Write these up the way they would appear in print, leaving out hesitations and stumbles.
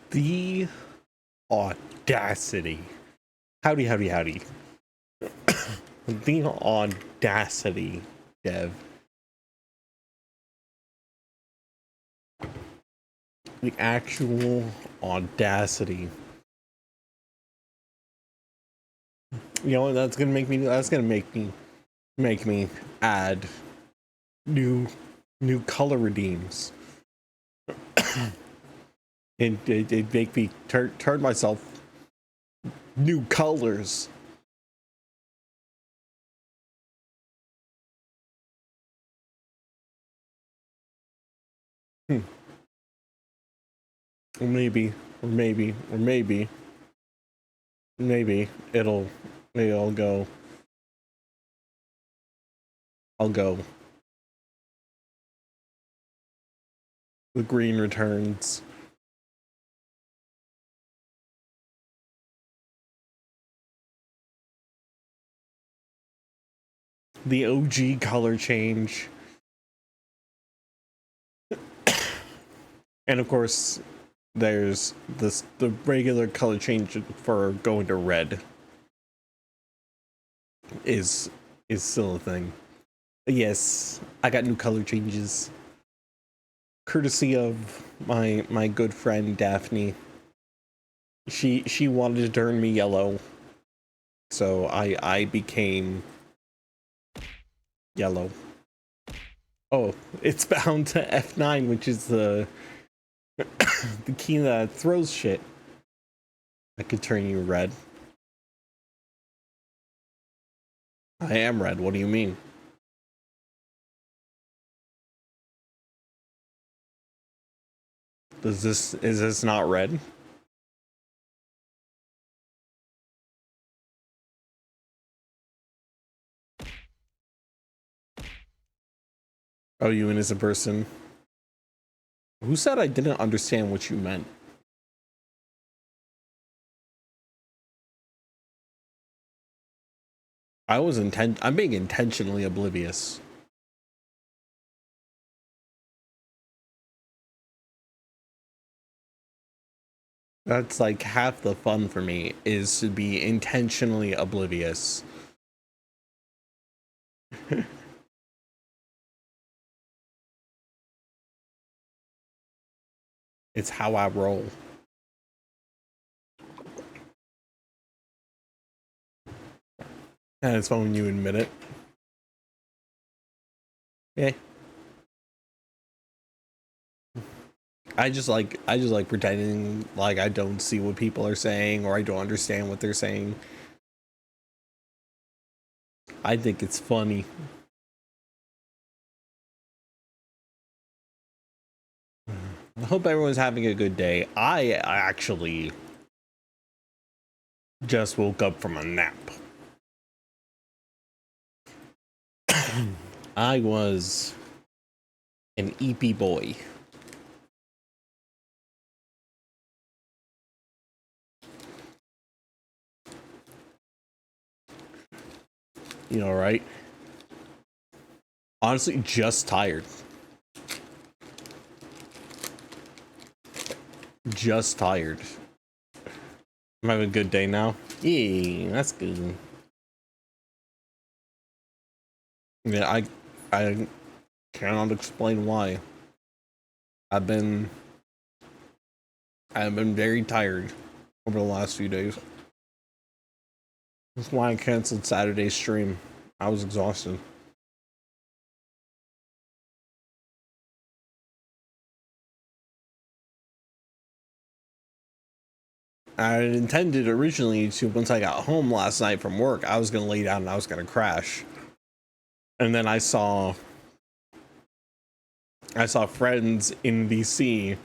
The audacity. Howdy, howdy, howdy. The audacity, Dev. The actual audacity. You know what, that's gonna make me add new color redeems. it make me turn myself new colors. Or maybe it'll go. I'll go. The green returns. The OG color change. And of course, there's the regular color change for going to red is still a thing. Yes, I got new color changes. Courtesy of my good friend Daphne. She wanted to turn me yellow. So I became yellow. Oh, it's bound to F9, which is the the key that throws shit. I could turn you red. I am red. What do you mean? Is this not red? Oh, you innocent person. Who said I didn't understand what you meant? I'm being intentionally oblivious. That's like half the fun for me, is to be intentionally oblivious. It's how I roll. And it's fun when you admit it. Yeah. I just like pretending like I don't see what people are saying or I don't understand what they're saying. I think it's funny. I hope everyone's having a good day. I actually just woke up from a nap. I was an EP boy. You know, right? Honestly, just tired. Just tired. I'm having a good day now. Yay, that's good. Yeah, I cannot explain why. I've been very tired over the last few days. That's why I canceled Saturday's stream. I was exhausted. I intended originally to, once I got home last night from work, I was gonna lay down and I was gonna crash. And then I saw friends in DC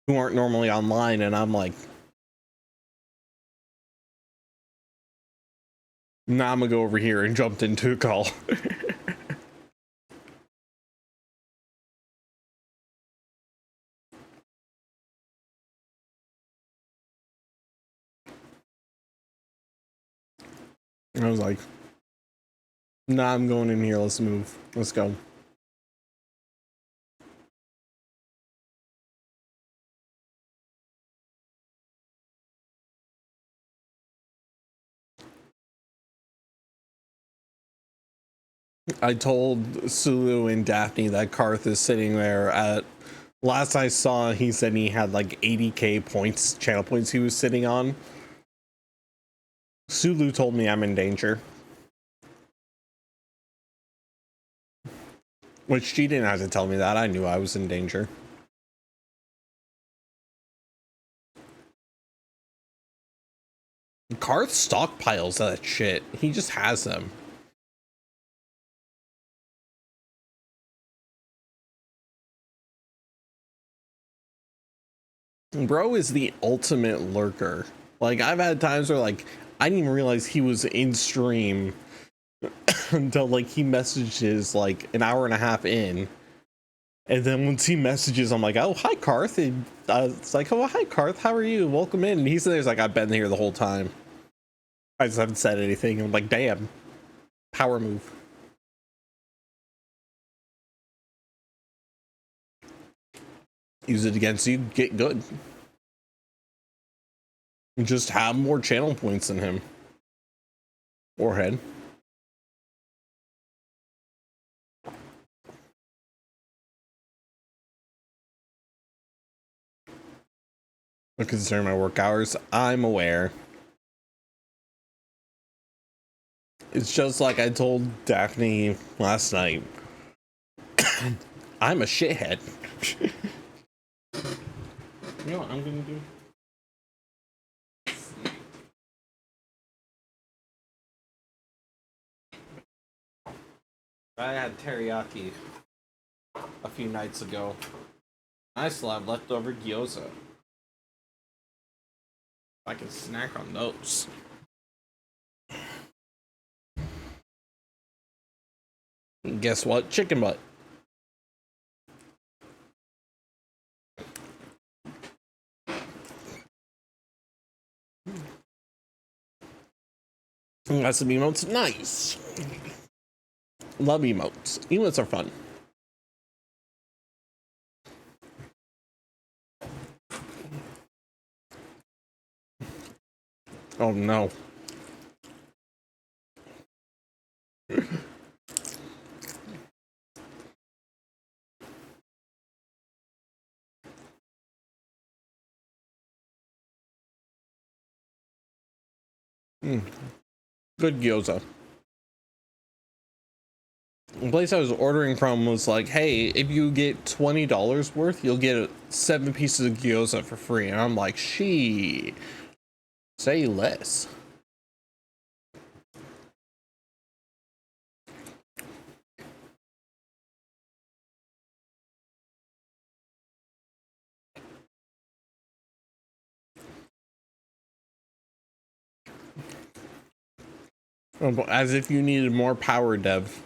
who aren't normally online, and I'm like, nah, I'm gonna go over here, and jumped into a call. I was like, nah, I'm going in here, let's move, let's go. I told Sulu and Daphne that Karth is sitting there at, last I saw, he said he had like 80k points, channel points he was sitting on. Sulu told me I'm in danger. Which she didn't have to tell me that. I knew I was in danger. Karth stockpiles that shit. He just has them. Bro is the ultimate lurker. Like, I've had times where, like, I didn't even realize he was in stream until, like, he messages, like, an hour and a half in. And then once he messages, I'm like, oh, hi, Karth. And it's like, oh, hi, Karth. How are you? Welcome in. And he's there's like, I've been here the whole time. I just haven't said anything. I'm like, damn. Power move. Use it against you, get good. Just have more channel points than him. Or head. I consider my work hours. I'm aware. It's just like I told Daphne last night. I'm a shithead. You know what I'm gonna do? I had teriyaki a few nights ago. I still have leftover gyoza. I can snack on those. And guess what? Chicken butt. Got some emotes. Nice. Love emotes. Emotes are fun. Oh no. Good gyoza. The place I was ordering from was like, hey, if you get $20 worth, you'll get 7 pieces of gyoza for free. And I'm like, she say less. As if you needed more power, Dev.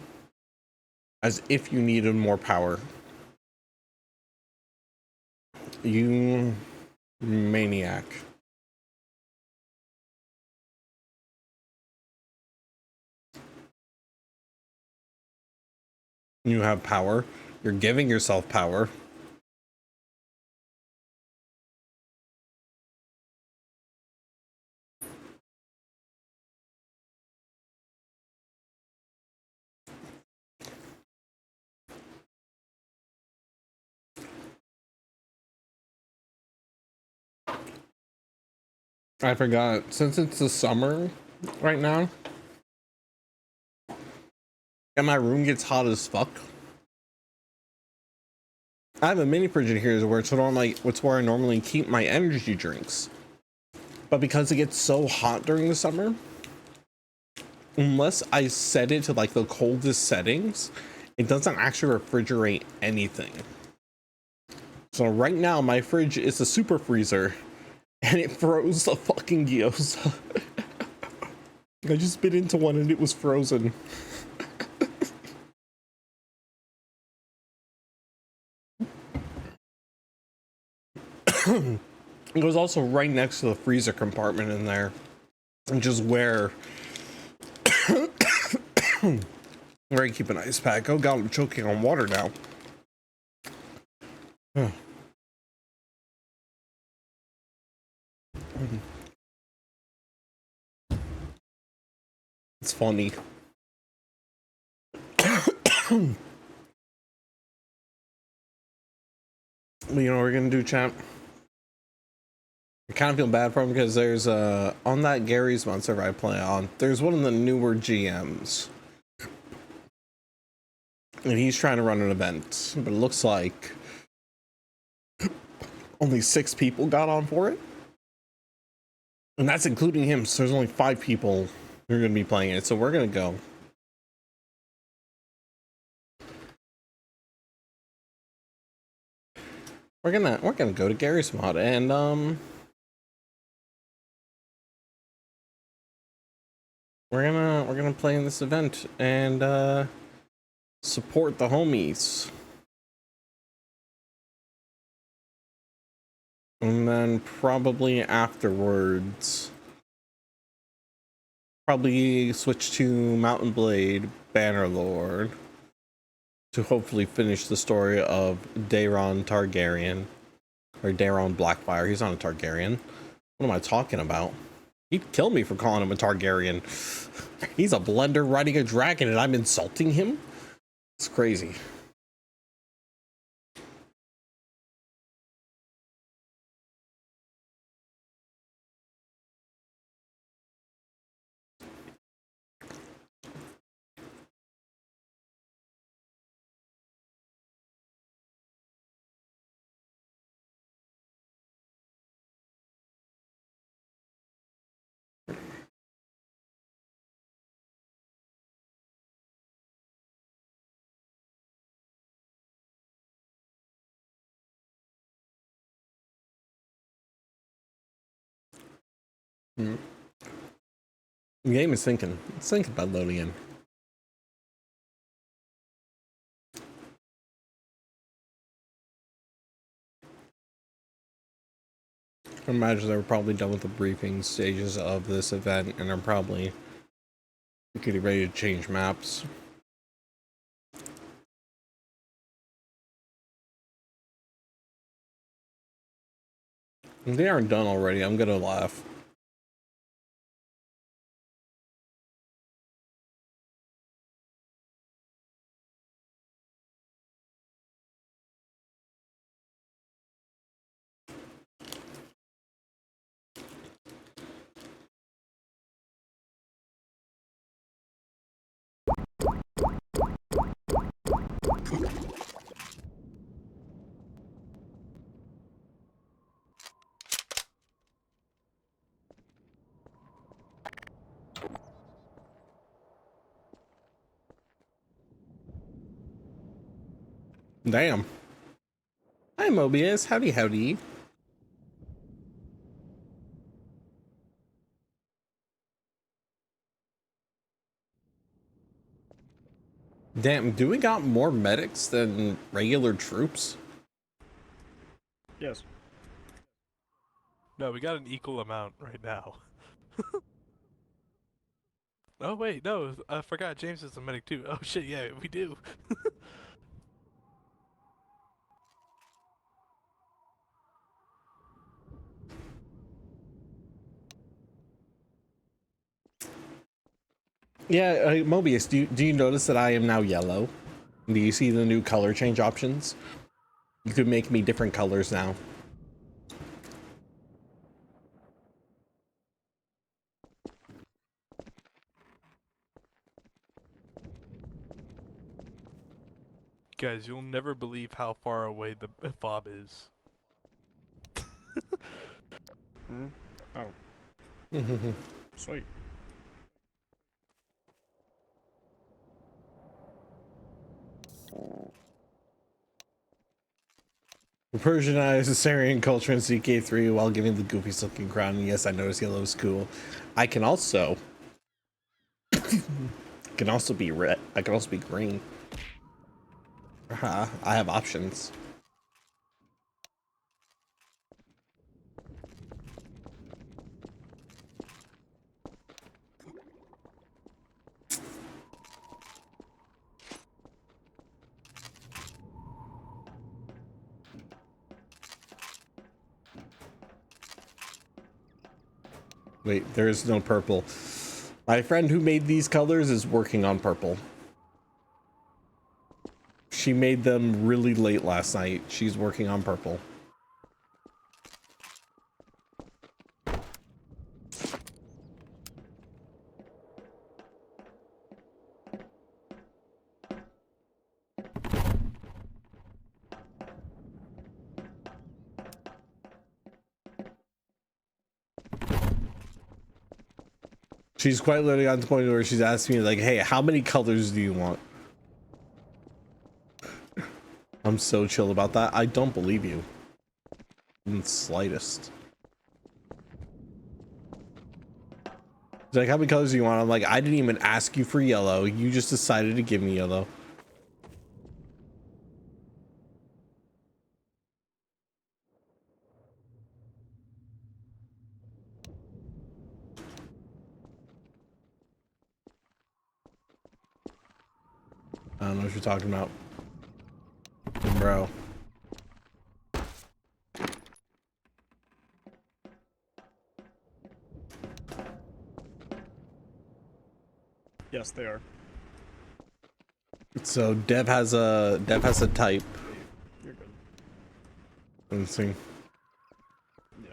As if you needed more power. You maniac. You have power. You're giving yourself power. I forgot. Since it's the summer right now, and my room gets hot as fuck. I have a mini fridge in here where it's where I normally keep my energy drinks. But because it gets so hot during the summer, unless I set it to like the coldest settings, it doesn't actually refrigerate anything. So right now my fridge is a super freezer and it froze the fucking gyoza. I just bit into one and it was frozen. It was also right next to the freezer compartment in there, which is where I keep an ice pack. Oh god, I'm choking on water now. It's funny. You know what we're gonna do, champ? I kind of feel bad for him because there's on that Gary's mod server I play on, there's one of the newer GMs. And he's trying to run an event, but it looks like only 6 people got on for it. And that's including him, so there's only 5 people who are gonna be playing it. So we're gonna go. We're gonna go to Gary's mod and we're gonna play in this event and support the homies. And then probably afterwards, probably switch to Mountain Blade Bannerlord to hopefully finish the story of Daeron Targaryen, or Daeron Blackfire. He's not a Targaryen. What am I talking about? He'd kill me for calling him a Targaryen. He's a blender riding a dragon and I'm insulting him? It's crazy. The game is thinking. It's thinking about loading in. I imagine they were probably done with the briefing stages of this event and are probably getting ready to change maps. If they aren't done already, I'm gonna laugh. Damn. Hi, Mobius. Howdy, howdy. Damn, do we got more medics than regular troops? Yes. No, we got an equal amount right now. Oh wait, no, I forgot James is a medic too. Oh shit, yeah, we do. Yeah, Mobius, do you notice that I am now yellow? Do you see the new color change options? You could make me different colors now. Guys, you'll never believe how far away the fob is. Oh, sweet. Persianized Assyrian culture in CK3 while giving the goofy looking crown. And yes, I noticed yellow is cool. I can also be red. I can also be green. I have options. Wait, there is no purple. My friend who made these colors is working on purple. She made them really late last night. She's working on purple. She's quite literally on the point where she's asking me like, hey, how many colors do you want? I'm so chill about that. I don't believe you in the slightest. She's like, how many colors do you want? I'm like, I didn't even ask you for yellow. You just decided to give me yellow. I don't know what you're talking about, bro. Yes, they are. So Dev has a type. You're good. Let's see. Yeah.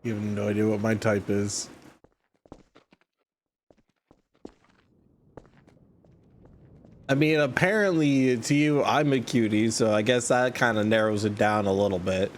You have no idea what my type is. I mean, apparently to you, I'm a cutie, so I guess that kind of narrows it down a little bit.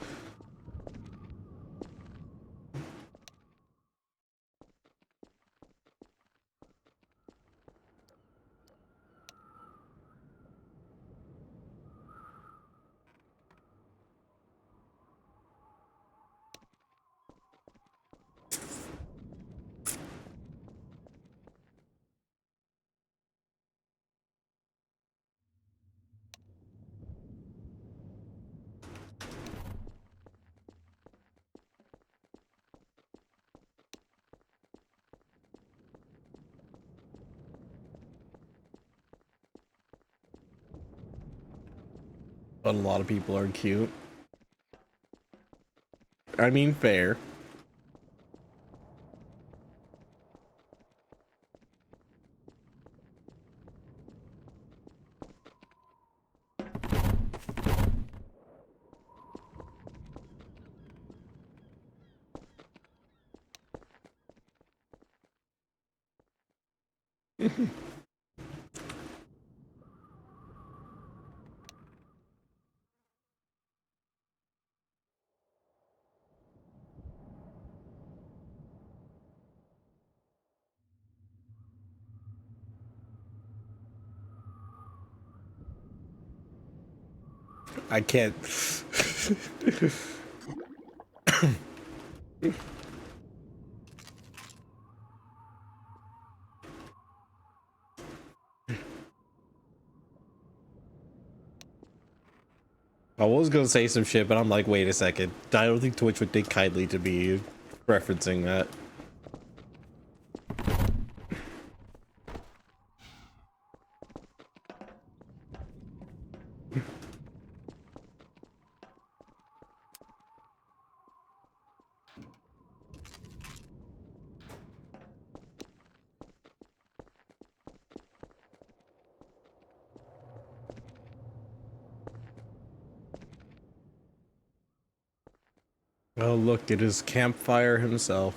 But a lot of people are cute. I mean, fair. I can't. I was gonna say some shit, but I'm like, wait a second. I don't think Twitch would think kindly to be referencing that. Oh, look, it is Campfire himself.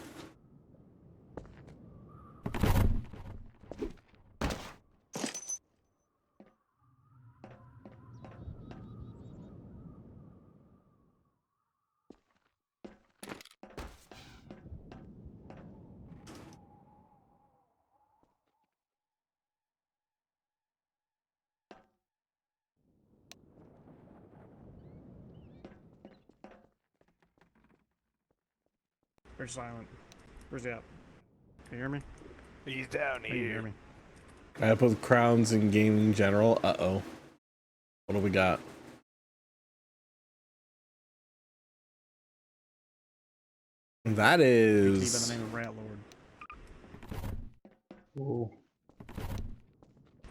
They're silent. Where's he at? Can you hear me? He's down Can you hear here. me? I put crowns in gaming in general. Uh-oh. What do we got? That By the is... name of Rat Lord. Ooh.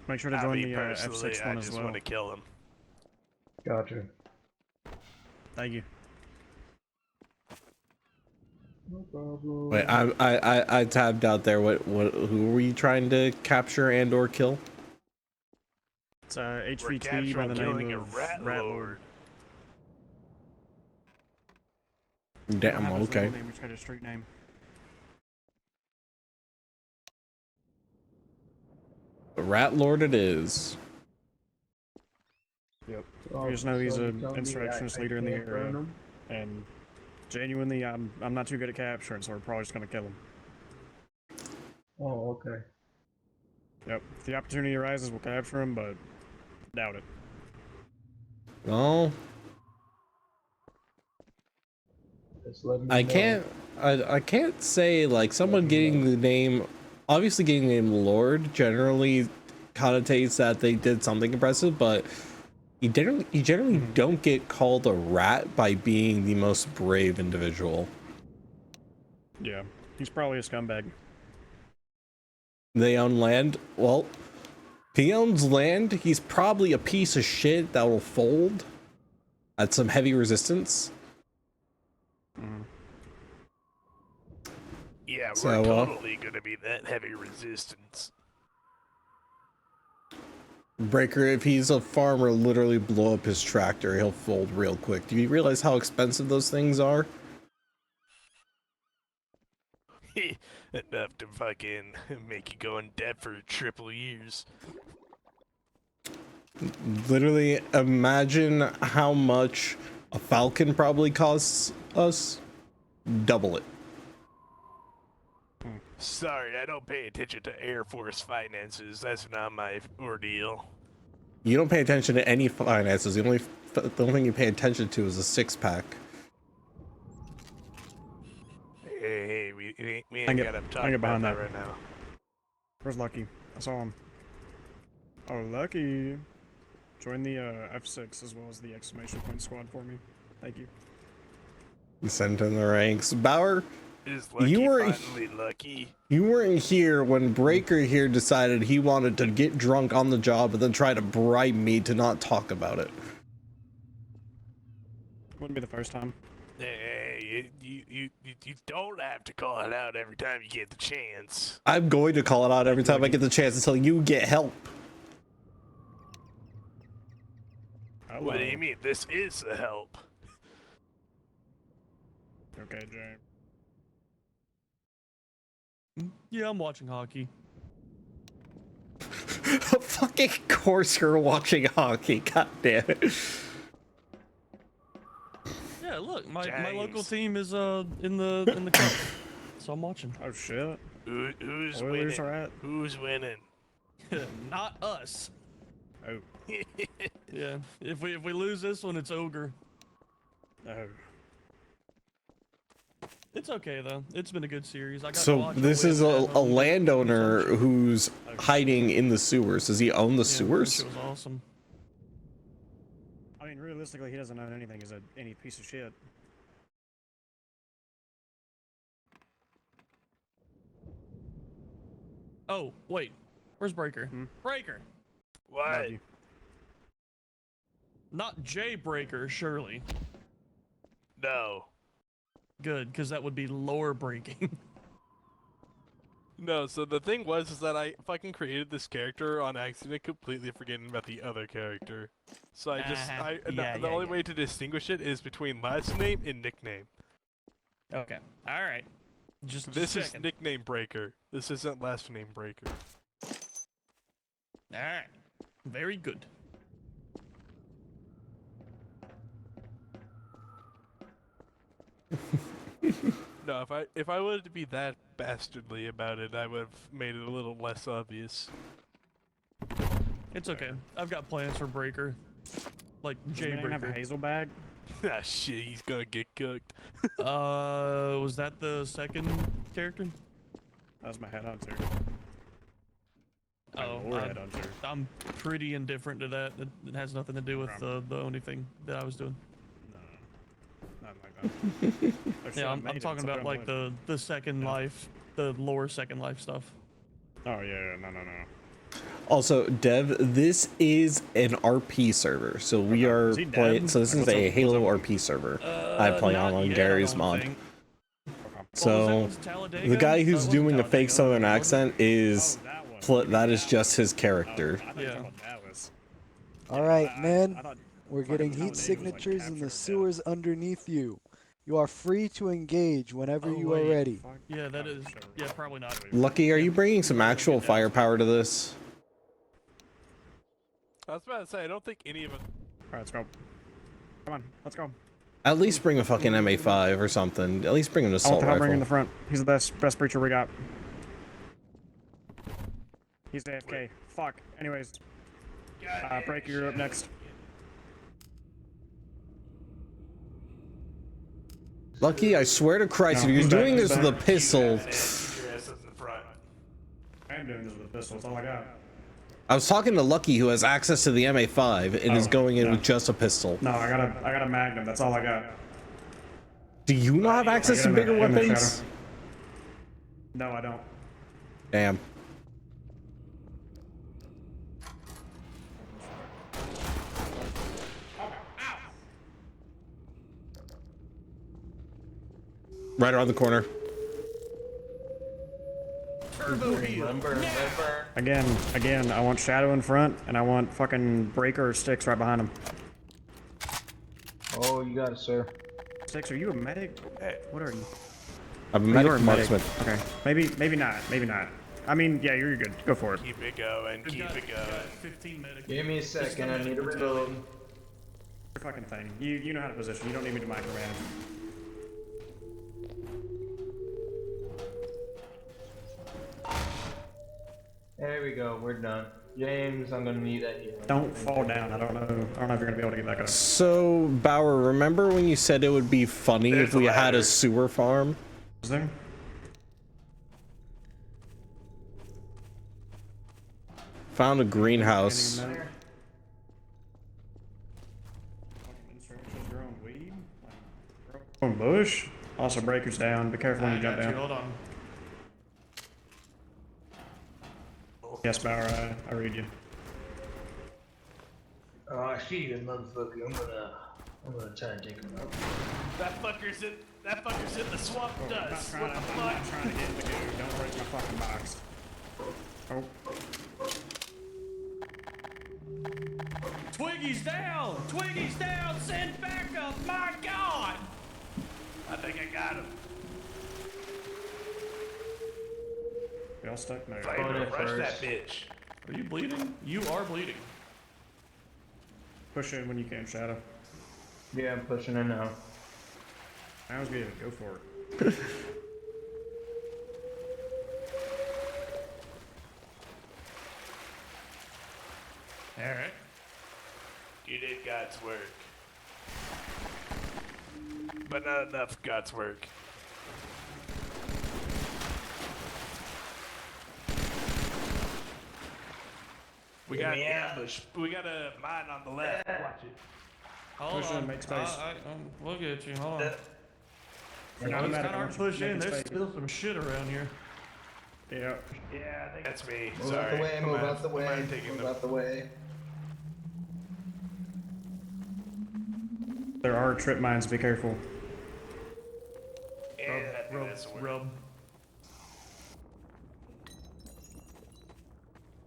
Make sure to I join mean, the personally, F6 I one as just well. want to kill him. Gotcha. Thank you. No problem. Wait, I tabbed out there. Who were you trying to capture and or kill? It's We're HVT by the killing name a of rat lord. We don't Damn, have his okay. legal name, we just got his street name. The Rat Lord it is. Yep. Oh, We just know he's so you an tell me insurrectionist I leader in the can't burn area, him? and genuinely, I'm not too good at capturing, so we're probably just gonna kill him. Oh, okay. Yep. If the opportunity arises, we'll capture him, but doubt it. Well, Just let me I know. can't. I can't say like someone getting the name. Obviously, getting the name Lord generally connotates that they did something impressive, but you generally don't get called a rat by being the most brave individual. Yeah. He's probably a scumbag. They own land. Well, if he owns land, he's probably a piece of shit that will fold at some heavy resistance. Yeah, we're So, totally gonna be that heavy resistance. Breaker, if he's a farmer, literally blow up his tractor, he'll fold real quick. Do you realize how expensive those things are? Enough to fucking make you go in debt for triple years. Literally, imagine how much a Falcon probably costs us. Double it. Sorry, I don't pay attention to Air Force finances. That's not my ordeal. You don't pay attention to any finances. The only thing you pay attention to is a six-pack. Hey, we I ain't get- got to I talk get about behind that that. right now. Where's Lucky? I saw him. Oh, Lucky. Join the F6 as well as the exclamation point squad for me. Thank you. You sent in the ranks. Bauer, Is Lucky You were- finally lucky? you weren't here when Breaker here decided he wanted to get drunk on the job and then try to bribe me to not talk about it. Wouldn't be the first time. Hey, you don't have to call it out every time you get the chance. I'm going to call it out every time I get the chance until you get help. What do you mean? This is a help. Okay, Jay. Yeah, I'm watching hockey. Of fucking course you're watching hockey. God damn it. Yeah, look, my local James. team is in the cup, so I'm watching. Oh shit. Who's Oilers winning? are at. Who's winning? Not us. Oh. Yeah, if we lose this one, it's ogre. Oh. It's okay though. It's been a good series. I got to So watch this win is a at home. landowner It was who's hiding in the sewers. Does he own the awesome. Yeah, sewers? It was awesome. I mean, realistically, he doesn't own anything. He's any piece of shit. Oh wait, where's Breaker? Breaker, What? Lucky. not Jay Breaker, surely. No. Good, because that would be lower breaking. No, so the thing was is that I fucking created this character on accident, completely forgetting about the other character. So I just, the only way to distinguish it is between last name and nickname. Okay, all right. Just This is checking. nickname Breaker. This isn't last name Breaker. All right, very good. No, if I wanted to be that bastardly about it, I would have made it a little less obvious. It's okay. I've got plans for Breaker, like Jay Jay have a Breaker. hazel bag. Ah shit, he's gonna get cooked. Was that the second character? That was my headhunter. Oh, Or headhunter. I'm pretty indifferent to that. It has nothing to do with the only thing that I was doing. No. Nothing like that. Oh, shit, Yeah, I I'm made it. talking It's about okay, like I'm the second life, the lower second life stuff. Oh yeah, no. Also, Dev, this is an RP server, so we are Is he playing. dead? So this is Like, a what's Halo up? RP server. I play Not on yet, I Gary's don't mod. think. So Was Talladega? the guy No, it who's wasn't doing a fake Talladega, Southern was it? accent is Oh, that one. that is just his character. Oh, I thought you were talking about Dallas. All right, I men. thought We're fucking getting heat Talladega was, like, signatures in captured the or sewers underneath you. You are free to engage whenever Oh, you are wait. ready. Fuck. Yeah, that Oh, is. sure. Yeah, probably not. Lucky, are you bringing some Yeah, actual get down. firepower to this? I was about to say, I don't think any of us. Alright, let's go. Come on, let's go. At least bring a fucking MA5 or something. At least bring an I want assault the Hellbringer in the rifle. front. He's the best breacher we got. He's AFK. Fuck. Anyways. Breaker, you're up next. Lucky, I swear to Christ, No, if you're he's back, doing he's this with a back. pistol, I am doing this with a pistol, that's all I got. I was talking to Lucky, who has access to the MA5 and is Oh, going in no. with just a pistol. No, I got a Magnum, that's all I got. Do you not have access to bigger Give him a weapons? shadow. No, I don't. Damn. Right around the corner. Again, I want shadow in front, and I want fucking breaker or sticks right behind him. Oh, you got it, sir. Sticks, are you a medic? What are you? I'm a You're medic a medic. marksman. Okay, maybe not. I mean, yeah, you're good. Go for it. Keep it going, keep it going. 15 medic. Give me a second, I need to reload. Your fucking thing. You know how to position. You don't need me to micromanage. There we go, we're done. James, I'm gonna need that here. Don't fall down. I don't know if you're gonna be able to get back up. So, Bauer, remember when you said it would be funny There's if we a had a ladder. sewer farm? Is there? Found a greenhouse. Anything in there? Fucking instructions, your own weed? Like, your own bush? Also, breakers down. Be careful when I you jump got you. down. Hold on. Yes, Bauer, I read you. Oh, I see you, motherfucker. I'm gonna try and take him out. That fucker's in the swamp I'm not dust. trying What to, the I'm not fuck? trying to get in the goo. Don't break my fucking box. Oh, Twiggy's down! Twiggy's down! Send backup! My God! I think I got him. we all stuck there. Flavor, it rush that first. bitch. Are you bleeding? You are bleeding. Push in when you can, Shadow. Yeah, I'm pushing in now. Sounds good. Go for it. Alright. You did God's work. But not enough God's work. We got an Yeah. ambush. We got a mine on the left. Watch it. Hold Push in, on. make space. We'll get you. Hold on. You're not a It's medic, kind of hard to push in. making There's space. still some shit around here. Yeah. Yeah, I think that's me. Move Sorry. out the way, I'm move out- out the I'm way, out taking move them. out the way. There are trip mines. Be careful. Yeah, that Rub, that's work. rub.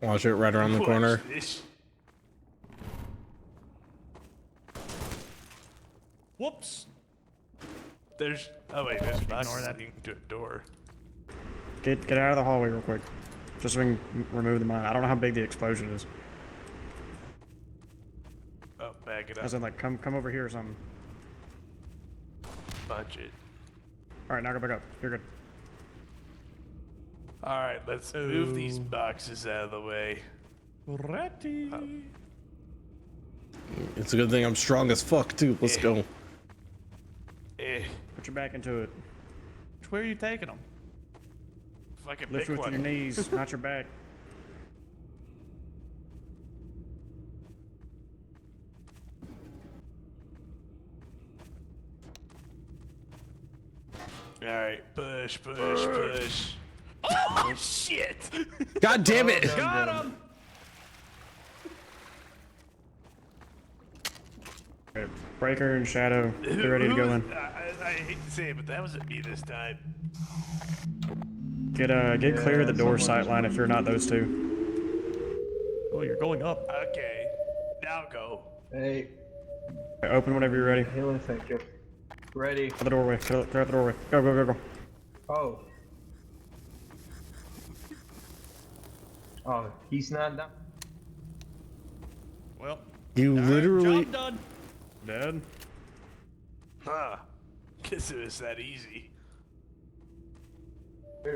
Watch it right around the Push corner. this. Whoops. There's. Oh wait, there's boxes leading to a door. Get out of the hallway real quick. Just so we can remove the mine. I don't know how big the explosion is. Oh, back it up. As in, like, come over here or something. Bunch it. All right, now go back up. You're good. All right, let's move these boxes out of the way. Ratty. It's a good thing I'm strong as fuck, too. Let's go. Eh, Put your back into it. Where are you taking them? fucking Lift pick with your one. knees, not your back. All right, push, push, push. Oh shit! God damn it! Got him! Okay, Breaker and Shadow, get ready to go in. I hate to say it, but that wasn't me this time. Get clear of the door someone- sight line if you're not those two. Oh, you're going up. Okay, now go. Hey, Okay, open whenever you're ready. healing sector. Ready. Out the doorway. Clear out the doorway. Go, go, go, go. Oh. Oh, he's not down. Well, You all right, literally. job done. Dead? Huh. Guess it was that easy. I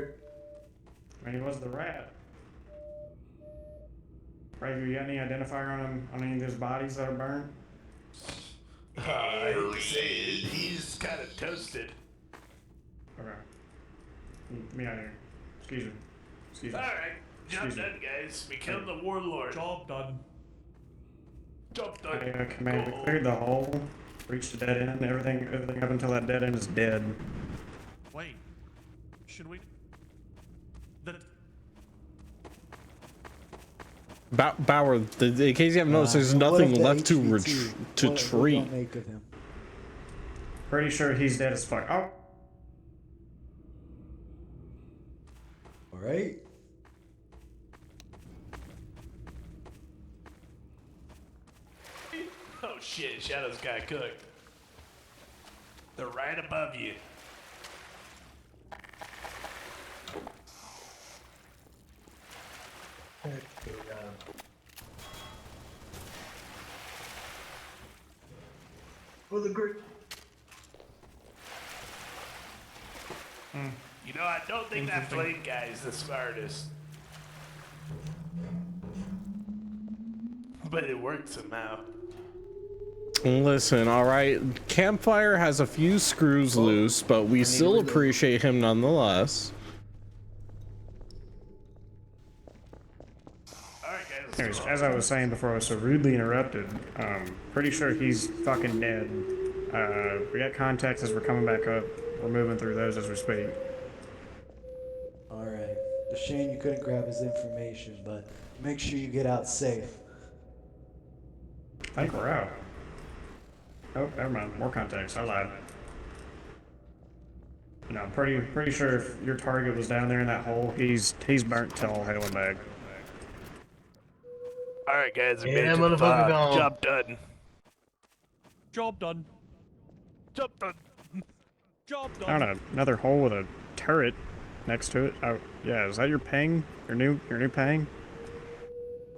mean, he was the rat. Breaker, you got any identifier on him, on any of his bodies that are burned? I hate to say it, he's kind of toasted. Okay. Get me out of here. Excuse me. Excuse me. Alright, job Excuse me. done, guys. We killed the warlord. Job done. Job done. Hey, command, we cleared the hole, reached the dead end, everything up until that dead end is dead. Wait. Should we? The Bauer, in case you haven't noticed, there's What nothing of the left to HVT? to What treat. y'all make of him? Pretty sure he's dead as fuck. Oh! Alright? Oh shit, Shadow's got cooked. They're right above you. For the great. You know, I don't think that flame guy is the smartest. But it worked somehow. Listen, all right. Campfire has a few screws loose, but we still appreciate him nonetheless. Alright, guys, let's Anyways, go. as I was saying before I was so rudely interrupted, pretty sure he's fucking dead. We got contacts as we're coming back up. We're moving through those as we speak. Alright. It's a shame you couldn't grab his information, but make sure you get out safe. I think we're out. Oh, never mind. More contacts. I lied. No, I'm pretty sure if your target was down there in that hole, he's burnt till hell and back. Alright, guys, we Yeah, made it to the motherfucker top. gone. Job done. job done. Job done. Job done. Found another hole with a turret next to it. Oh, yeah. Is that your ping? Your new ping?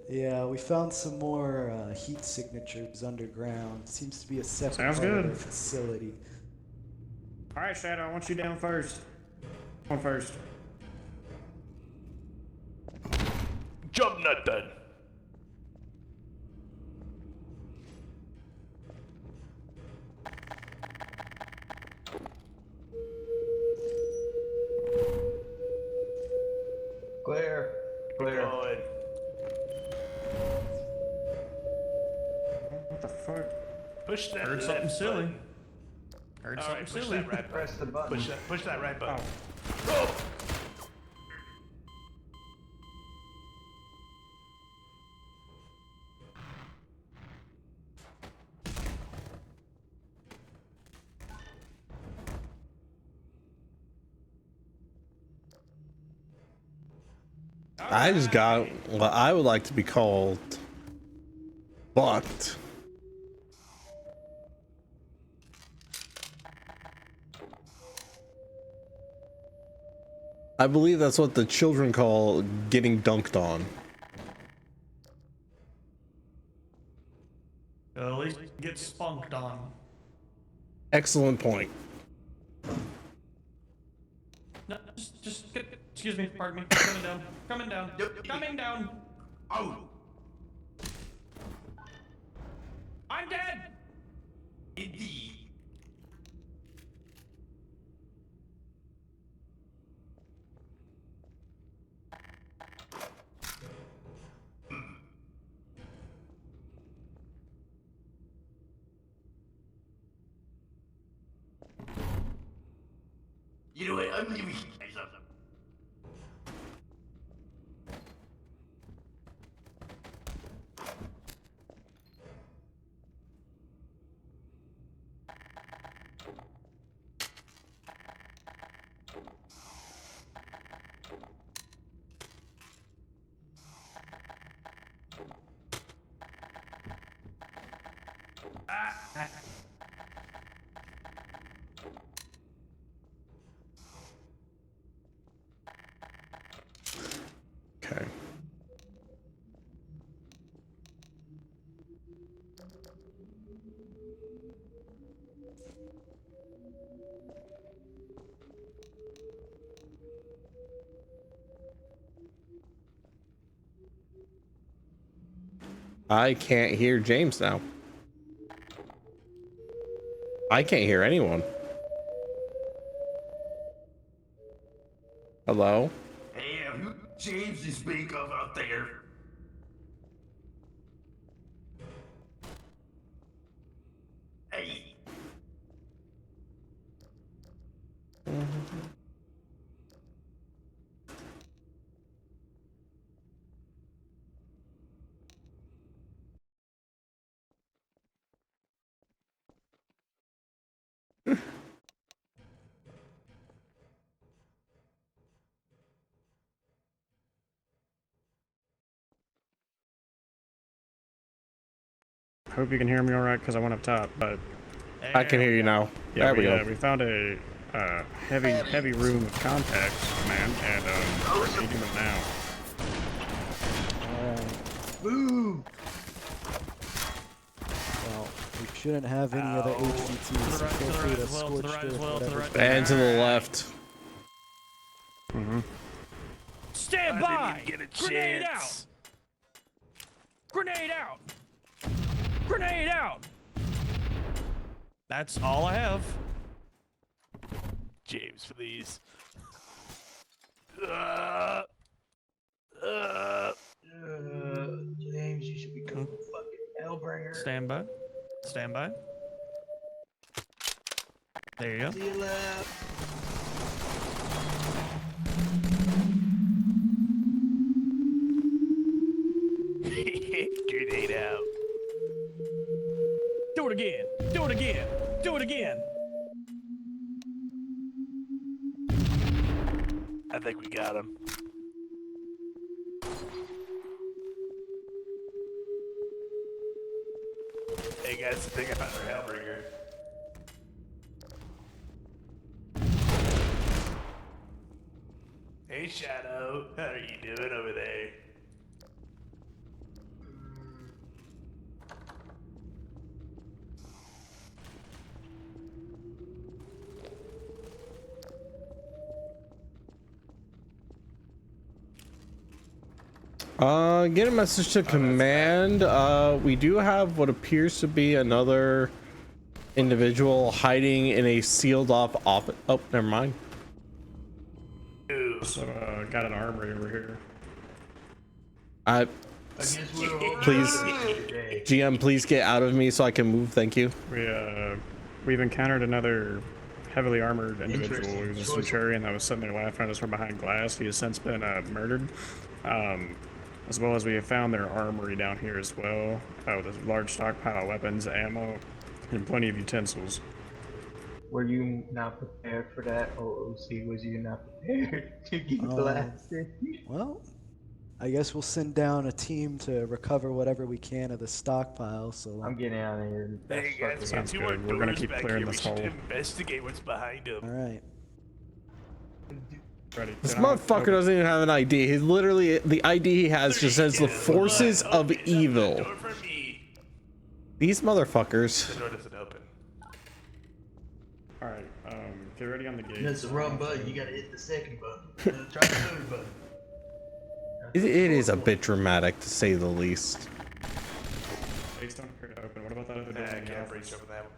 Yeah, we found some more heat signatures underground. Seems to be a separate Sounds part good. of the facility. All right, Shadow. I want you down first. On first. Job not done. Clear. Clear. Going. What the fuck? Push that Heard left something silly. button. Heard Alright, something push silly. that right button. Press the button. Push that right button. Oh. I just got what I would like to be called fucked. I believe that's what the children call getting dunked on. At least get spunked on. Excellent point. No, just get, excuse me, pardon me. Coming down. Coming down. Coming down. Oh! I'm dead. Indeed. You know what? I'm leaving myself. Okay. I can't hear James now. I can't hear anyone. Hello? Hey, who James you speak of out there? Hey. Hope you can hear me all right, because I went up top. But I can hear you now. yeah, There we go. we found a heavy room of contacts, man, and we're needing them now. Boo! Well, we shouldn't have any other HVTs, so feel free to scorch earth whatever. And to the left. Stand by! Grenade out! Grenade out! Grenade out! That's all I have. James, please. James, you should become a fucking hellbringer. Stand by. Stand by. There you go. See you left. Grenade out. Do it again. Do it again. Do it again. I think we got him. Hey guys, I think I found our Hellbringer. Hey Shadow, how are you doing over there? Get a message to command. We do have what appears to be another individual hiding in a sealed off office. Oh, never mind. So got an armory over here. I guess we're all please, today. GM, please get out of me so I can move. Thank you. We've encountered another heavily armored individual. Interesting He was a choice. centurion that was sitting there laughing at us from behind glass. He has since been murdered. As well as we have found their armory down here as well, with a large stockpile of weapons, ammo, and plenty of utensils. Were you not prepared for that, OOC? Was you not prepared to get blasted? Well, I guess we'll send down a team to recover whatever we can of the stockpile. So I'm getting out of here. Hey guys, we got Sounds two good. more We're gonna doors keep back clearing here. We this should hole. investigate what's behind them. all right. Ready? This Get on. motherfucker doesn't even have an ID. He literally, the ID he has just says the forces of evil. Door for me. These motherfuckers. The door doesn't open. All right. Get ready on the gate. That's the wrong button. You gotta hit the second button. Try the third button. It is a bit dramatic to say the least. Gates don't appear to open. What about that other door? I in the can't office? reach over that one.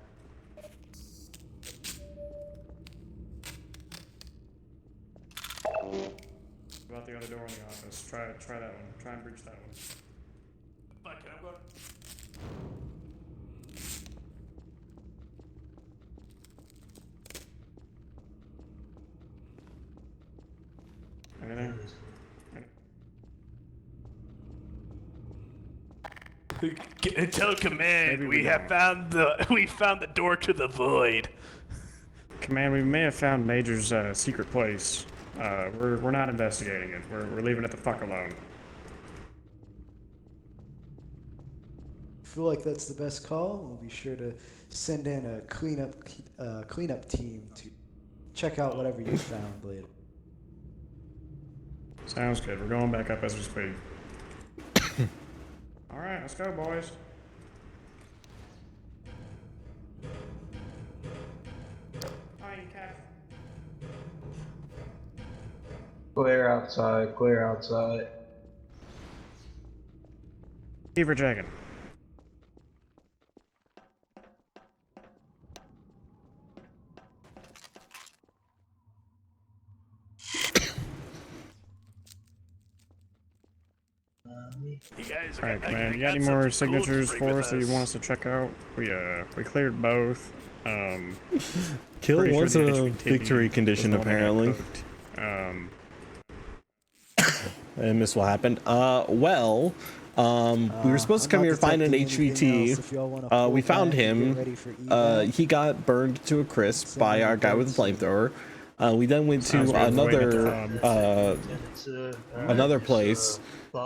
What about the other door in the office? Try that one. Try and breach that one. Fuck it, I'm going. Anything? Tell command, Maybe we we have found the door to the void. Command, we may have found Major's secret place. We're not investigating it. We're leaving it the fuck alone. feel like that's the best call, we'll be sure to send in a cleanup team to check out whatever you found later. Sounds good. We're going back up as we speak. All right, let's go, boys. Clear outside, clear outside. Keep for checking. You guys, All right, man. You got any more signatures for us that you want us to check out? We cleared both. Kill Pretty sure was the a HVT victory condition, was the one that got apparently. cooked. I missed what happened. Well, we were supposed to come here to find an HVT. We found him. He got burned to a crisp by our guy with the flamethrower. We then went to another place,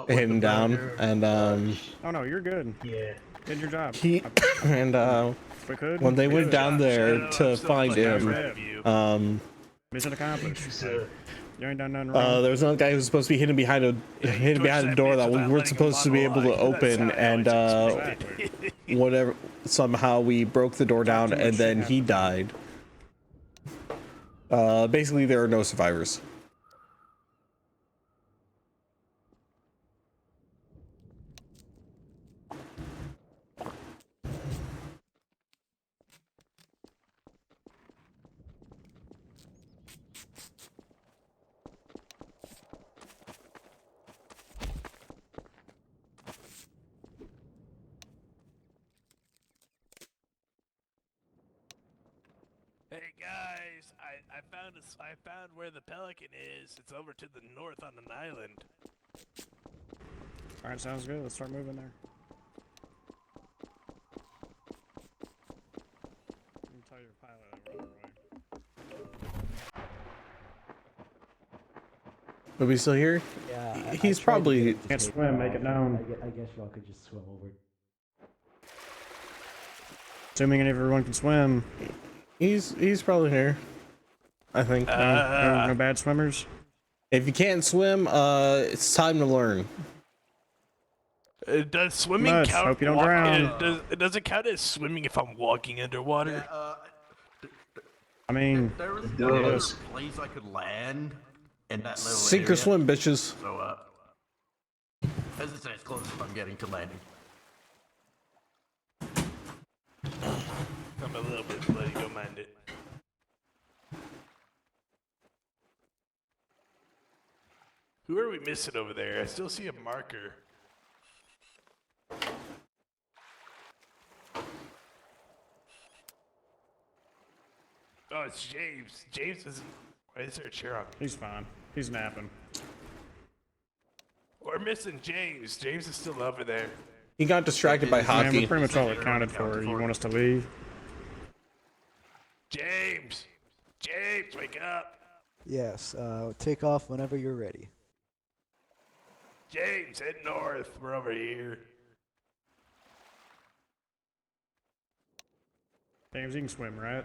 hidden down, and Oh no, you're good. Yeah. Did your job. We could. when they went down there to find him, Mission accomplished. You ain't done nothing wrong. there was another guy who was supposed to be hidden behind a door that we weren't supposed to be able to open, and whatever, somehow we broke the door down, and then he died. Basically, there are no survivors. Hey guys, I found where the pelican is. It's over to the north on an island. All right, sounds good. Let's start moving there. You can tell your pilot over Are we still here? Yeah, He's probably Can't swim, make it known. I guess y'all could just swim over. Assuming everyone can swim. he's probably here. I think. No bad swimmers. If you can't swim, it's time to learn. Does swimming Much. count? Hope you don't drown. Does it count as swimming if I'm walking underwater? I mean, There was It one does. other place I could land in that little Sink or area. swim, bitches. So, as I say, as close as I'm getting to landing. I'm a little bit bloody, don't mind it. Who are we missing over there? I still see a marker. Oh, it's James. James isn't. Why is there a chair on? he's fine. He's napping. We're missing James. James is still over there. He got distracted by Man, hockey. we're pretty much all accounted for. You want us to leave? James! James, wake up! Yes, take off whenever you're ready. James, head north. We're over here. James, you can swim, right?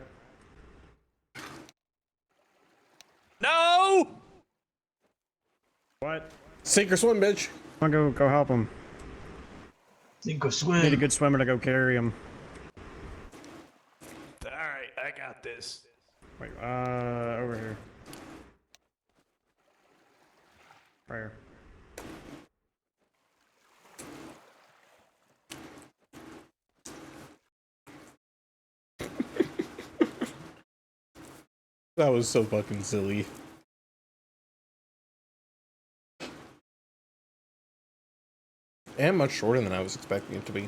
No! What? Sink or swim, bitch. Come on, go help him. Sink or Need a swim. good swimmer to go carry him. Alright, I got this. Wait, over here. Right here. That was so fucking silly. And much shorter than I was expecting it to be.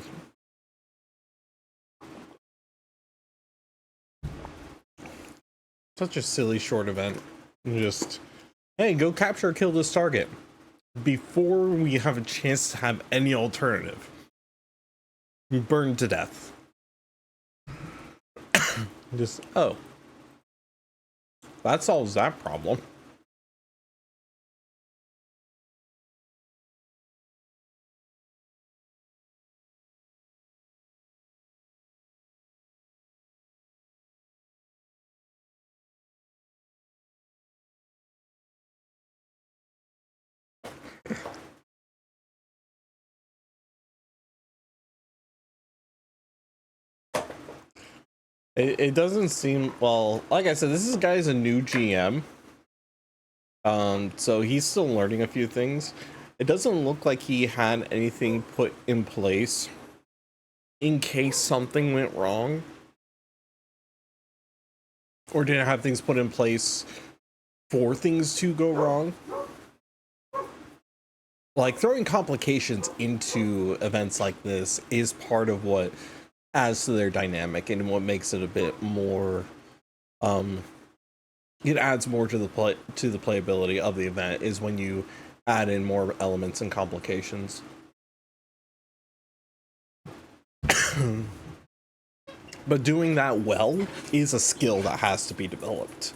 Such a silly short event. Just, hey, go capture or kill this target. Before we have a chance to have any alternative. Burned to death. Just, oh. That solves that problem. It doesn't seem, well, like I said, this guy's a new GM. So he's still learning a few things. It doesn't look like he had anything put in place in case something went wrong. Or didn't have things put in place for things to go wrong. Like, throwing complications into events like this is part of what adds to their dynamic and what makes it a bit more, it adds more to the playability of the event, is when you add in more elements and complications. But doing that well is a skill that has to be developed.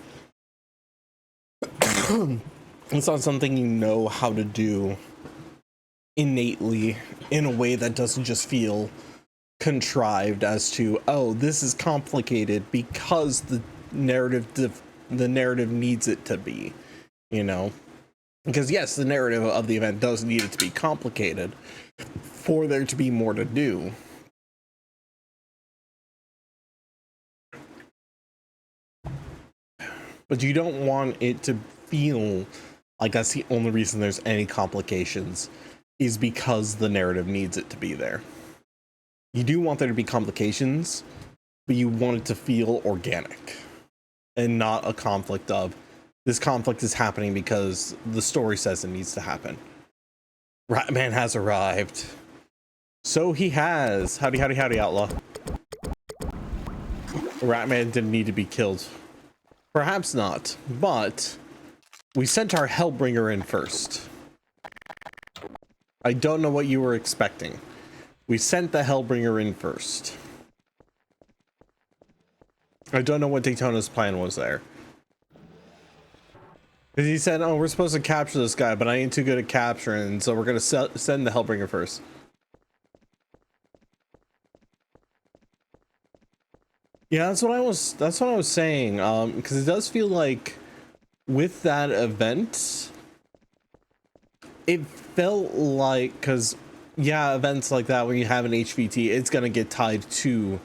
It's not something you know how to do innately in a way that doesn't just feel contrived as to, oh, this is complicated because the narrative needs it to be, you know. Because yes, the narrative of the event does need it to be complicated for there to be more to do. But you don't want it to feel like that's the only reason there's any complications, is because the narrative needs it to be there. You do want there to be complications, but you want it to feel organic and not a conflict of, this conflict is happening because the story says it needs to happen. Ratman has arrived. So he has. Howdy, howdy, howdy, outlaw. Ratman didn't need to be killed. Perhaps not, but we sent our Hellbringer in first. I don't know what you were expecting. We sent the Hellbringer in first. I don't know what Daytona's plan was there. Because he said, oh, we're supposed to capture this guy, but I ain't too good at capturing, so we're going to send the Hellbringer first. Yeah, that's what I was saying. Because it does feel like with that event, it felt like, because yeah, events like that, when you have an HVT, it's going to get tied to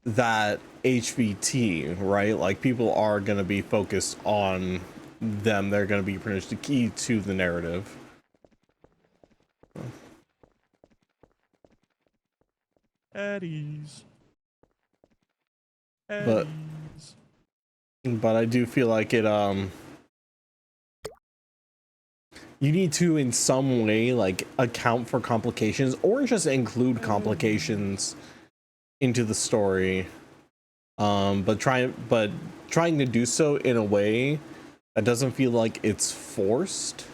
that HVT, right? Like, people are going to be focused on them. They're going to be pretty much the key to the narrative. Eddies. But I do feel like it, you need to in some way like account for complications, or just include complications into the story, but trying to do so in a way that doesn't feel like it's forced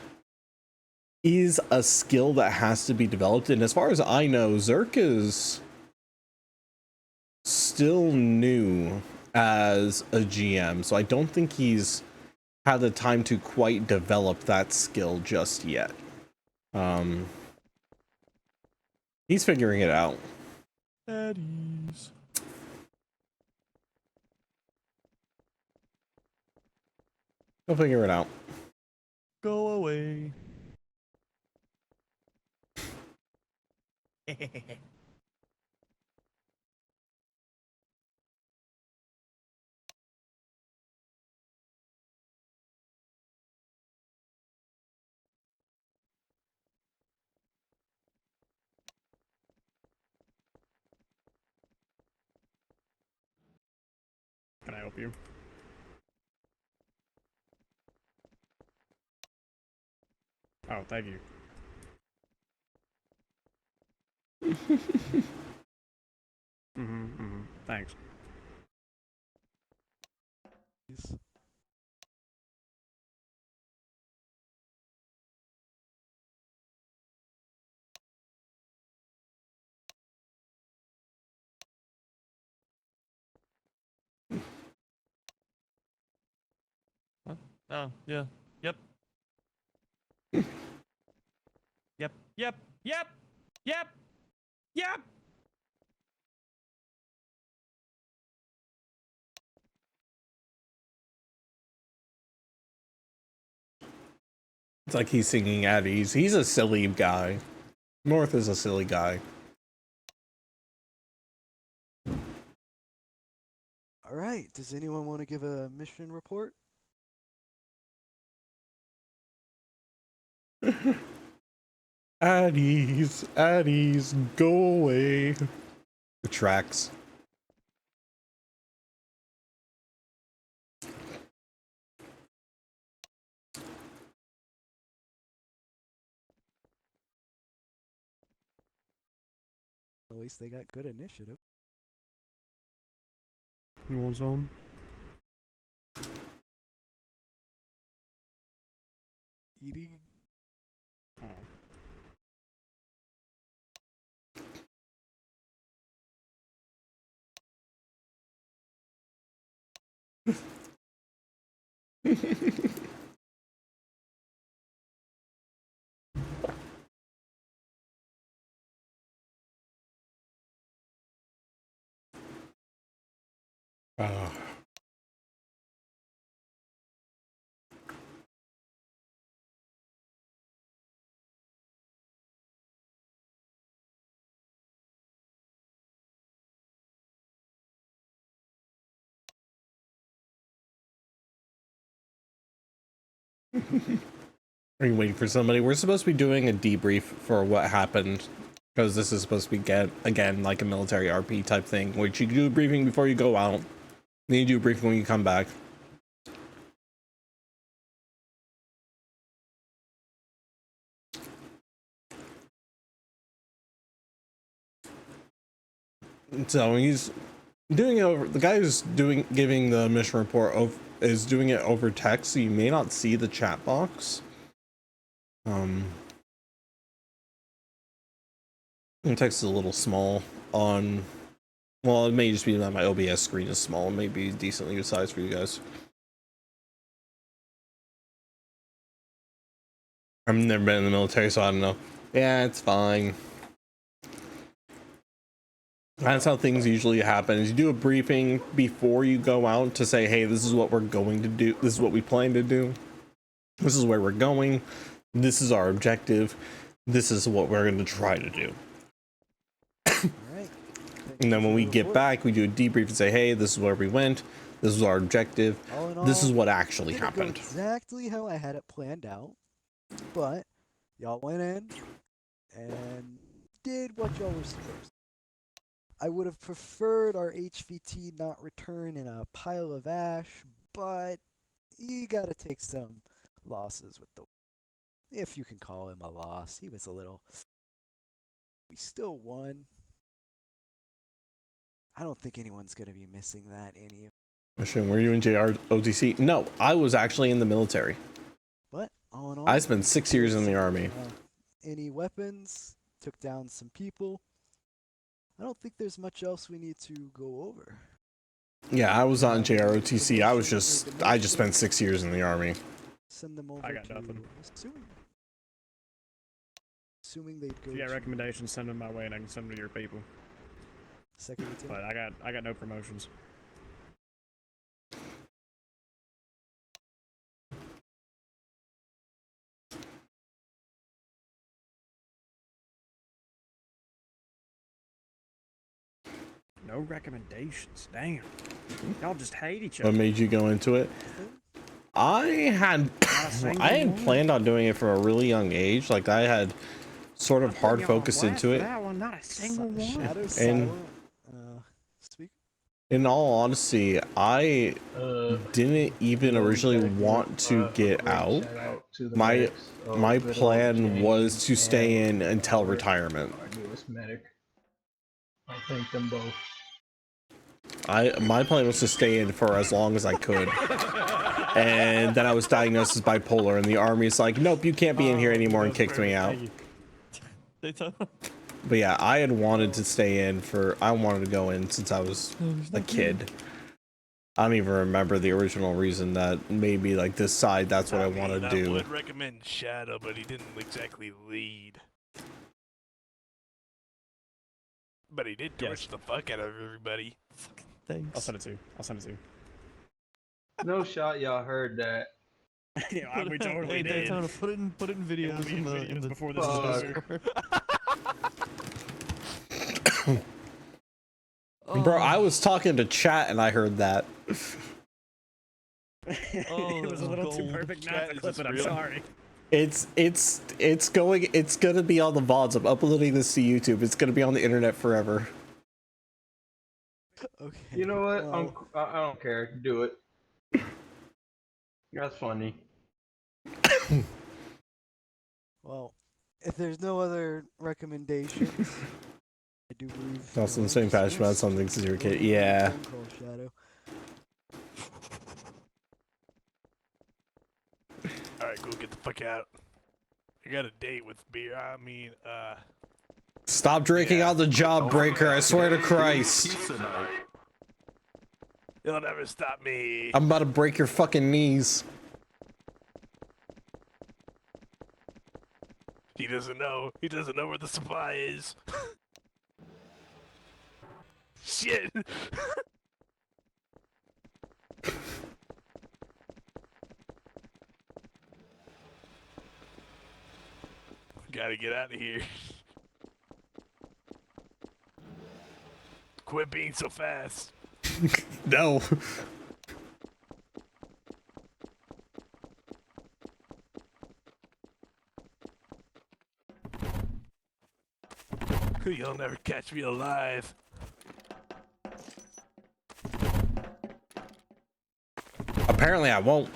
is a skill that has to be developed. And as far as I know, Zerk is still new as a GM, so I don't think he's had the time to quite develop that skill just yet. He's figuring it out. Eddies. He'll figure it out. Go away. Can I help you? Oh, thank you. Thanks. Oh, yeah. Yep. Yep. Yep. Yep. Yep. Yep. It's like he's singing at ease. He's a silly guy. North is a silly guy. All right. Does anyone want to give a mission report? Addies, go away. The tracks. At least they got good initiative. You want some? Eating. Oh. Ah. Are you waiting for somebody? We're supposed to be doing a debrief for what happened, because this is supposed to be again like a military RP type thing, which you do a briefing before you go out, then you do a briefing when you come back. So he's doing it over. The guy who's giving the mission report is doing it over text, so you may not see the chat box. The text is a little small on. Well, it may just be that my OBS screen is small. It may be decently good size for you guys. I've never been in the military, so I don't know. Yeah, it's fine. That's how things usually happen. Is you do a briefing before you go out to say, hey, this is what we're going to do. This is what we plan to do. This is where we're going. This is our objective. This is what we're going to try to do. All right. And then when we get back, we do a debrief and say, hey, this is where we went. This is our objective. All in all, This is what actually didn't go happened. exactly how I had it planned out, but y'all went in and did what y'all were supposed to. I would have preferred our HVT not return in a pile of ash, but you gotta take some losses with the, if you can call him a loss. He was a little. We still won. I don't think anyone's gonna be missing that any. Were you in JROTC? No, I was actually in the military. But all in all, I spent 6 years in the army. Any weapons? Took down some people. I don't think there's much else we need to go over. Yeah, I was on JROTC. I just spent 6 years in the army. Send them over I got to nothing. assuming they'd go. If you got to recommendations, send them my way, and I can send them to your people. second lieutenant. But I got no promotions. No recommendations. Damn. Y'all just hate each other. What made you go into it? I had planned on doing it from a really young age. Like I had sort of hard focused into it. That one, not a single one. Shadow And- Silent, speak. In all honesty, I didn't even originally want to get out. My plan was to stay in until retirement. Our newest medic. I thank them both. My plan was to stay in for as long as I could. And then I was diagnosed as bipolar, and the army's like, nope, you can't be in here anymore, and kicked me out. But yeah, I had wanted to stay in I wanted to go in since I was a kid. I don't even remember the original reason that maybe like this side, that's what I want to do. I would recommend Shadow, but he didn't exactly lead. But he did torch the fuck out of everybody. Thanks. I'll send it to you. I'll send it to you. No shot y'all heard that. Yeah, we totally Hey, did. Daytona, put it in videos in the before this is Fuck. over. Oh, Bro, I was talking to chat and I heard that. It was a little too perfect not to clip it. I'm sorry. It's gonna be on the VODs. I'm uploading this to YouTube. It's gonna be on the internet forever. Okay. You know what? Well, I don't care. Do it. That's funny. well, if there's no other recommendations, I do believe. It's also the same patch about something to kid. Yeah. Phone call, Shadow. Alright, go get the fuck out. I got a date with beer. Stop drinking on the job, Breaker. I swear to Christ. You'll never stop me. I'm about to break your fucking knees. He doesn't know. He doesn't know where the supply is. Shit. Gotta get out of here. Quit being so fast. No. You'll never catch me alive. Apparently I won't.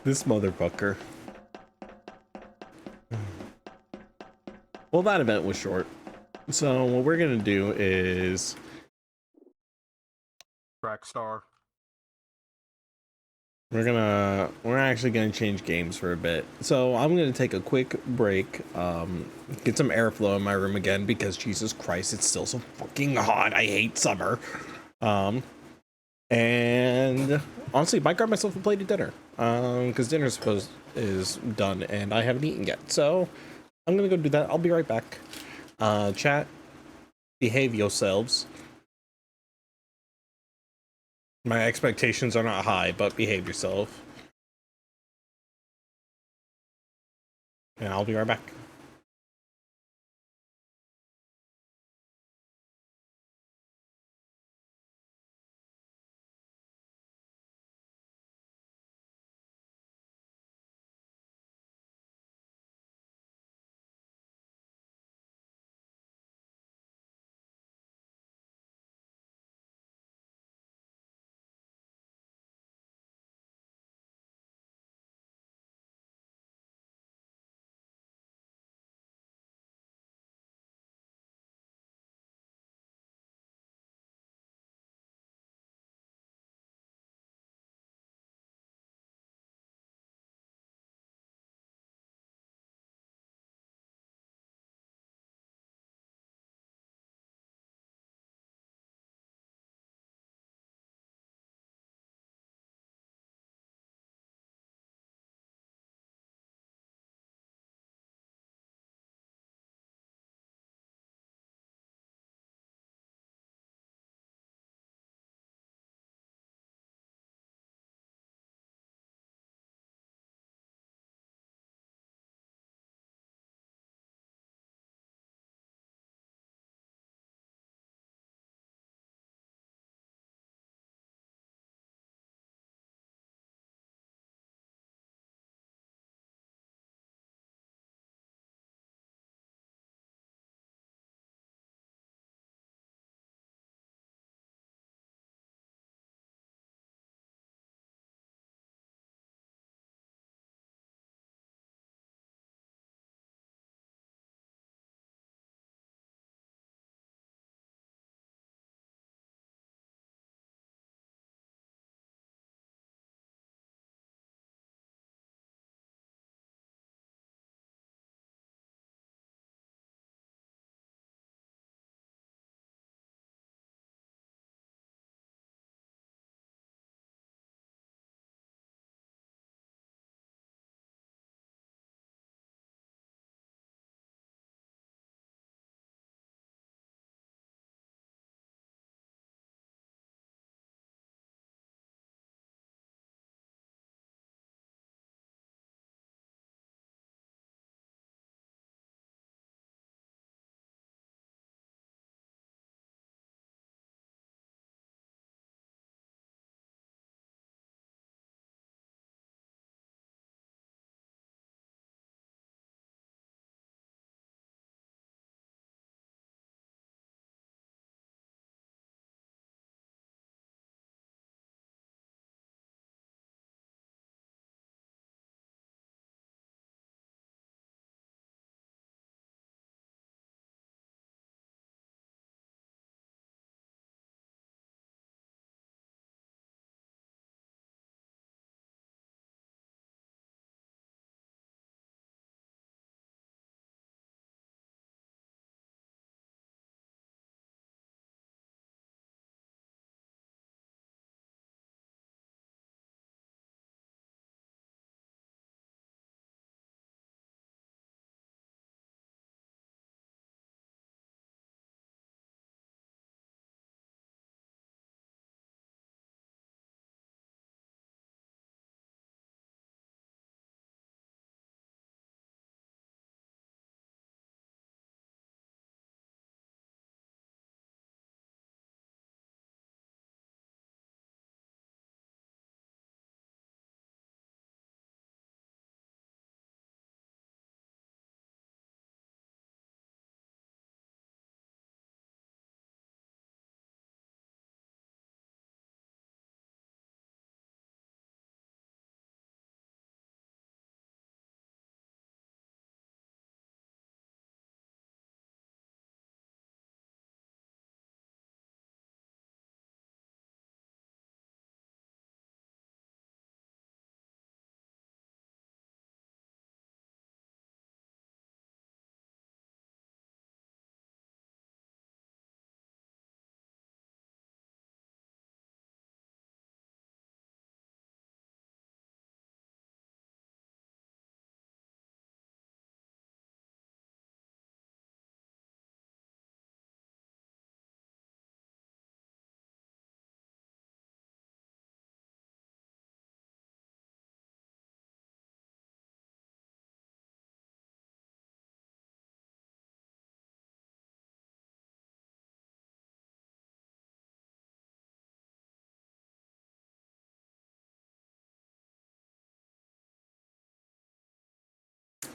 This motherfucker. Well, that event was short. So what we're gonna do is Trackstar. we're actually gonna change games for a bit. So I'm gonna take a quick break, get some airflow in my room again because Jesus Christ, it's still so fucking hot. I hate summer. And honestly, might grab myself a plate of dinner. Because dinner is done and I haven't eaten yet. So I'm gonna go do that. I'll be right back. Chat, behave yourselves. My expectations are not high, but behave yourself. And I'll be right back.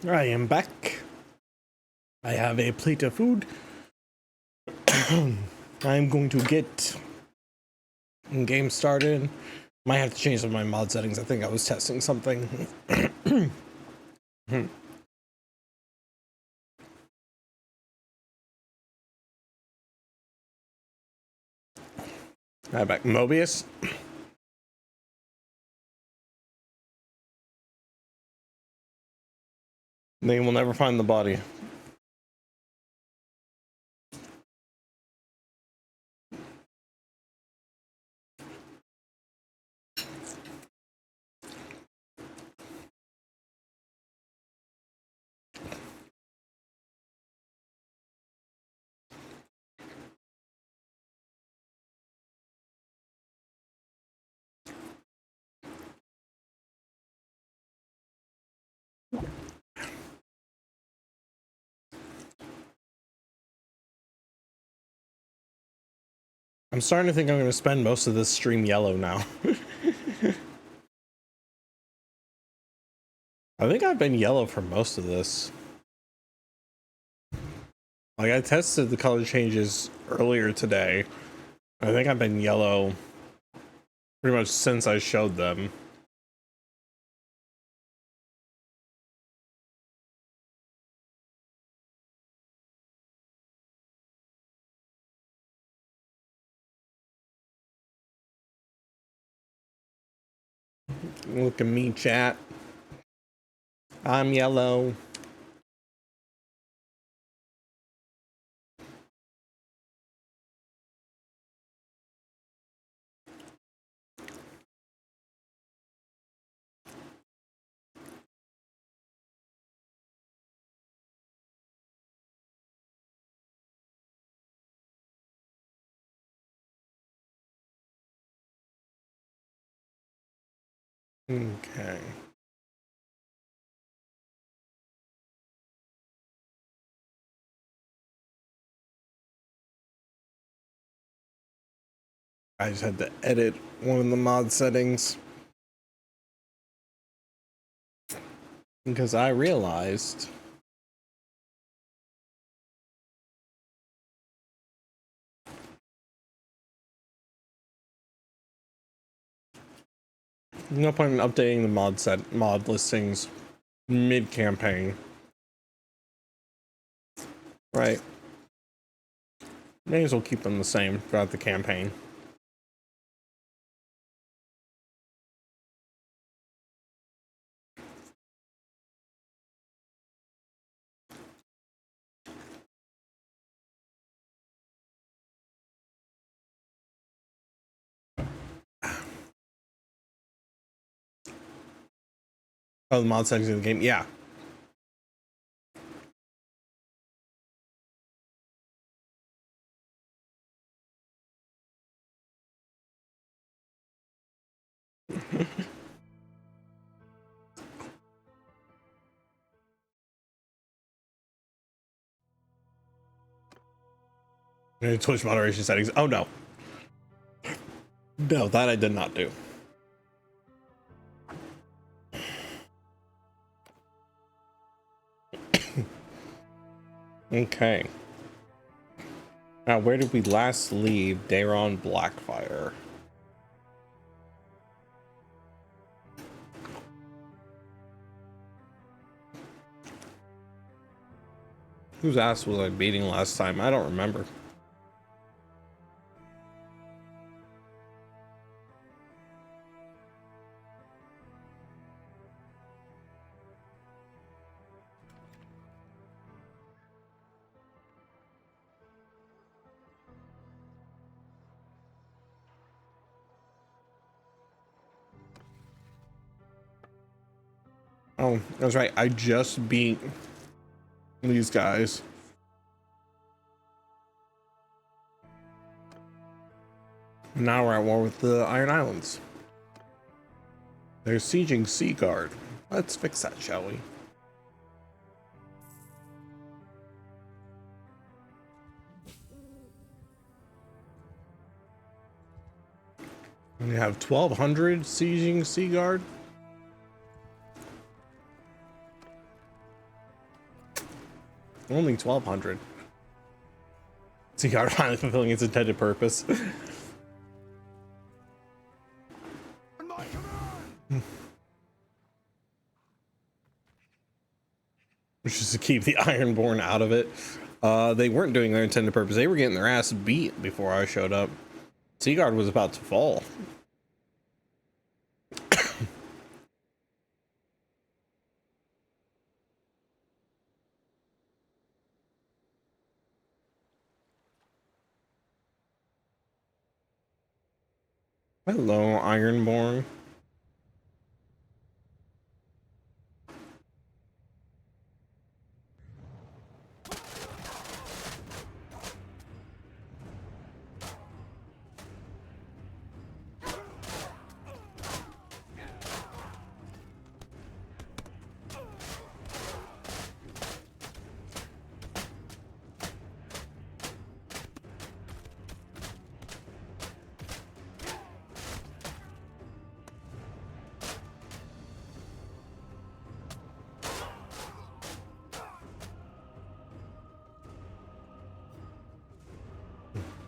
I am back. I have a plate of food. I'm going to get game started. Might have to change some of my mod settings. I think I was testing something. Alright, back. Mobius. They will never find the body. I'm starting to think I'm going to spend most of this stream yellow now. I think I've been yellow for most of this. Like, I tested the color changes earlier today. I think I've been yellow pretty much since I showed them. Look at me, chat. I'm yellow. Okay. I just had to edit one of the mod settings because I realized no point in updating the mod listings mid campaign. Right. May as well keep them the same throughout the campaign. Oh, the mod settings in the game? Yeah. Twitch moderation settings. Oh no. No, that I did not do. Okay. Now, where did we last leave Daeron Blackfire? Whose ass was I beating last time? I don't remember. Oh, that's right. I just beat these guys. Now we're at war with the Iron Islands. They're sieging Seaguard. Let's fix that, shall we? We have 1,200 sieging Seaguard. Only 1,200. Seaguard finally fulfilling its intended purpose. Which is to keep the Ironborn out of it. They weren't doing their intended purpose. They were getting their ass beat before I showed up. Seaguard was about to fall. Hello, Ironborn.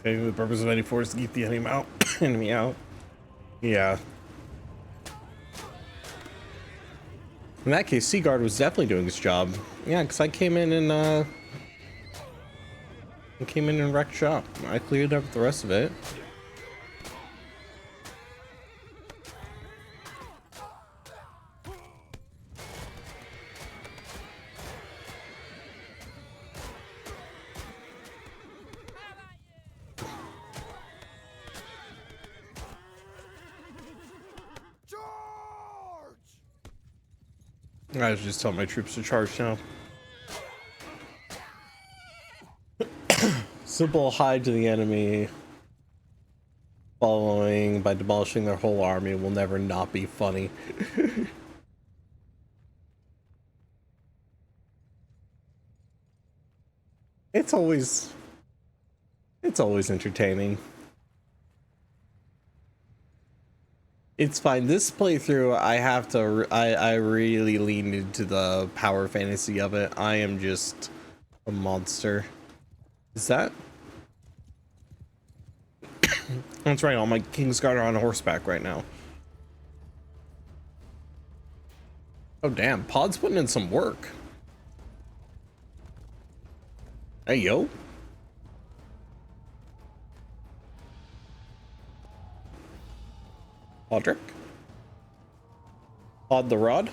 Okay, the purpose of any force is to keep the enemy out. Enemy out. Yeah. In that case, Seaguard was definitely doing his job. Yeah, because I came in and wrecked shop. I cleared up the rest of it. I was just telling my troops to charge now. Simple hide to the enemy, following by demolishing their whole army will never not be funny. It's always entertaining. It's fine. This playthrough, I really leaned into the power fantasy of it. I am just a monster. Is that? That's right. All my Kingsguard are on horseback right now. Oh damn! Pod's putting in some work. Hey yo. Podrick? Pod the Rod?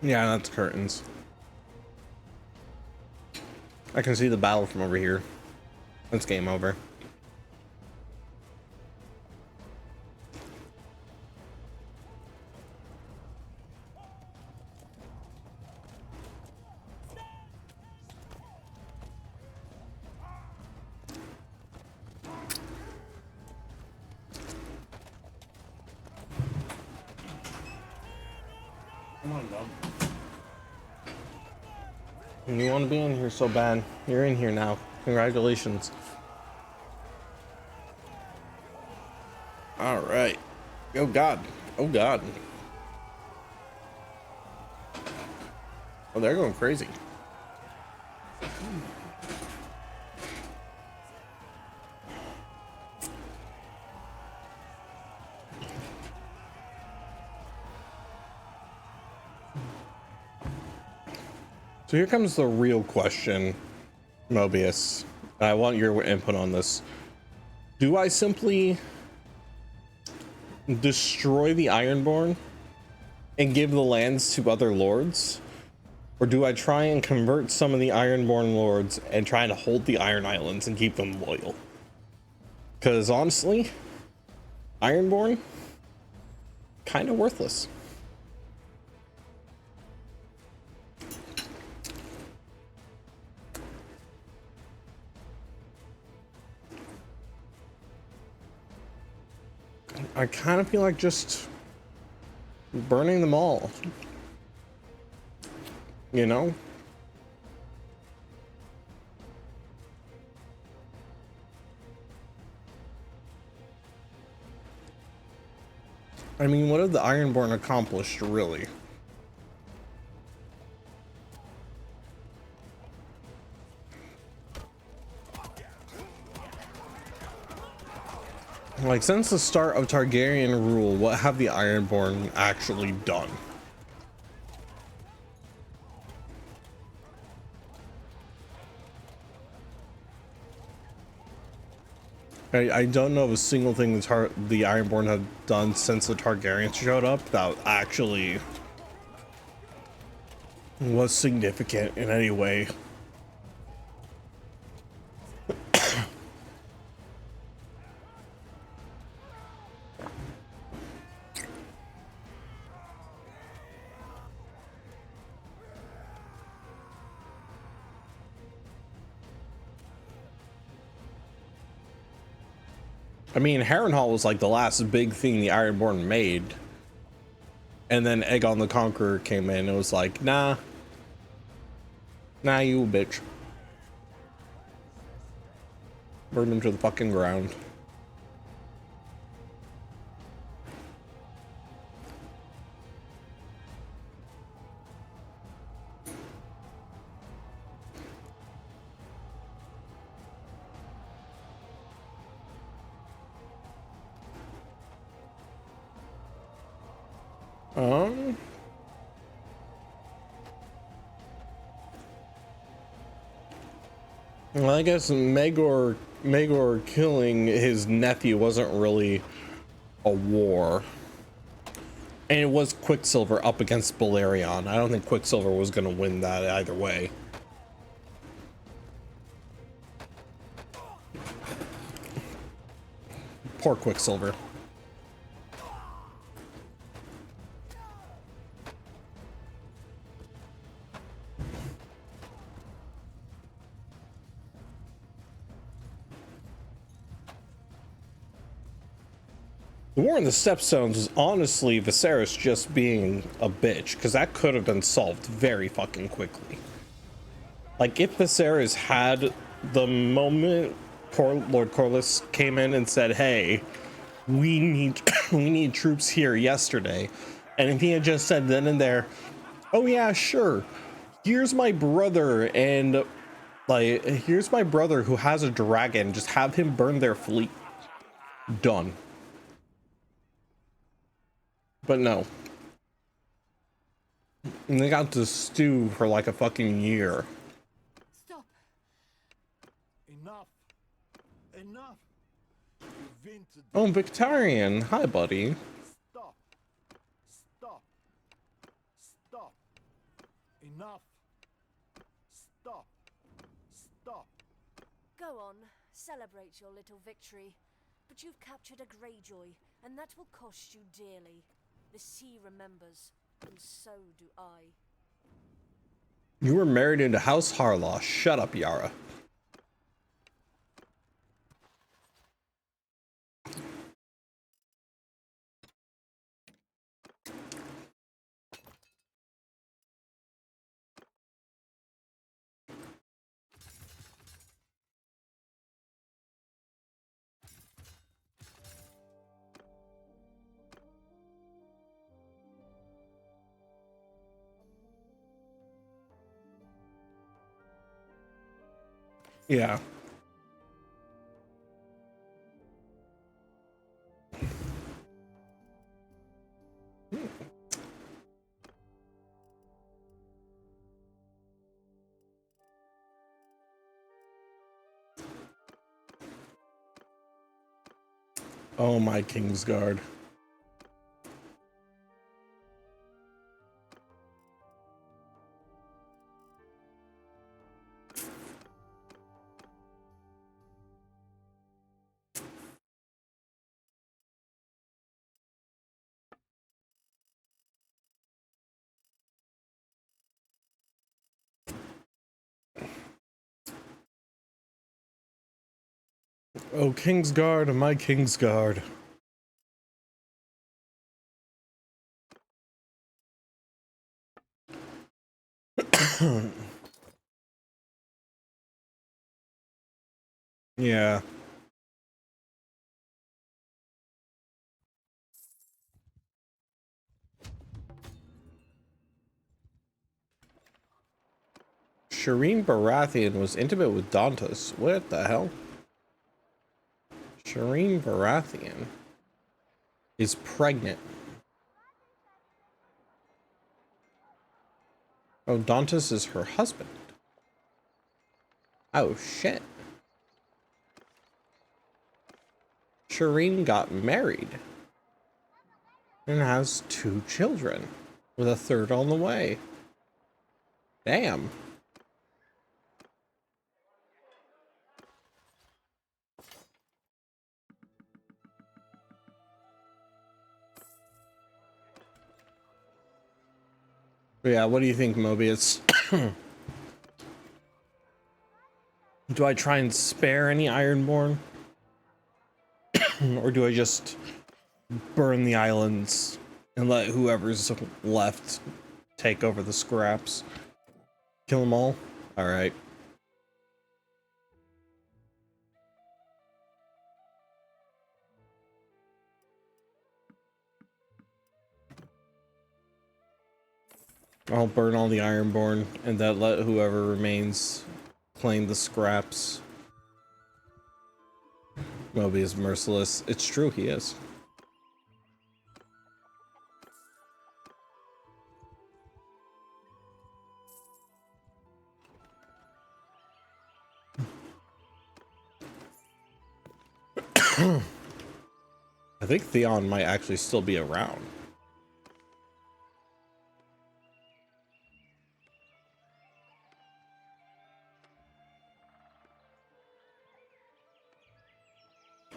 Yeah, that's curtains. I can see the battle from over here. That's game over. Come on, dog. You want to be in here so bad. You're in here now. Congratulations. All right. Oh God. Oh God. Oh, they're going crazy. So here comes the real question, Mobius. I want your input on this. Do I simply destroy the Ironborn and give the lands to other lords? Or do I try and convert some of the Ironborn lords and try to hold the Iron Islands and keep them loyal? Because honestly, Ironborn, kind of worthless. I kind of feel like just burning them all. You know? I mean, what have the Ironborn accomplished, really? Like, since the start of Targaryen rule, what have the Ironborn actually done? I don't know of a single thing the Ironborn have done since the Targaryens showed up that actually was significant in any way. I mean, Harrenhal was like the last big thing the Ironborn made. And then Aegon the Conqueror came in and was like, nah. Nah, you bitch. Burned him to the fucking ground. Well, I guess Maegor killing his nephew wasn't really a war. And it was Quicksilver up against Balerion. I don't think Quicksilver was going to win that either way. Poor Quicksilver. The War in the Stepstones was honestly Viserys just being a bitch, because that could have been solved very fucking quickly. Like, if Viserys had the moment poor Lord Corlys came in and said, hey, we need troops here yesterday, and if he had just said then and there, oh yeah, sure, here's my brother, and like, here's my brother who has a dragon, just have him burn their fleet. Done. But no. And they got to stew for like a fucking year. Stop. Enough. Enough. Oh, Victorian. Hi, buddy. Stop. Stop. Stop. Enough. Stop. Stop. Go on, celebrate your little victory. But you've captured a Greyjoy, and that will cost you dearly. The sea remembers, and so do I. You were married into House Harlaw. Shut up, Yara. Yeah. Oh, my Kingsguard. Oh, Kingsguard, my Kingsguard. Yeah. Shireen Baratheon was intimate with Dantas. What the hell? Shireen Baratheon is pregnant. Oh, Dantas is her husband. Oh, shit. Shireen got married and has 2 children with a 3rd on the way. Damn. Yeah, what do you think, Mobius? Do I try and spare any Ironborn? Or do I just burn the islands and let whoever's left take over the scraps? Kill them all? Alright. I'll burn all the Ironborn and then let whoever remains claim the scraps. Moby is merciless. It's true, he is. I think Theon might actually still be around.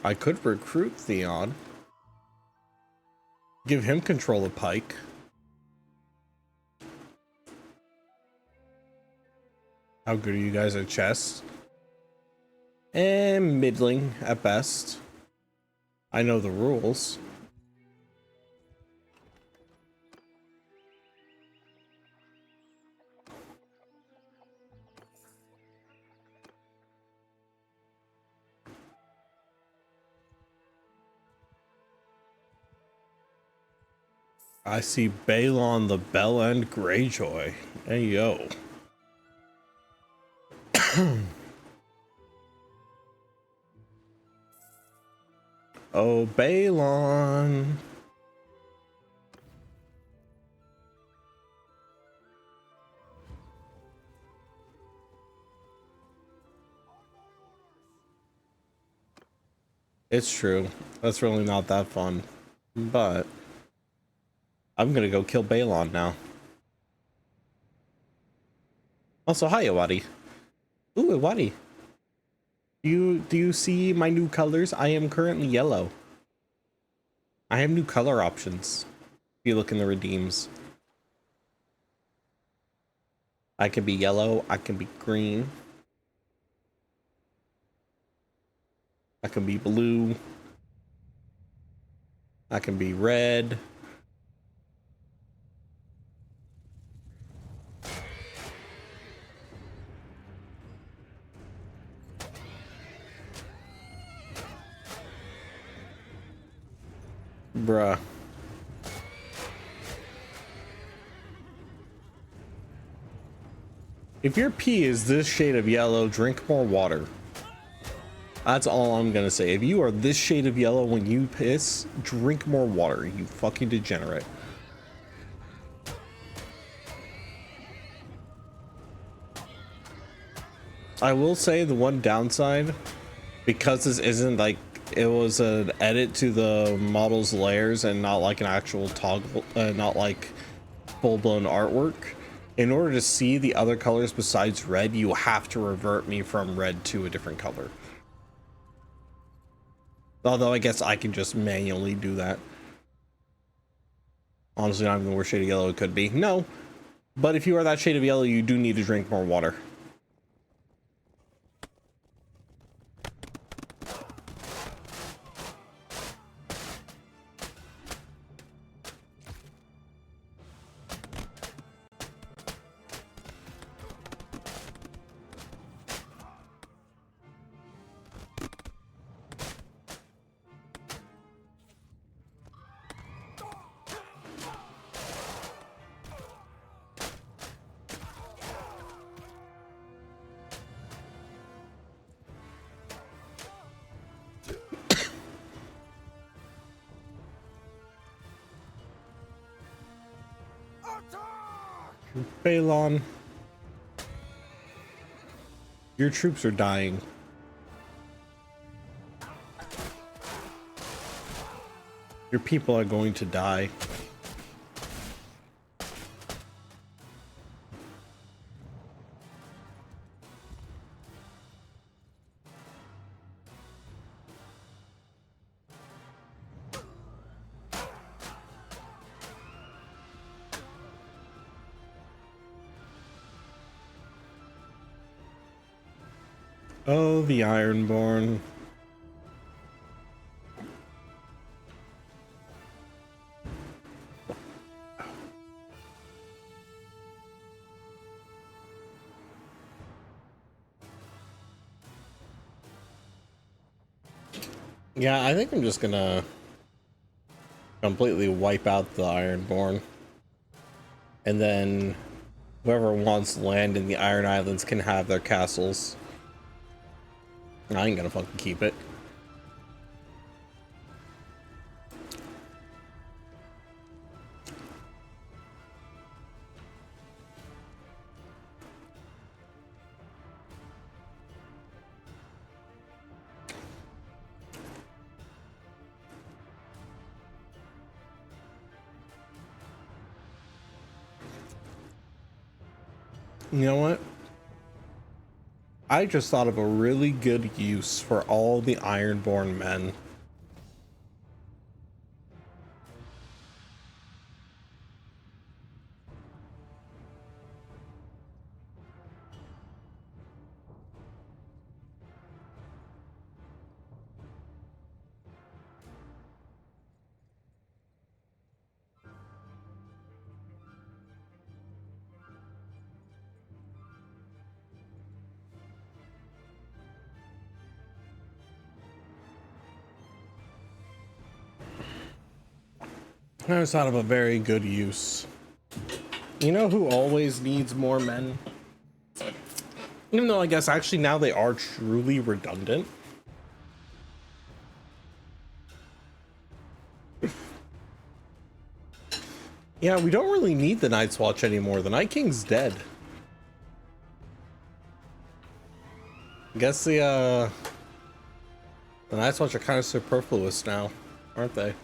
I could recruit Theon. Give him control of Pike. How good are you guys at chess? And middling at best. I know the rules. I see Balon the Bellend Greyjoy. Hey yo. Oh, Balon. It's true. That's really not that fun. But I'm gonna go kill Balon now. Also, hi, Iwadi. Ooh, Iwadi. Do you see my new colors? I am currently yellow. I have new color options. If you look in the redeems. I can be yellow, I can be green. I can be blue. I can be red. Bruh. If your pee is this shade of yellow, drink more water. That's all I'm gonna say. If you are this shade of yellow when you piss, drink more water, you fucking degenerate. I will say the one downside, because this isn't like, it was an edit to the model's layers and not like an actual toggle, not like full-blown artwork. In order to see the other colors besides red, you have to revert me from red to a different color. Although I guess I can just manually do that. Honestly, not even the worst shade of yellow it could be. No, but if you are that shade of yellow, you do need to drink more water. Balon, your troops are dying. Your people are going to die. Oh, the Ironborn. Yeah, I think I'm just gonna completely wipe out the Ironborn. And then whoever wants land in the Iron Islands can have their castles. I ain't gonna fucking keep it. You know what? I just thought of a really good use for all the Ironborn men. I just thought of a very good use. You know who always needs more men? Even though I guess actually now they are truly redundant. Yeah, we don't really need the Night's Watch anymore. The Night King's dead. I guess the Night's Watch are kind of superfluous now, aren't they?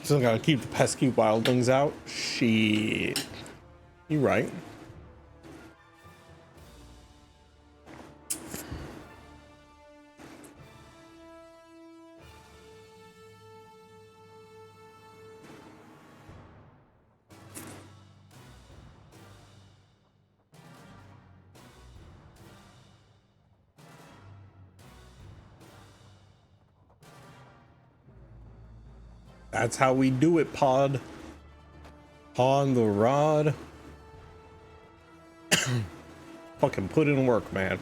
Still gotta keep the pesky wildlings out. Shit. You right. That's how we do it, Pod. On the rod. Fucking put in work, man.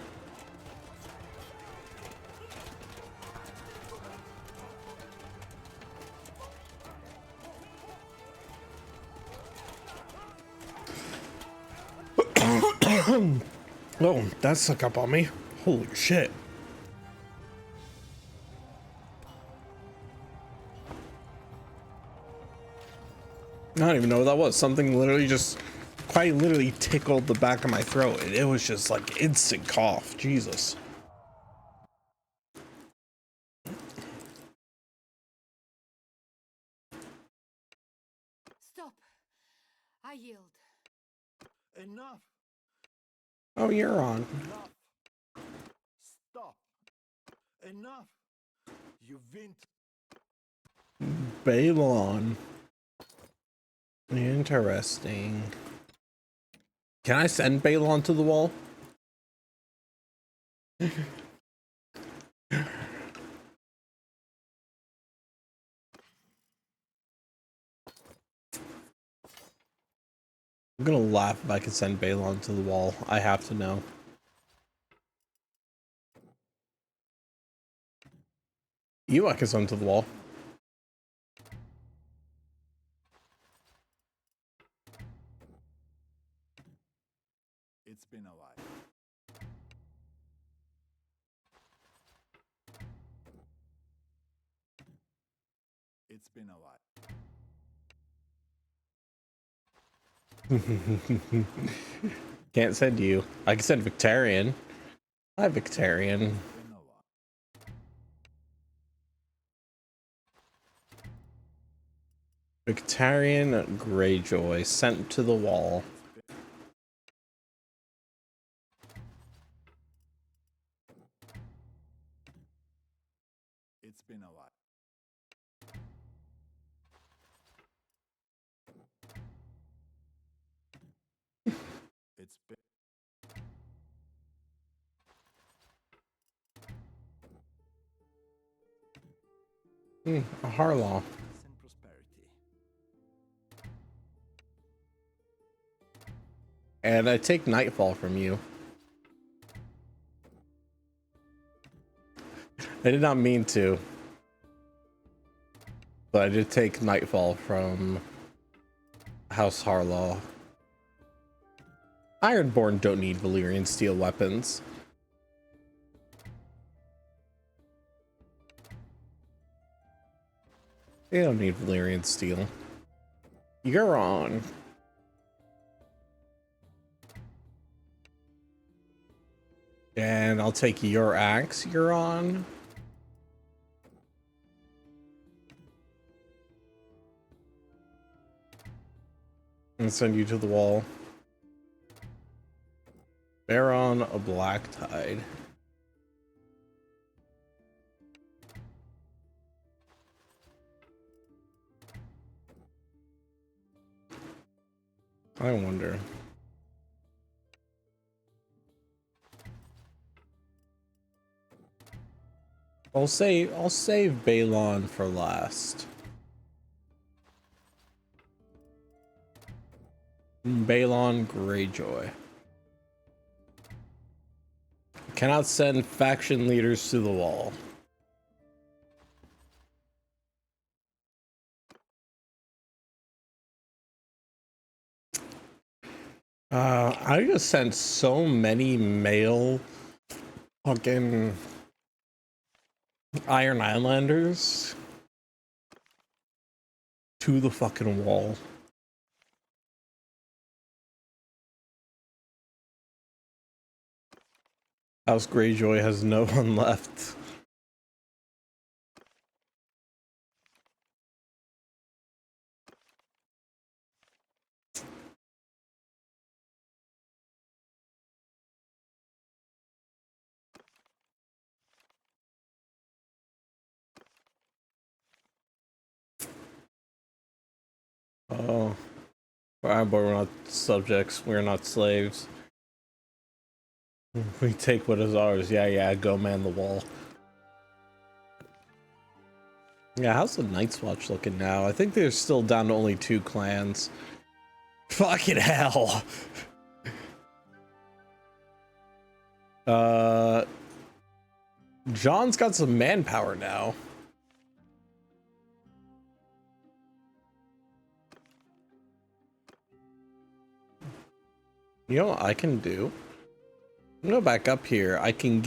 Oh, that stuck up on me. Holy shit. I don't even know what that was. Something literally just quite literally tickled the back of my throat. It was just like instant cough. Jesus. Stop. I yield. Enough. Oh, you're on. Enough. Stop. Enough. You win. Balon. Interesting. Can I send Balon to the wall? I'm gonna laugh if I can send Balon to the wall. I have to know. You I can send to the wall. been a while. It's been a while. Can't send you. I can send Victorian. Hi, Victorian. Been a while. Victorian Greyjoy sent to the wall. It's been a while. It's been A Harlaw. peace and prosperity. And I take Nightfall from you. I did not mean to. But I did take Nightfall from House Harlaw. Ironborn don't need Valyrian steel weapons. They don't need Valyrian steel. You're on. And I'll take your axe. You're on. And send you to the wall. Daeron, a black tide. I wonder. I'll save Balon for last. Balon Greyjoy. Cannot send faction leaders to the wall. I just sent so many male fucking Iron Islanders to the fucking wall. House Greyjoy has no one left. Oh. Alright, but we're not subjects. We're not slaves. We take what is ours. Yeah, go man the wall. Yeah, how's the Night's Watch looking now? I think they're still down to only 2 clans. Fucking hell. John's got some manpower now. You know what I can do? I'm gonna go back up here. I can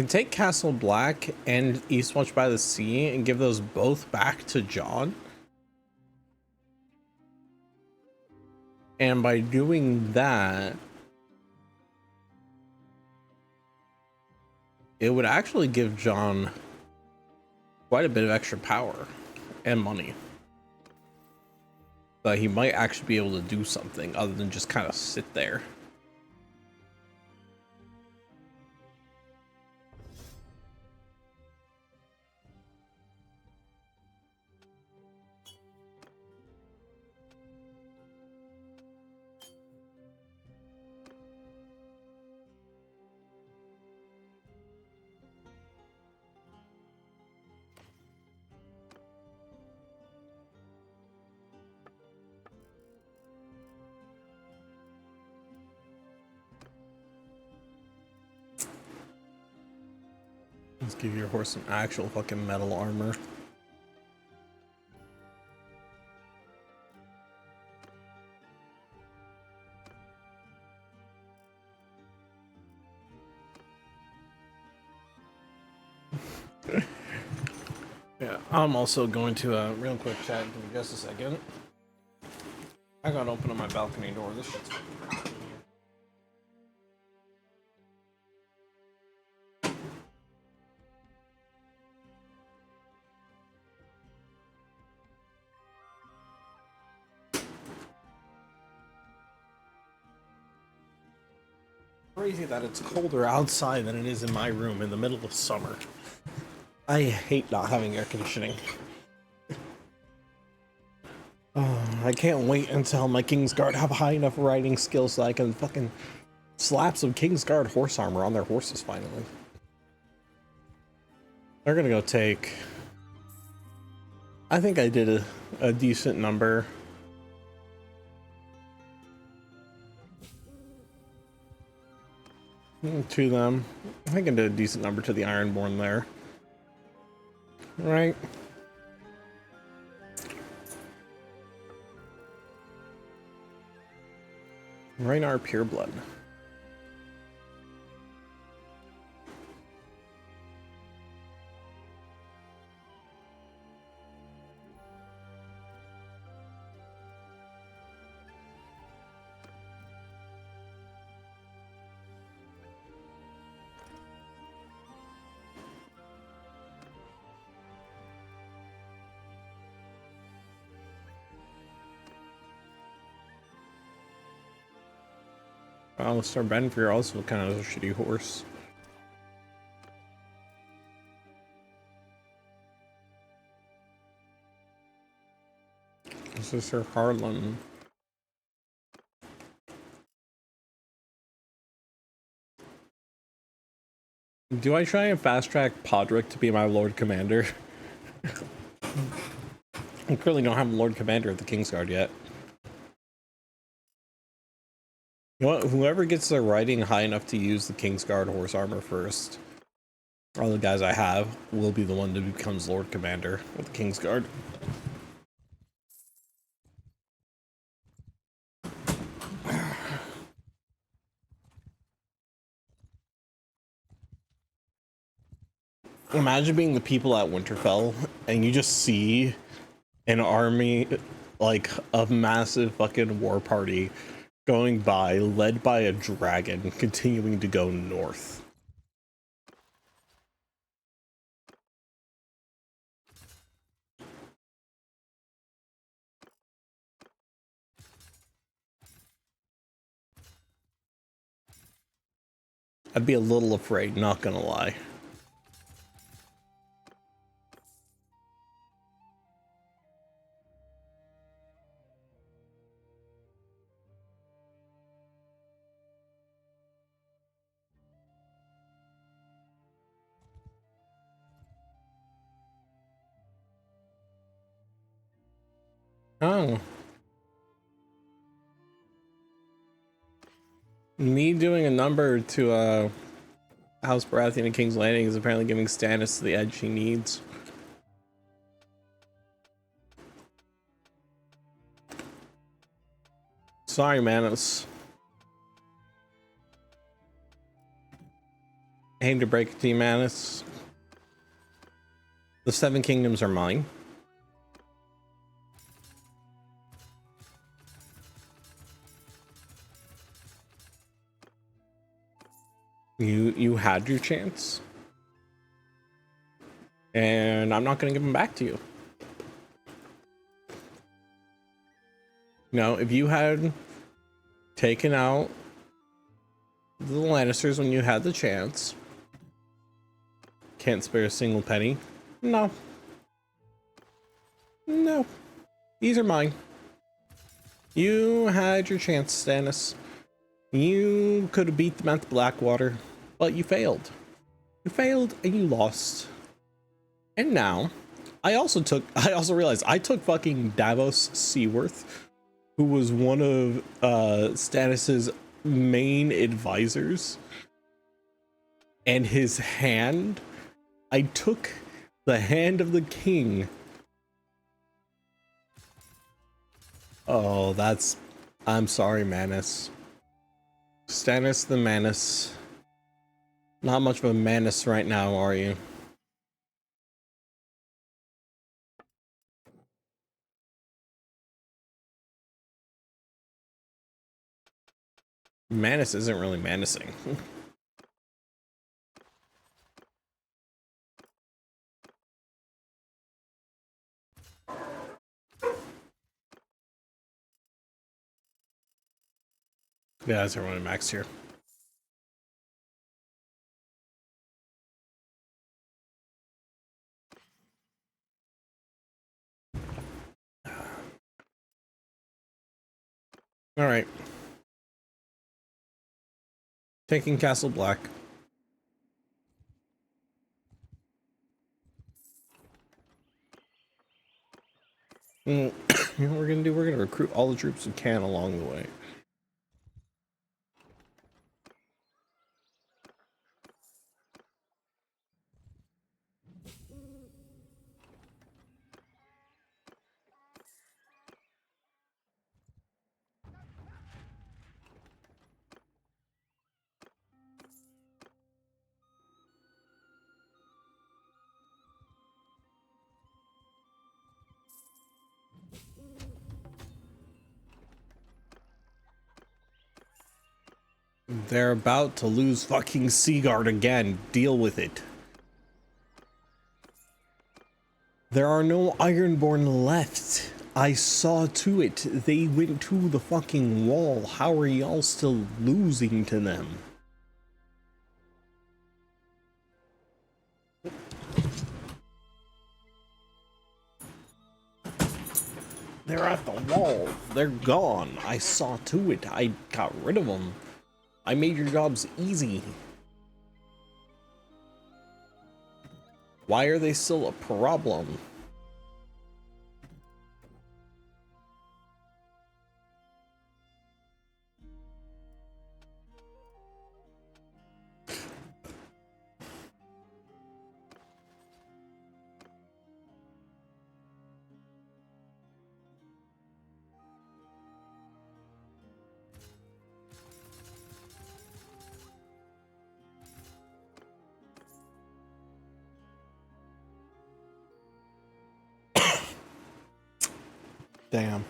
take Castle Black and Eastwatch by the Sea and give those both back to John. And by doing that, it would actually give John quite a bit of extra power and money. But he might actually be able to do something other than just kind of sit there. Let's give your horse some actual fucking metal armor. Yeah, I'm also going to real quick chat. Give me just a second. I gotta open up my balcony door. This shit's fucking hot in here. Crazy that it's colder outside than it is in my room in the middle of summer. I hate not having air conditioning. Oh, I can't wait until my Kingsguard have high enough riding skills so I can fucking slap some Kingsguard horse armor on their horses finally. They're gonna go take... I think I did a decent number. To them. I think I did a decent number to the Ironborn there. Right? Ragnar Pureblood. Oh, Sir Benfir also kind of a shitty horse. This is Sir Harlan. Do I try and fast track Podrick to be my Lord Commander? I currently don't have a Lord Commander of the Kingsguard yet. You know what? Whoever gets their riding high enough to use the Kingsguard horse armor first, all the guys I have, will be the one that becomes Lord Commander of the Kingsguard. Imagine being the people at Winterfell and you just see an army, like a massive fucking war party going by, led by a dragon, continuing to go north. I'd be a little afraid, not gonna lie. Oh. Me doing a number to House Baratheon and King's Landing is apparently giving Stannis the edge he needs. Sorry, Manos. I hate to break it to you, Manos. The Seven Kingdoms are mine. You had your chance. And I'm not going to give them back to you. No, if you had taken out the Lannisters when you had the chance, can't spare a single penny. No. No. These are mine. You had your chance, Stannis. You could have beat them at the Blackwater, but you failed. You failed and you lost. And now, I also realized I took fucking Davos Seaworth, who was one of Stannis's main advisors, and his hand. I took the hand of the king. Oh, I'm sorry, Manus. Stannis the Manus. Not much of a Manus right now, are you? Manus isn't really menacing. Yeah, that's everyone max here. All right. Taking Castle Black. You know what we're gonna do? We're gonna recruit all the troops we can along the way. They're about to lose fucking Seaguard again. Deal with it. There are no Ironborn left. I saw to it. They went to the fucking wall. How are y'all still losing to them? They're at the wall. They're gone. I saw to it. I got rid of them. I made your jobs easy. Why are they still a problem? Damn.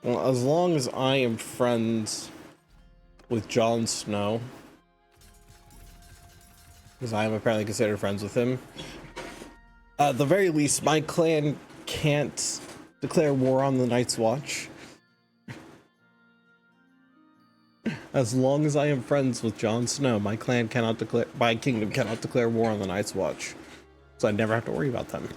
Well, as long as I am friends with Jon Snow, because I am apparently considered friends with him, at the very least, my clan can't declare war on the Night's Watch. As long as I am friends with Jon Snow, my kingdom cannot declare war on the Night's Watch. So I never have to worry about them.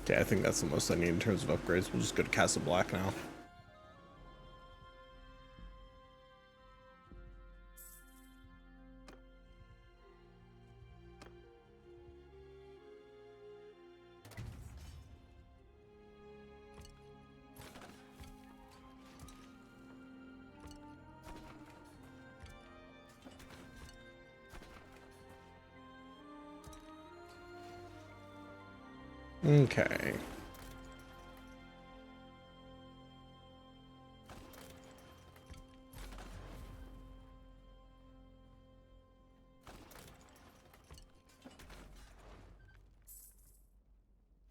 Okay, I think that's the most I need in terms of upgrades. We'll just go to Castle Black now. Okay.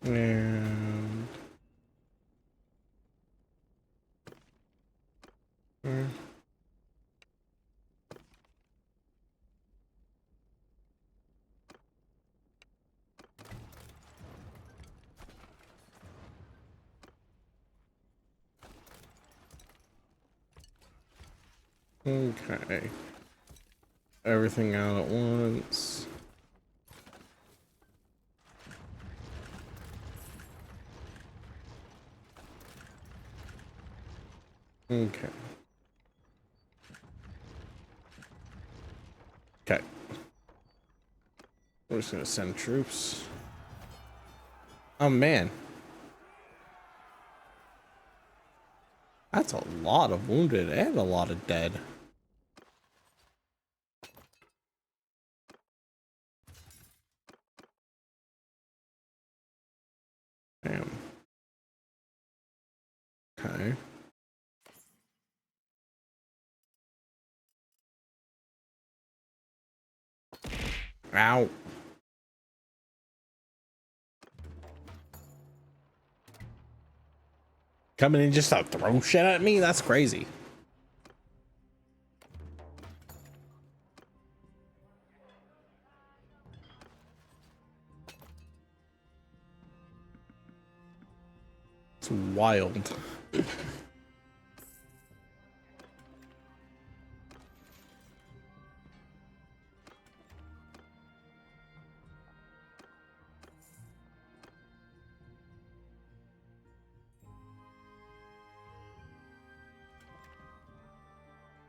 And okay. Everything out at once. Okay. Okay. We're just gonna send troops. Oh man. That's a lot of wounded and a lot of dead. Damn. Okay. Ow. Coming in just to throw shit at me? That's crazy. It's wild.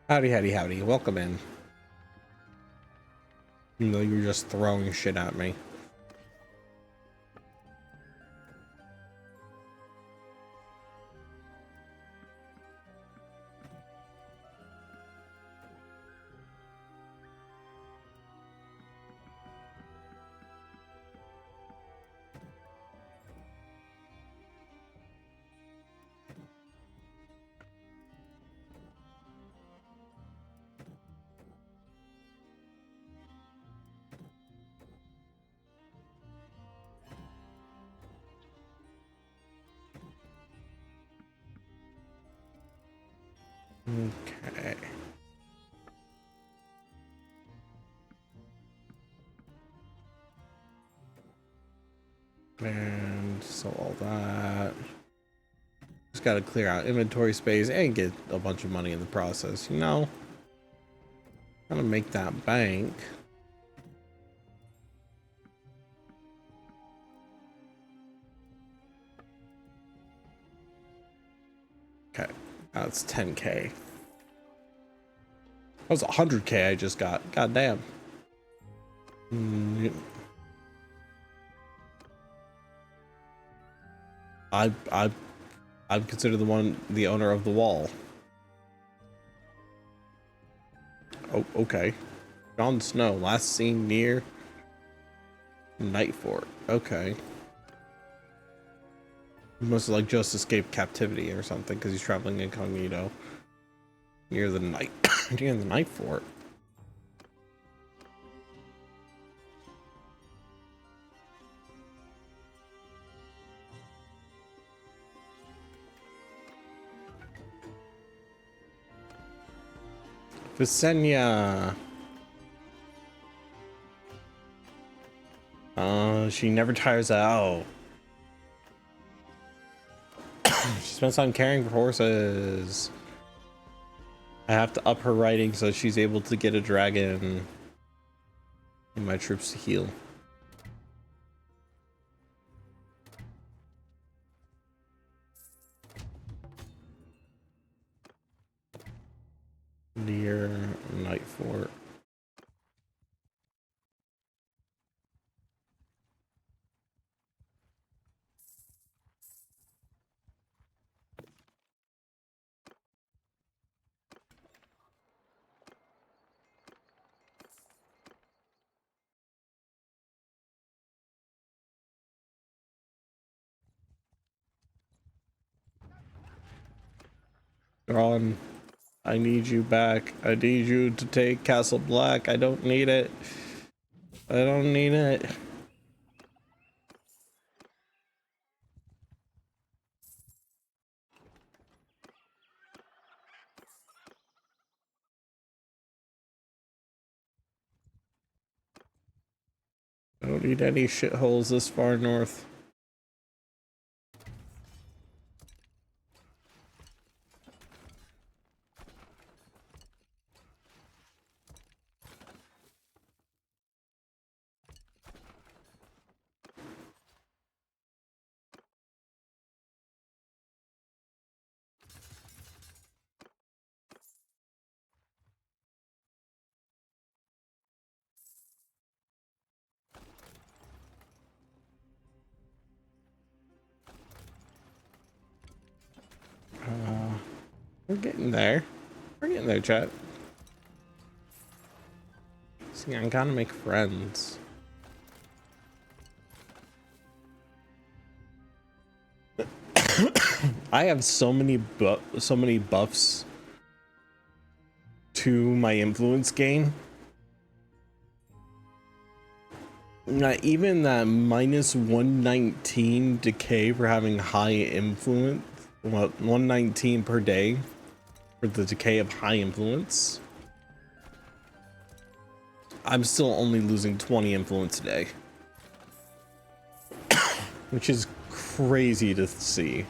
Howdy, howdy, howdy. Welcome in. Even though you were just throwing shit at me. Okay. And so all that. Just gotta clear out inventory space and get a bunch of money in the process, you know? Gotta make that bank. Okay, that's 10K. That was 100K I just got. God damn. I'm considered the owner of the wall. Oh, okay. Jon Snow, last seen near Night Fort. Okay. He must have like just escaped captivity or something because he's traveling incognito near the night near the Night Fort. Visenya. She never tires out. She spends time caring for horses. I have to up her riding so she's able to get a dragon and my troops to heal. Near Night Fort. Ron, I need you back. I need you to take Castle Black. I don't need it. I don't need it. I don't need any shitholes this far north. We're getting there. We're getting there, chat. See, I gotta make friends. I have so many buffs to my influence gain. Even that minus 119 decay for having high influence, well, 119 per day for the decay of high influence. I'm still only losing 20 influence a day, which is crazy to see.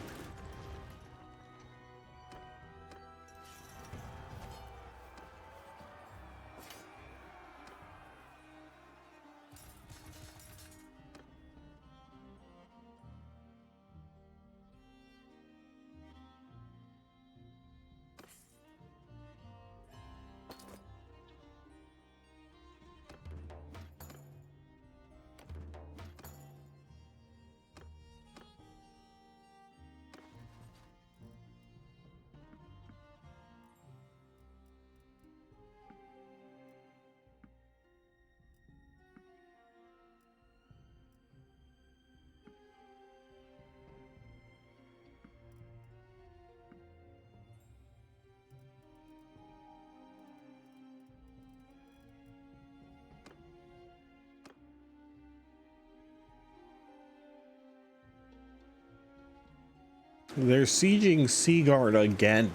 They're sieging Seaguard again.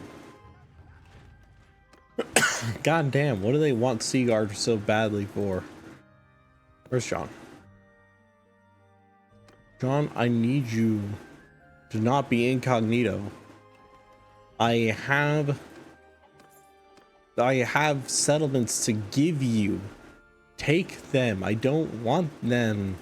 God damn, what do they want Seaguard so badly for? Where's John? John, I need you to not be incognito. I have settlements to give you. Take them. I don't want them.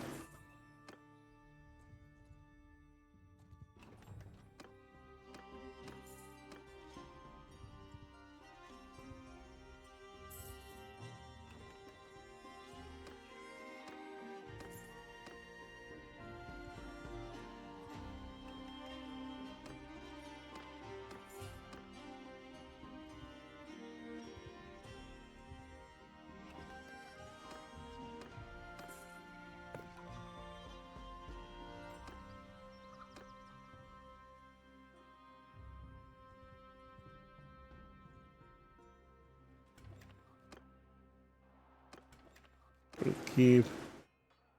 Keep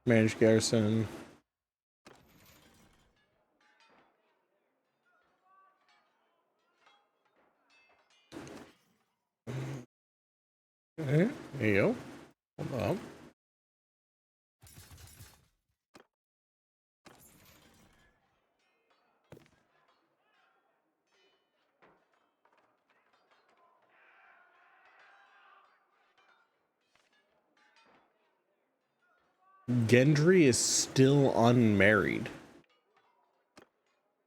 manage garrison. Okay, there you go. Hold on. Gendry is still unmarried.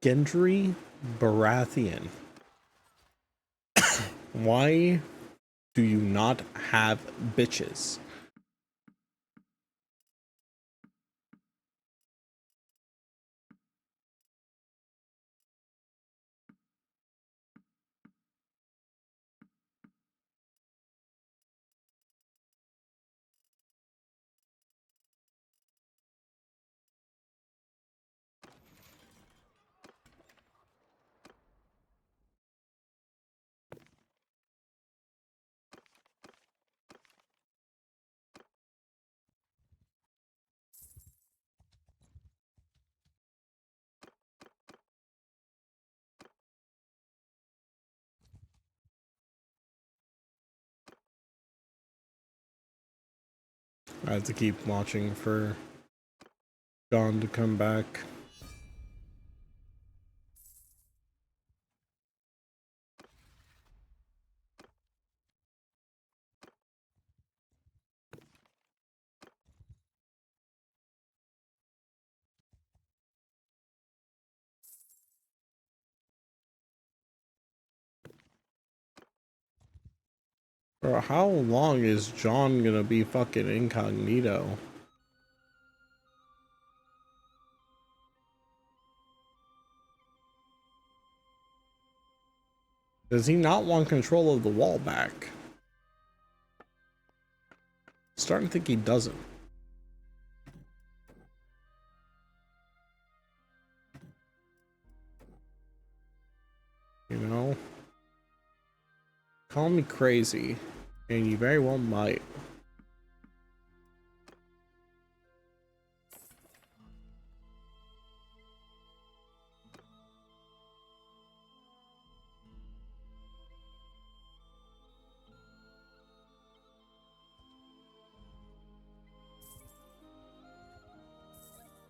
Gendry Baratheon. Why do you not have bitches? I have to keep watching for Dawn to come back. Bro, how long is John gonna be fucking incognito? Does he not want control of the wall back? Starting to think he doesn't. You know? Call me crazy, and you very well might.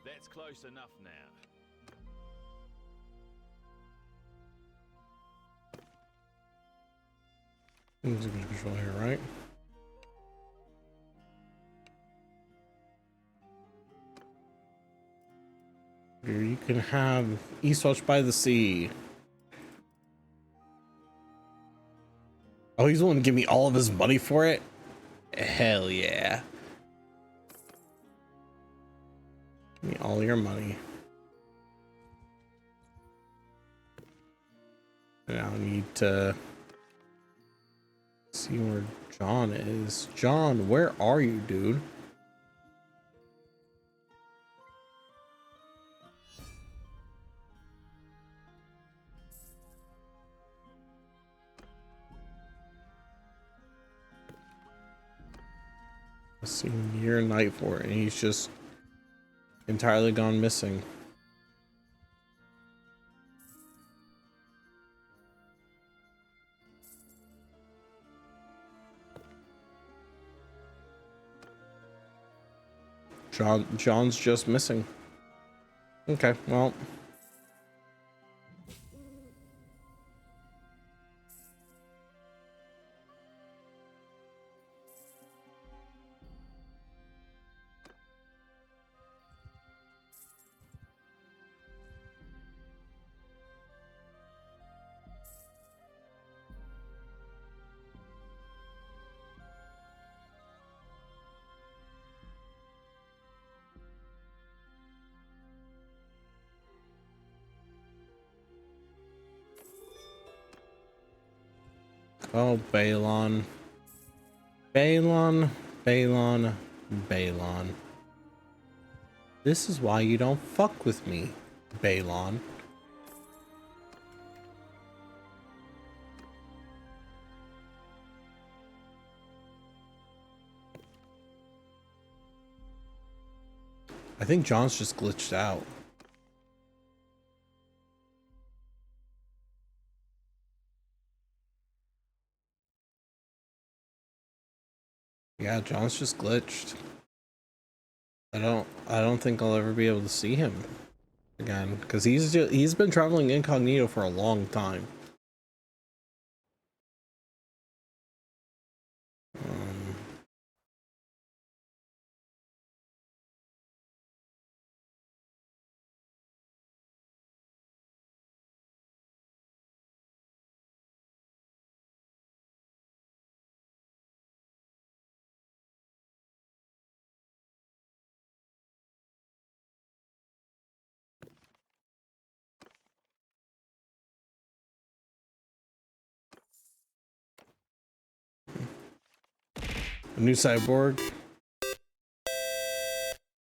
That's close enough now. Who's gonna control here, right? Here you can have Eastwatch by the Sea. Oh, he's willing to give me all of his money for it? Hell yeah. Give me all your money. Now I need to see where John is. John, where are you, dude? I've seen year and night for it, and he's just entirely gone missing. John's just missing. Okay, well. Oh, Balon. Balon, Balon, Balon. This is why you don't fuck with me, Balon. I think John's just glitched out. Yeah, John's just glitched. I don't think I'll ever be able to see him again because he's been traveling incognito for a long time. A new cyborg.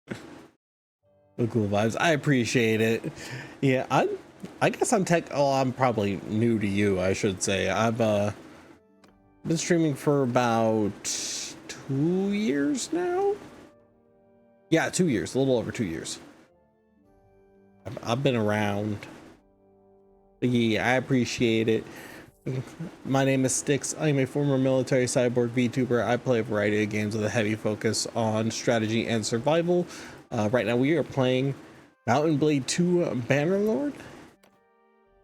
The cool vibes. I appreciate it. Yeah, I guess I'm I'm probably new to you, I should say. I've been streaming for about 2 years now. Yeah, 2 years, a little over 2 years. I've been around. But yeah, I appreciate it. My name is Styx. I'm a former military cyborg VTuber. I play a variety of games with a heavy focus on strategy and survival. Right now we are playing Mountain Blade 2 Bannerlord.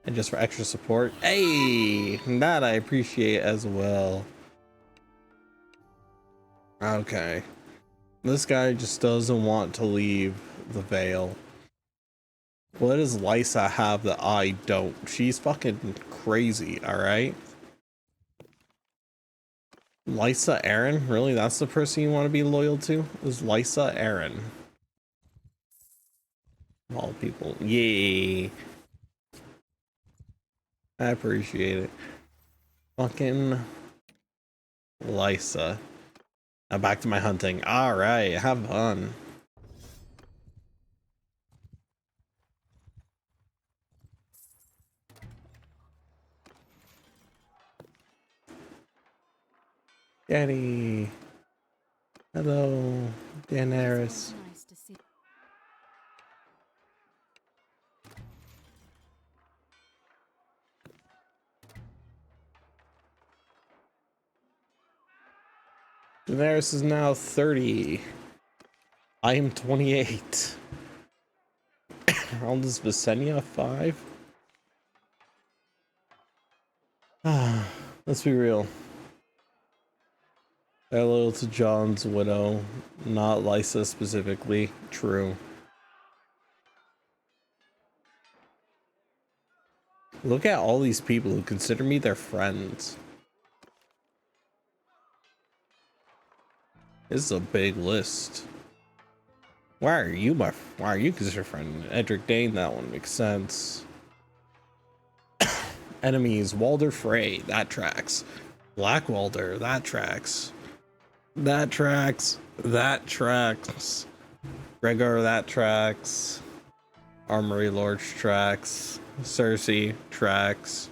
And just for extra support, hey, that I appreciate as well. Okay. This guy just doesn't want to leave the Vale. What does Lysa have that I don't? She's fucking crazy, alright? Lysa Aaron? Really? That's the person you want to be loyal to? Is Lysa Aaron? All people. Yay. I appreciate it. Fucking Lysa. Now back to my hunting. Alright, have fun. Daddy. Hello, Daenerys. Nice to see. Daenerys is now 30. I am 28. How old is Visenya? 5? Let's be real. They're loyal to John's widow, not Lysa specifically. True. Look at all these people who consider me their friends. This is a big list. Why are you considered a friend? Edric Dane, that one makes sense. Enemies, Walder Frey, that tracks. Black Walder, that tracks. That tracks. That tracks. Gregor, that tracks. Armory Lord tracks. Cersei tracks.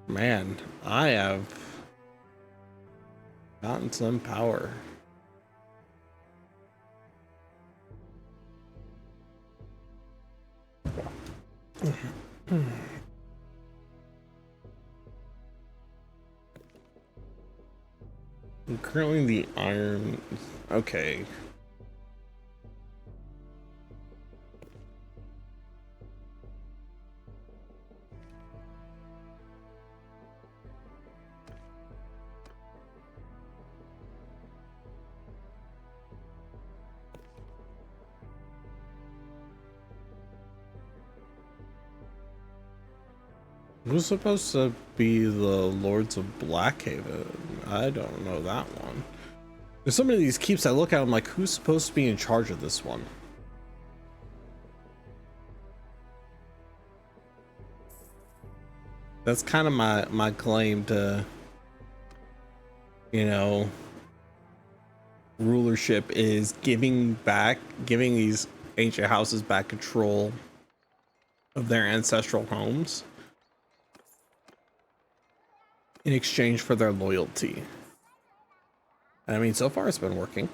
Man, I have gotten some power. I'm currently the iron. Okay. Who's supposed to be the Lords of Blackhaven? I don't know that one. There's so many of these keeps I look at, I'm like, who's supposed to be in charge of this one? That's kind of my claim to, you know, rulership, is giving these ancient houses back control of their ancestral homes in exchange for their loyalty. And I mean, so far it's been working.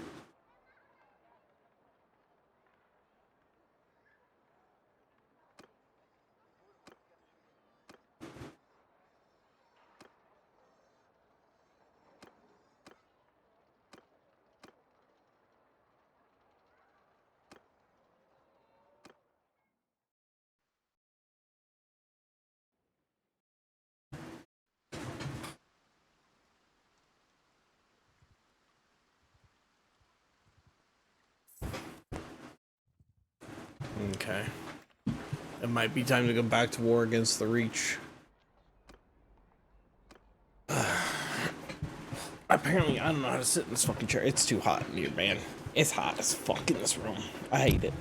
Okay. It might be time to go back to war against the Reach. Apparently, I don't know how to sit in this fucking chair. It's too hot in here, man. It's hot as fuck in this room. I hate it.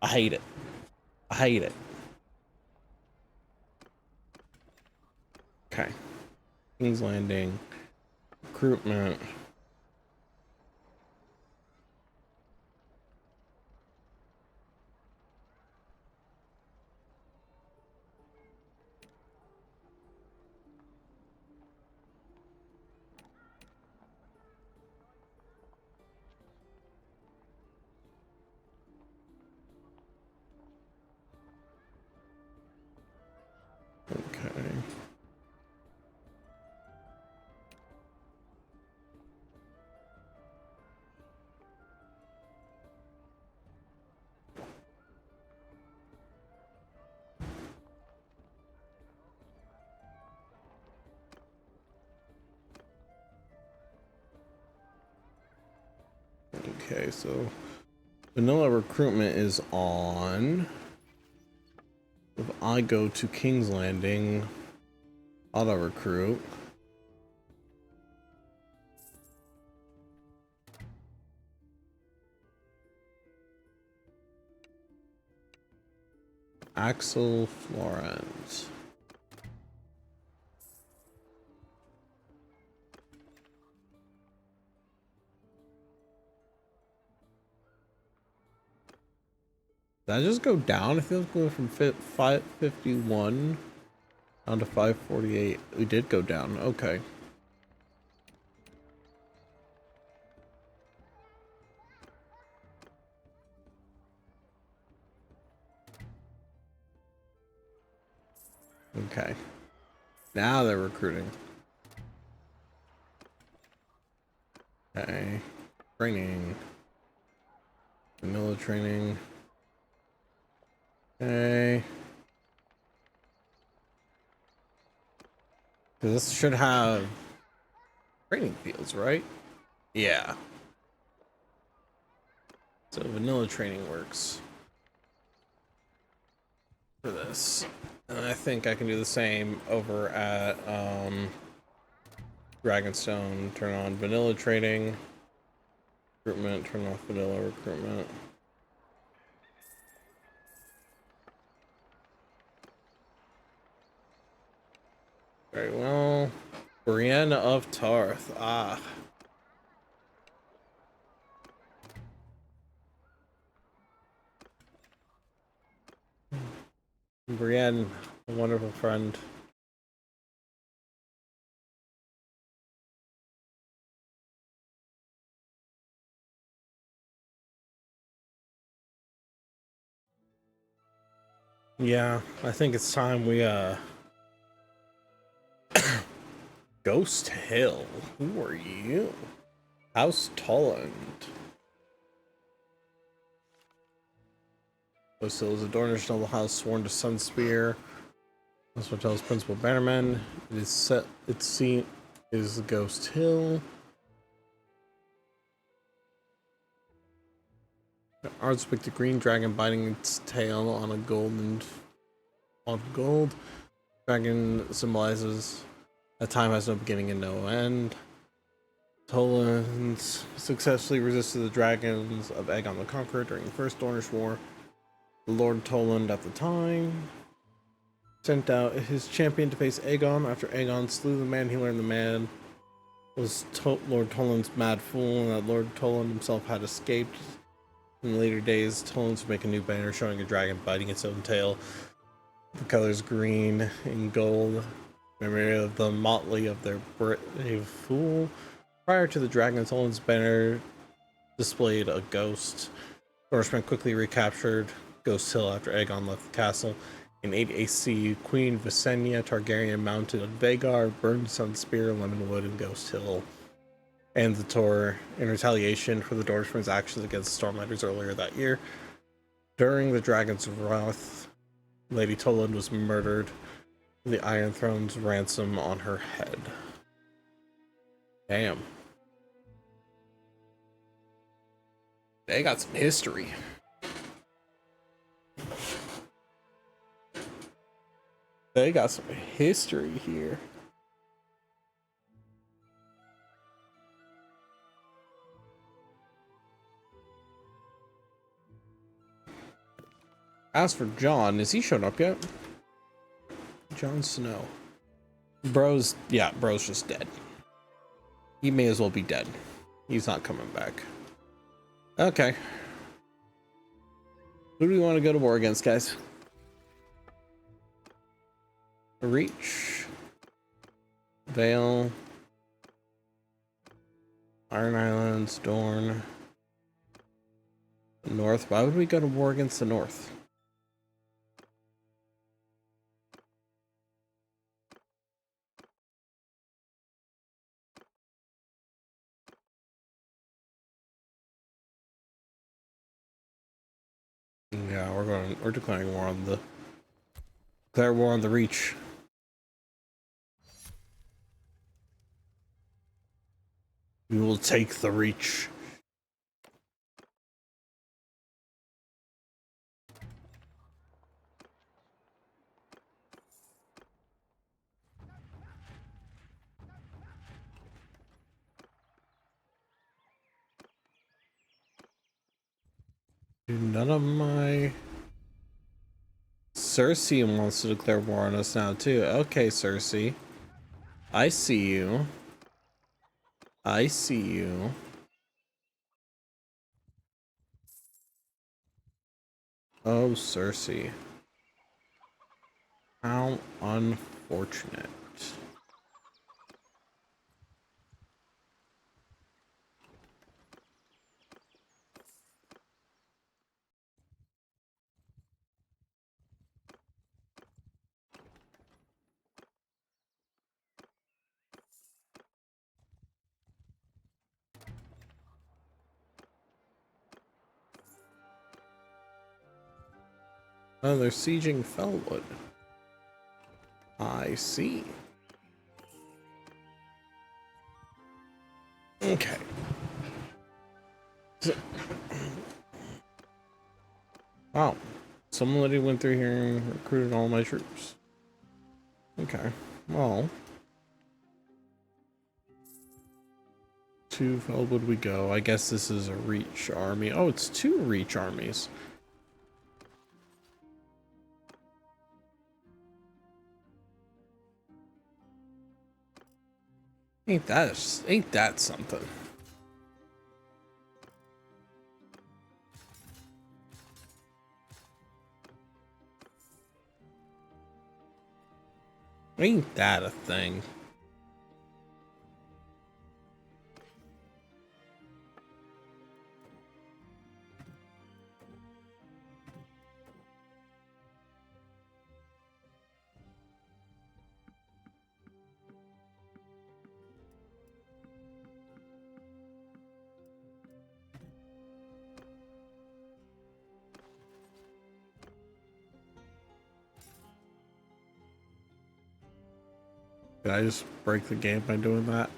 I hate it. I hate it. Okay. King's Landing. Recruitment. Okay. Okay, so vanilla recruitment is on. If I go to King's Landing, auto recruit. Axel Florence. Did I just go down? I feel like we went from 551 down to 548. We did go down. Okay. Okay. Now they're recruiting. Okay. Training. Vanilla training. Okay. This should have training fields, right? Yeah. So vanilla training works for this. And I think I can do the same over at Dragonstone. Turn on vanilla training. Recruitment, turn off vanilla recruitment. Very well. Brienne of Tarth. Ah. Brienne, a wonderful friend. Yeah, I think it's time we Ghost Hill. Who are you? House Tolland. Ghost Hill is a Dornish noble house sworn to Sunspear. This hotel's principal bannerman. It is set. Its seat is Ghost Hill. The arts depict the green dragon biting its tail on a golden on gold. Dragon symbolizes a time has no beginning and no end. Toland successfully resisted the dragons of Aegon the Conqueror during the First Dornish War. Lord Toland at the time sent out his champion to face Aegon. After Aegon slew the man, he learned the man was Lord Toland's mad fool, and that Lord Toland himself had escaped. In later days, Toland would make a new banner showing a dragon biting its own tail. The colors green and gold, memory of the motley of their brave fool. Prior to the dragon, Toland's banner displayed a ghost. Norsemen quickly recaptured Ghost Hill after Aegon left the castle. In 8 AC, Queen Visenya Targaryen mounted on Vagar, burned Sunspear, Lemonwood, and Ghost Hill, and the Tor in retaliation for the Dornishmen's actions against the Stormlanders earlier that year. During the Dragon's Wrath, Lady Toland was murdered with the Iron Throne's ransom on her head. Damn. They got some history. They got some history here. As for Jon, is he shown up yet? Jon Snow. Bro's just dead. He may as well be dead. He's not coming back. Okay. Who do we want to go to war against, guys? Reach. Vale. Iron Islands. Dorne. North. Why would we go to war against the North? Yeah, we're declaring war on the Reach. We will take the Reach. Dude, none of my... Cersei wants to declare war on us now too. Okay, Cersei. I see you. I see you. Oh, Cersei. How unfortunate. Oh, they're sieging Felwood. I see. Okay. So, wow. Someone literally went through here and recruited all my troops. Okay. Well. To Felwood we go. I guess this is a Reach army. Oh, it's 2 Reach armies. Ain't that something? Ain't that a thing? Did I just break the game by doing that?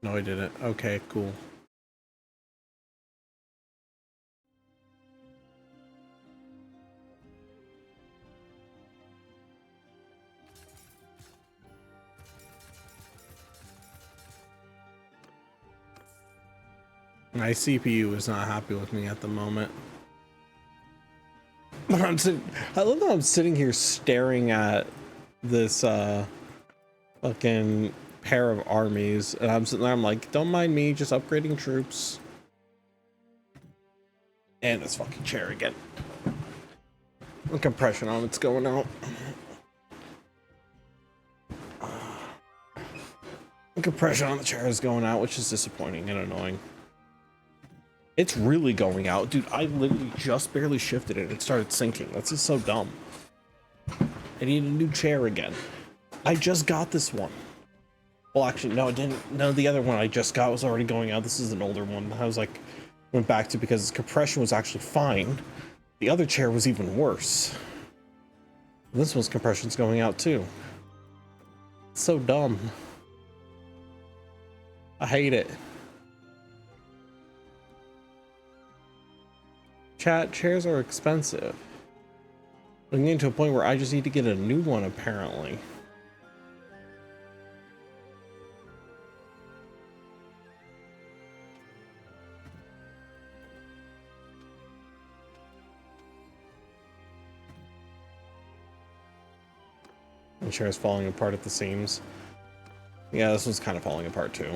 No, I didn't. Okay, cool. My CPU is not happy with me at the moment. I love how I'm sitting here staring at this fucking pair of armies, and I'm sitting there, I'm like, don't mind me, just upgrading troops. And this fucking chair again. The compression on it's going out. The compression on the chair is going out, which is disappointing and annoying. It's really going out. Dude, I literally just barely shifted it. It started sinking. That's just so dumb. I need a new chair again. I just got this one. Well, actually, no, it didn't. No, the other one I just got was already going out. This is an older one. I was like, went back to because its compression was actually fine. The other chair was even worse. This one's compression's going out too. It's so dumb. I hate it. Chat, chairs are expensive. I'm getting to a point where I just need to get a new one, apparently. The chair's falling apart at the seams. Yeah, this one's kind of falling apart too.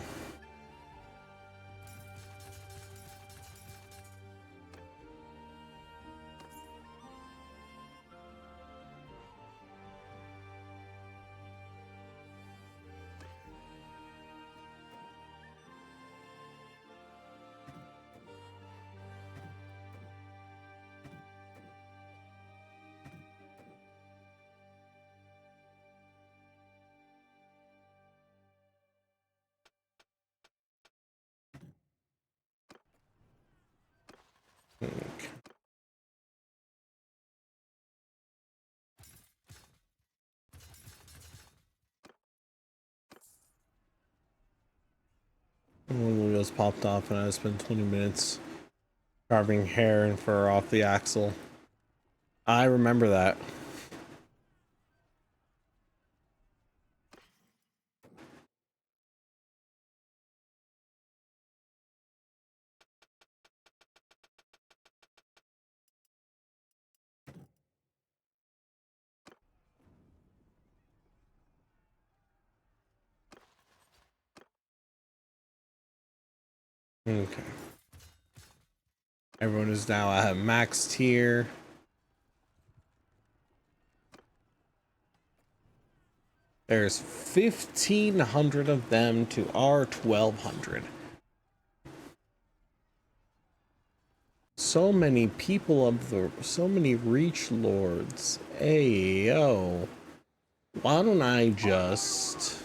Okay. One of the wheels popped off and I spent 20 minutes carving hair and fur off the axle. I remember that. Okay. Everyone is now at max tier. There's 1,500 of them to our 1,200. So many people of the, so many reach lords. Hey, yo. Why don't I just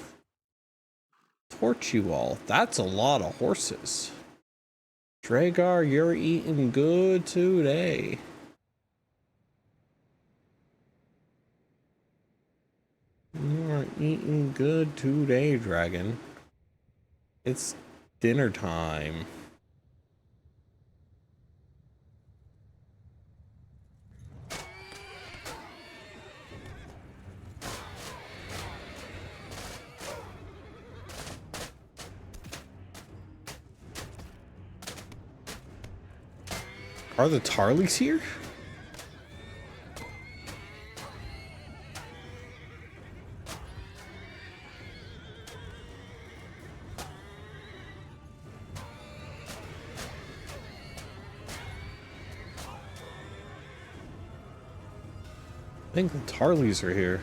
torch you all? That's a lot of horses. Dragar, you're eating good today. You are eating good today, dragon. It's dinner time. Are the Tarleys here? I think the Tarleys are here.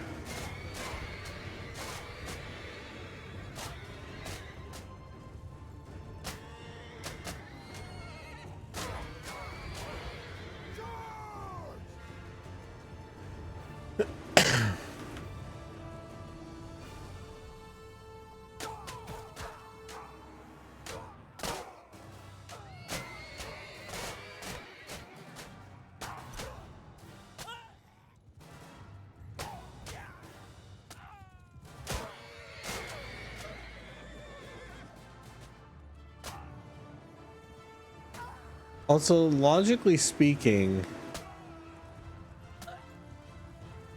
Also, logically speaking,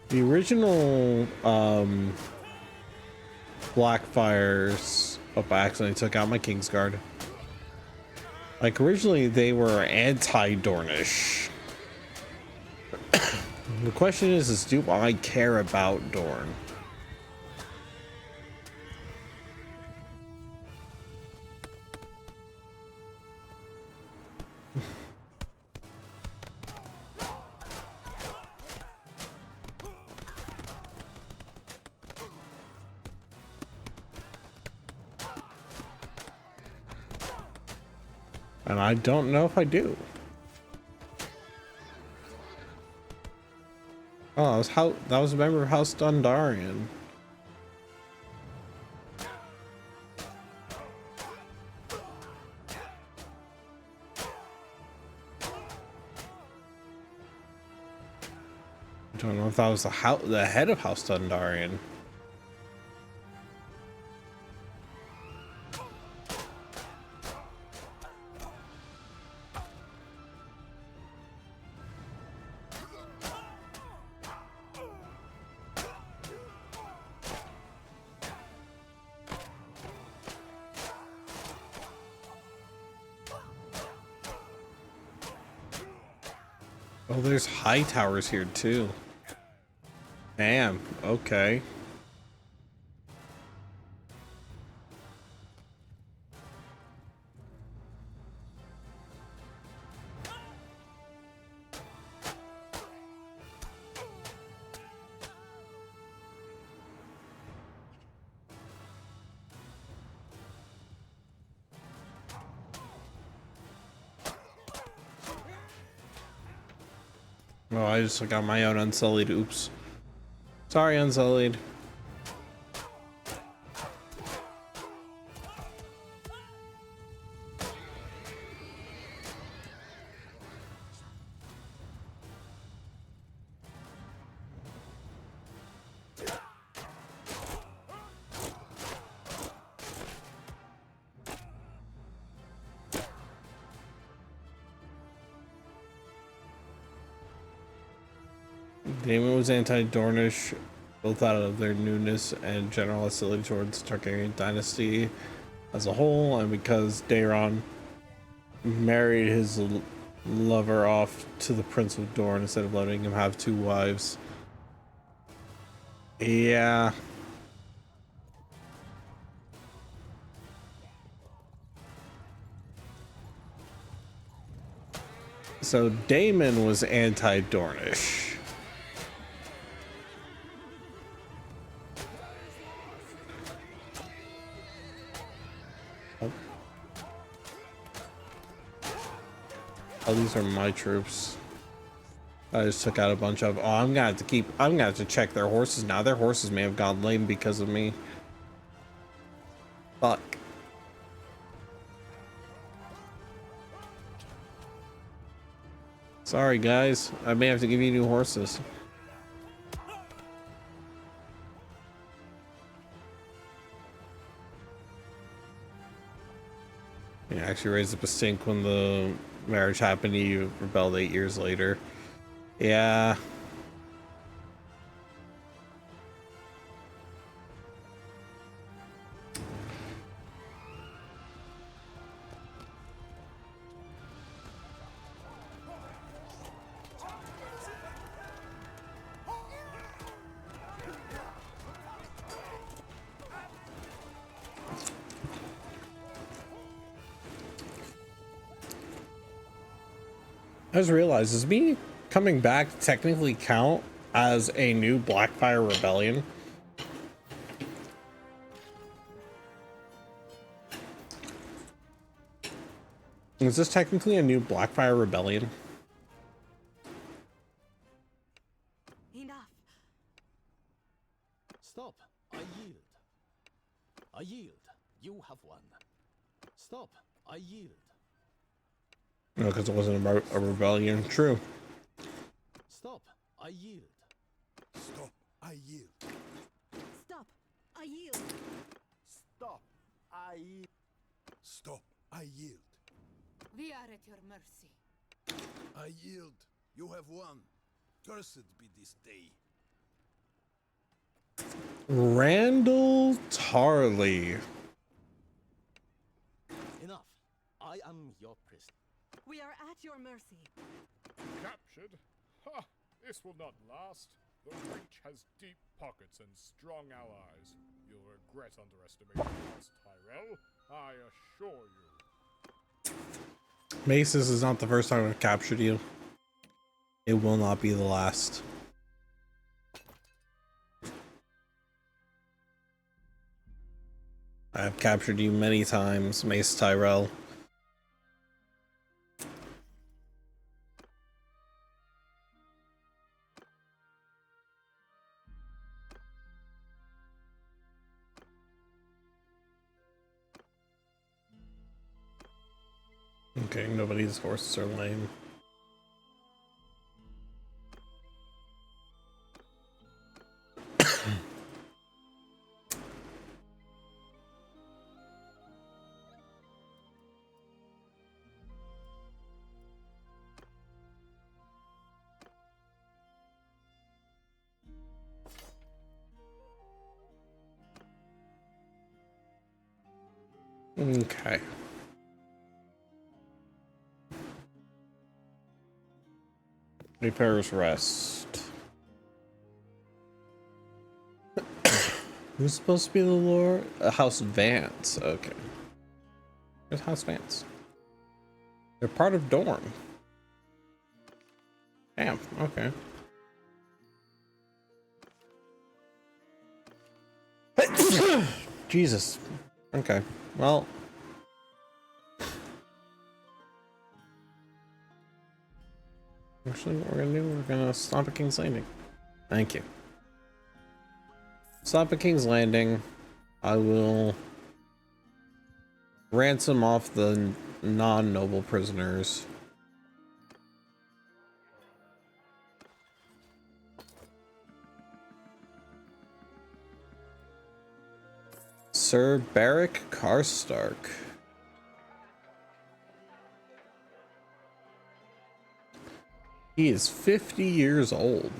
the original Blackfires. Oh, I accidentally took out my Kingsguard. Like, originally they were anti-Dornish. The question is do I care about Dorne? And I don't know if I do. Oh, that was a member of House Dondarrion. I don't know if that was the head of House Dondarrion. Oh, there's high towers here too. Damn, okay. Oh, I just got my own Unsullied. Oops. Sorry, Unsullied. Daemon was anti-Dornish, both out of their newness and general hostility towards the Targaryen dynasty as a whole, and because Daeron married his lover off to the Prince of Dorne instead of letting him have 2 wives. Yeah. So Daemon was anti-Dornish. Oh, these are my troops. I just took out a bunch of. Oh, I'm gonna have to check their horses now. Their horses may have gone lame because of me. Fuck. Sorry, guys. I may have to give you new horses. Yeah, actually raised up a stink when the marriage happened. You rebelled 8 years later. Yeah. I just realized, does me coming back technically count as a new Blackfire Rebellion? Is this technically a new Blackfire Rebellion? Enough. Stop. I yield. I yield. You have won. Stop. I yield. No, because it wasn't a rebellion. True. Stop. I yield. Stop. I yield. Stop. I yield. Stop. I yield. Stop. I yield. We are at your mercy. I yield. You have won. Cursed be this day. Randall Tarley. Enough. I am your prisoner. We are at your mercy. Captured? Ha! This will not last. The Reach has deep pockets and strong allies. You'll regret underestimating us, Tyrell. I assure you. Mace, this is not the first time I've captured you. It will not be the last. I have captured you many times, Mace Tyrell. Okay, nobody's horses are lame. Okay. Wayfarer's Rest. Who's supposed to be the Lord? House Vance. Okay. Where's House Vance? They're part of Dorne. Damn. Okay. Jesus. Okay. Well. Actually, what we're gonna do, we're gonna stop at King's Landing. Thank you. Stop at King's Landing. I will ransom off the non-noble prisoners. Sir Barrick Karstark. He is 50 years old.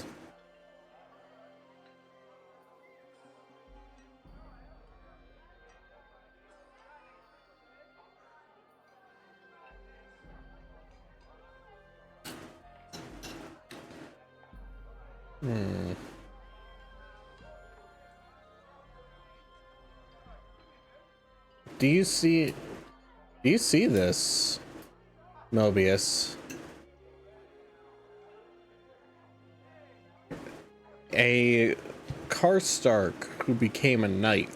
Do you see this, Mobius? a Karstark who became a knight.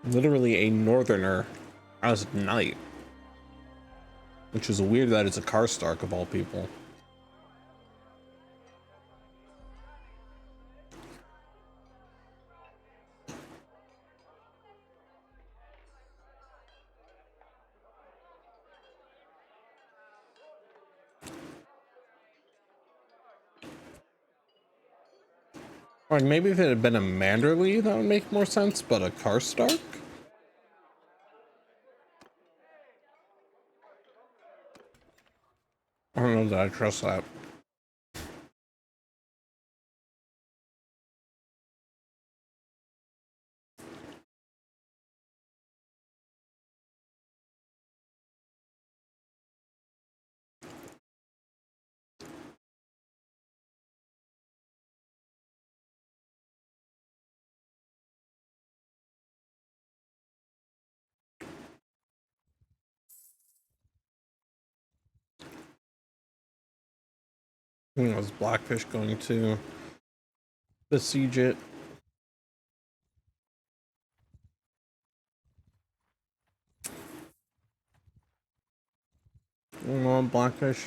Literally a northerner as a knight. Which is weird that it's a Karstark of all people. Like maybe if it had been a Manderly, that would make more sense, but a Karstark? I don't know that I trust that. I think it was Blackfish going to besiege it. You know, Blackfish.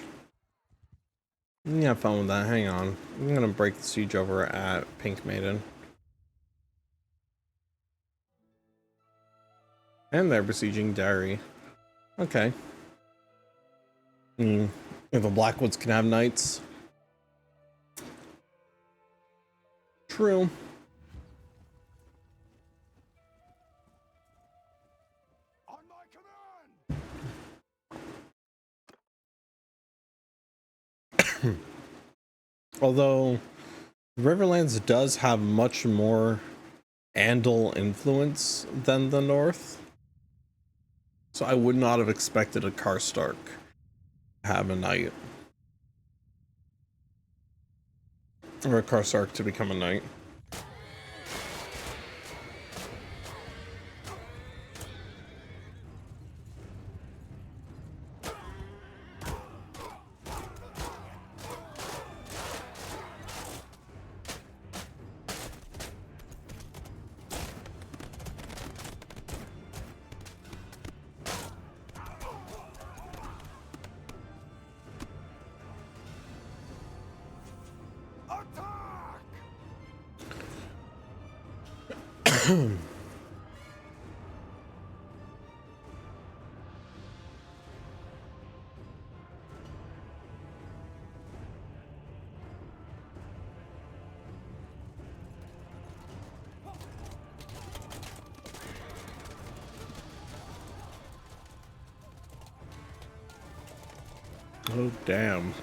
Yeah, have fun with that. Hang on. I'm gonna break the siege over at Pink Maiden. And they're besieging Derry. Okay. If the Blackwoods can have knights. True. Although Riverlands does have much more Andal influence than the North. So I would not have expected a Karstark to have a knight. Or a Karstark to become a knight. Oh, damn.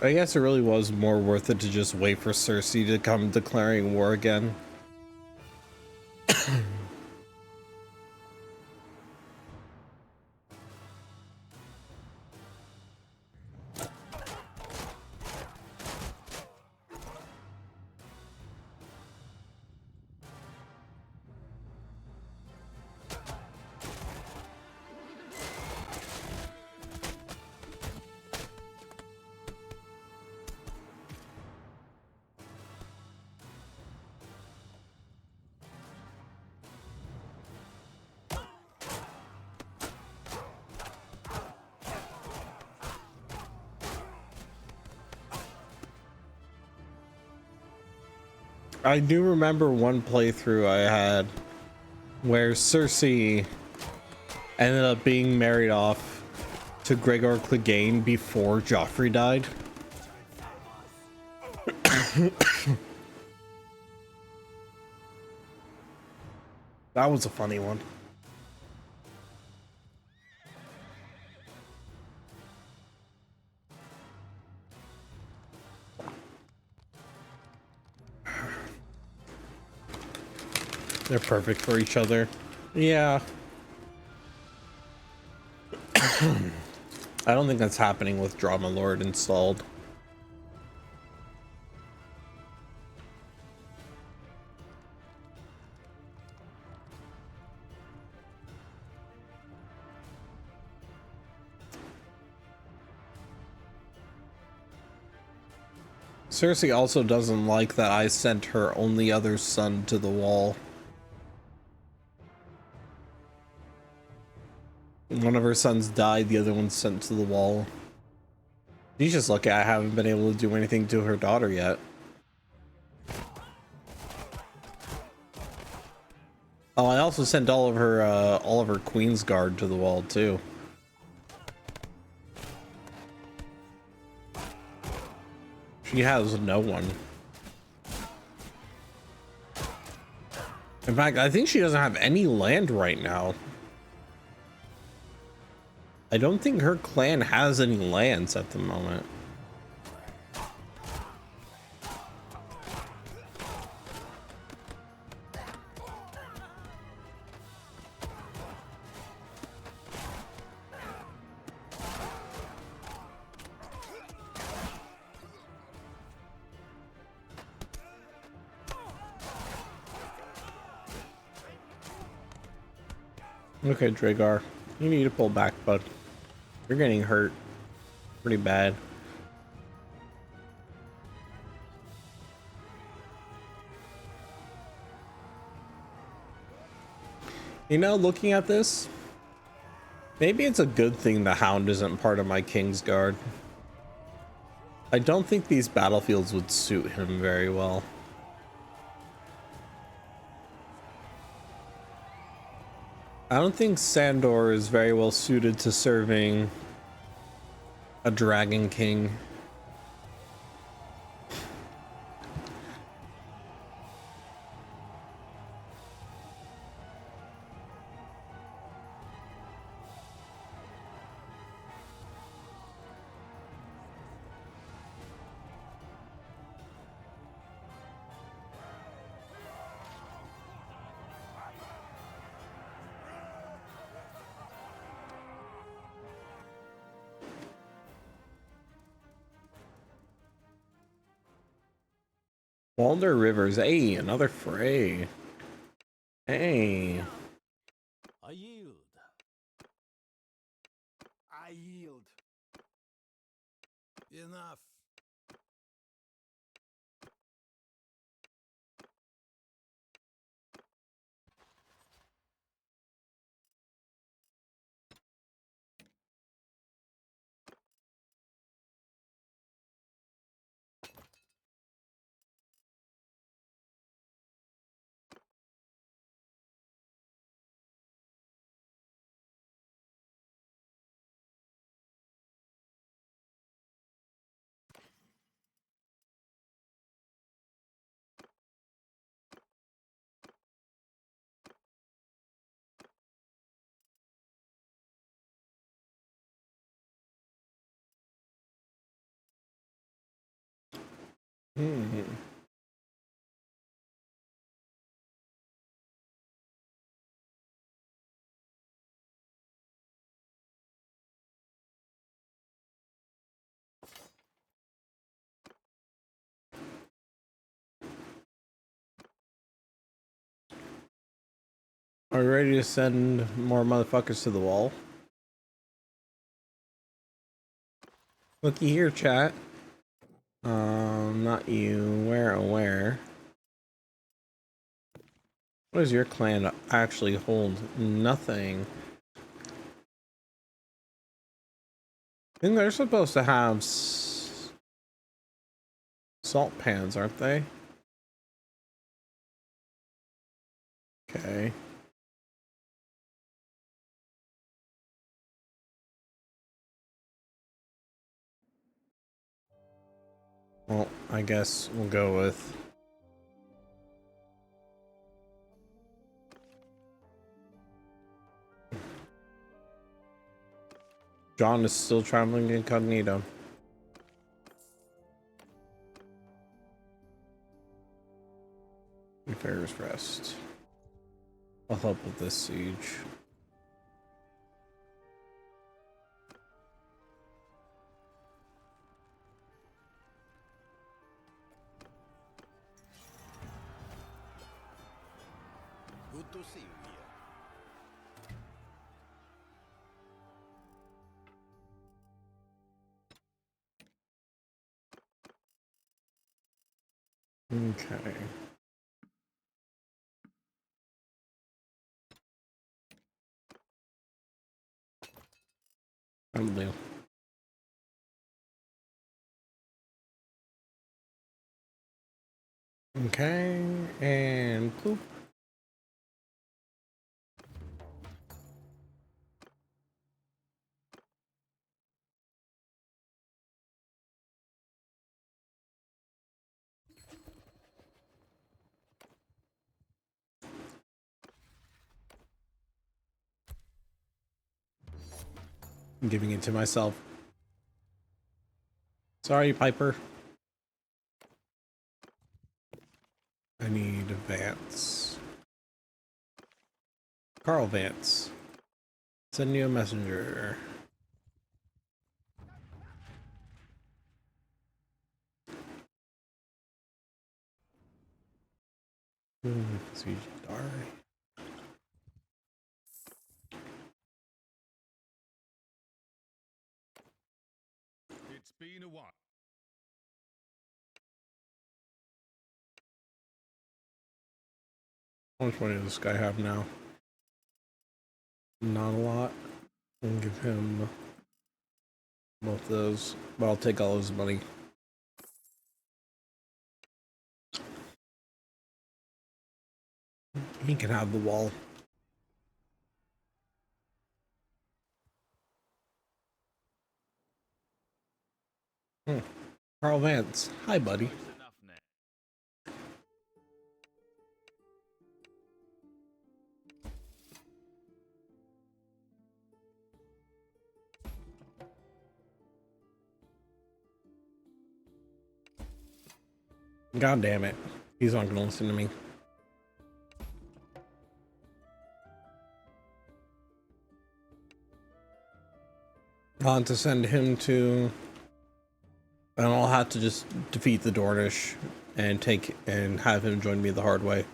I guess it really was more worth it to just wait for Cersei to come declaring war again. I do remember one playthrough I had where Cersei ended up being married off to Gregor Clegane before Joffrey died. That was a funny one. They're perfect for each other. Yeah. I don't think that's happening with Drama Lord installed. Cersei also doesn't like that I sent her only other son to the wall. One of her sons died, the other one's sent to the wall. She's just lucky I haven't been able to do anything to her daughter yet. Oh, I also sent all of her Queen's Guard to the wall too. She has no one. In fact, I think she doesn't have any land right now. I don't think her clan has any lands at the moment. Okay, Dragar, you need to pull back, bud. You're getting hurt pretty bad. You know, looking at this, maybe it's a good thing the Hound isn't part of my King's Guard. I don't think these battlefields would suit him very well. I don't think Sandor is very well suited to serving a Dragon King. Walder Rivers, hey, another fray. Hey. I yield. I yield. Enough. Are we ready to send more motherfuckers to the wall? Looky here, chat. Not you. Where? What does your clan actually hold? Nothing. I think they're supposed to have salt pans, aren't they? Okay. Well, I guess we'll go with... John is still traveling incognito. Fair's Rest. I'll help with this siege. Good to see you here. Okay. I'm blue. Okay, and poop. I'm giving it to myself. Sorry, Piper. I need Vance. Carl Vance. Send you a messenger. It's been a while. How much money does this guy have now? Not a lot. I'll give him both those, but I'll take all his money. He can have the wall. Carl Vance. Hi, buddy. God damn it. He's not gonna listen to me. I'll have to send him to... And I'll have to just defeat the Dornish and have him join me the hard way.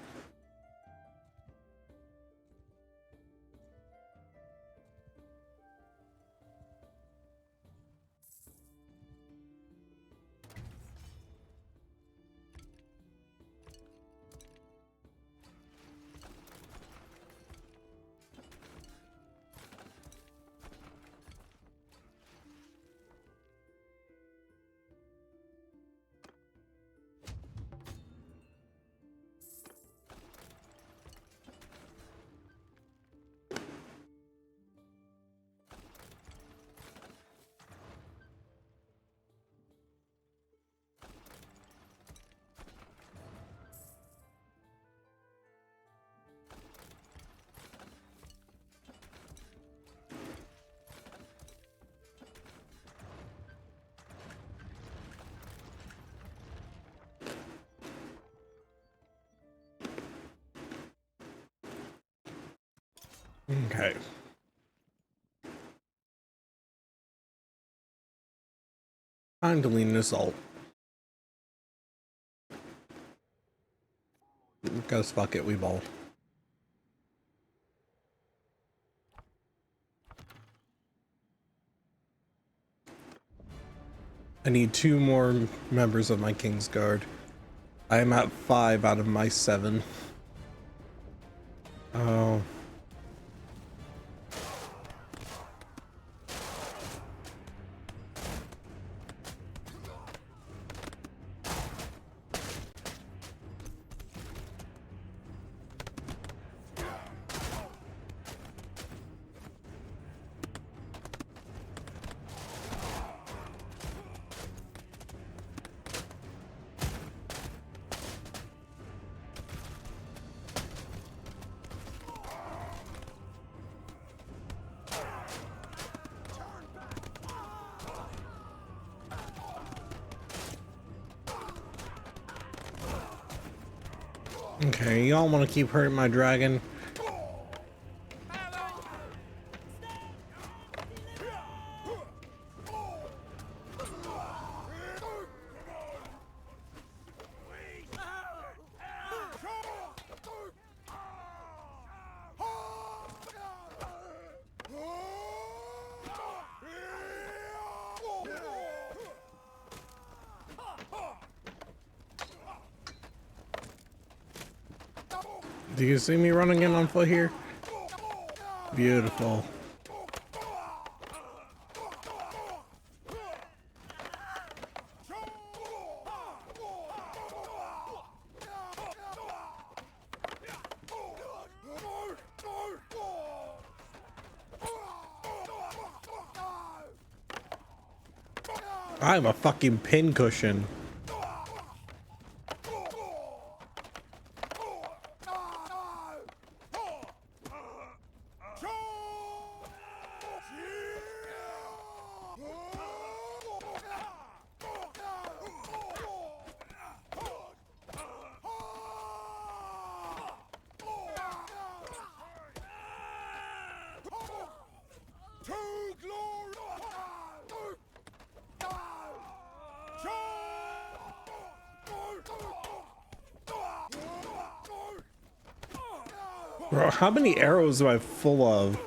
Okay. Time to lead an assault. Because fuck it, we ball. I need 2 more members of my King's Guard. I am at 5 out of my 7. Oh. Okay, y'all want to keep hurting my dragon? Do you see me running in on foot here? Beautiful. I'm a fucking pincushion. Bro, how many arrows am I full of?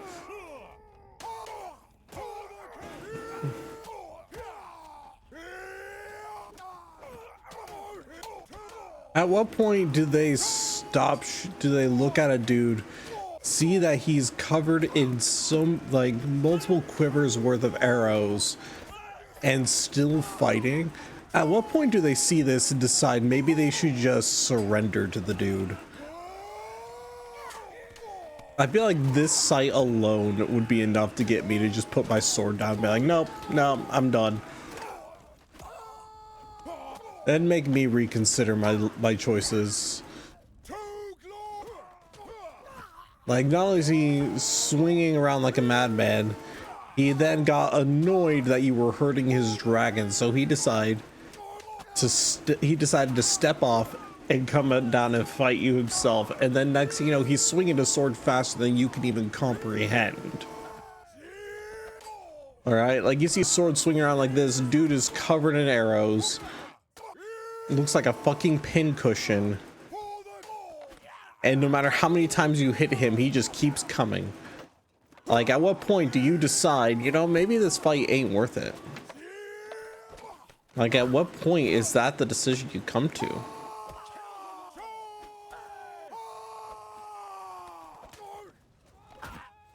At what point do they stop? Do they look at a dude, see that he's covered in some, like, multiple quivers worth of arrows and still fighting? At what point do they see this and decide maybe they should just surrender to the dude? I feel like this sight alone would be enough to get me to just put my sword down and be like, nope, no, I'm done. That'd make me reconsider my choices. Like, not only is he swinging around like a madman, he then got annoyed that you were hurting his dragon, so he decided to step off and come down and fight you himself. And then next thing you know, he's swinging a sword faster than you can even comprehend. All right, like, you see sword swinging around like this, dude is covered in arrows. Looks like a fucking pincushion. And no matter how many times you hit him, he just keeps coming. Like, at what point do you decide, you know, maybe this fight ain't worth it? Like, at what point is that the decision you come to?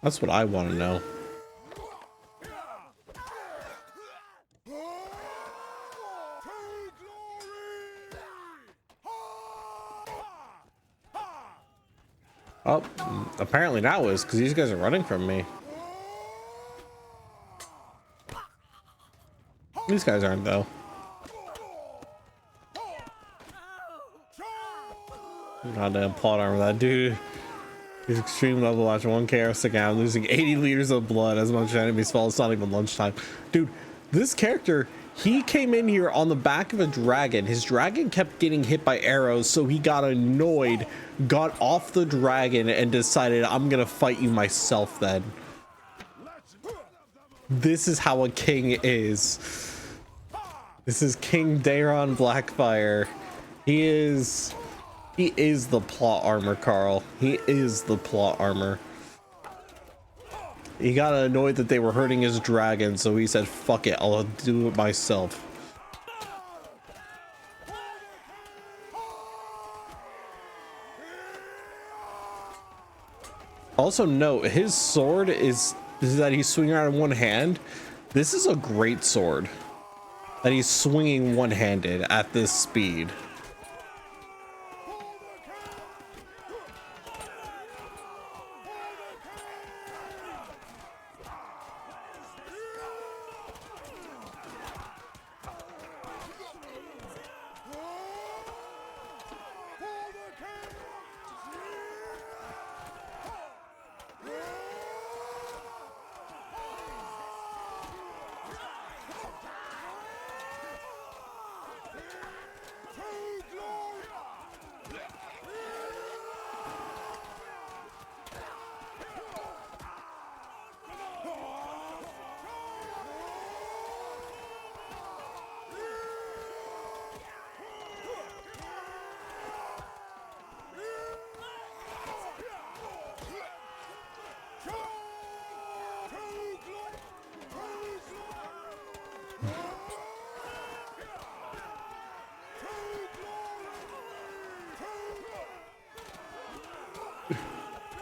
That's what I want to know. Oh, apparently now is because these guys are running from me. These guys aren't, though. Goddamn plot armor, that dude. He's extreme level watch 1 KR second. I'm losing 80 liters of blood as much enemies fall. It's not even lunchtime. Dude, this character, he came in here on the back of a dragon. His dragon kept getting hit by arrows, so he got annoyed, got off the dragon, and decided, I'm gonna fight you myself then. This is how a king is. This is King Daeron Blackfire. He is the plot armor, Carl. He is the plot armor. He got annoyed that they were hurting his dragon, so he said, fuck it, I'll do it myself. Also note, his sword is that he's swinging around in one hand. This is a great sword that he's swinging one-handed at this speed.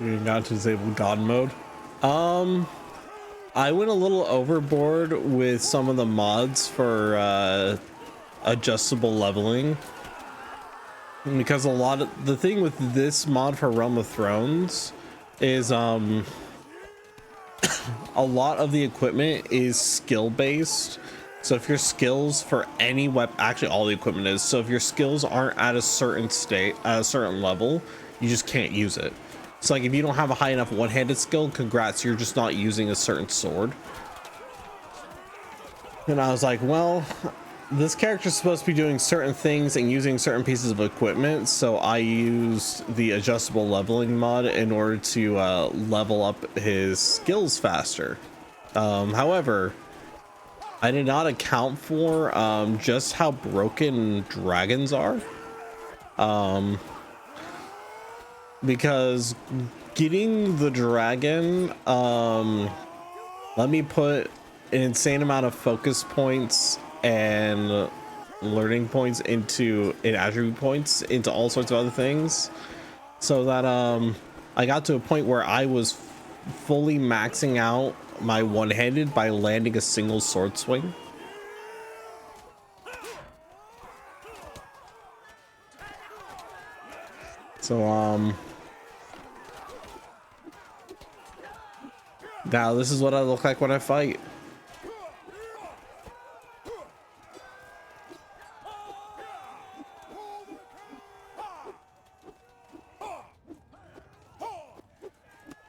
You got to disable God mode. I went a little overboard with some of the mods for adjustable leveling, because a lot of the thing with this mod for Realm of Thrones is a lot of the equipment is skill based. So if your skills for any weapon, actually all the equipment is, so if your skills aren't at a certain state, at a certain level, you just can't use it. So like if you don't have a high enough one-handed skill, congrats, you're just not using a certain sword. And I was like, well, this character's supposed to be doing certain things and using certain pieces of equipment, so I used the adjustable leveling mod in order to level up his skills faster. However, I did not account for just how broken dragons are. Because getting the dragon, let me put an insane amount of focus points and learning points into and attribute points into all sorts of other things, so that I got to a point where I was fully maxing out my one-handed by landing a single sword swing. So now this is what I look like when I fight.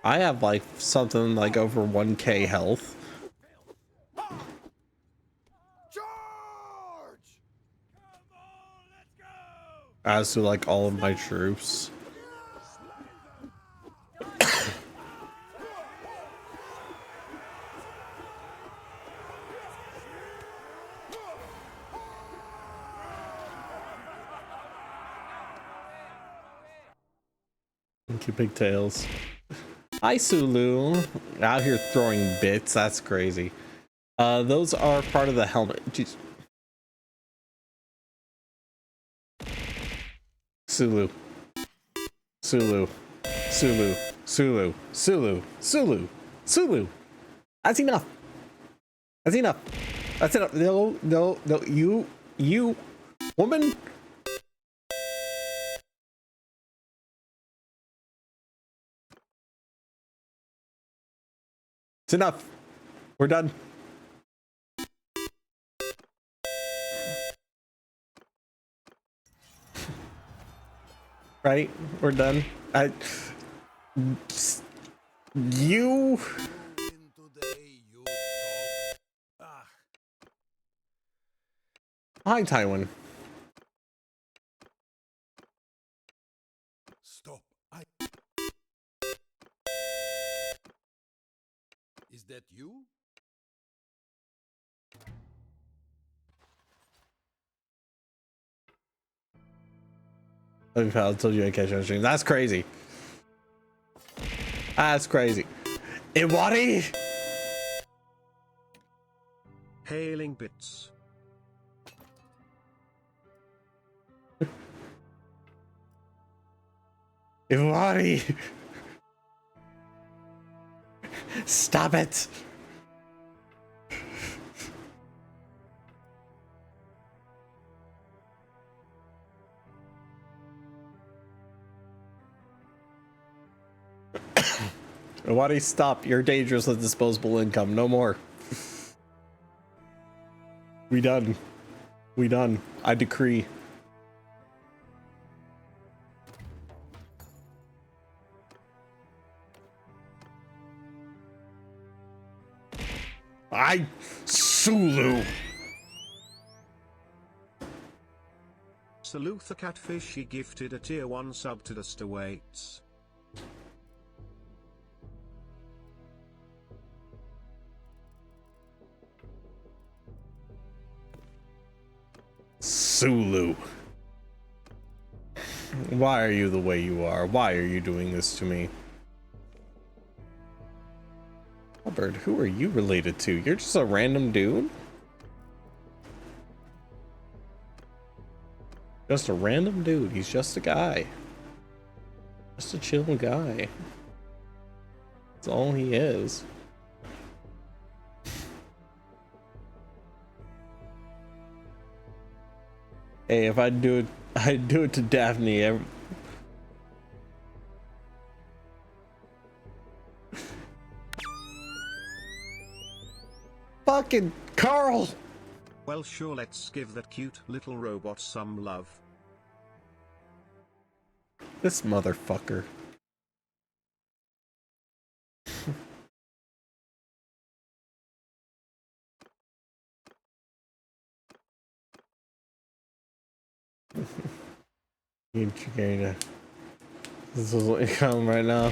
I have like something like over 1k health. As to like all of my troops. Thank you, pigtails. Hi, Sulu. Out here throwing bits. That's crazy. Those are part of the helmet. Jeez. Sulu. Sulu. Sulu. Sulu. Sulu. Sulu. Sulu. That's enough. That's enough. That's enough. No, no, no. You, woman. It's enough. We're done. Right? We're done. You. Hi, Tywin. Stop. Is that you? I told you I catch on stream. That's crazy. That's crazy. Iwari! Hailing bits. Iwari! Stop it! Iwari, stop. You're dangerous with disposable income. No more. We done. We done. I decree. Sulu. Salute the catfish, she gifted a tier 1 sub to Dust Awaits. Sulu. Why are you the way you are? Why are you doing this to me? Albert, who are you related to? You're just a random dude? Just a random dude. He's just a guy. Just a chill guy. That's all he is. Hey, if I'd do it, I'd do it to Daphne. Fucking Carl! Well, sure, let's give that cute little robot some love. This motherfucker. You Chiquita. This is what you come right now.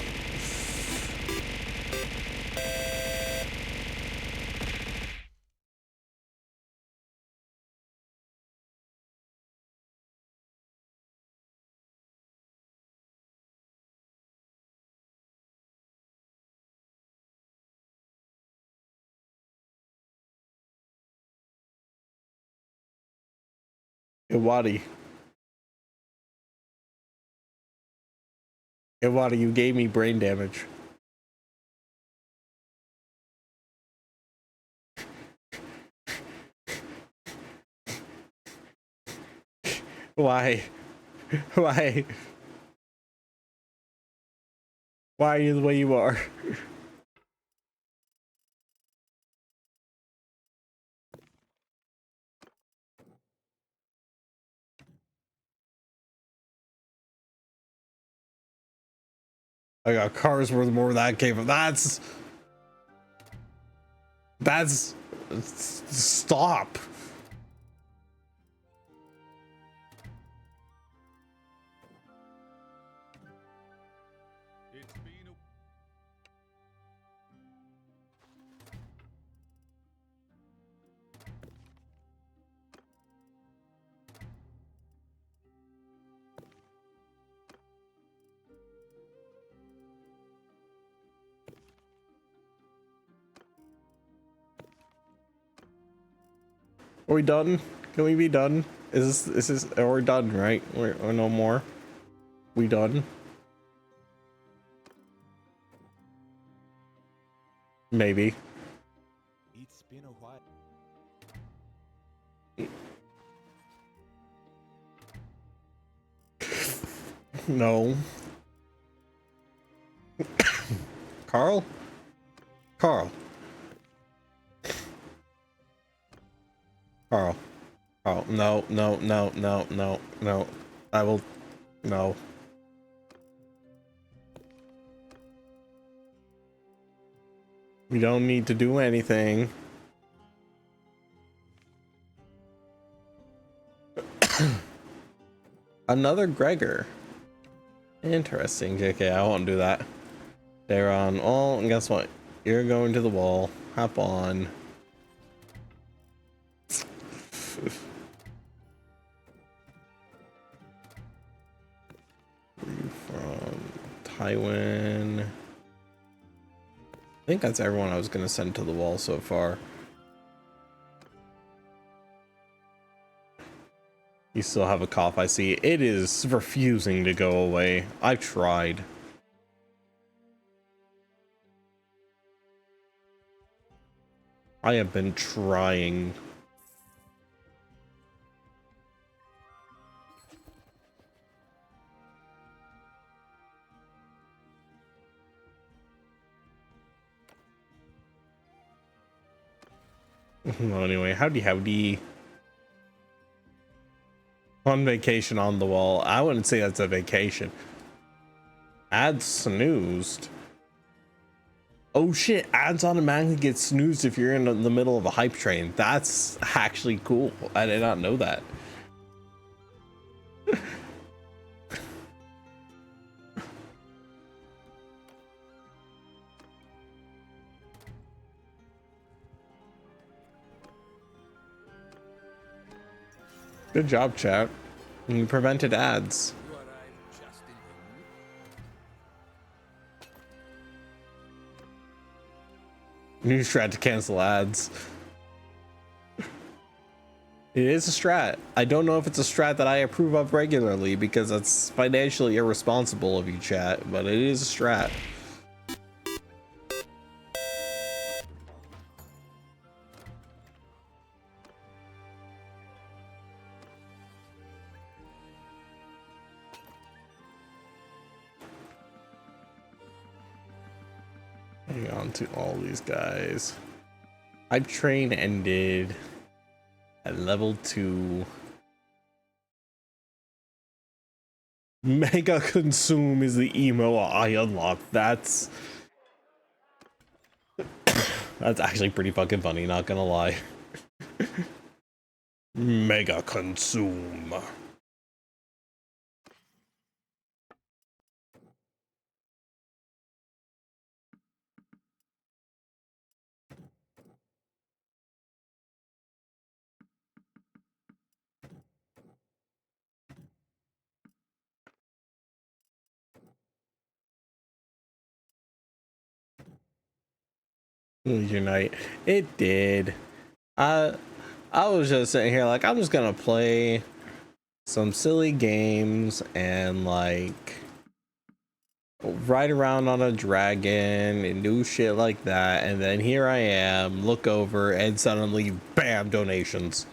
Iwadi. Iwadi, you gave me brain damage. Why? Why? Why are you the way you are? I got cars worth more than that came from. That's stop. Are we done? Can we be done? Is this are we done, right? Or no more? We done? Maybe. It's been a while. No. Carl? Carl. Carl. Oh, no, no, no, no, no, no. I will. No. We don't need to do anything. Another Gregor. Interesting, JK. I won't do that. Daeron. Oh, and guess what? You're going to the wall. Hop on. From Tywin. I think that's everyone I was going to send to the wall so far. You still have a cough, I see. It is refusing to go away. I've tried. I have been trying. Well, anyway, howdy. On vacation on the wall. I wouldn't say that's a vacation. Ads snoozed. Oh shit, ads automatically get snoozed if you're in the middle of a hype train. That's actually cool. I did not know that. Good job, chat. You prevented ads. New strat to cancel ads. It is a strat. I don't know if it's a strat that I approve of regularly because that's financially irresponsible of you, chat, but it is a strat. Hang on to all these guys. My train ended at level 2. Mega Consume is the emo I unlocked. That's actually pretty fucking funny, not gonna lie. Mega Consume. Unite. It did. I was just sitting here like I'm just gonna play some silly games and like ride around on a dragon and do shit like that, and then here I am, look over and suddenly bam, donations.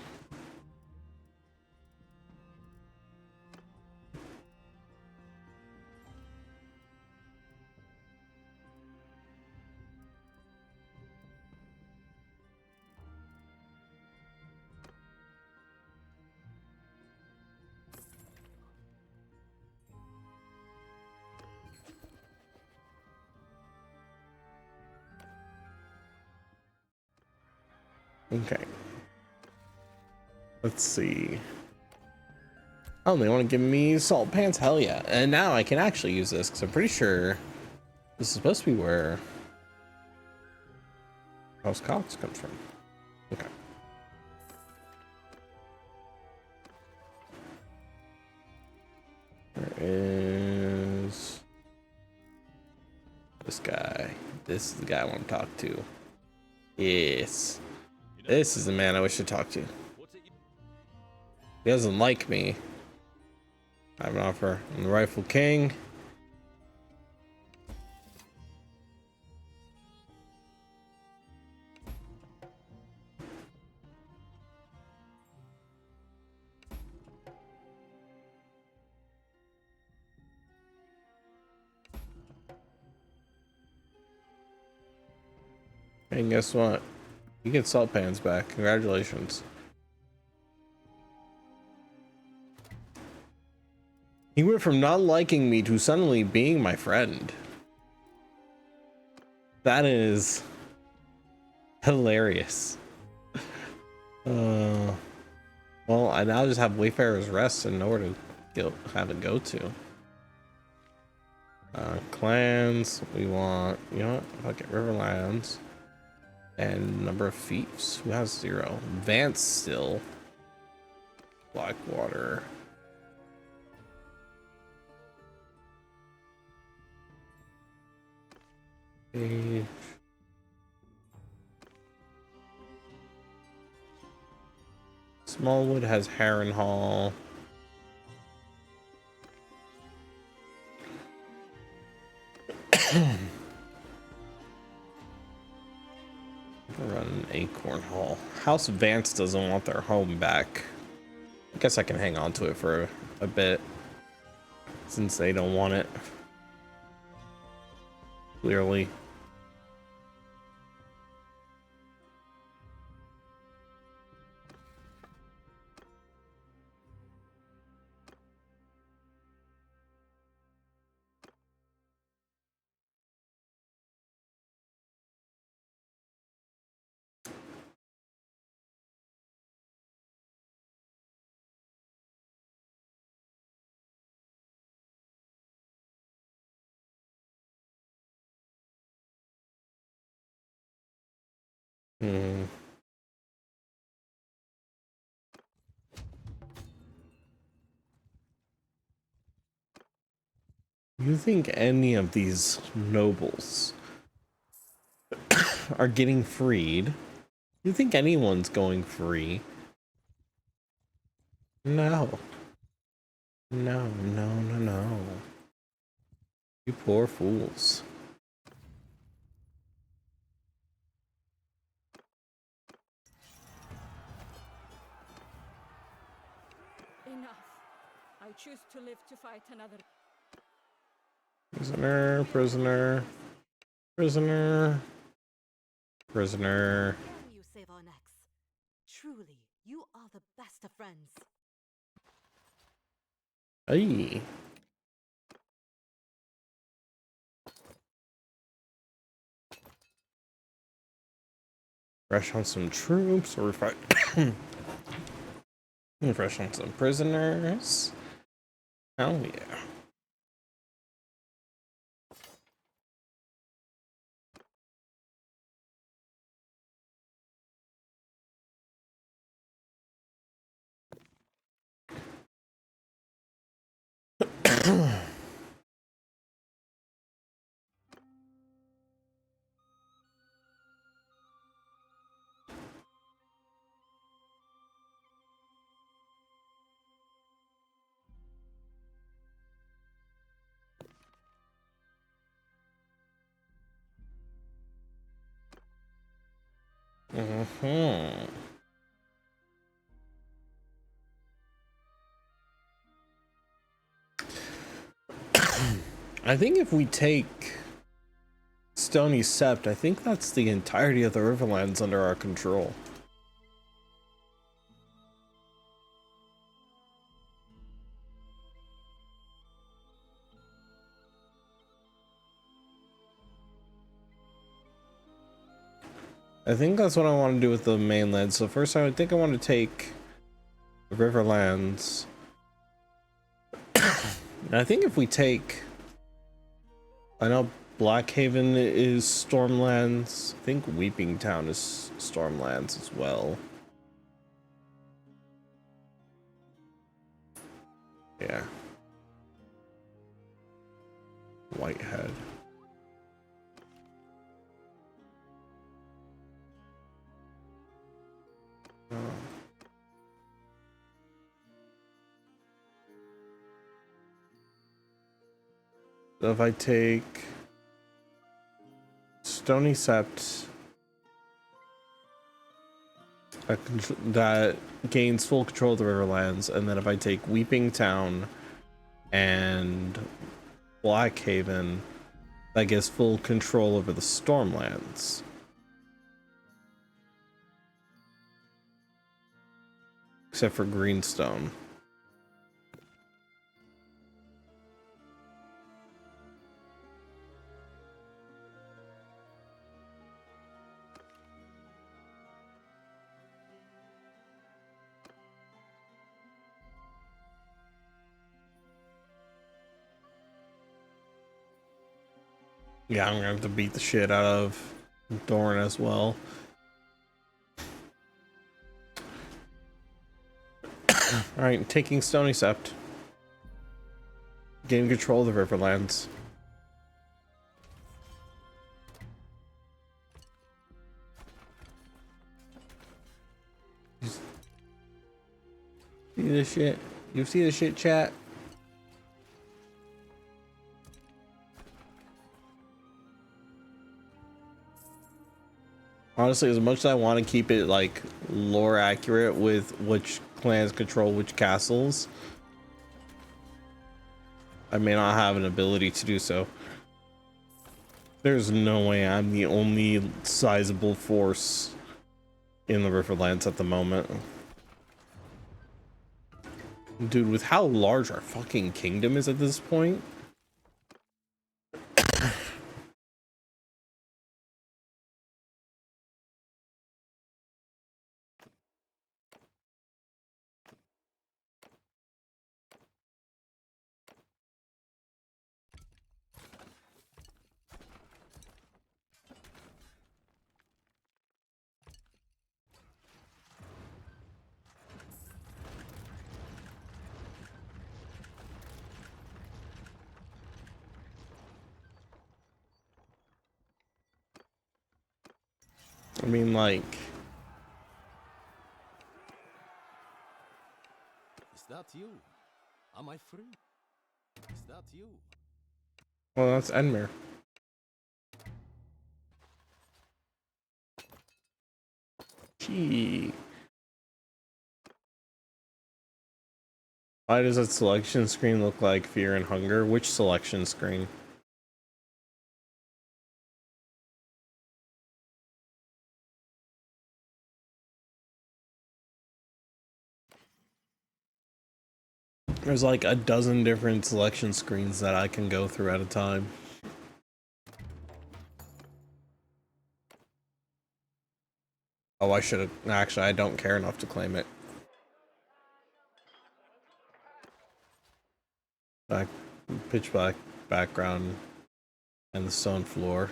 Okay. Let's see. Oh, they want to give me salt pants? Hell yeah. And now I can actually use this because I'm pretty sure this is supposed to be where House Cox comes from. Okay. There is this guy. This is the guy I want to talk to. Yes. This is the man I wish to talk to. He doesn't like me. I have an offer. I'm the rightful king. And guess what? You get salt pans back. Congratulations. He went from not liking me to suddenly being my friend. That is hilarious. Well, I now just have Wayfarer's Rest and nowhere to have it go to. Clans, we want, you know what? Fuck it, Riverlands. And number of fiefs. Who has 0? Vance still. Blackwater. Page. Smallwood has Harrenhal. Run an Acorn Hall. House Vance doesn't want their home back. I guess I can hang on to it for a bit since they don't want it. Clearly. You think any of these nobles are getting freed? You think anyone's going free? No. No, no, no, no. You poor fools. Enough. I choose to live to fight another. Prisoner, prisoner. Prisoner. Prisoner. How will you save our necks? Truly, you are the best of friends. Hey. Refresh on some troops, or refresh on some prisoners. Hell yeah. I think if we take Stony Sept, I think that's the entirety of the Riverlands under our control. I think that's what I want to do with the mainland. So first I think I want to take the Riverlands. And I think if we take, I know Blackhaven is Stormlands. I think Weeping Town is Stormlands as well. Yeah. Whitehead. So if I take Stony Sept, that gains full control of the Riverlands, and then if I take Weeping Town and Blackhaven, that gives full control over the Stormlands. Except for Greenstone. Yeah, I'm gonna have to beat the shit out of Doran as well. Alright, taking Stony Sept. Gain control of the Riverlands. See this shit? You see this shit, chat? Honestly, as much as I want to keep it like lore accurate with which clans control which castles, I may not have an ability to do so. There's no way I'm the only sizable force in the Riverlands at the moment. Dude, with how large our fucking kingdom is at this point. I mean, like... Is that you? Am I free? Is that you? Well, that's Enmer. Gee. Why does that selection screen look like Fear and Hunger? Which selection screen? There's like a dozen different selection screens that I can go through at a time. Oh, I should have. Actually, I don't care enough to claim it. Pitch black background and the stone floor.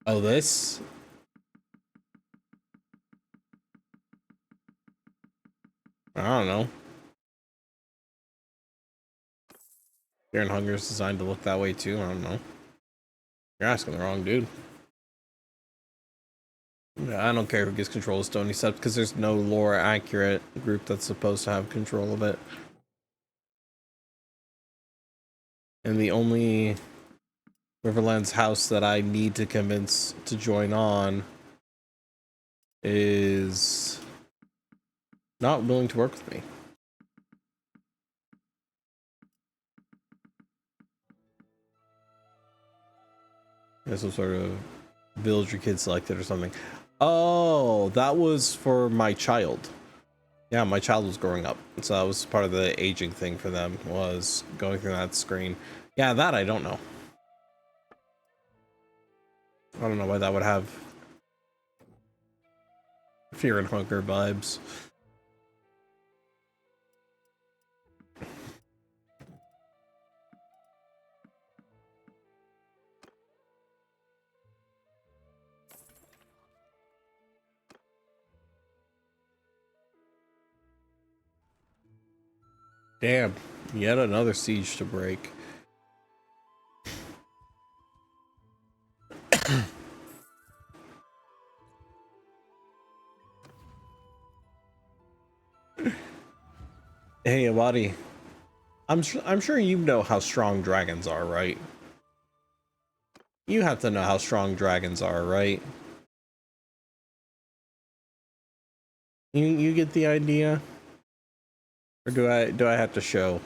Oh, this? I don't know. Fear and Hunger is designed to look that way too. I don't know. You're asking the wrong dude. Yeah, I don't care who gets control of Stony Steps because there's no lore accurate group that's supposed to have control of it. And the only Riverlands house that I need to convince to join on is not willing to work with me. There's some sort of villager kid selected or something. Oh, that was for my child. Yeah, my child was growing up. So that was part of the aging thing for them, was going through that screen. Yeah, that I don't know. I don't know why that would have Fear and Hunger vibes. Damn, yet another siege to break. Hey, Awadi. I'm sure you know how strong dragons are, right? You have to know how strong dragons are, right? You get the idea? Or do I have to show?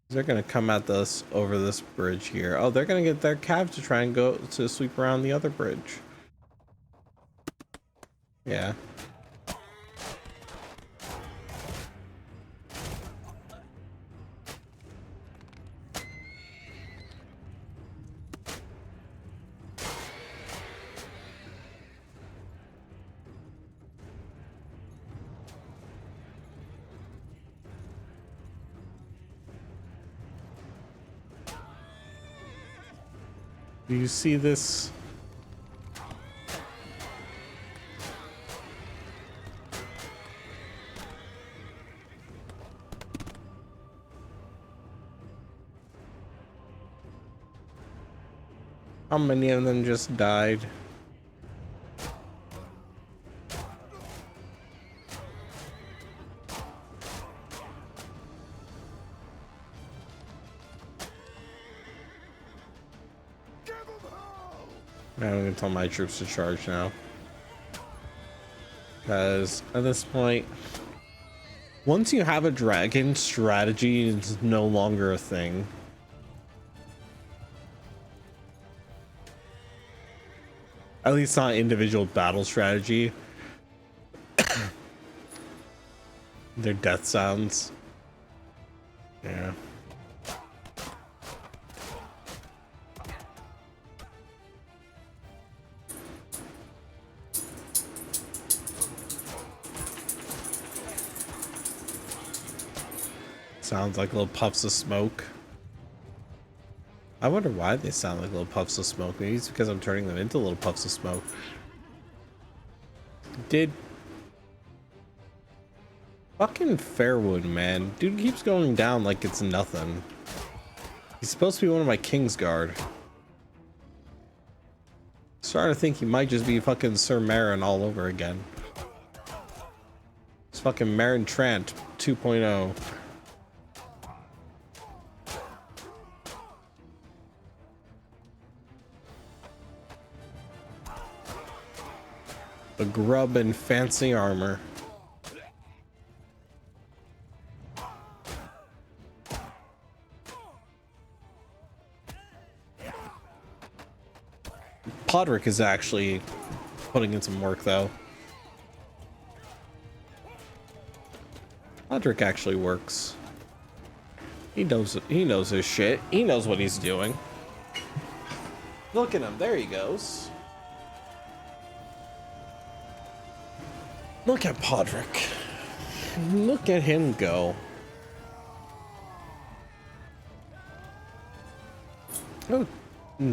They're gonna come at us over this bridge here. Oh, they're gonna get their cav to try and go to sweep around the other bridge. Yeah. Do you see this? How many of them just died? I'm gonna tell my troops to charge now. Because at this point, once you have a dragon, strategy is no longer a thing. At least not individual battle strategy. Their death sounds. Yeah. Sounds like little puffs of smoke. I wonder why they sound like little puffs of smoke. Maybe it's because I'm turning them into little puffs of smoke. Fucking Fairwood, man. Dude keeps going down like it's nothing. He's supposed to be one of my Kingsguard. Starting to think he might just be fucking Sir Marin all over again. It's fucking Marin Trant 2.0. A grub in fancy armor. Podrick is actually putting in some work, though. Podrick actually works. He knows his shit. He knows what he's doing. Look at him. There he goes. Look at Podrick. Look at him go. Oh,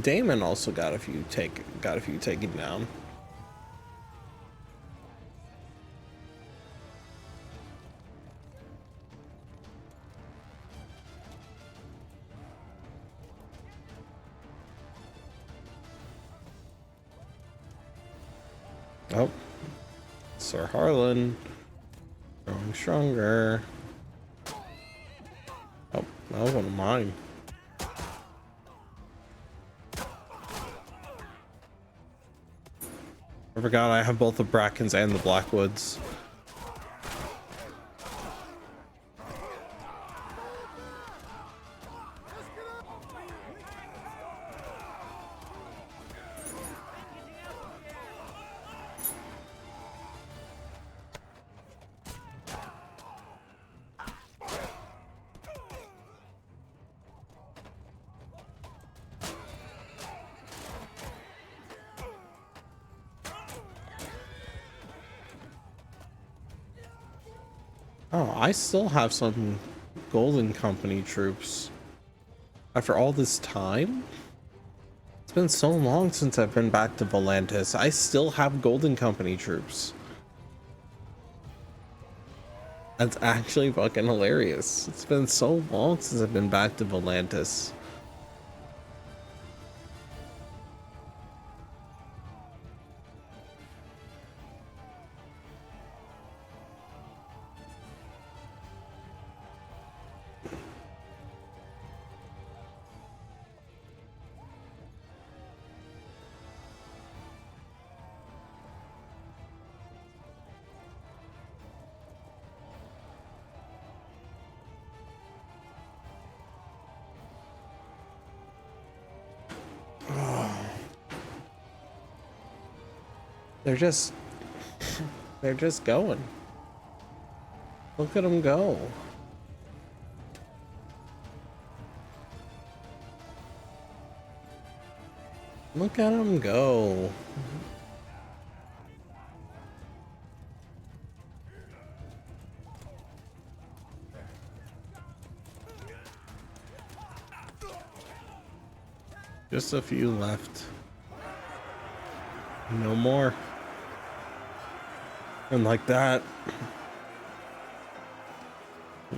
Daemon also got a few taken down. Oh, Sir Harlan growing stronger. Oh, that was one of mine. I forgot I have both the Brackens and the Blackwoods. Oh, I still have some Golden Company troops. After all this time? It's been so long since I've been back to Volantis. I still have Golden Company troops. That's actually fucking hilarious. It's been so long since I've been back to Volantis. They're just going. Look at them go. Look at them go. Just a few left. No more. And like that,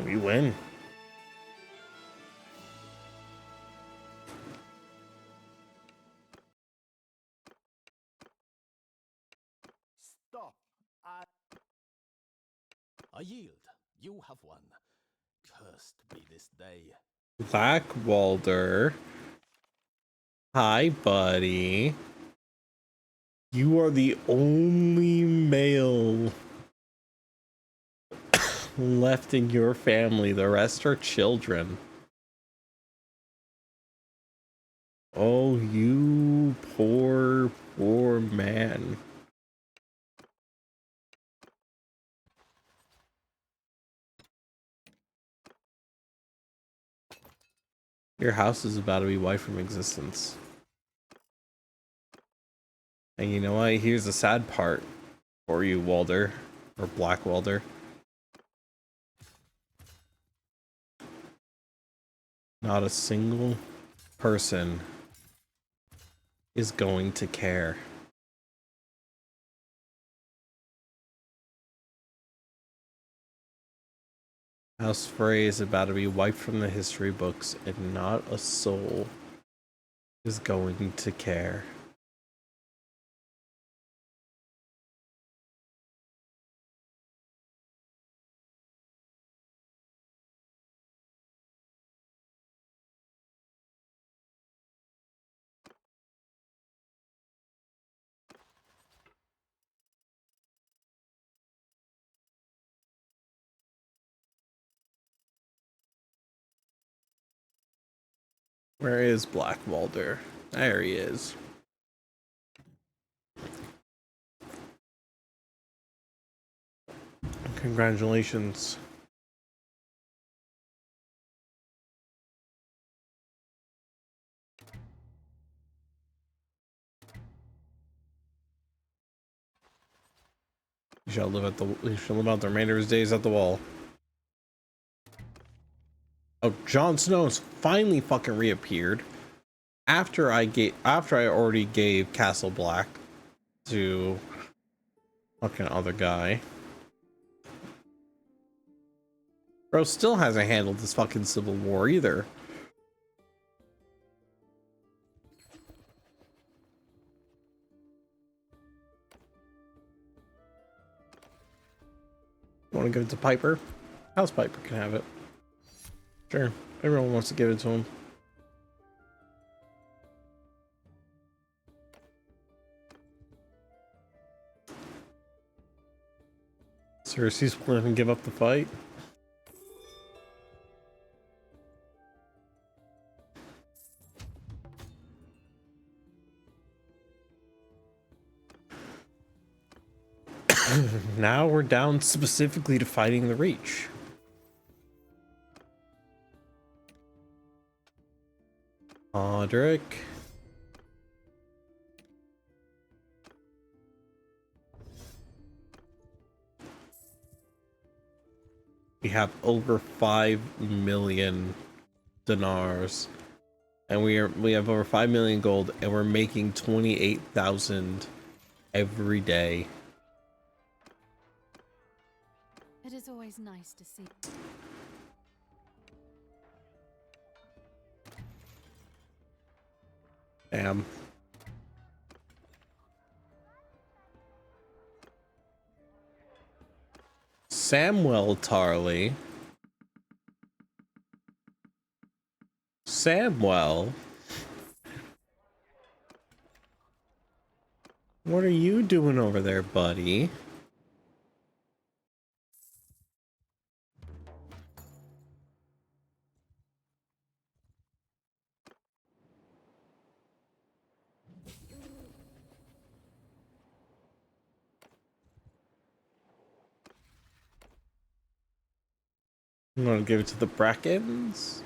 we win. Stop. I yield. You have won. Cursed be this day. Blackwalder. Hi, buddy. You are the only male left in your family. The rest are children. Oh, you poor, poor man. Your house is about to be wiped from existence. And you know what? Here's the sad part for you, Walder, or Blackwalder. Not a single person is going to care. House Frey is about to be wiped from the history books, and not a soul is going to care. Where is Blackwalder? There he is. Congratulations. He shall live out the remainder of his days at the wall. Oh, Jon Snow's finally fucking reappeared after I already gave Castle Black to fucking other guy. Bro still hasn't handled this fucking civil war either. Want to give it to Piper? House Piper can have it. Sure, everyone wants to give it to him. Cersei's willing to give up the fight. Now we're down specifically to fighting the Reach. Audric. We have over 5 million dinars. And we have over 5 million gold, and we're making 28,000 every day. It is always nice to see. Damn. Samwell Tarly. Samwell. What are you doing over there, buddy? I'm gonna give it to the Brackens.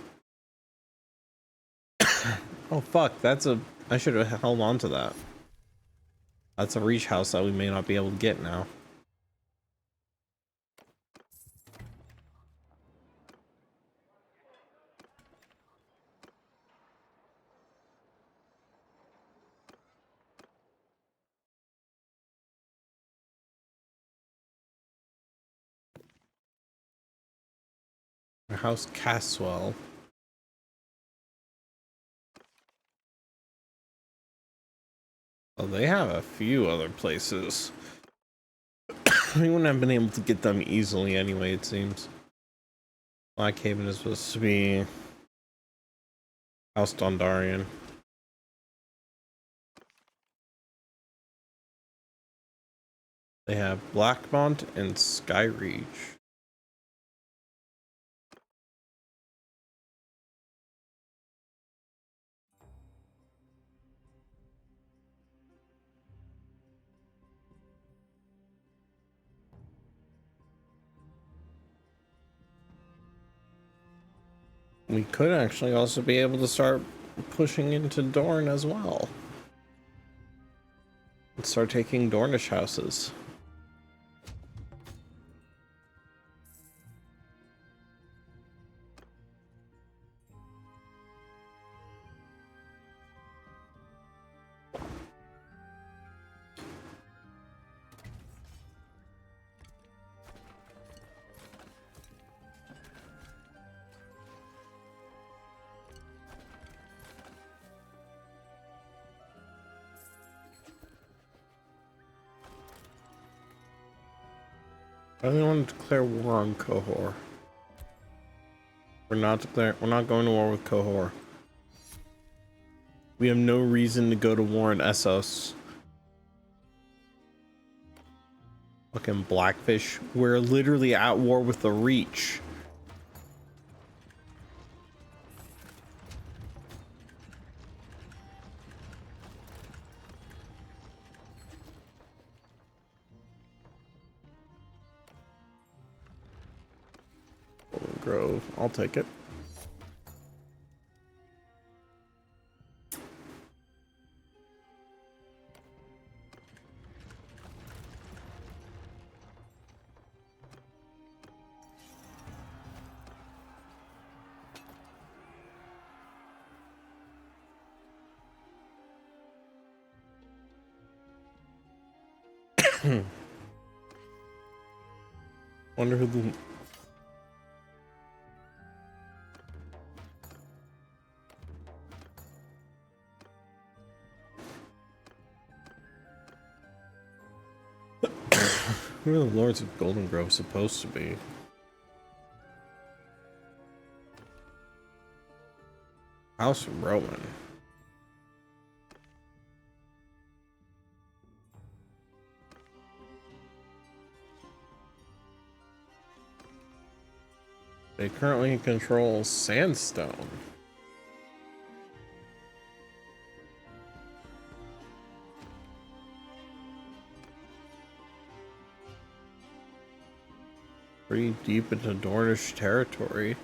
Oh fuck, I should have held on to that. That's a Reach house that we may not be able to get now. House Caswell. Well, they have a few other places. We wouldn't have been able to get them easily anyway, it seems. Black Haven is supposed to be House Dondarrion. They have Blackmont and Skyreach. We could actually also be able to start pushing into Dorne as well. And start taking Dornish houses. I really want to declare war on Qohor. We're not going to war with Qohor. We have no reason to go to war in Essos. Fucking Blackfish. We're literally at war with the Reach. Grove. I'll take it. Wonder who the who are the Lords of Golden Grove supposed to be? House Rowan. They currently control Sandstone. Pretty deep into Dornish territory.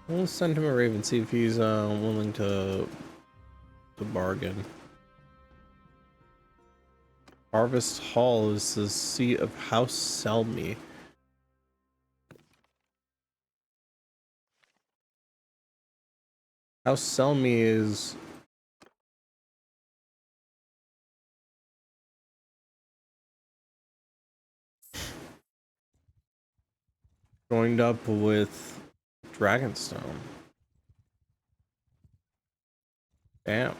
We'll send him a raven, see if he's willing to bargain. Harvest Hall is the seat of House Selmy. House Selmy is joined up with Dragonstone. Damn.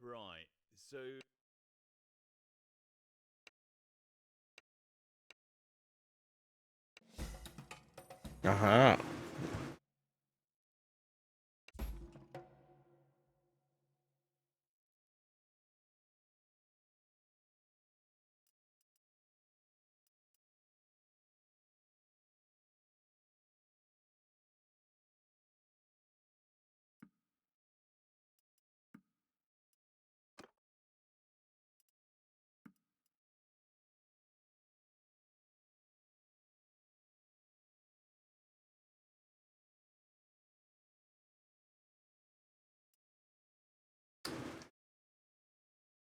Right, so... Aha.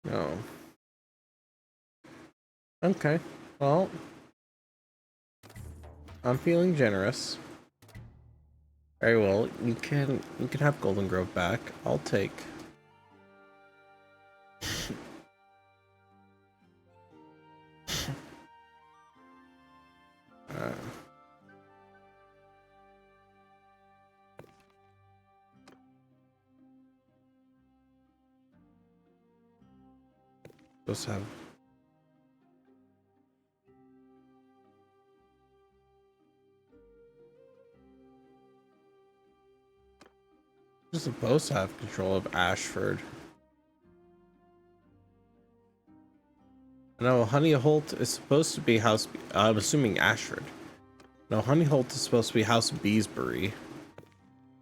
No. Okay. Well, I'm feeling generous. Very well. You can have Golden Grove back. I'll take. Just have. You're supposed to have control of Ashford. No, Honeyholt is supposed to be House. I'm assuming Ashford. No, Honeyholt is supposed to be House Beesbury.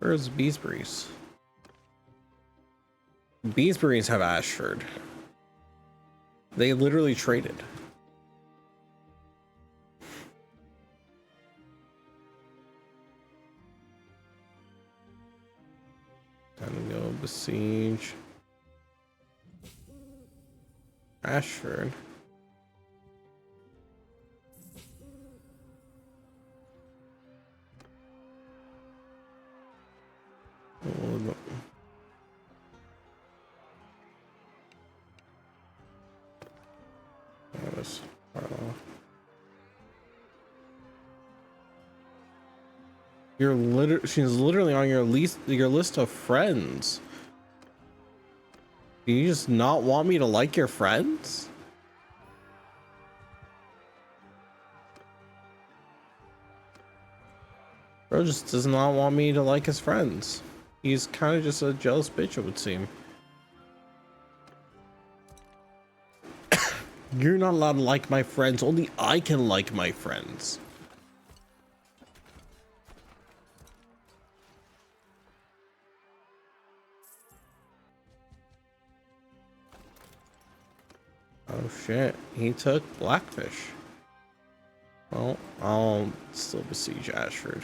Where's Beesbury's? Beesbury's have Ashford. They literally traded. Time to go besiege Ashford. She's literally on your list of friends. Do you just not want me to like your friends? Bro just does not want me to like his friends. He's kind of just a jealous bitch, it would seem. You're not allowed to like my friends. Only I can like my friends. Oh shit, he took Blackfish. Well, I'll still besiege Ashford.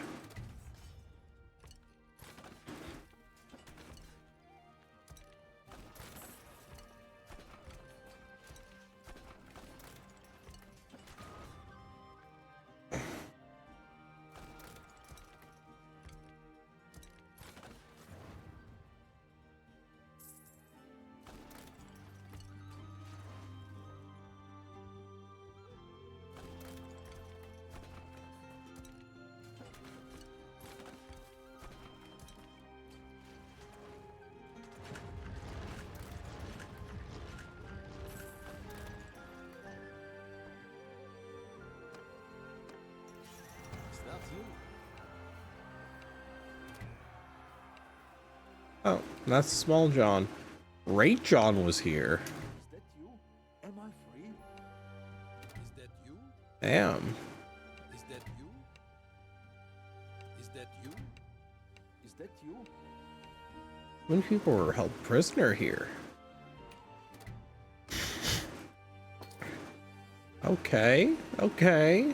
Is that you? Oh, that's Small John. Great John was here. Is that you? Am I free? Is that you? Damn. Is that you? Is that you? Is that you? Many people were held prisoner here. Okay, okay.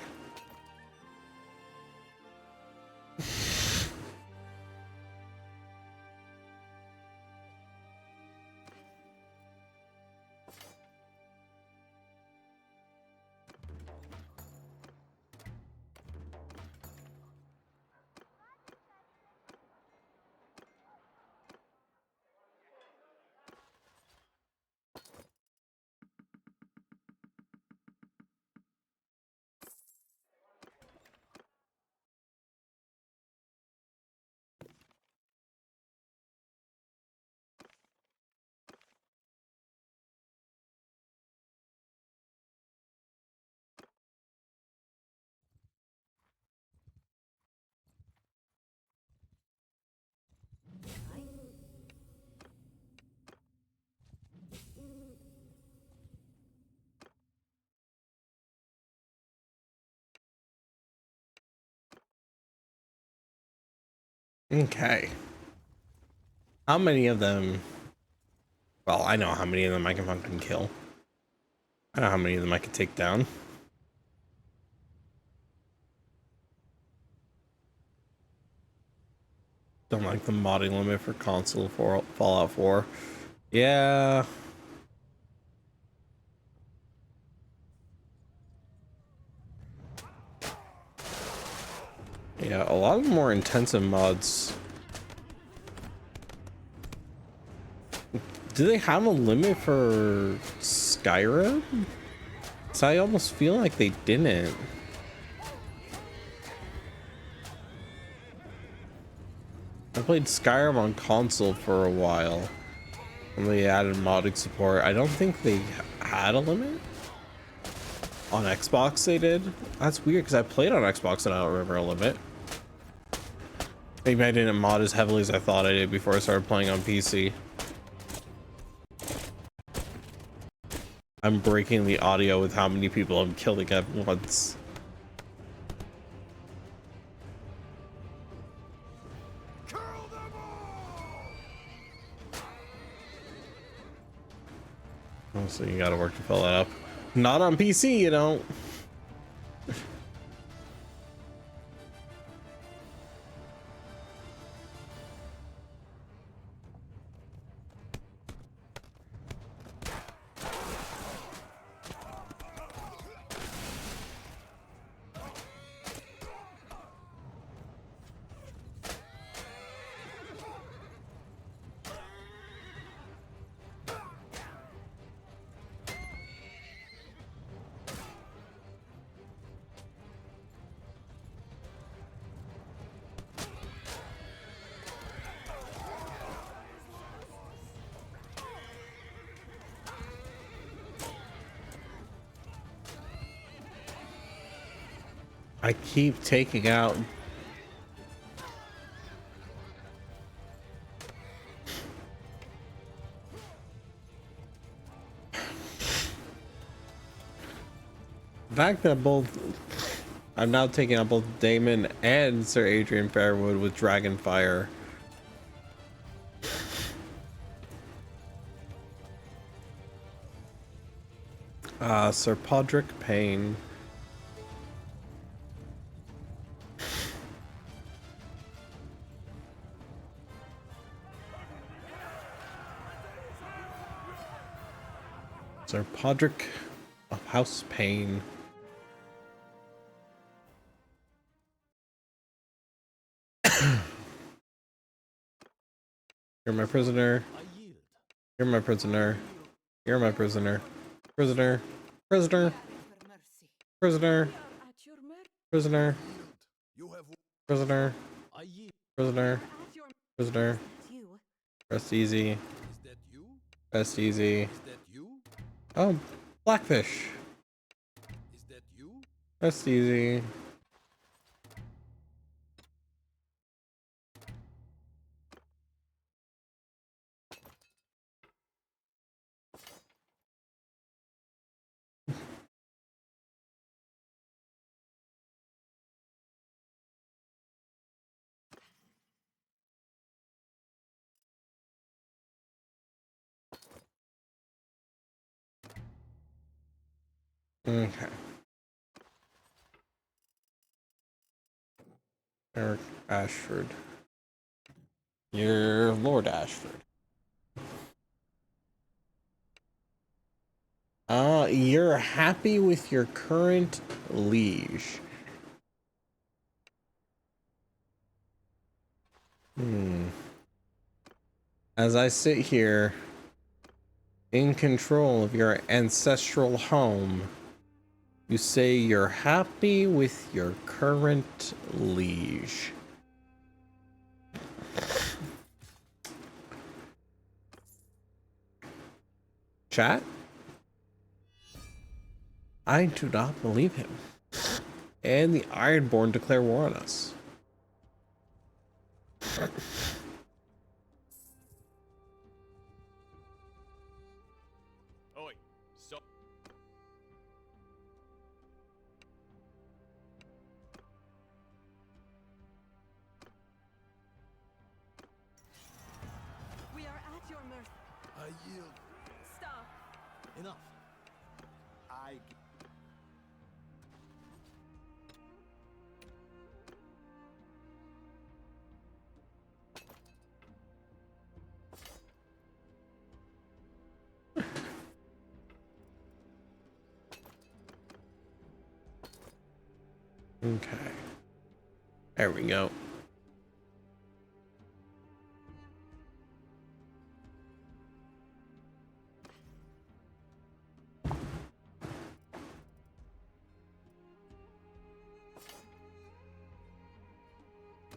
Okay. How many of them? Well, I know how many of them I can fucking kill. I know how many of them I can take down. Don't like the modding limit for console for Fallout 4. Yeah. Yeah, a lot of the more intensive mods. Do they have a limit for Skyrim? So I almost feel like they didn't. I played Skyrim on console for a while when they added modding support. I don't think they had a limit. On Xbox they did. That's weird because I played on Xbox and I don't remember a limit. Maybe I didn't mod as heavily as I thought I did before I started playing on PC. I'm breaking the audio with how many people I'm killing at once. Oh, so you gotta work to fill that up. Not on PC, you know. I keep taking out the fact that I'm now taking out both Damon and Sir Adrian Fairwood with Dragonfire. Sir Podrick Payne. Sir Podrick of House Payne. You're my prisoner. You're my prisoner. You're my prisoner. Prisoner. Prisoner. Prisoner. Prisoner. Prisoner. Prisoner. Prisoner. Rest easy. Rest easy. Oh, Blackfish. Rest easy. Okay. Eric Ashford. You're Lord Ashford. You're happy with your current liege. As I sit here in control of your ancestral home, you say you're happy with your current liege. Chat? I do not believe him. And the Ironborn declare war on us. Oi, so We are at your mercy. I yield. Stop. Enough. I. Okay. There we go.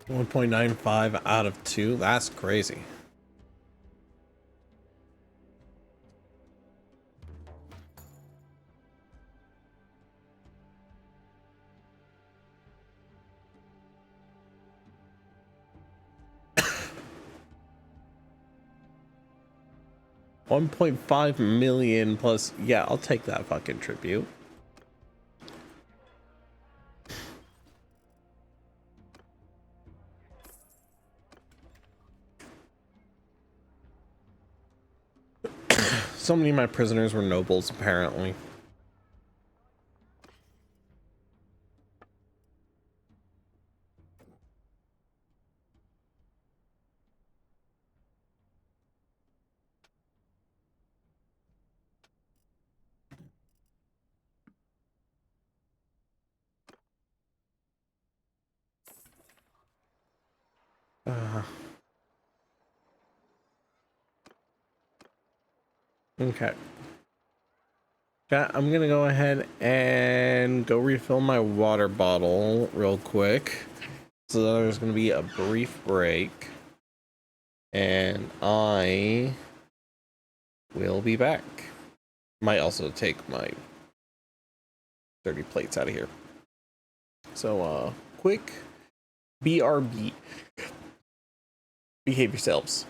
.95 out of 2. That's crazy. $1.5 million plus. Yeah, I'll take that fucking tribute. So many of my prisoners were nobles, apparently. Okay. Chat, I'm gonna go ahead and go refill my water bottle real quick. So there's gonna be a brief break. And I will be back. Might also take my dirty plates out of here. So, quick BRB. Behave yourselves.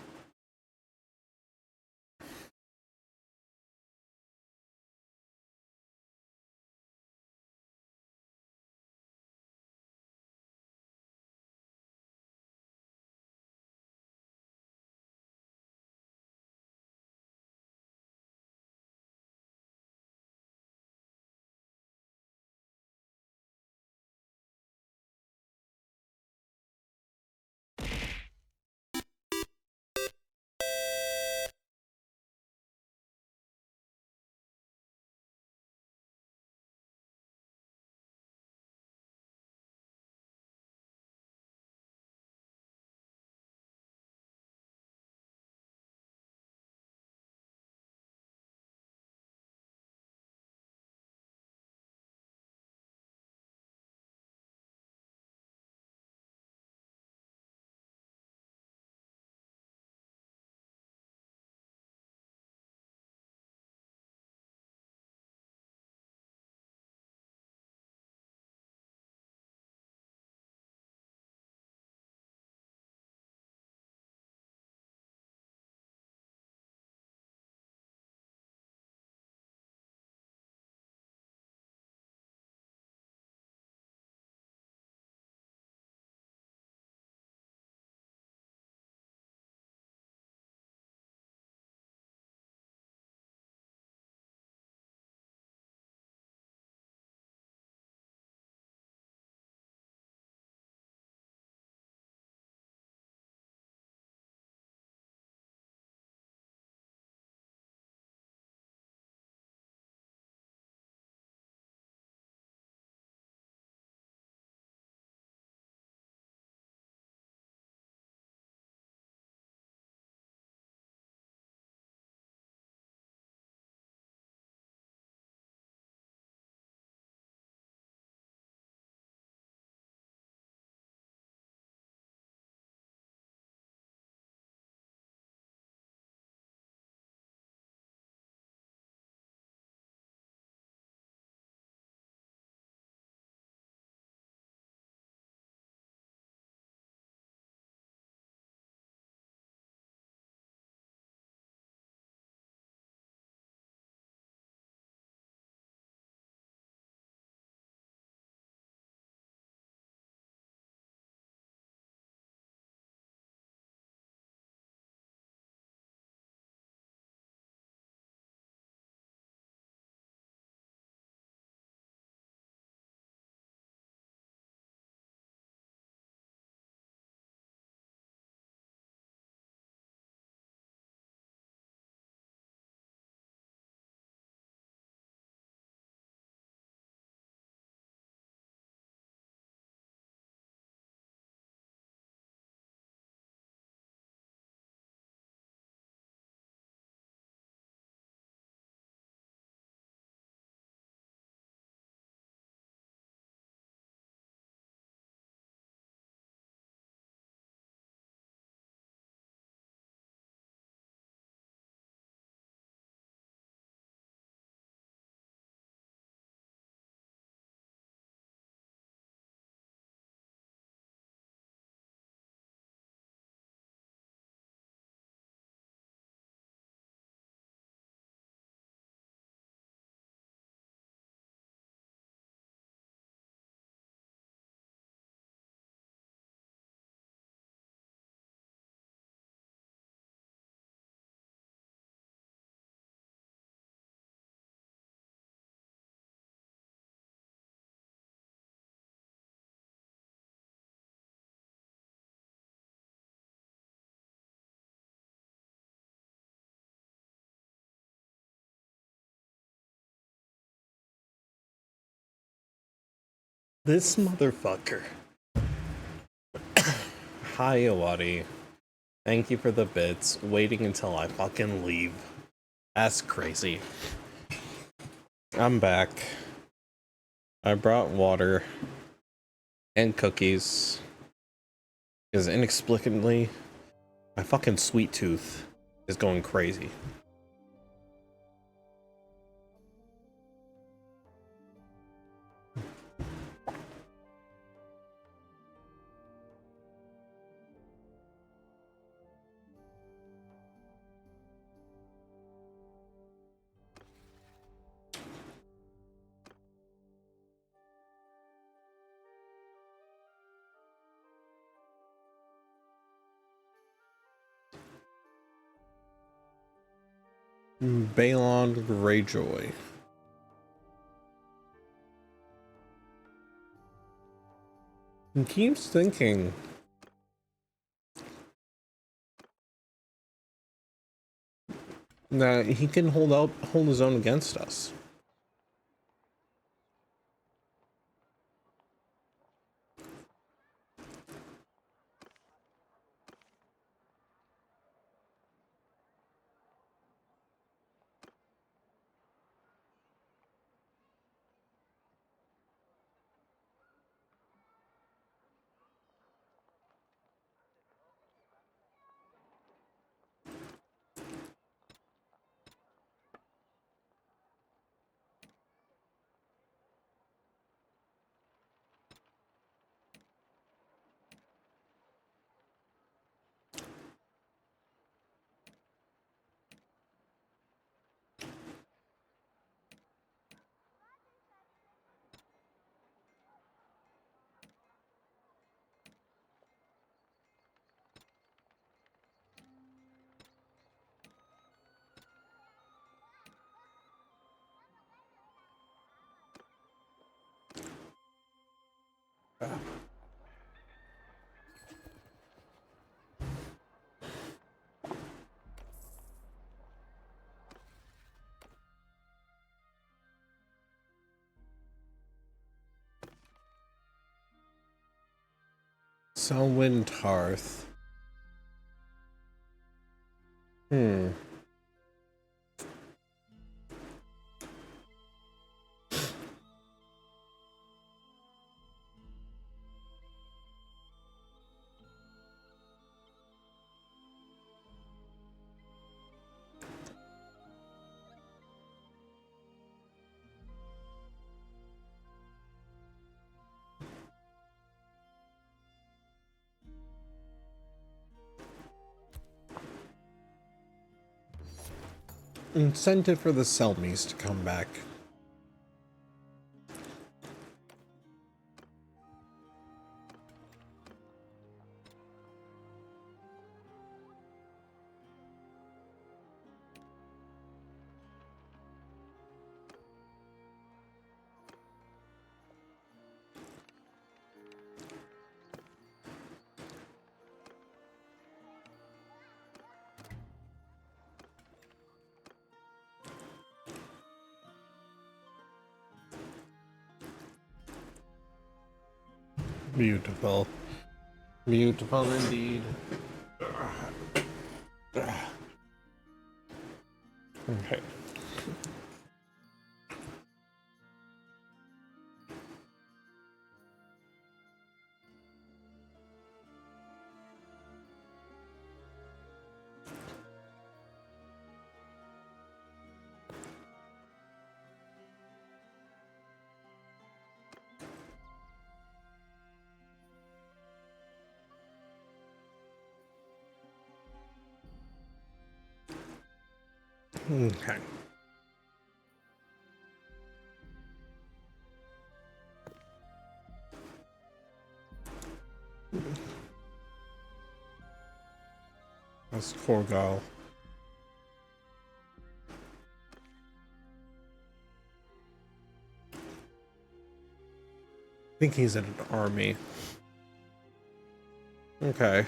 This motherfucker. Hi, Awadi. Thank you for the bits. Waiting until I fucking leave. That's crazy. I'm back. I brought water and cookies. Because inexplicably, my fucking sweet tooth is going crazy. Balon Greyjoy. He keeps thinking that he can hold his own against us. Selwyn Tarth. Incentive for the Selmies to come back. Beautiful. Beautiful indeed. Okay. Okay. That's Corgal. I think he's in an army. Okay.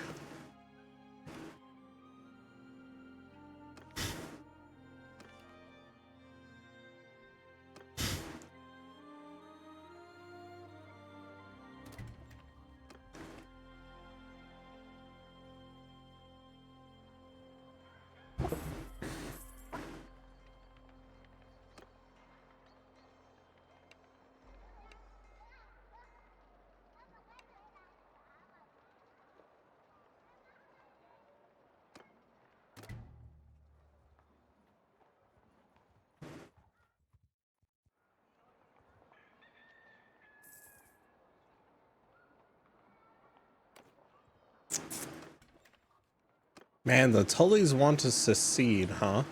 Man, the Tullys want to secede, huh?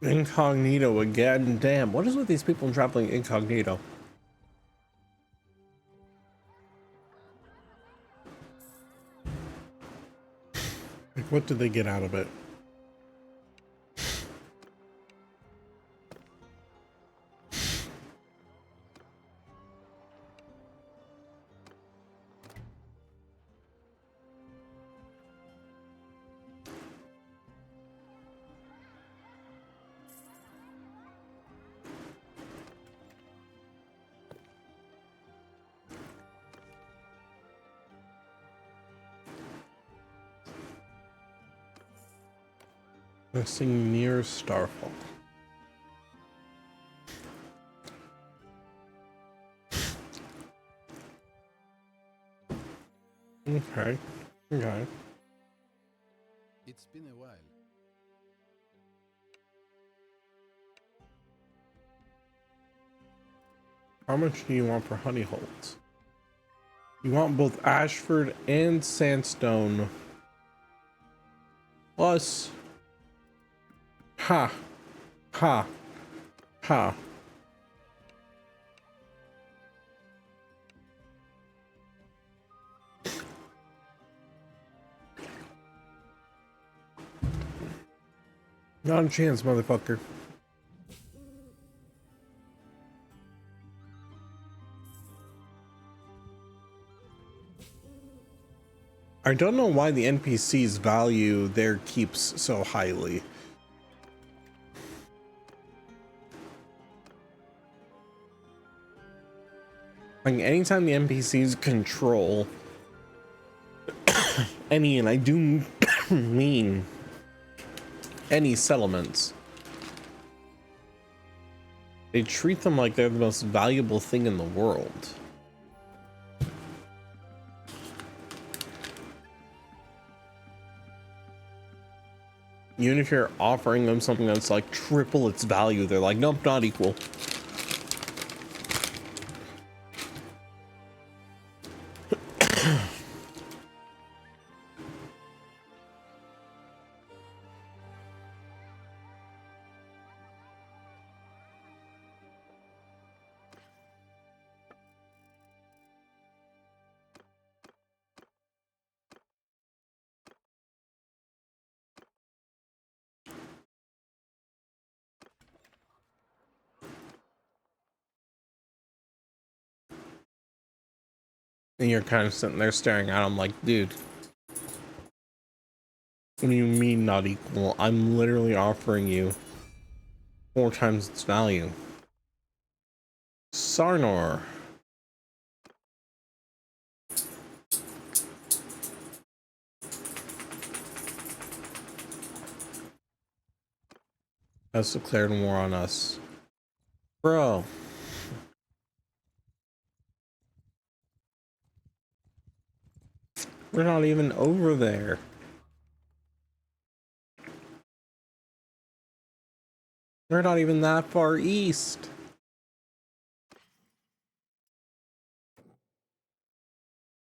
Incognito again. Damn, what is with these people traveling incognito? Like, what did they get out of it? Missing near Starfall. Okay. Okay. It's been a while. How much do you want for honey holes? You want both Ashford and Sandstone. Plus. Ha. Ha. Ha. Not a chance, motherfucker. I don't know why the NPCs value their keeps so highly. Like, anytime the NPCs control any, and I do mean any settlements, they treat them like they're the most valuable thing in the world. Even if you're offering them something that's like triple its value, they're like, nope, not equal. And you're kind of sitting there staring at him like, dude, what do you mean not equal? I'm literally offering you 4 times its value. Sarnor. has declared war on us. Bro. We're not even over there. We're not even that far east.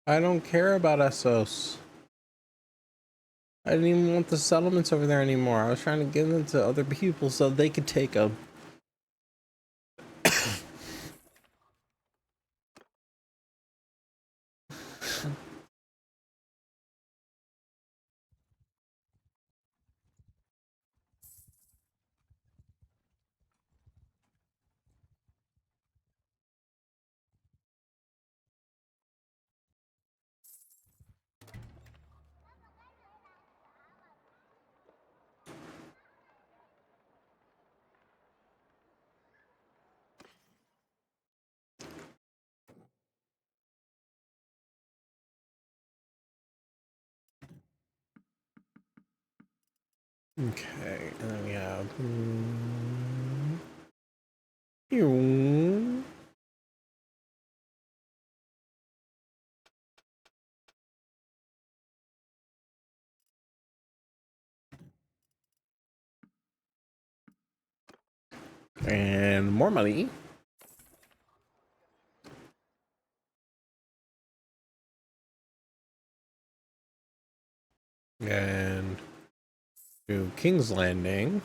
I don't care about Essos. I didn't even want the settlements over there anymore. I was trying to give them to other people so they could take them. Okay, and then we have and more money. And to King's Landing.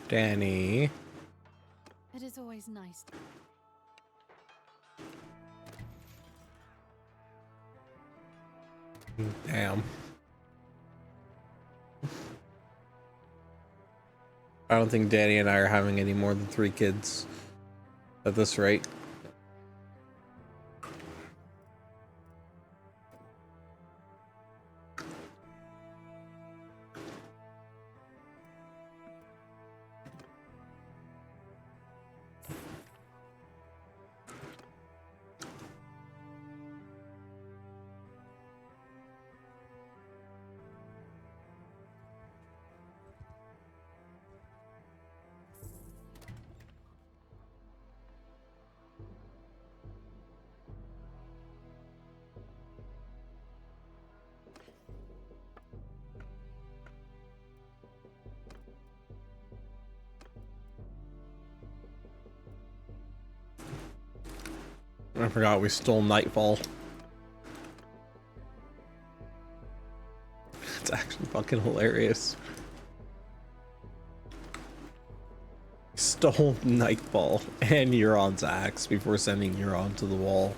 Danny. It is always nice. Damn. I don't think Danny and I are having any more than 3 kids at this rate. I forgot we stole Nightfall. It's actually fucking hilarious. Stole Nightfall and Euron's axe before sending Euron to the wall.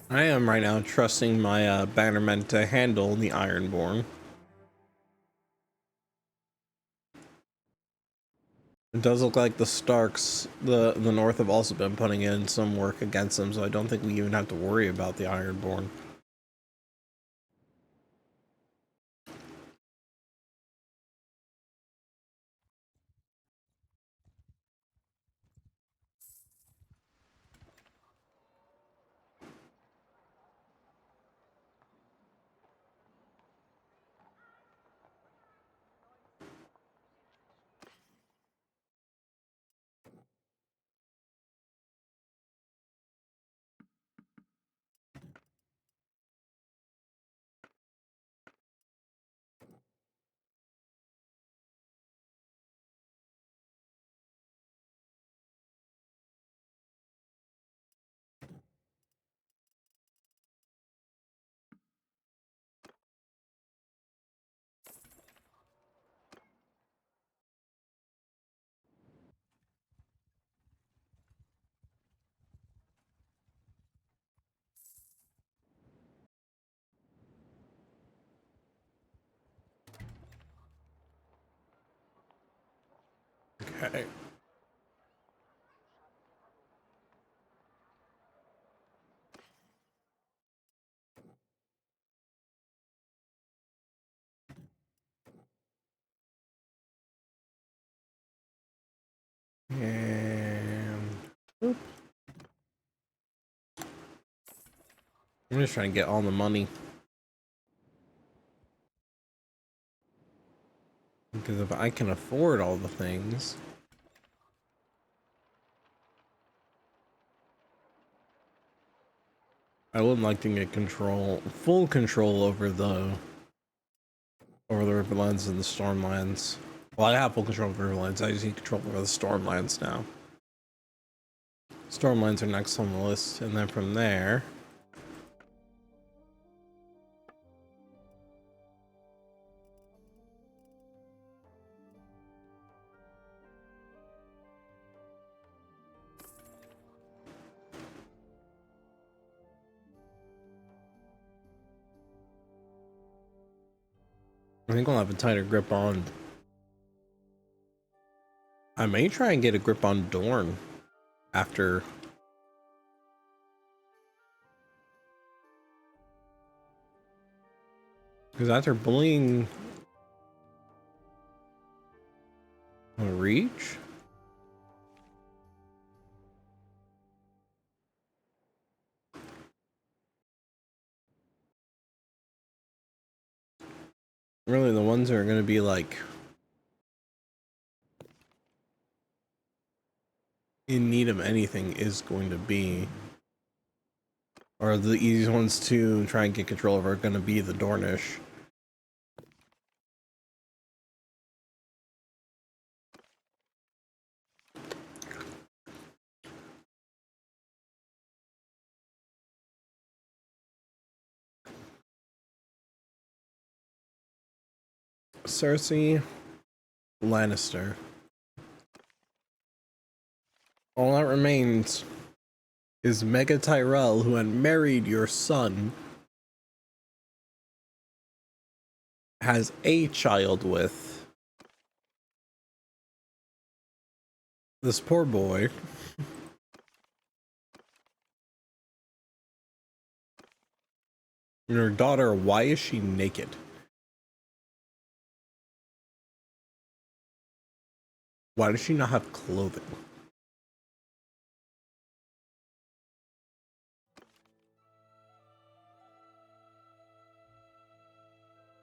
I am right now trusting my bannermen to handle the Ironborn. It does look like the Starks, the North, have also been putting in some work against them, so I don't think we even have to worry about the Ironborn. Okay. And boop. I'm just trying to get all the money. Because if I can afford all the things, I would like to get full control over the Riverlands and the Stormlands. Well, I have full control over Riverlands. I just need control over the Stormlands now. Stormlands are next on the list, and then from there, I think I'll have a tighter grip on. I may try and get a grip on Dorne after. Because after bullying a Reach? Really, the ones that are going to be like in need of anything is going to be, or the easiest ones to try and get control of are going to be the Dornish. Cersei Lannister. All that remains is Mega Tyrell, who had married your son, has a child with this poor boy. And her daughter, why is she naked? Why does she not have clothing?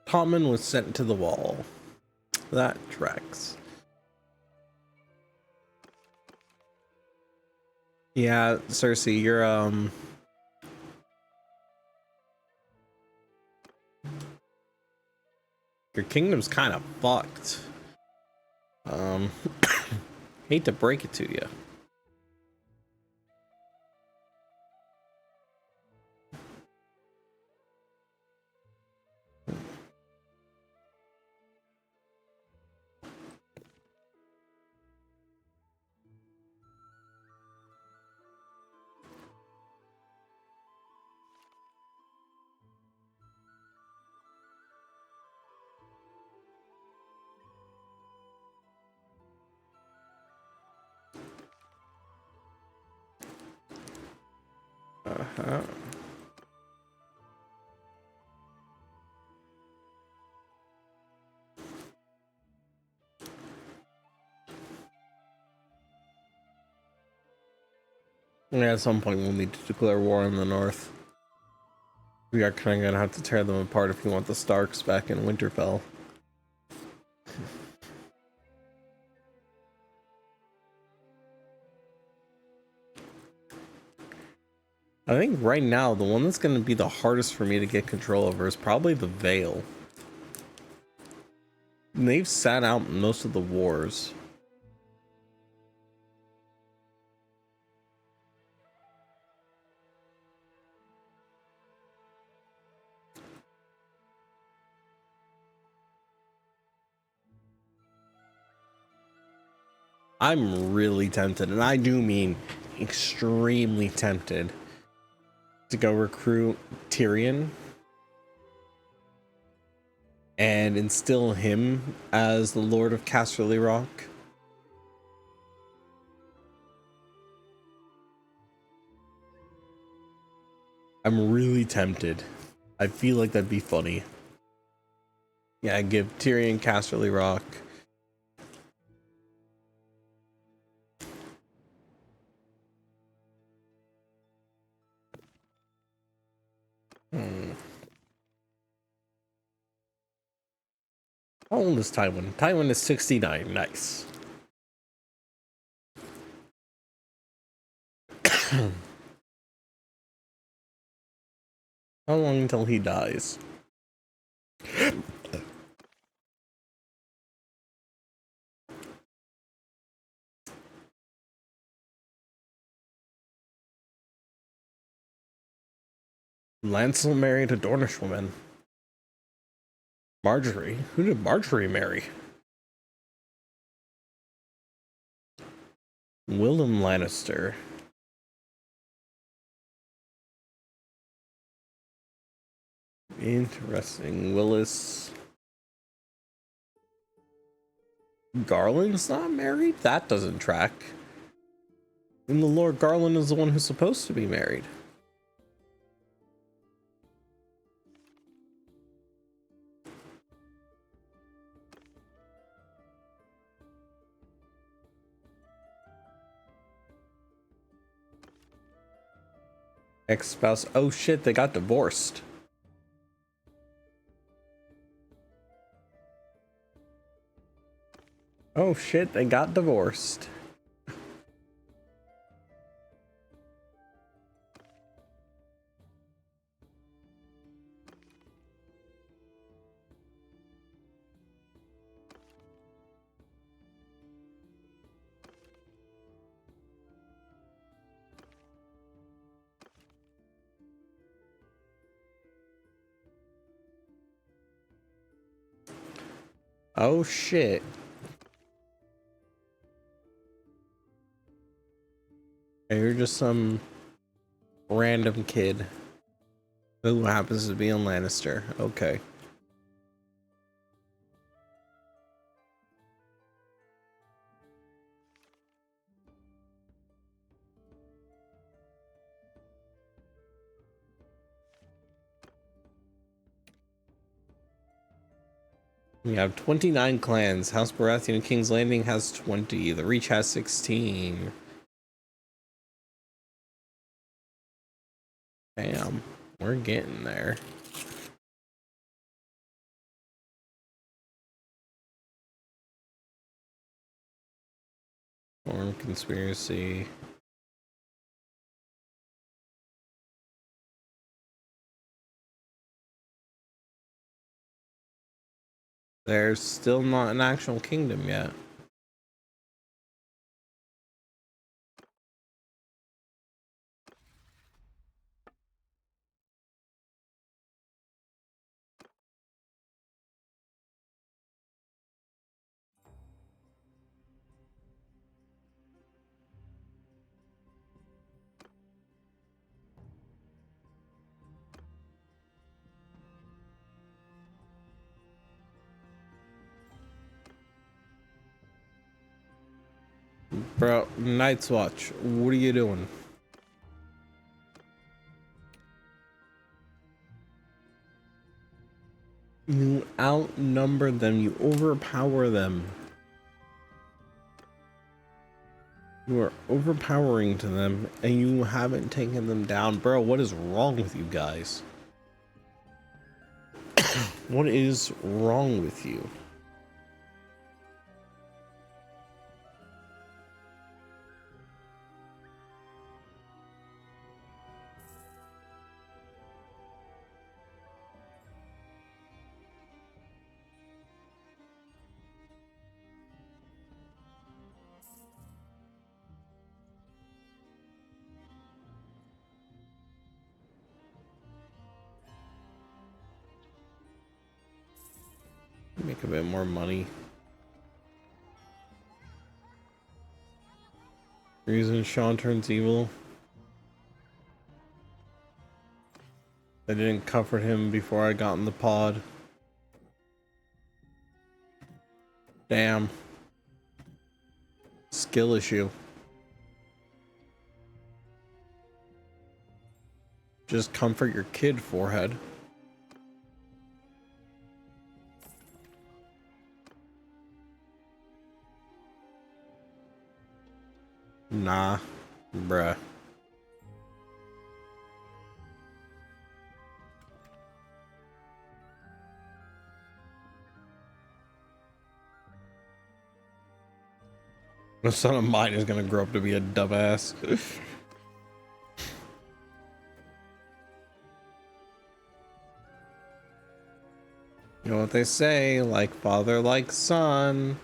Tommen was sent to the wall. That tracks. Yeah, Cersei, your kingdom's kind of fucked. Hate to break it to you. Uh-huh. Yeah, at some point we'll need to declare war on the North. We are kind of gonna have to tear them apart if we want the Starks back in Winterfell. I think right now, the one that's going to be the hardest for me to get control over is probably the Vale. And they've sat out most of the wars. I'm really tempted, and I do mean extremely tempted, to go recruit Tyrion and instill him as the Lord of Casterly Rock. I'm really tempted. I feel like that'd be funny. Yeah, give Tyrion Casterly Rock. How old is Tywin? Tywin is 69. Nice. How long until he dies? Lancel married a Dornish woman. Marjorie? Who did Marjorie marry? Willem Lannister. Interesting. Willis. Garland's not married? That doesn't track. And the Lord Garland is the one who's supposed to be married. Ex-spouse. Oh shit, they got divorced. Oh shit, they got divorced. Oh shit. You're just some random kid who happens to be a Lannister. Okay. We have 29 clans. House Baratheon and King's Landing has 20. The Reach has 16. Damn, we're getting there. Foreign conspiracy. There's still not an actual kingdom yet. Bro, Night's Watch, what are you doing? You outnumber them, you overpower them. You are overpowering to them, and you haven't taken them down. Bro, what is wrong with you guys? What is wrong with you? Make a bit more money. Reason Sean turns evil. I didn't comfort him before I got in the pod. Damn. Skill issue. Just comfort your kid, forehead. Nah, bruh. The son of mine is gonna grow up to be a dumbass. You know what they say, like father, like son.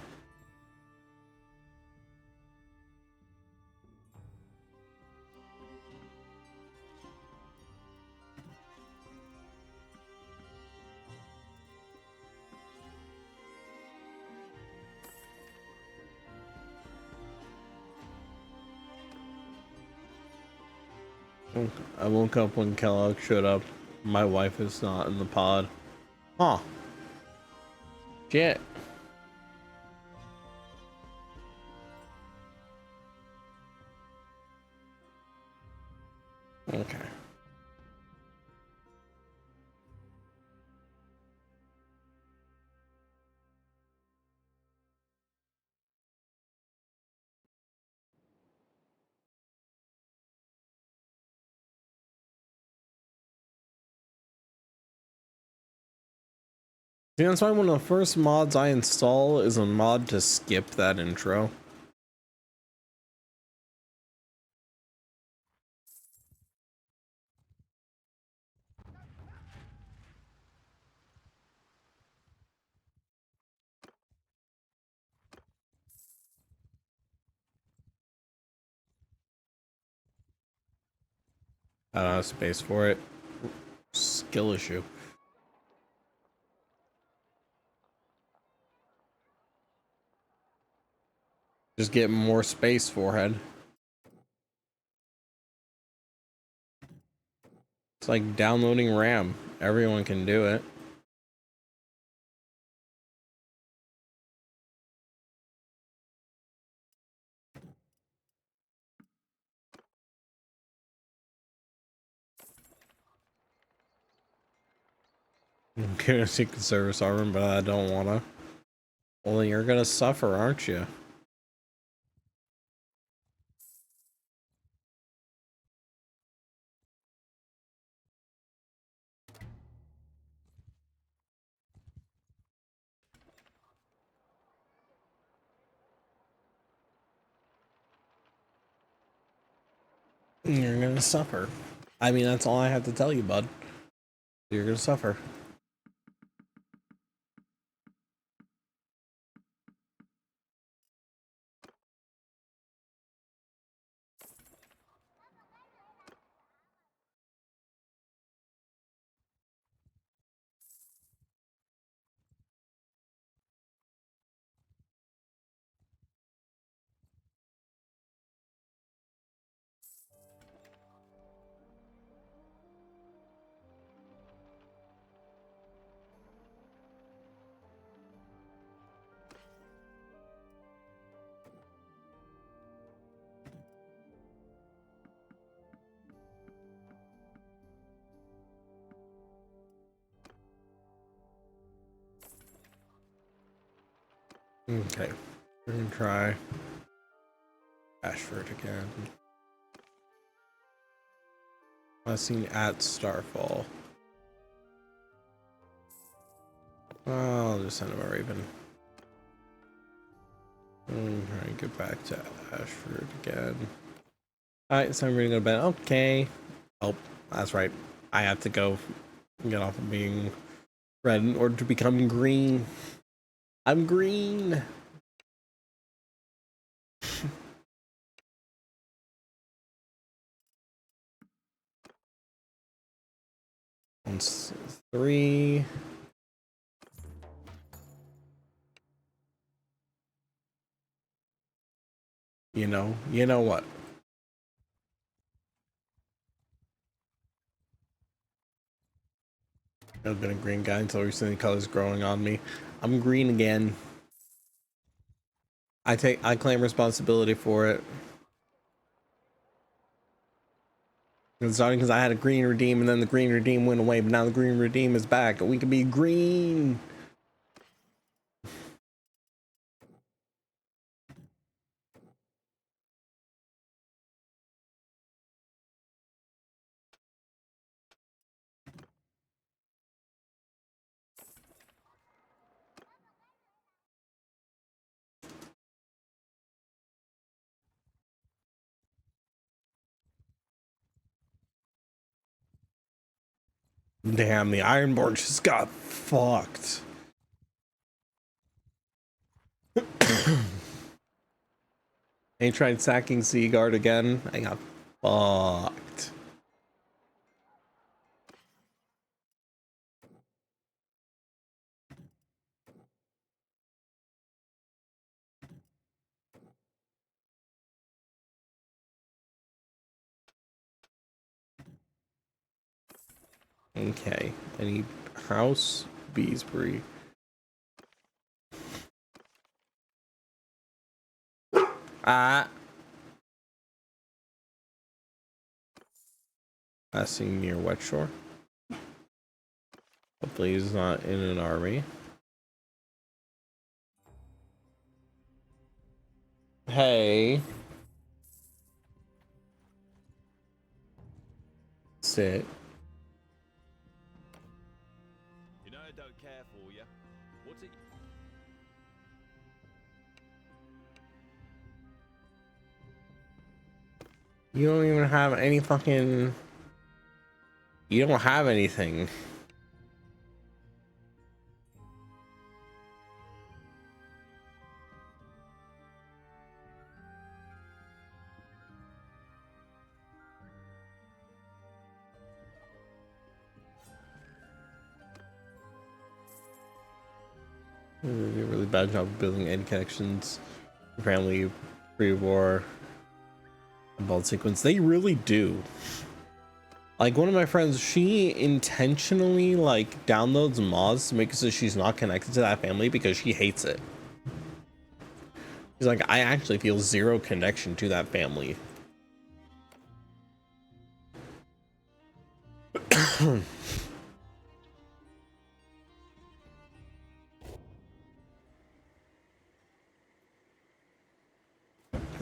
I woke up when Kellogg showed up. My wife is not in the pod. Huh. Shit. Okay. See, that's why one of the first mods I install is a mod to skip that intro. I don't have space for it. Skill issue. Just get more space, forehead. It's like downloading RAM. Everyone can do it. I'm gonna Secret Service armor, but I don't wanna. Well, you're gonna suffer, aren't you? You're gonna suffer. I mean, that's all I have to tell you, bud. You're gonna suffer. Okay, we're gonna try Ashford again. I've seen at Starfall. I'll just send him a Raven. I'm trying to get back to Ashford again. Alright, so I'm ready to go to bed. Okay. Oh, that's right. I have to go get off of being red in order to become green. I'm green. Once 3. You know what? I've been a green guy until recently colors growing on me. I'm green again. I claim responsibility for it. It's starting because I had a green redeem and then the green redeem went away, but now the green redeem is back and we can be green. Damn, the Ironborn just got fucked. I tried sacking Seaguard again. I got fucked. Okay, I need House Beesbury. Passing near Wet Shore. Hopefully he's not in an army. Hey. Sit. You know I don't care for you. What's it? You don't even have any fucking... You don't have anything. They did a really bad job of building any connections. Family, pre-war, bald sequence. They really do. Like one of my friends, she intentionally like downloads mods to make it so she's not connected to that family because she hates it. She's like, I actually feel zero connection to that family.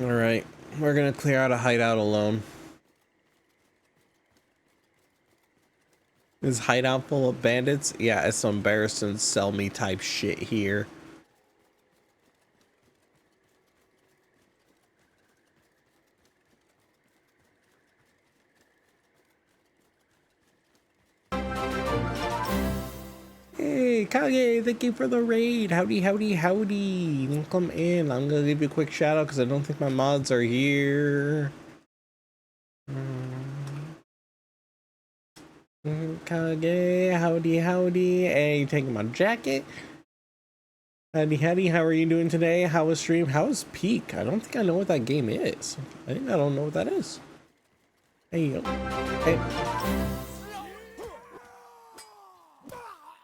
All right, we're gonna clear out a hideout alone. Is hideout full of bandits? Yeah, it's some Barristan sell me type shit here. Hey, Kage, thank you for the raid. Howdy, howdy, howdy. Welcome in. I'm gonna give you a quick shout out because I don't think my mods are here. Kage, howdy, howdy. Hey, you taking my jacket? Howdy, howdy. How are you doing today? How was stream? How was Peak? I don't think I know what that game is. I don't know what that is. Hey, hey.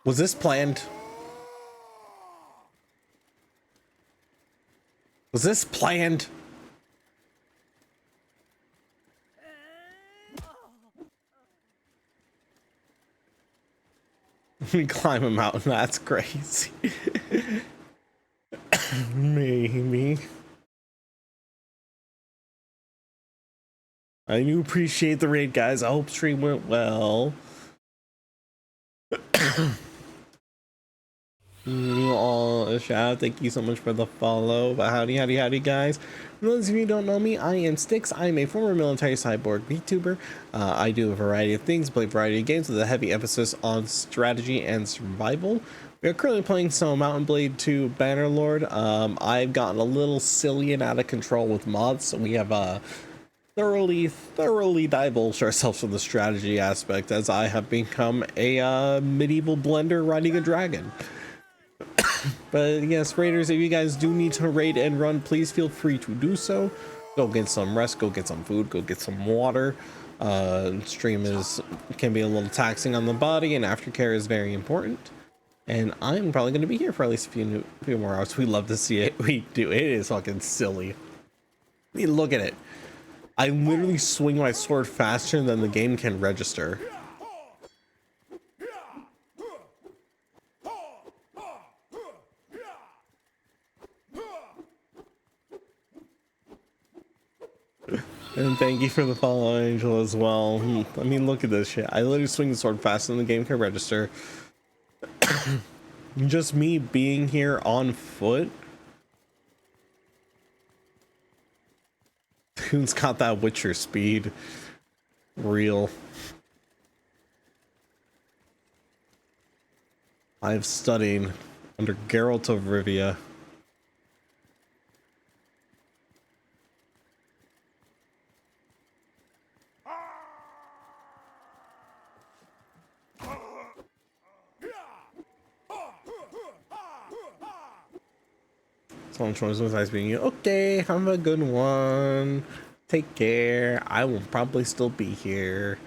Was this planned? Was this planned? Climb a mountain, that's crazy. Maybe. I do appreciate the raid, guys. I hope stream went well. You all a shout out. Thank you so much for the follow. But howdy, howdy, howdy, guys. For those of you who don't know me, I am Styx. I am a former military cyborg VTuber. I do a variety of things, play a variety of games with a heavy emphasis on strategy and survival. We are currently playing some Mountain Blade 2 Bannerlord. I've gotten a little silly and out of control with mods, so we have thoroughly divulged ourselves from the strategy aspect as I have become a medieval blender riding a dragon. But yes, raiders, if you guys do need to raid and run, please feel free to do so. Go get some rest, go get some food, go get some water. Stream can be a little taxing on the body, and aftercare is very important. And I'm probably going to be here for at least a few more hours. We love to see it. We do. It is fucking silly. I mean, look at it. I literally swing my sword faster than the game can register. And thank you for the follow, Angel, as well. I mean, look at this shit. I literally swing the sword faster than the game can register. Just me being here on foot. Who's got that Witcher speed? Real. I've studied under Geralt of Rivia. Someone choice was nice being you. Okay, have a good one. Take care. I will probably still be here.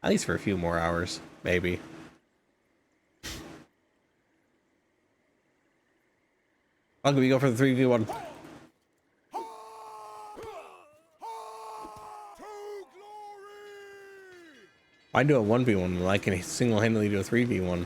At least for a few more hours, maybe. Okay, we go for the 3v1. I do a 1v1 when I can single-handedly do a 3v1.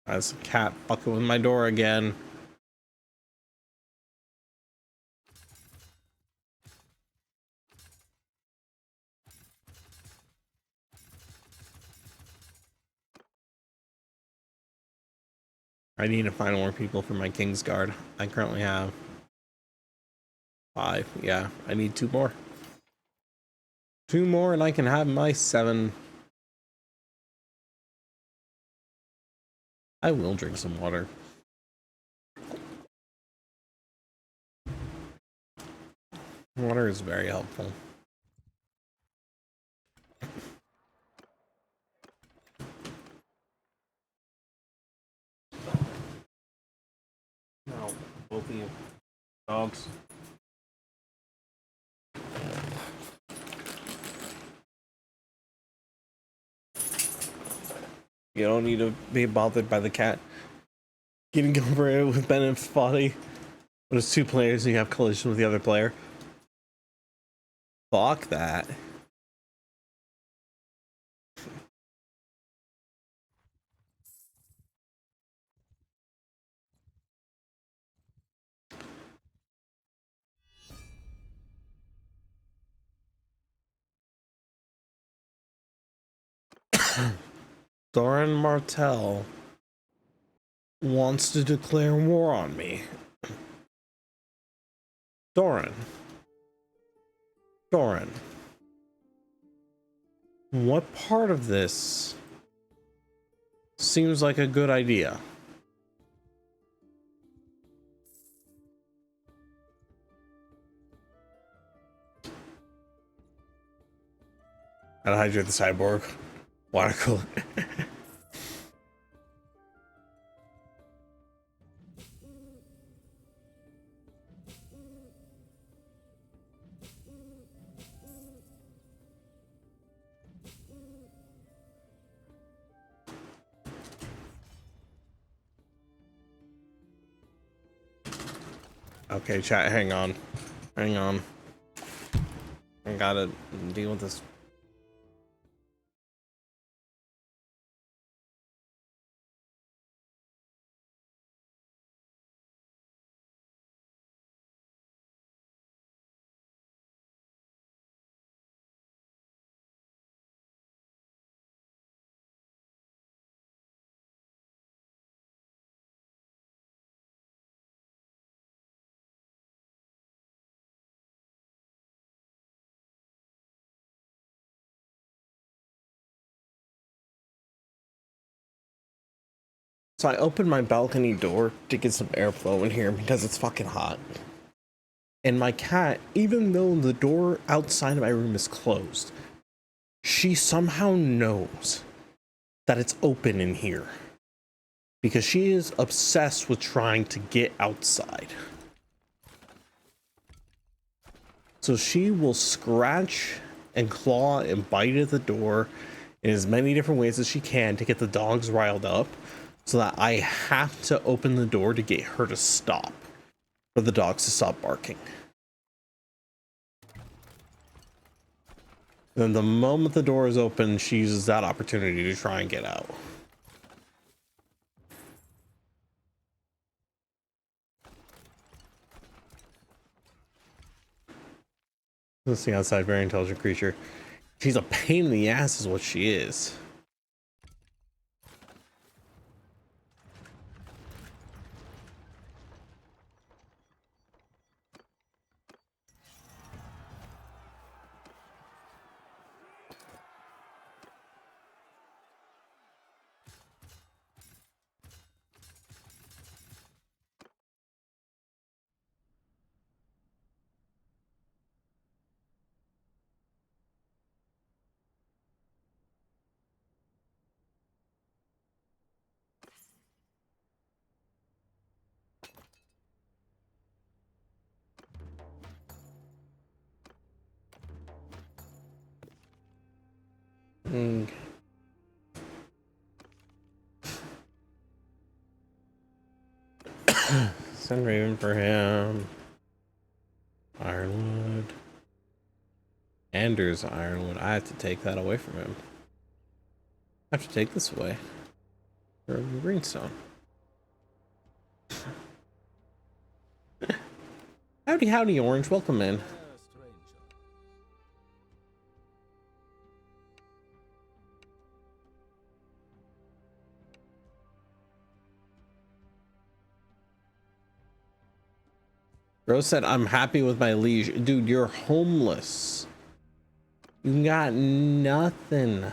That's a cat fucking with my door again. I need to find more people for my King's Guard. I currently have 5. Yeah, I need 2 more. 2 more and I can have my 7. I will drink some water. Water is very helpful. No, both of you. Dogs. You don't need to be bothered by the cat getting over it with Bennett's body. When it's 2 players and you have collision with the other player. Fuck that. Daeron Martell wants to declare war on me. Daeron. What part of this seems like a good idea? I'll hydrate the cyborg. Water cooler. Okay, chat, hang on. I gotta deal with this. So I opened my balcony door to get some airflow in here because it's fucking hot. And my cat, even though the door outside of my room is closed, she somehow knows that it's open in here. because she is obsessed with trying to get outside. So she will scratch and claw and bite at the door in as many different ways as she can to get the dogs riled up, so that I have to open the door to get her to stop, for the dogs to stop barking. Then the moment the door is open, she uses that opportunity to try and get out. Let's see, outside, very intelligent creature. She's a pain in the ass is what she is. Send Raven for him. Ironwood. Anders Ironwood. I have to take that away from him. I have to take this away. For greenstone. Howdy, howdy, Orange. Welcome in. Rose said, I'm happy with my liege. Dude, you're homeless. You got nothing.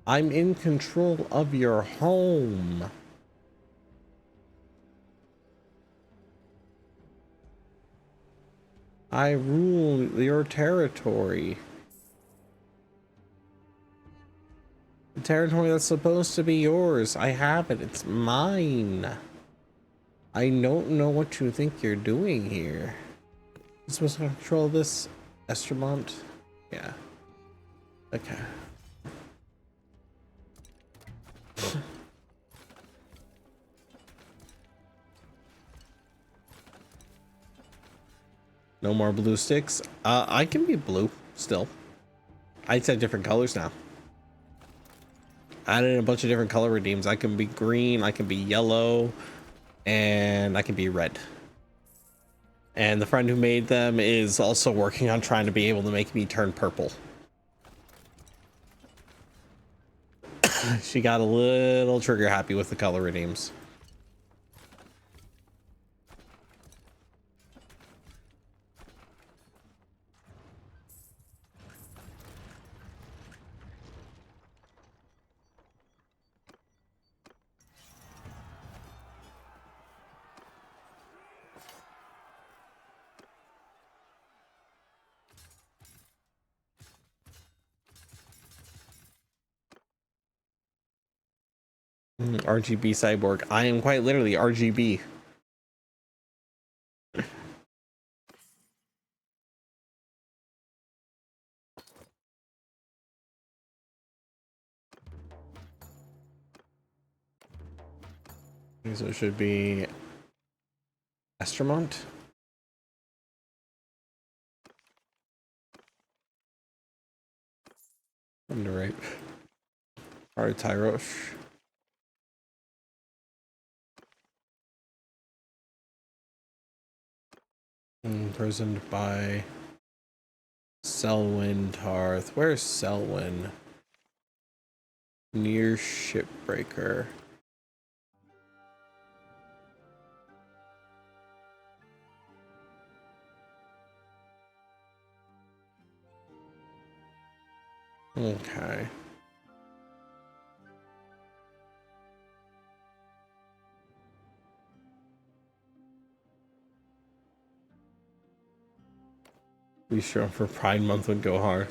I'm in control of your home. I rule your territory. The territory that's supposed to be yours. I have it. It's mine. I don't know what you think you're doing here. You're supposed to control this, Estremont? Yeah. Okay. No more blue sticks. I can be blue still. I said different colors now. Added a bunch of different color redeems. I can be green, I can be yellow, and I can be red. And the friend who made them is also working on trying to be able to make me turn purple. She got a little trigger happy with the color redeems. RGB cyborg. I am quite literally RGB. So it should be Estremont. Underrape. Or Tyrosh. Imprisoned by Selwyn Tarth. Where's Selwyn? Near Shipbreaker. Okay. We show up for Pride Month would go hard.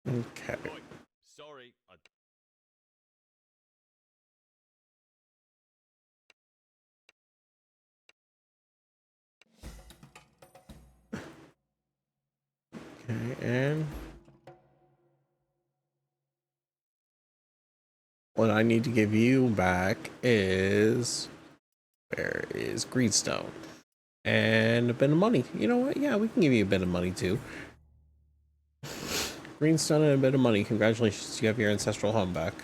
Okay. Sorry. Okay, and what I need to give you back is, where is Greenstone? And a bit of money. You know what? Yeah, we can give you a bit of money too. Greenstone and a bit of money. Congratulations, you have your ancestral home back.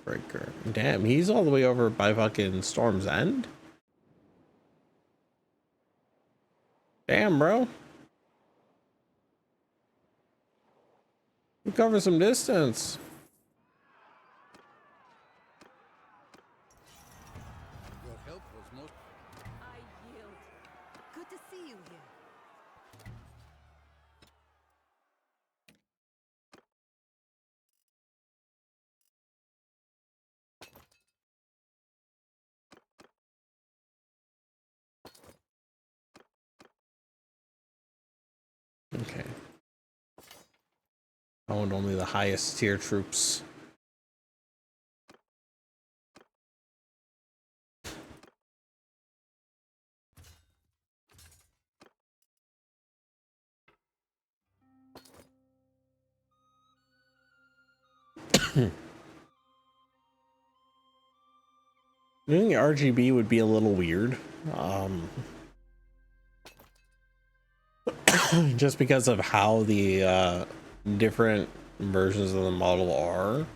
Breaker. Damn, he's all the way over by fucking Storm's End. Damn, bro. You cover some distance. Your help was most. I yield. Good to see you here. Okay. I want only the highest tier troops. Doing RGB would be a little weird. Just because of how the different versions of the model are.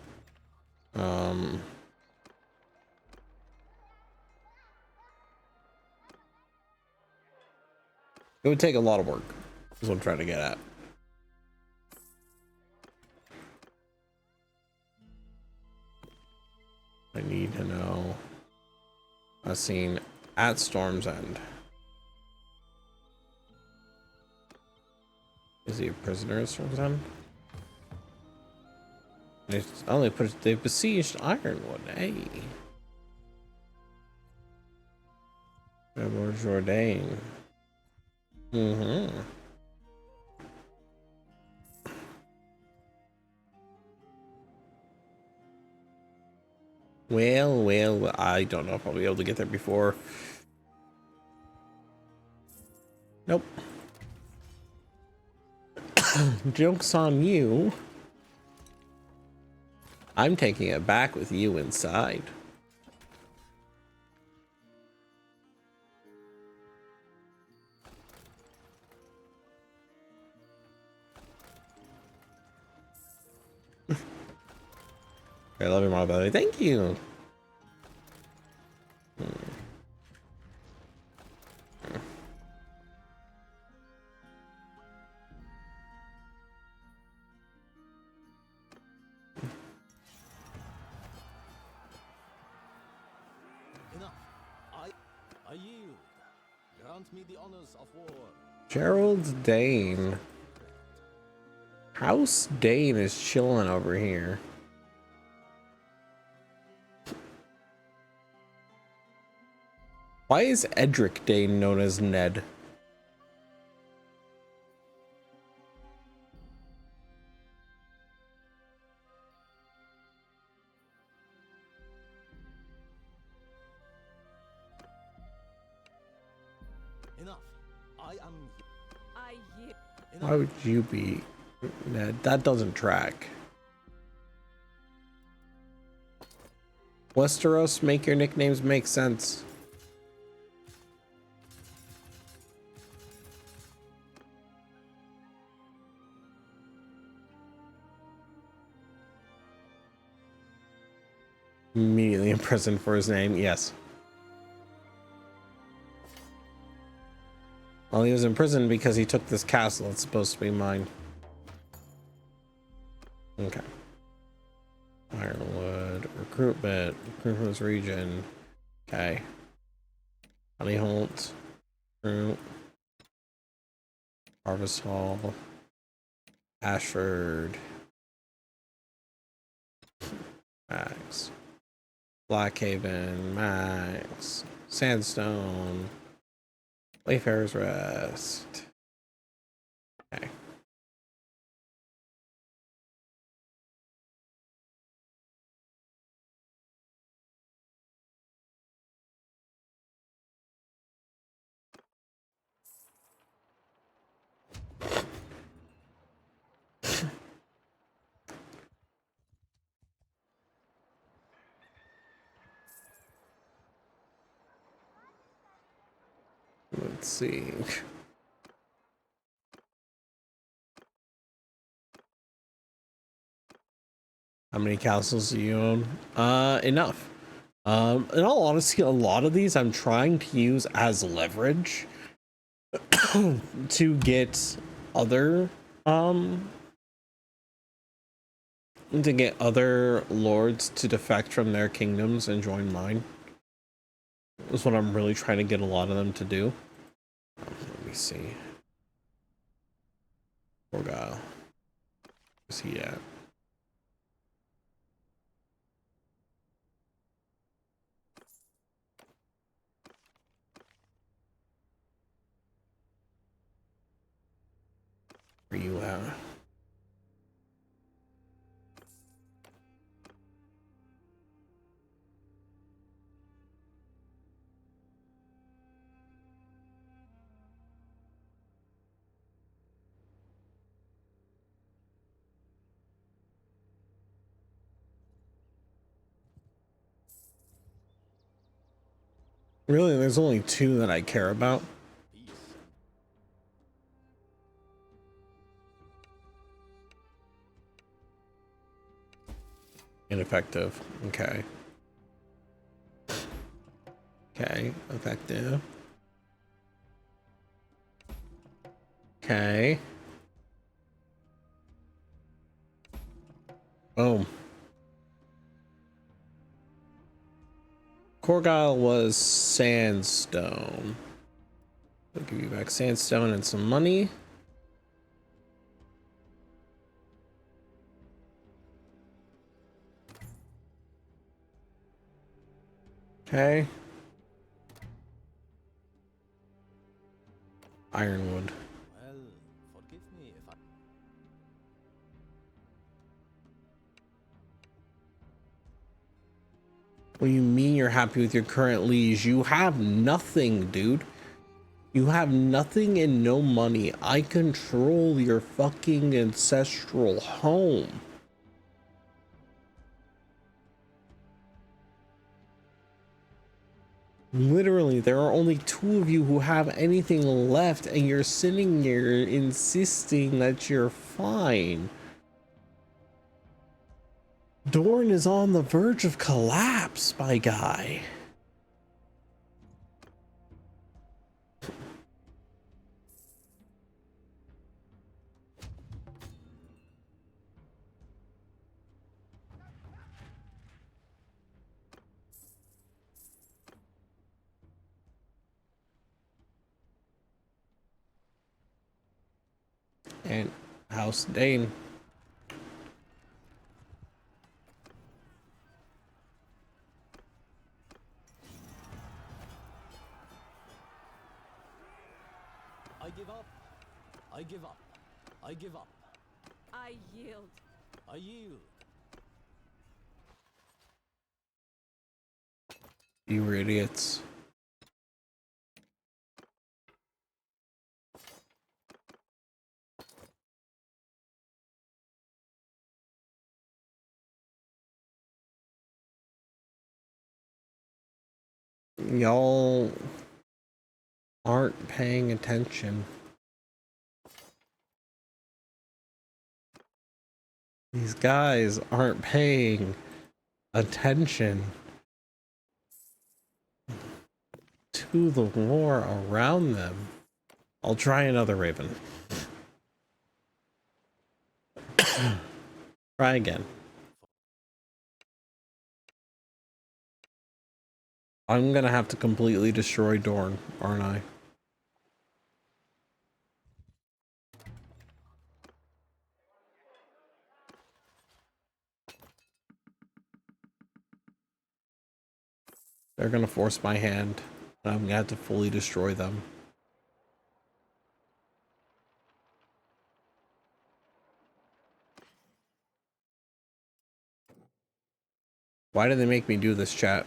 It would take a lot of work, is what I'm trying to get at. I need to know a scene at Storm's End. Is he a prisoner at Storm's End? They've besieged Ironwood, hey. Lord Jourdain. Well, I don't know if I'll be able to get there before. Nope. Joke's on you. I'm taking it back with you inside. I love you, my brother. Thank you. Enough. I yield. Grant me the honors of war. Gerald Dane. House Dane is chilling over here. Why is Edric Dane known as Ned? Enough. I yield. Why would you be Ned? That doesn't track. Westeros, make your nicknames make sense. Immediately imprisoned for his name, yes. Well, he was in prison because he took this castle. It's supposed to be mine. Okay. Ironwood, recruitment for this region. Okay. Honeyholt, fruit, Harvest Hall, Ashford, Max, Blackhaven, Max, Sandstone, Wayfarer's Rest. Okay. Let's see. How many castles do you own? Enough. In all honesty, a lot of these I'm trying to use as leverage to get other lords to defect from their kingdoms and join mine. That's what I'm really trying to get a lot of them to do. Let me see. Poor guy. Where's he at? Where you at? Really, there's only two that I care about. Ineffective. Okay. Okay. Effective. Okay. Boom. Corgyle was sandstone. I'll give you back sandstone and some money. Okay. Ironwood. Well, forgive me if I... What do you mean you're happy with your current liege? You have nothing, dude. You have nothing and no money. I control your fucking ancestral home. Literally, there are only two of you who have anything left, and you're sitting here insisting that you're fine. Dorne is on the verge of collapse, my guy. And House Dane. I give up. I give up. I give up. I yield. I yield. You were idiots. Y'all aren't paying attention. These guys aren't paying attention to the war around them. I'll try another raven. Try again. I'm gonna have to completely destroy Dorn, aren't I? They're gonna force my hand, and I'm gonna have to fully destroy them. Why did they make me do this, chat?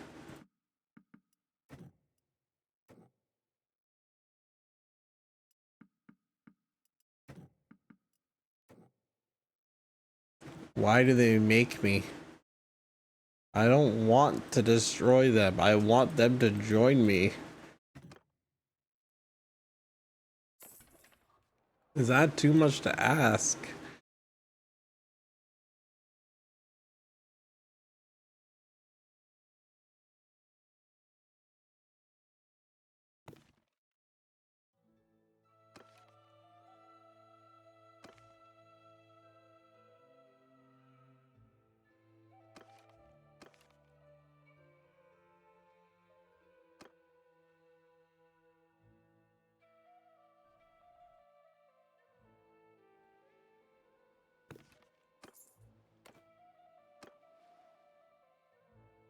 Why do they make me? I don't want to destroy them. I want them to join me. Is that too much to ask?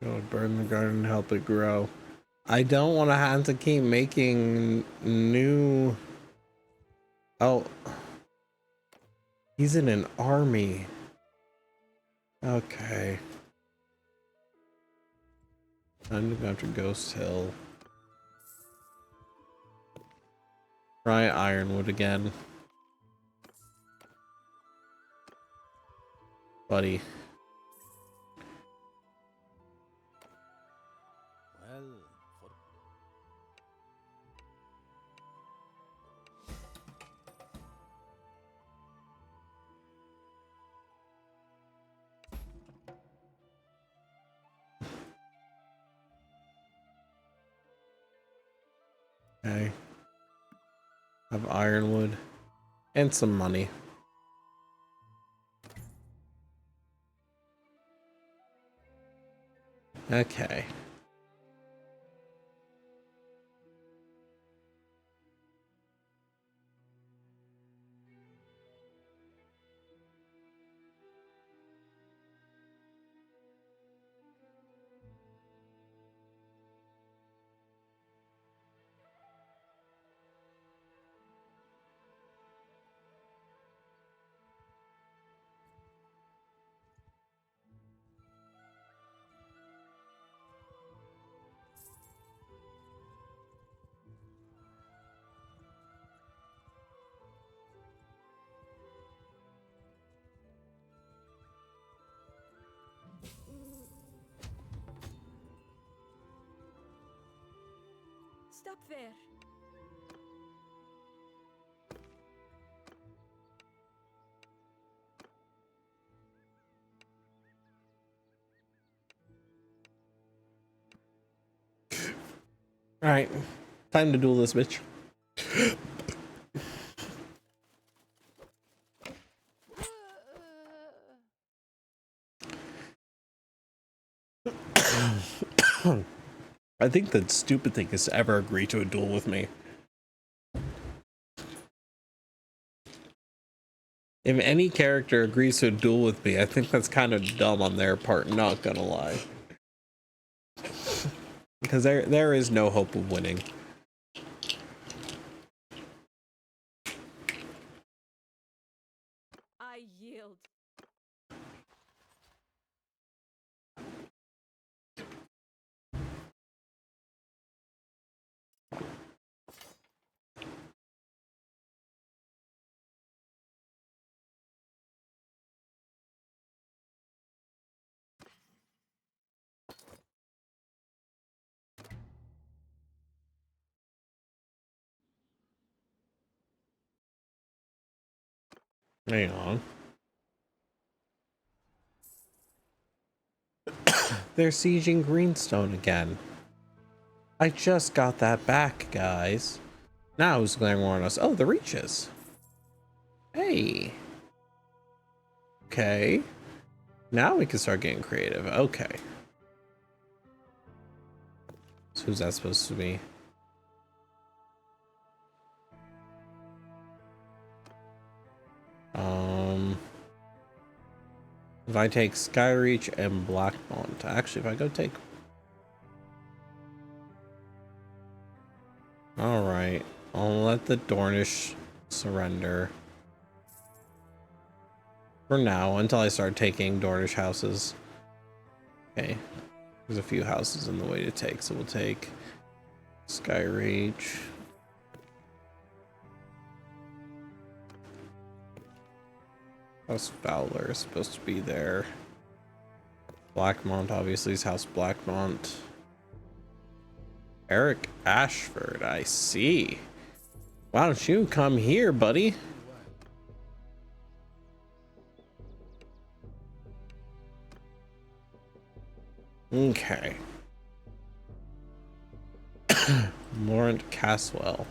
Go burn the garden, help it grow. I don't want to have to keep making new... Oh. He's in an army. Okay. Time to go after Ghost Hill. Try Ironwood again. Buddy. Well, Okay. Have Ironwood. And some money. Okay. Stop there. Alright. Time to duel this bitch. I think the stupid thing is to ever agree to a duel with me. If any character agrees to a duel with me, I think that's kind of dumb on their part, not gonna lie. Because there is no hope of winning. I yield. Hang on. They're sieging Greenstone again. I just got that back, guys. Now who's going to warn us? Oh, the Reaches. Hey. Okay. Now we can start getting creative. Okay. So who's that supposed to be? If I take Skyreach and Blackmont, actually, if I go take... Alright, I'll let the Dornish surrender. For now, until I start taking Dornish houses. Okay, there's a few houses in the way to take, so we'll take Skyreach. House Fowler is supposed to be there. Blackmont obviously is House Blackmont. Eric Ashford, I see. Why don't you come here, buddy? Okay. Laurent Caswell.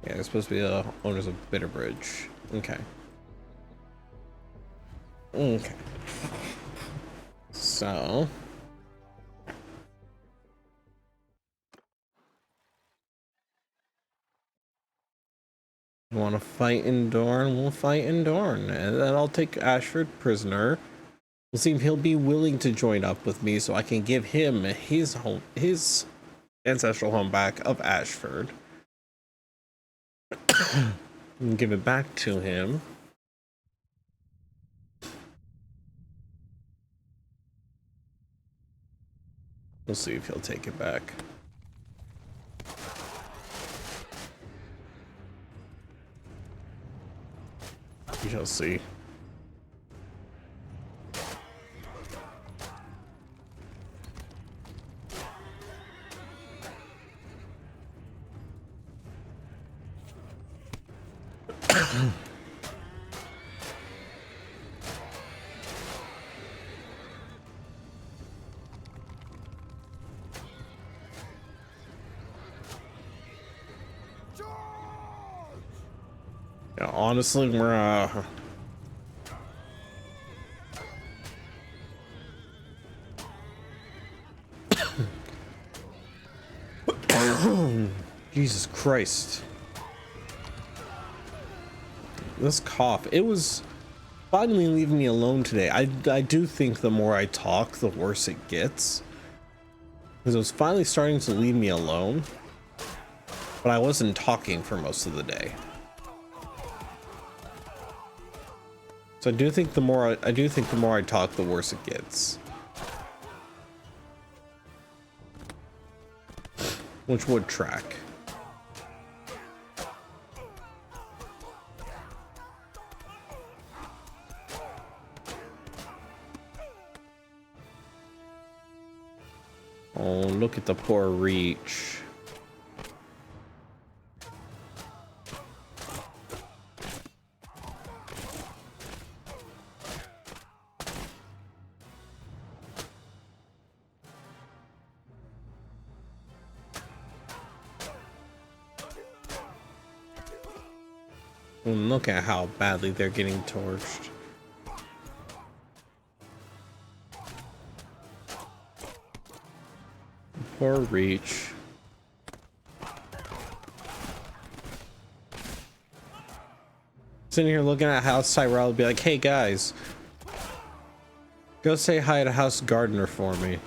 Yeah, they're supposed to be the owners of Bitterbridge. Okay. Okay. So... you want to fight in Dorne? We'll fight in Dorne. And then I'll take Ashford prisoner. We'll see if he'll be willing to join up with me so I can give him his home, his ancestral home back of Ashford. And give it back to him. We'll see if he'll take it back. We shall see. Yeah, honestly, we're Jesus Christ. This cough, it was finally leaving me alone today. I do think the more I talk, the worse it gets. Because it was finally starting to leave me alone. But I wasn't talking for most of the day. So I do think the more I talk, the worse it gets. Which would track. Oh, look at the poor Reach. And look at how badly they're getting torched. Poor Reach. Sitting here looking at House Tyrell, be like, hey guys, go say hi to House Gardner for me.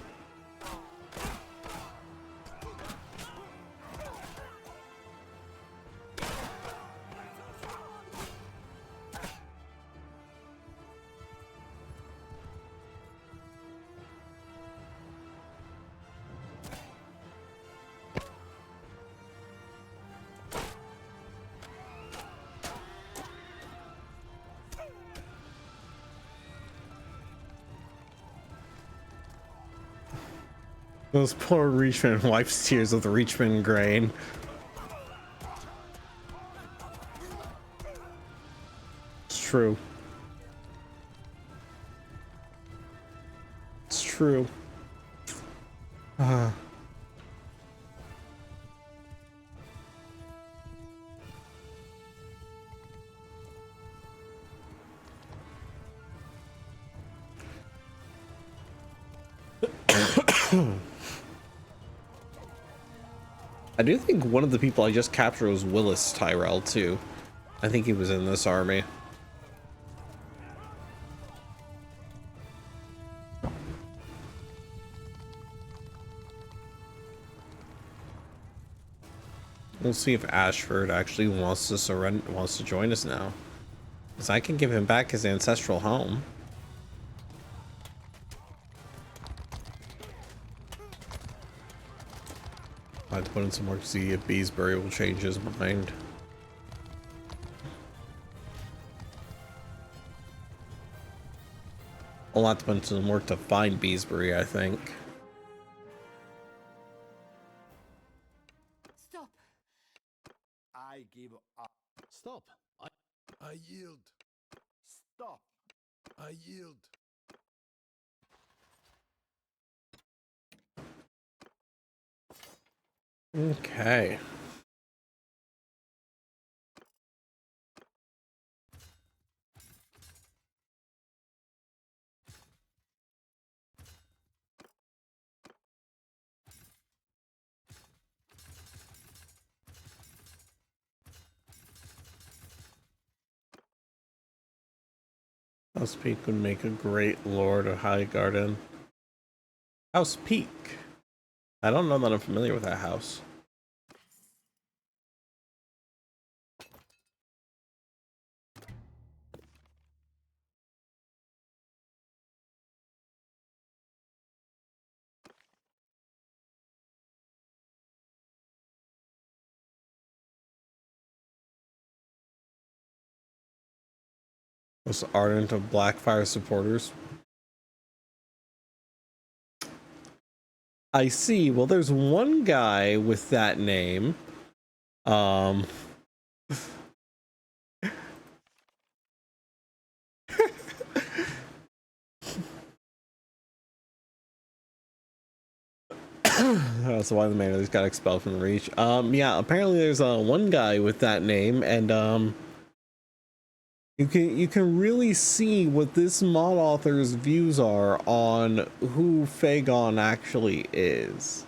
Those poor Reachman wipes tears with Reachman grain. true. It's true. I do think one of the people I just captured was Willis Tyrell too. I think he was in this army. We'll see if Ashford actually wants to join us now, because I can give him back his ancestral home. I have to put in some work to see if Beesbury will change his mind. I'll have to put in some work to find Beesbury, I think. Stop. I give up. Stop. I yield. Stop. I yield. Okay. House Peak would make a great Lord of Highgarden. House Peak. I don't know that I'm familiar with that house. Most ardent of Blackfire supporters. I see. Well, there's one guy with that name. That's why the man got expelled from the Reach. Yeah, apparently there's one guy with that name, and you can really see what this mod author's views are on who Fagon actually is.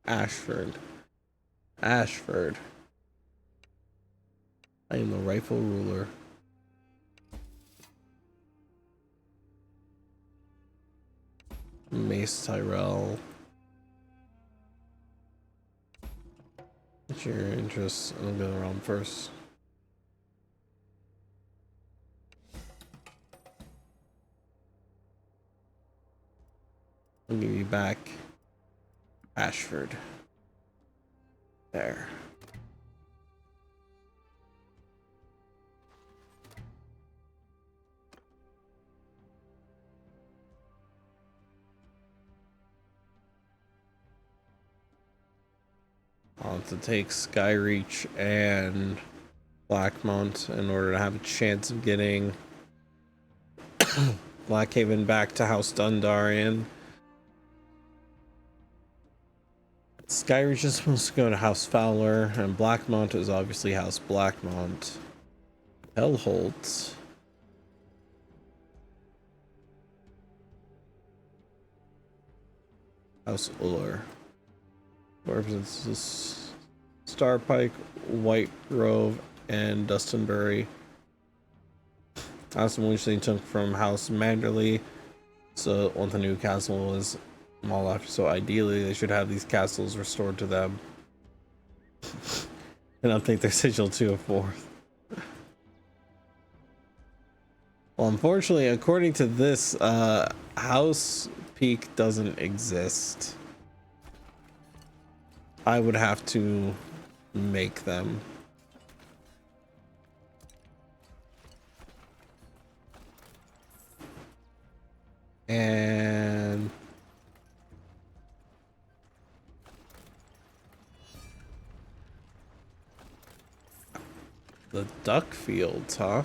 Ashford. Ashford. I am the rightful ruler. Mace Tyrell. What's your interest? I'll go around first. I'll give you back Ashford. There. I'll have to take Skyreach and Blackmont in order to have a chance of getting Blackhaven back to House Dundarian. Skyreach is supposed to go to House Fowler, and Blackmont is obviously House Blackmont. Hellholt. House Uller. Represents this Starpike, White Grove, and Dustinbury. House Winchling took from House Manderley, so once the new castle is all left, so ideally they should have these castles restored to them and update their sigil to a 4th. Well, unfortunately, according to this, House Peak doesn't exist. I would have to make them. And the duck fields, huh?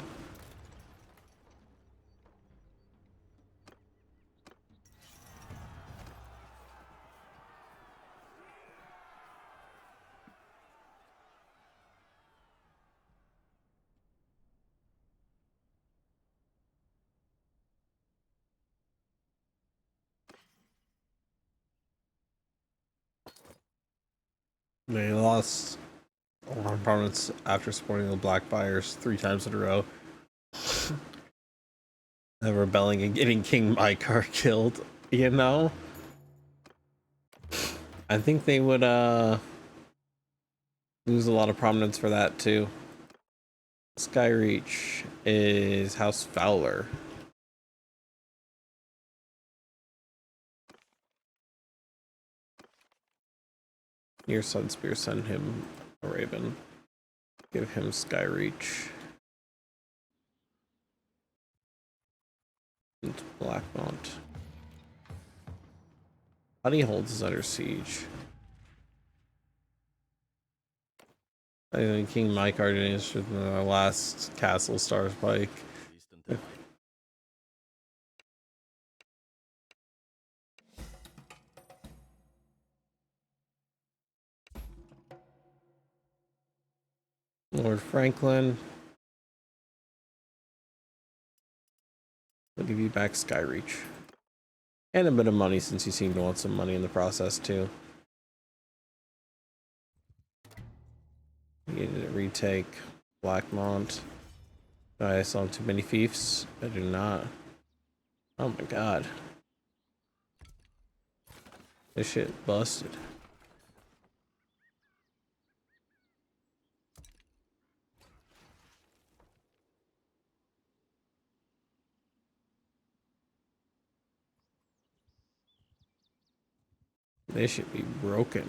They lost a lot of prominence after supporting the Black Buyers 3 times in a row. Rebelling and getting King Mykar killed, you know? I think they would lose a lot of prominence for that too. Skyreach is House Fowler. Your Sunspear, send him a Raven. Give him Skyreach. And Blackmont. Honeyholds is under siege. I think King Mykar is in the last castle, Star Spike. Lord Franklin. I'll give you back Skyreach. And a bit of money since you seem to want some money in the process too. You need to retake Blackmont. I still have too many fiefs. I do not. Oh my god. This shit busted. They should be broken.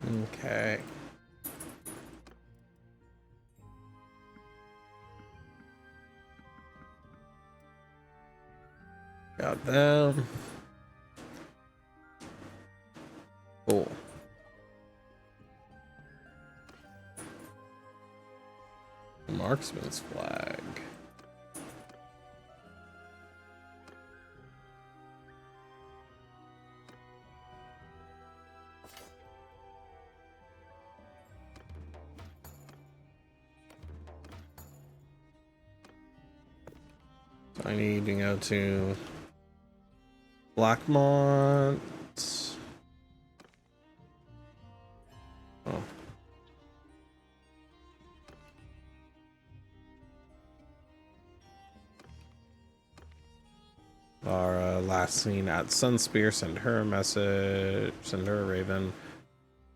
Okay. Got them. Cool. Marksman's flag. I need to go to Blackmont. Oh. Our last scene at Sunspear, send her a message, send her a Raven.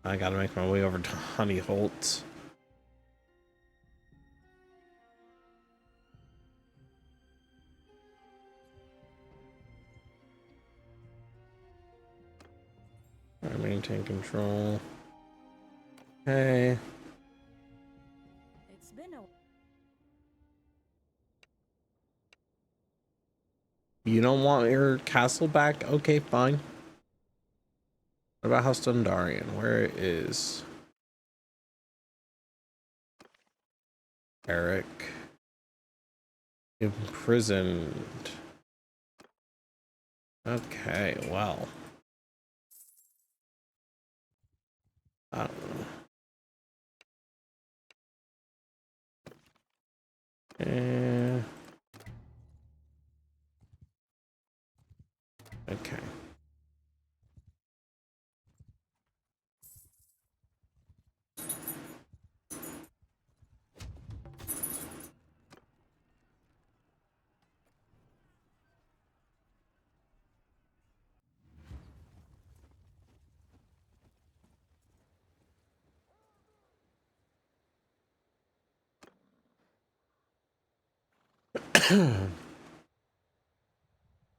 I gotta make my way over to Honeyholt. I maintain control. Okay. It's been a You don't want your castle back? Okay, fine. What about House Dundarian? Where is Eric? Imprisoned. Okay, well. I don't know. Okay.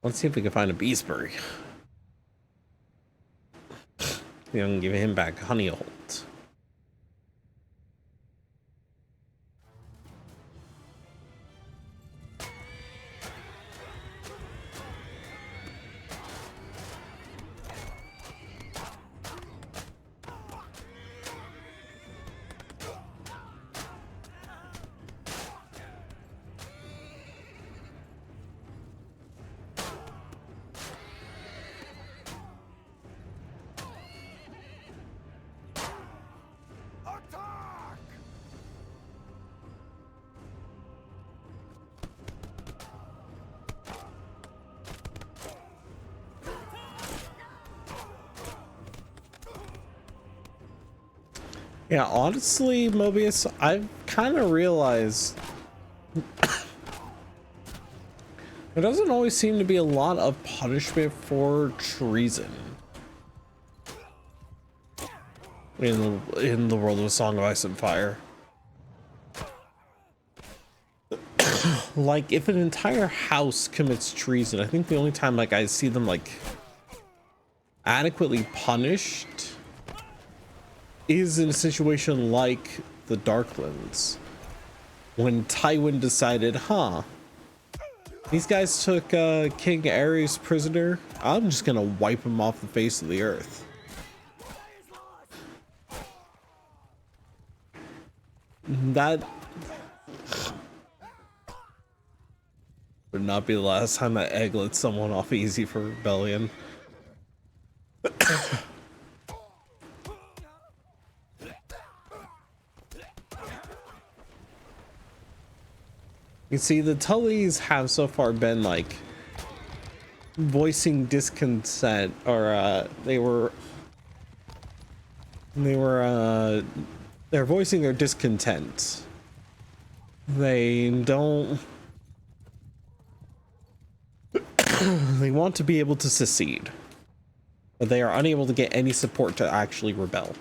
Let's see if we can find a Beesbury. You know, give him back Honeyholt. Yeah, honestly, Mobius, I've kind of realized there doesn't always seem to be a lot of punishment for treason in the world of A Song of Ice and Fire. Like, if an entire house commits treason, I think the only time like I see them like adequately punished is in a situation like the Darklands, when Tywin decided, these guys took King Aerys prisoner, I'm just gonna wipe him off the face of the earth. That would not be the last time that Egg let someone off easy for rebellion. You see, the Tullys have so far been like voicing discontent, or they're voicing their discontent. They don't they want to be able to secede, but they are unable to get any support to actually rebel.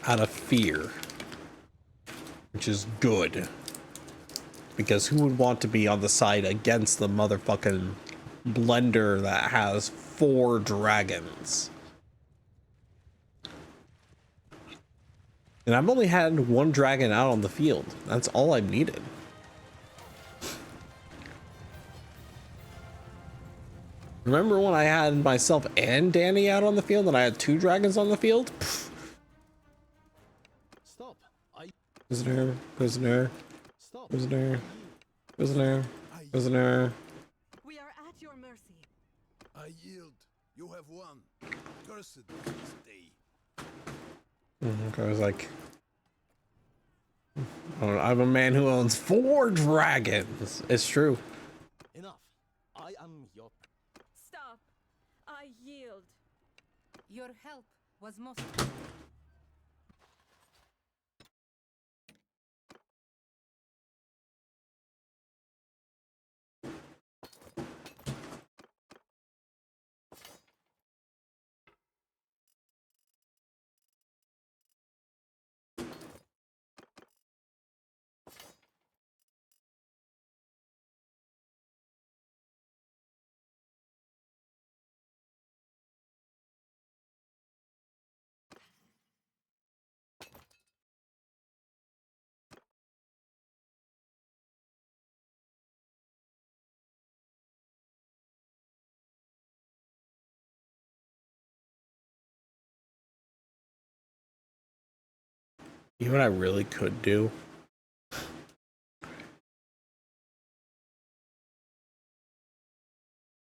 Out of fear, which is good, because who would want to be on the side against the motherfucking blender that has 4 dragons? And I've only had 1 dragon out on the field. That's all I've needed. Remember when I had myself and Danny out on the field and I had 2 dragons on the field? Pfft. Prisoner, prisoner, prisoner, prisoner, prisoner. We are at your mercy. I yield. You have won. Cursed stay. I was like, I'm a man who owns 4 dragons. It's true. Enough. I am your. Stop. I yield. Your help was most. You know what I really could do?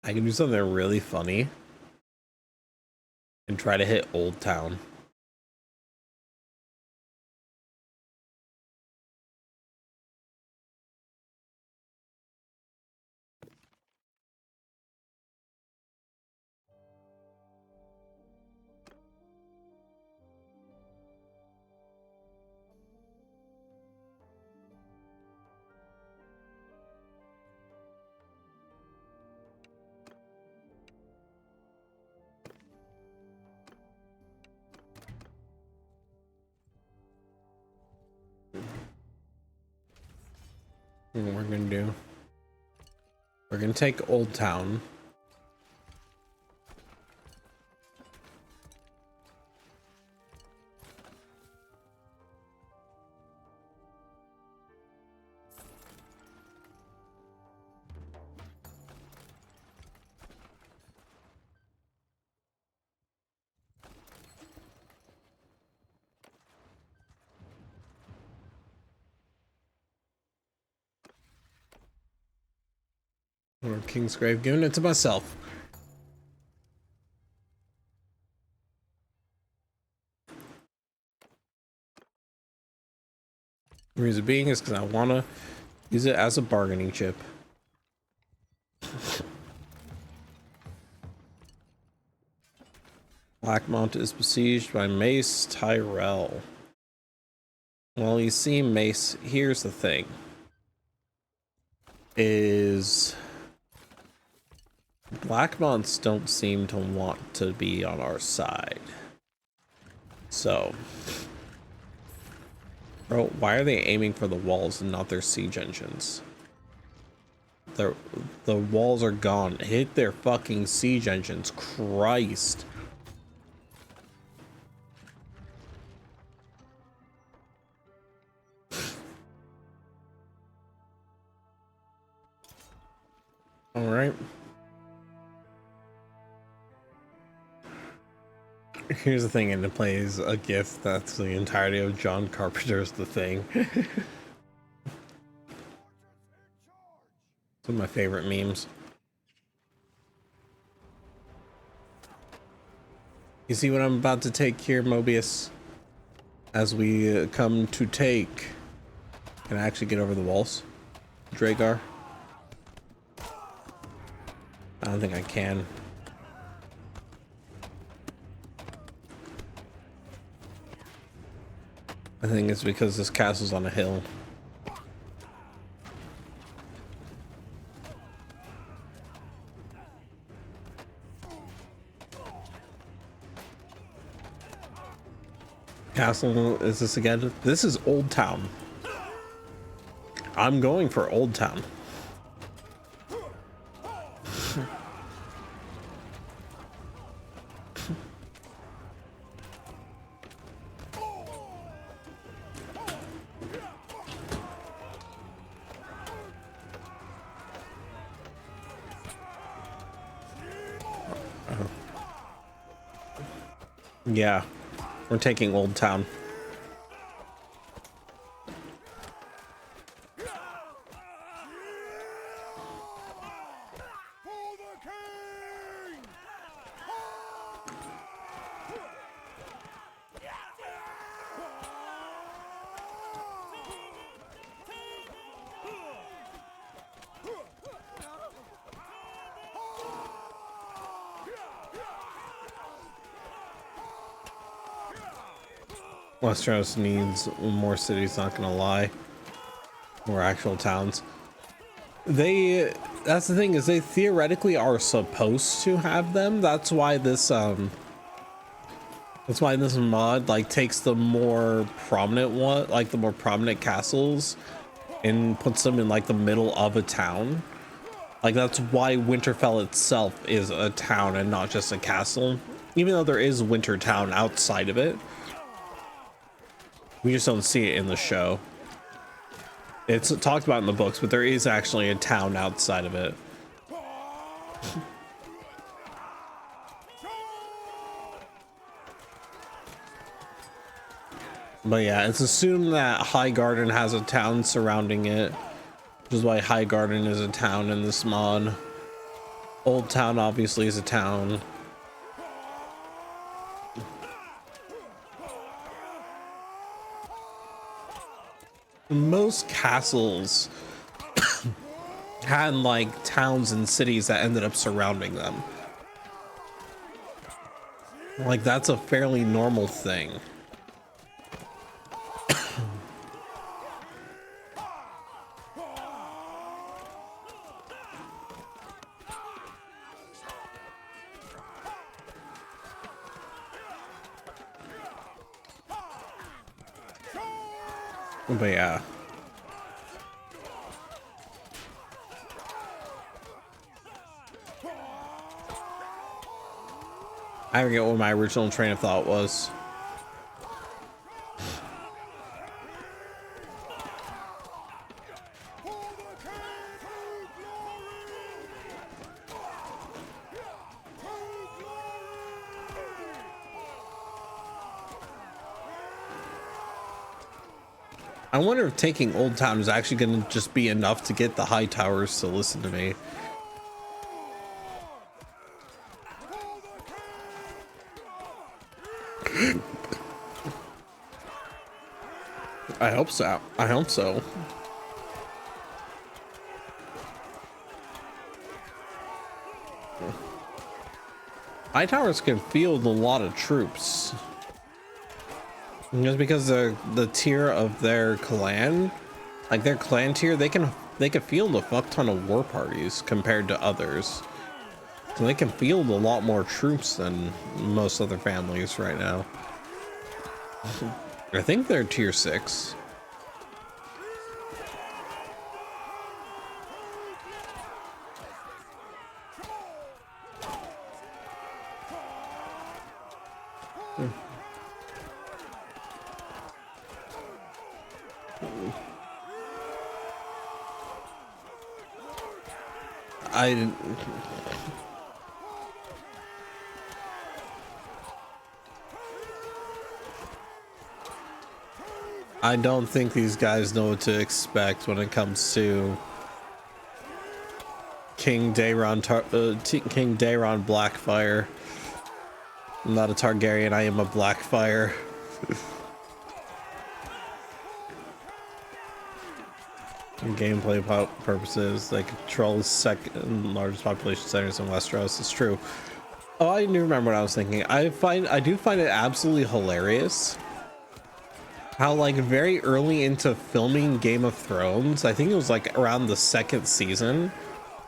I can do something really funny and try to hit Old Town. What we're gonna do. We're gonna take Old Town. Or Kingsgrave, giving it to myself. The reason being is because I want to use it as a bargaining chip. Blackmont is besieged by Mace Tyrell. Well, you see, Mace, here's the thing. Is Blackmonts don't seem to want to be on our side. So, bro, why are they aiming for the walls and not their siege engines? The walls are gone. Hit their fucking siege engines. Christ. All right. Here's the thing, and it plays a GIF that's the entirety of John Carpenter's The Thing. It's one of my favorite memes. You see what I'm about to take here, Mobius? As we come to take... Can I actually get over the walls? Dragar? I don't think I can. I think it's because this castle's on a hill. Castle, is this again? This is Old Town. I'm going for Old Town. Yeah, we're taking Old Town. Westeros needs more cities, not gonna lie. More actual towns. That's the thing, is they theoretically are supposed to have them. That's why this mod like takes the more prominent one, like the more prominent castles, and puts them in like the middle of a town. Like that's why Winterfell itself is a town and not just a castle, even though there is Wintertown outside of it. We just don't see it in the show. It's talked about in the books, but there is actually a town outside of it. But yeah, it's assumed that Highgarden has a town surrounding it, which is why Highgarden is a town in this mod. Old Town obviously is a town. Most castles had like towns and cities that ended up surrounding them. Like that's a fairly normal thing. But yeah. I forget what my original train of thought was. I wonder if taking Old Town is actually going to just be enough to get the High Towers to listen to me. I hope so. I hope so. High Towers can field a lot of troops. Just because the tier of their clan, like their clan tier, they can field a fuck ton of war parties compared to others. So they can field a lot more troops than most other families right now. I think they're tier 6. I don't think these guys know what to expect when it comes to King Daeron Blackfire. I'm not a Targaryen, I am a Blackfire. Gameplay purposes, they control the second largest population centers in Westeros. It's true. Oh, I do remember what I was thinking. I do find it absolutely hilarious how, like, very early into filming Game of Thrones, I think it was like around the 2nd season,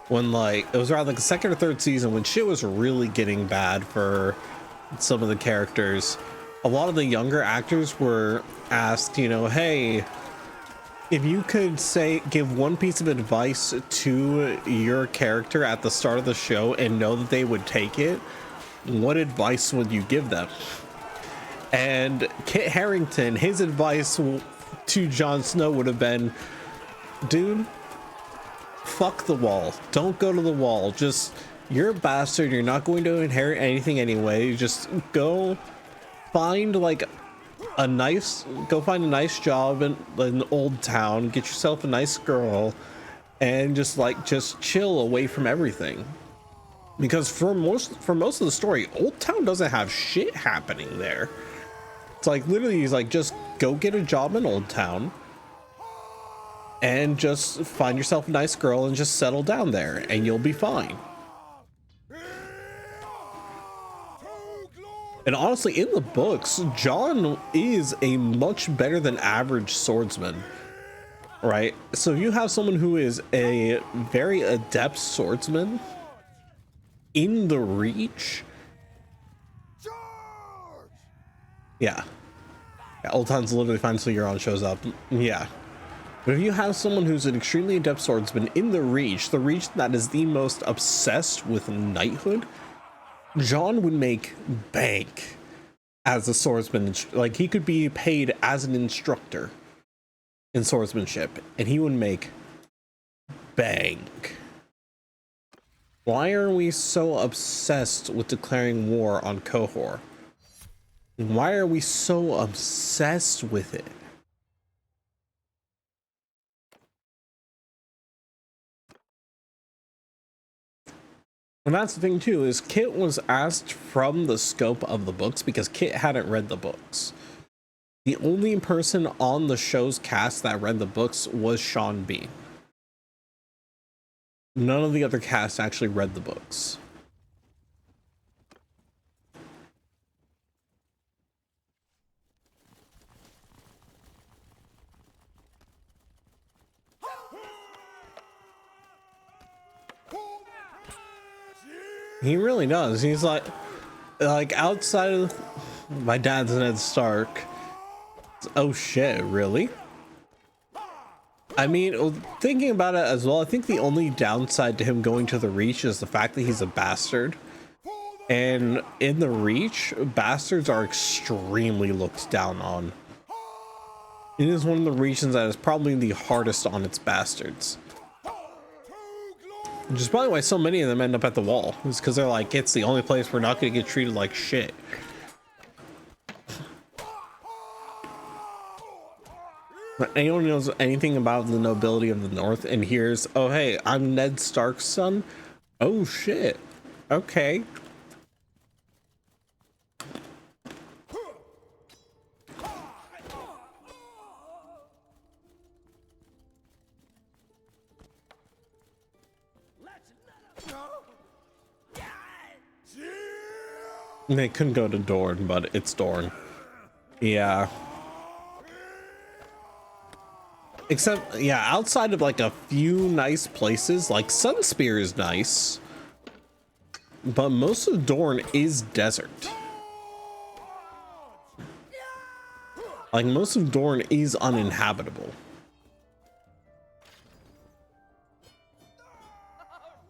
when like it was around like the 2nd or 3rd season when shit was really getting bad for some of the characters. A lot of the younger actors were asked, you know, hey, if you could give one piece of advice to your character at the start of the show and know that they would take it, what advice would you give them? And Kit Harington, his advice to Jon Snow would have been, dude, fuck the wall. Don't go to the wall. Just, you're a bastard. You're not going to inherit anything anyway. Just go find like a nice job in Old Town, get yourself a nice girl, and just chill away from everything. Because for most of the story, Old Town doesn't have shit happening there. It's like literally he's like, just go get a job in Old Town and just find yourself a nice girl and just settle down there and you'll be fine. And honestly, in the books, Jon is a much better than average swordsman, right? So if you have someone who is a very adept swordsman in the Reach, yeah, Old Town's literally fine until Euron shows up. Yeah. But if you have someone who's an extremely adept swordsman in the Reach that is the most obsessed with knighthood, Jon would make bank as a swordsman. Like, he could be paid as an instructor in swordsmanship, and he would make bank. Why are we so obsessed with declaring war on Qohor? Why are we so obsessed with it? And that's the thing too, is Kit was asked from the scope of the books because Kit hadn't read the books. The only person on the show's cast that read the books was Sean Bean. None of the other cast actually read the books. He really does. He's like outside of my dad's Ned Stark. Oh shit, really? I mean, thinking about it as well, I think the only downside to him going to the Reach is the fact that he's a bastard. And in the Reach, bastards are extremely looked down on. It is one of the regions that is probably the hardest on its bastards. Which is probably why so many of them end up at the wall. It's because they're like, it's the only place we're not going to get treated like shit. Anyone knows anything about the nobility of the North and hears, oh hey, I'm Ned Stark's son? Oh shit. Okay. They couldn't go to Dorne, but it's Dorne. Yeah. Except, yeah, outside of like a few nice places, like Sunspear is nice, but most of Dorne is desert. Like most of Dorne is uninhabitable.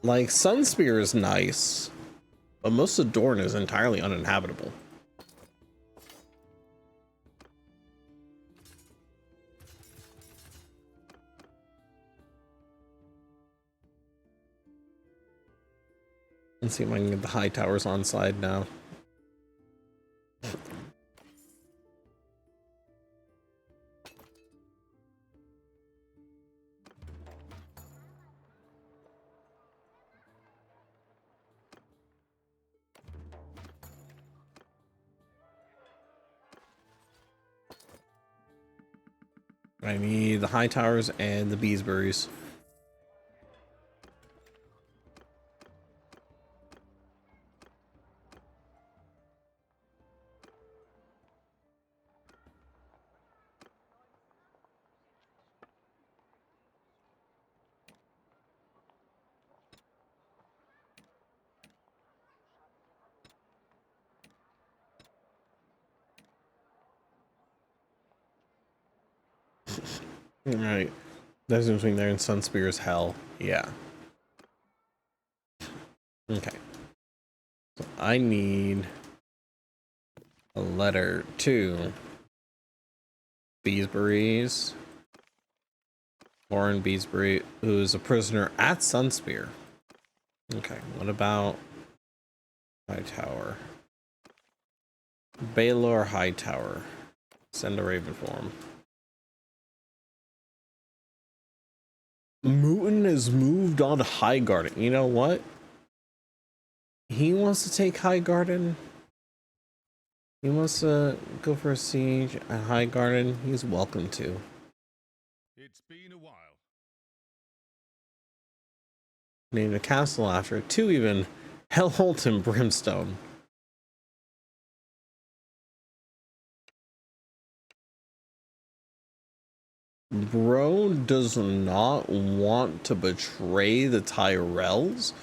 Like Sunspear is nice, but most of Dorne is entirely uninhabitable. Let's see if I can get the high towers on side now. I need the high towers and the beesburies. Right. There's between there and Sunspear is hell. Yeah. Okay. So I need a letter to Beesbury's. Lauren Beesbury, who's a prisoner at Sunspear. Okay, what about Hightower? Baelor Hightower. Send a raven for him. Mooten is moved on to Highgarden. You know what? He wants to take Highgarden. He wants to go for a siege at Highgarden. He's welcome to. It's been a while. Named a castle after it, too, even. Hellholt and Brimstone. Bro does not want to betray the Tyrells,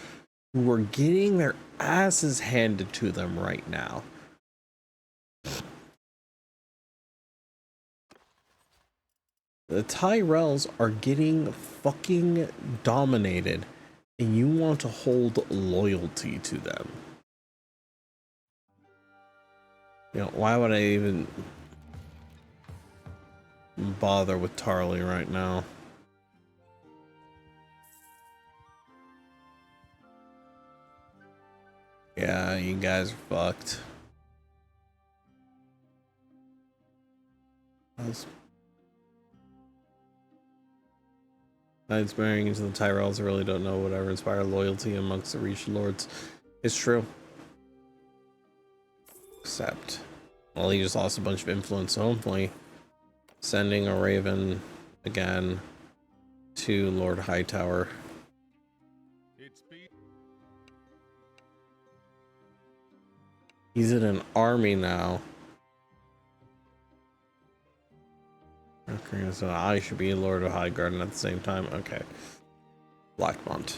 who are getting their asses handed to them right now. The Tyrells are getting fucking dominated, and you want to hold loyalty to them. You know, why would I even bother with Tarly right now? Yeah, you guys are fucked. Inspiring into the Tyrells, I really don't know whatever inspire loyalty amongst the Reach Lords. It's true. Except, well, he just lost a bunch of influence, so hopefully sending a raven again to Lord Hightower. He's in an army now. Okay, so I should be Lord of Highgarden at the same time. Okay. Blackmont.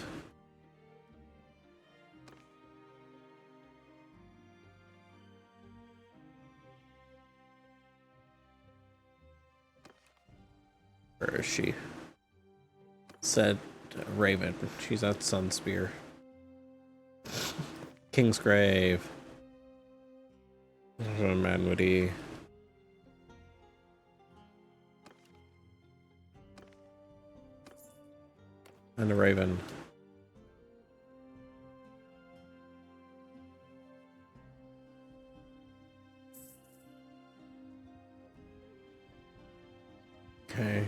Where is she? said Raven. She's at Sunspear. Kingsgrave. Manwoody. And a Raven. Okay.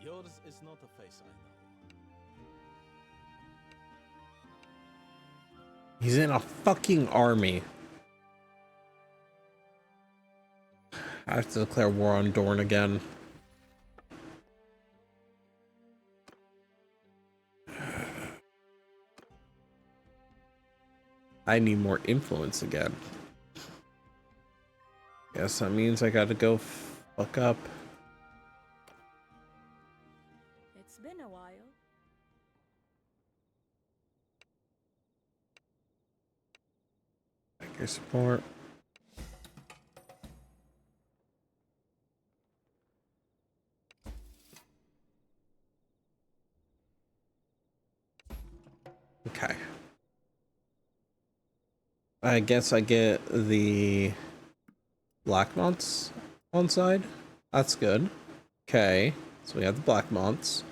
Yours is not a face I know. He's in a fucking army. I have to declare war on Dorn again. I need more influence again. Guess that means I gotta go fuck up. It's been a while. Thank your support. Okay. I guess I get the black moths on side. That's good. Okay. So we have the black moths.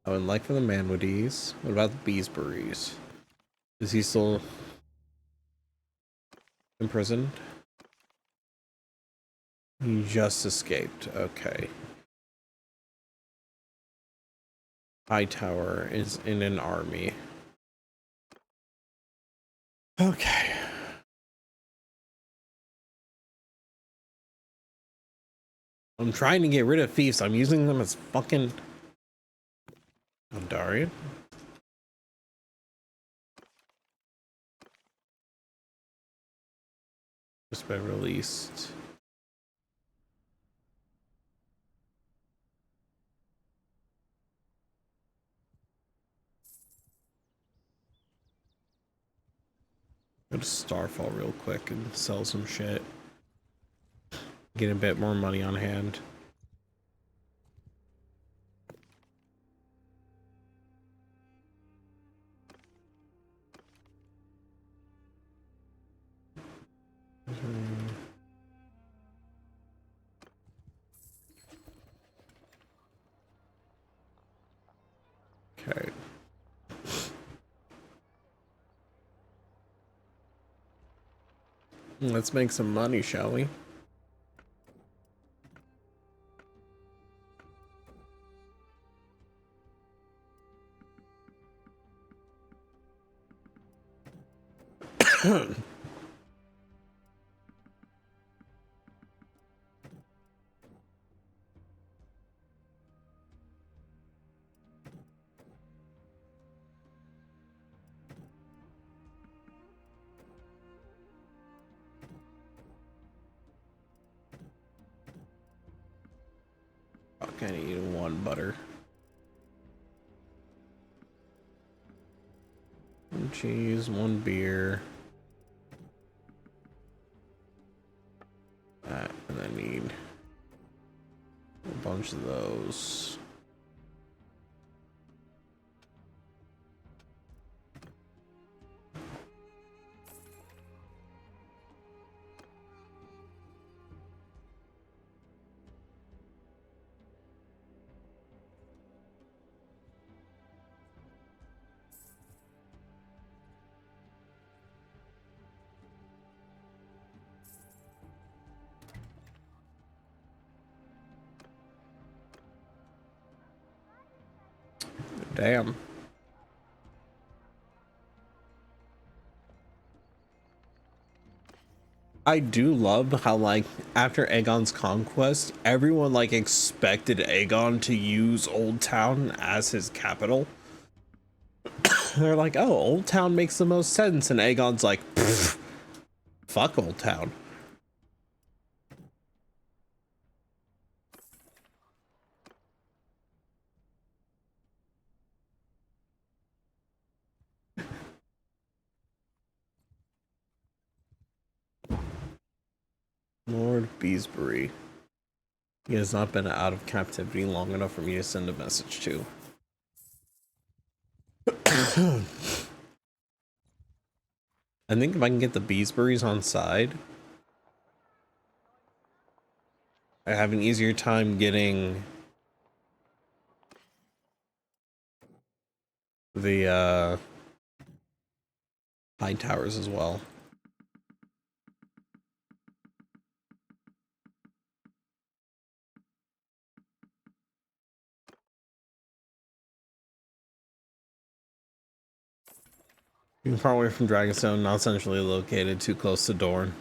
I would like for the Manwoodies. What about the Beesburys? Is he still imprisoned? He just escaped. Okay. Hightower is in an army. Okay. I'm trying to get rid of thieves. I'm using them as fucking Daeron. Just been released. Go to Starfall real quick and sell some shit. Get a bit more money on hand. Okay. Let's make some money, shall we? I need one butter. One cheese, one beer. That, and I need a bunch of those. Damn. I do love how, like, after Aegon's conquest, everyone, like, expected Aegon to use Old Town as his capital. They're like, oh, Old Town makes the most sense, and Aegon's like, fuck Old Town. Lord Beesbury. He has not been out of captivity long enough for me to send a message to. I think if I can get the Beesburys on side, I have an easier time getting the high towers as well. Being far away from Dragonstone, not centrally located, too close to Dorne.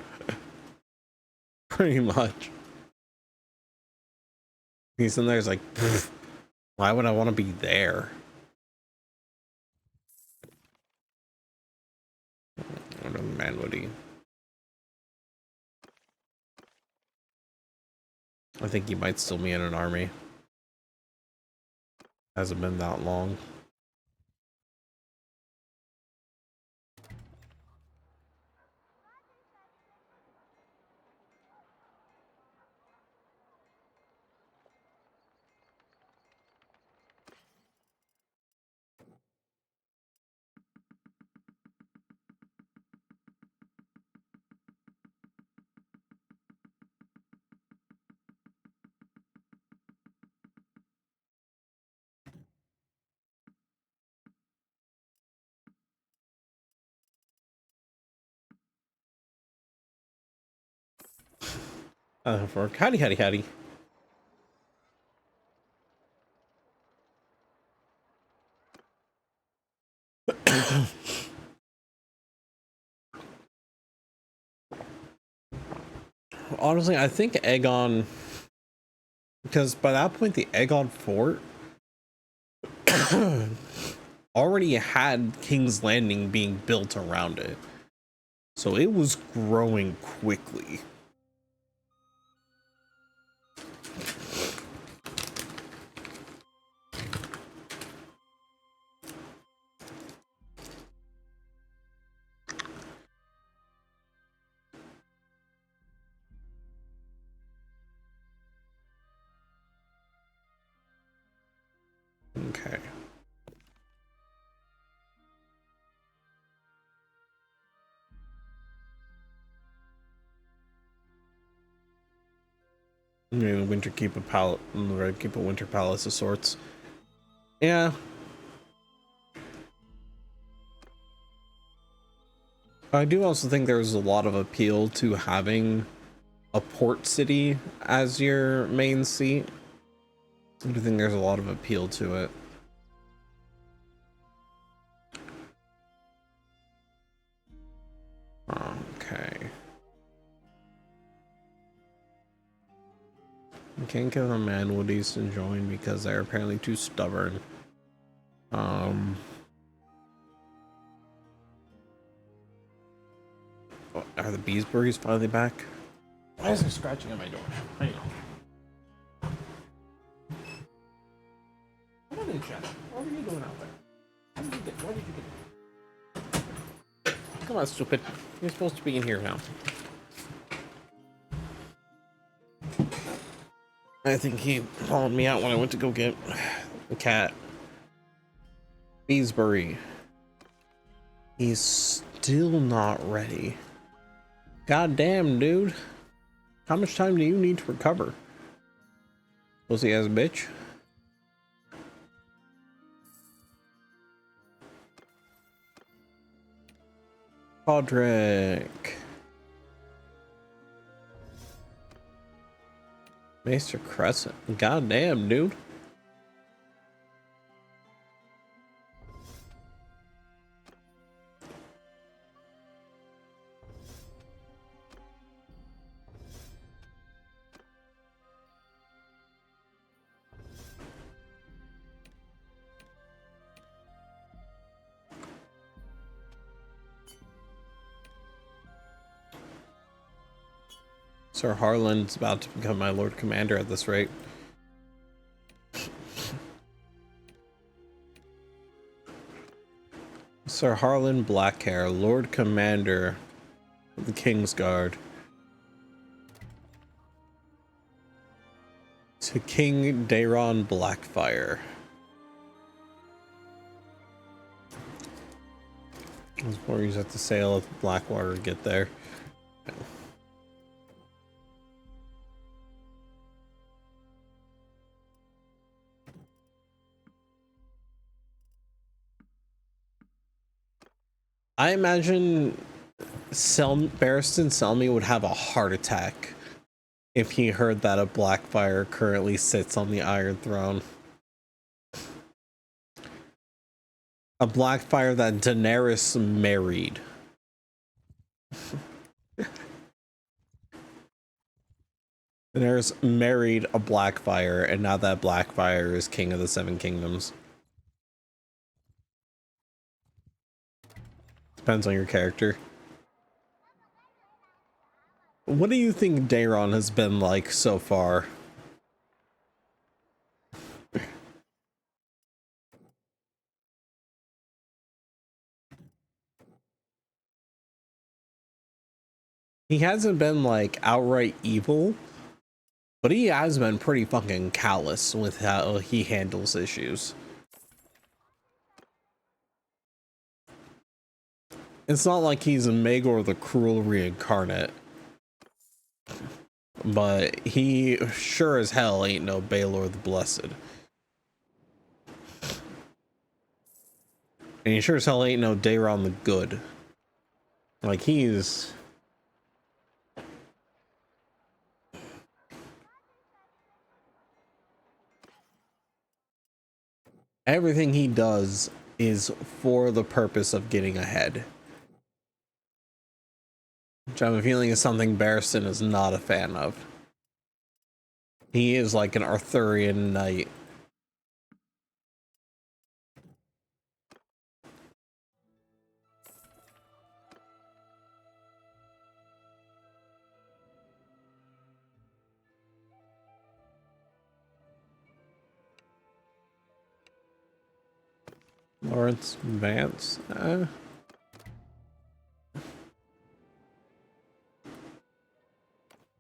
Pretty much. He's in there, he's like, why would I want to be there? I don't know, man, would he? I think he might still be in an army. Hasn't been that long. For howdy, howdy, howdy. Honestly, I think Aegon, because by that point the Aegon fort already had King's Landing being built around it, so it was growing quickly. Okay. Maybe winter keep a winter palace of sorts. Yeah. I do also think there's a lot of appeal to having a port city as your main seat. I do think there's a lot of appeal to it. Okay. I can't get the Manwoodies to join because they're apparently too stubborn. Are the Beesburys finally back? Why is there scratching at my door? Hang on. What are you doing out there? Why did you get? Come on, stupid. You're supposed to be in here now. I think he followed me out when I went to go get the cat. Beesbury. He's still not ready. God damn, dude. How much time do you need to recover? Pussy ass bitch. Podrick. Maester Crescent. God damn, dude. Sir Harlan's about to become my Lord Commander at this rate. Sir Harlan Blackhair, Lord Commander of the Kingsguard. To King Daeron Blackfire. Those warriors have to sail up Blackwater to get there. I imagine Barristan Selmy would have a heart attack if he heard that a Blackfire currently sits on the Iron Throne. A Blackfire that Daenerys married. Daenerys married a Blackfire, and now that Blackfire is king of the Seven Kingdoms. Depends on your character. What do you think Daeron has been like so far? He hasn't been like outright evil, but he has been pretty fucking callous with how he handles issues. It's not like he's a Maegor the Cruel reincarnate, but he sure as hell ain't no Baelor the Blessed. And he sure as hell ain't no Daeron the Good. Like, he's... everything he does is for the purpose of getting ahead. Which I have a feeling is something Barristan is not a fan of. He is like an Arthurian knight. Lawrence Vance.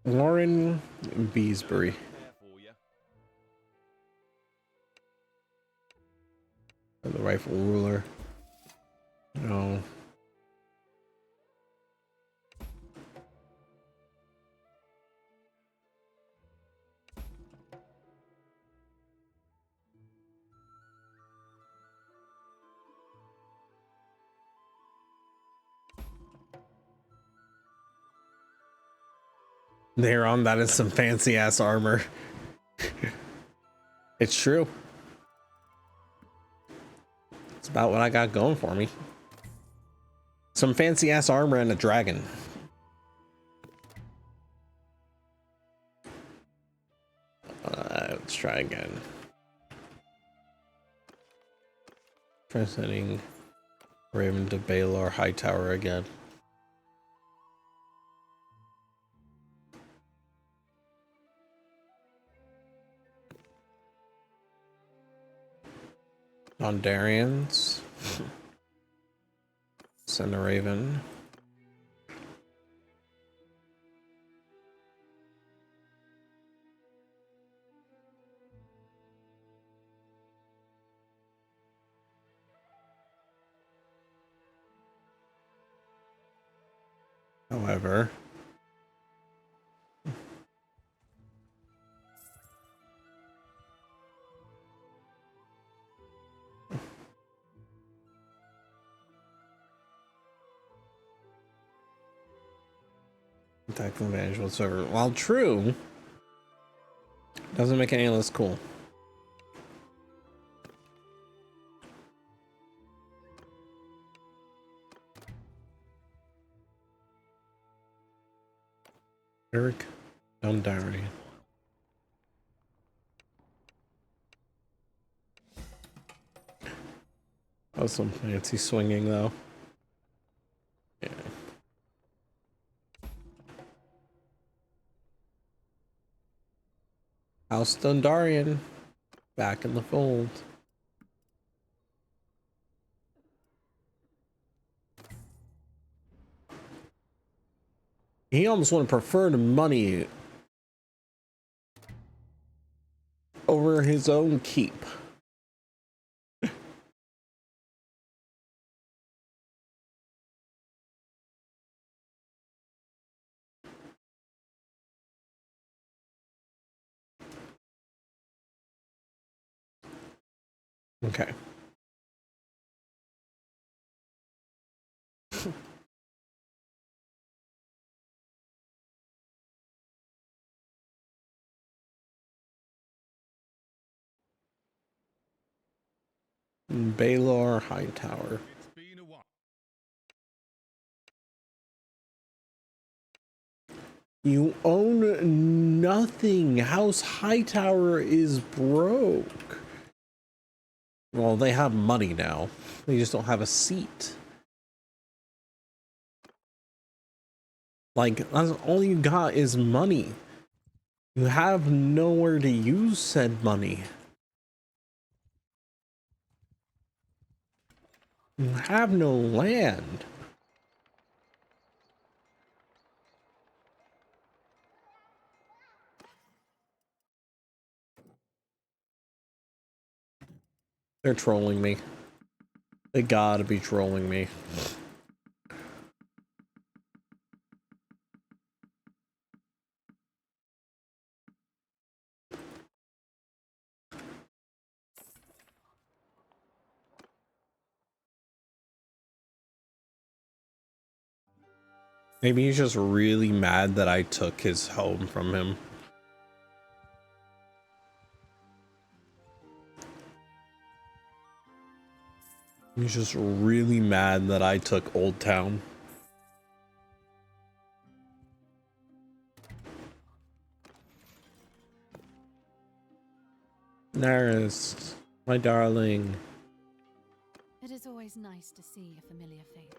Warren Beesbury. The rifle ruler. No. Daeron, that is some fancy ass armor. It's true. It's about what I got going for me. Some fancy ass armor and a dragon. Let's try again. Try setting Raven to Baelor Hightower again. Darians. Send a Raven. However, tactical advantage whatsoever. While true, doesn't make it any less cool. Eric Dondarrion. Oh, some fancy swinging though. Yeah. House Dondarrion back in the fold. He almost would have preferred money over his own keep. Okay. Baylor Hightower. You own nothing. House Hightower is broke. Well, they have money now. They just don't have a seat. Like, that's all you got is money. You have nowhere to use said money. You have no land. They're trolling me. They gotta be trolling me. Maybe he's just really mad that I took his home from him. He's just really mad that I took Old Town. Naris, my darling. It is always nice to see a familiar face.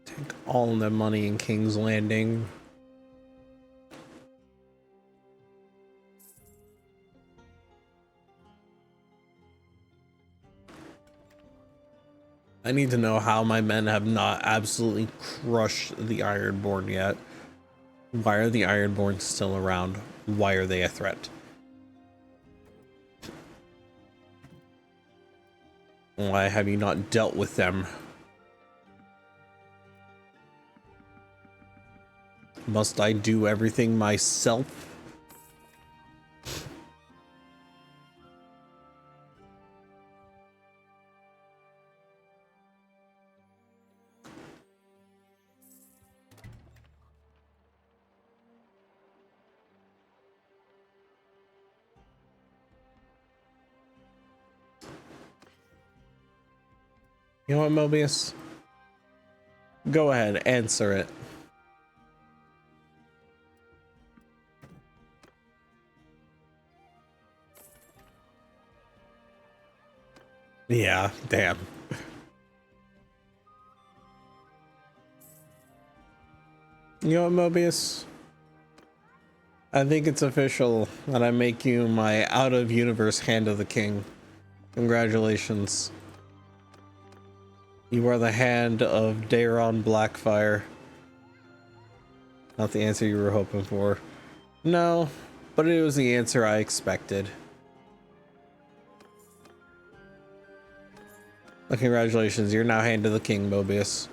Take all the money in King's Landing. I need to know how my men have not absolutely crushed the Ironborn yet. Why are the Ironborn still around? Why are they a threat? Why have you not dealt with them? Must I do everything myself? You know what, Mobius? Go ahead, answer it. Yeah, damn. You know what, Mobius? I think it's official that I make you my out-of-universe Hand of the King. Congratulations. You are the hand of Daeron Blackfire. Not the answer you were hoping for. No, but it was the answer I expected. Well, congratulations, you're now Hand of the King, Mobius.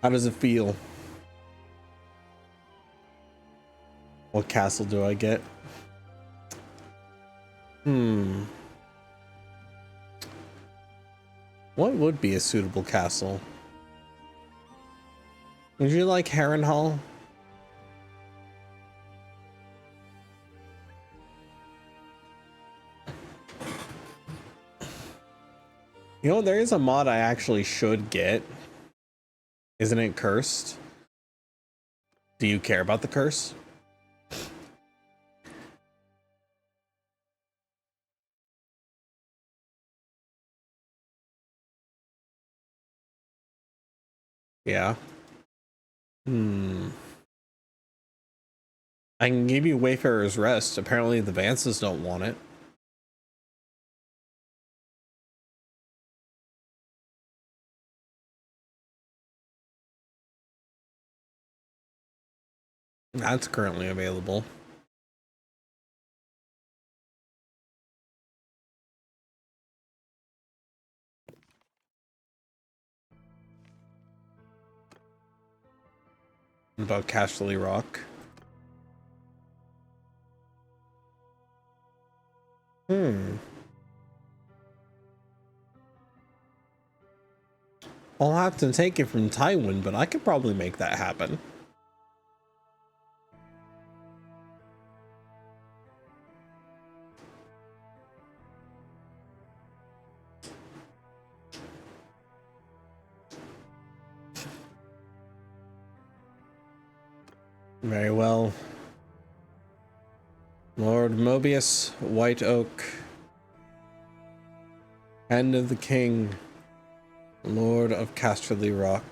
How does it feel? What castle do I get? What would be a suitable castle? Would you like Harrenhal? You know, there is a mod I actually should get. Isn't it cursed? Do you care about the curse? Yeah. I can give you Wayfarer's Rest. Apparently the Vances don't want it. That's currently available. About Casterly Rock. I'll have to take it from Tywin, but I could probably make that happen. Very well. Lord Mobius, White Oak, Hand of the King, Lord of Casterly Rock.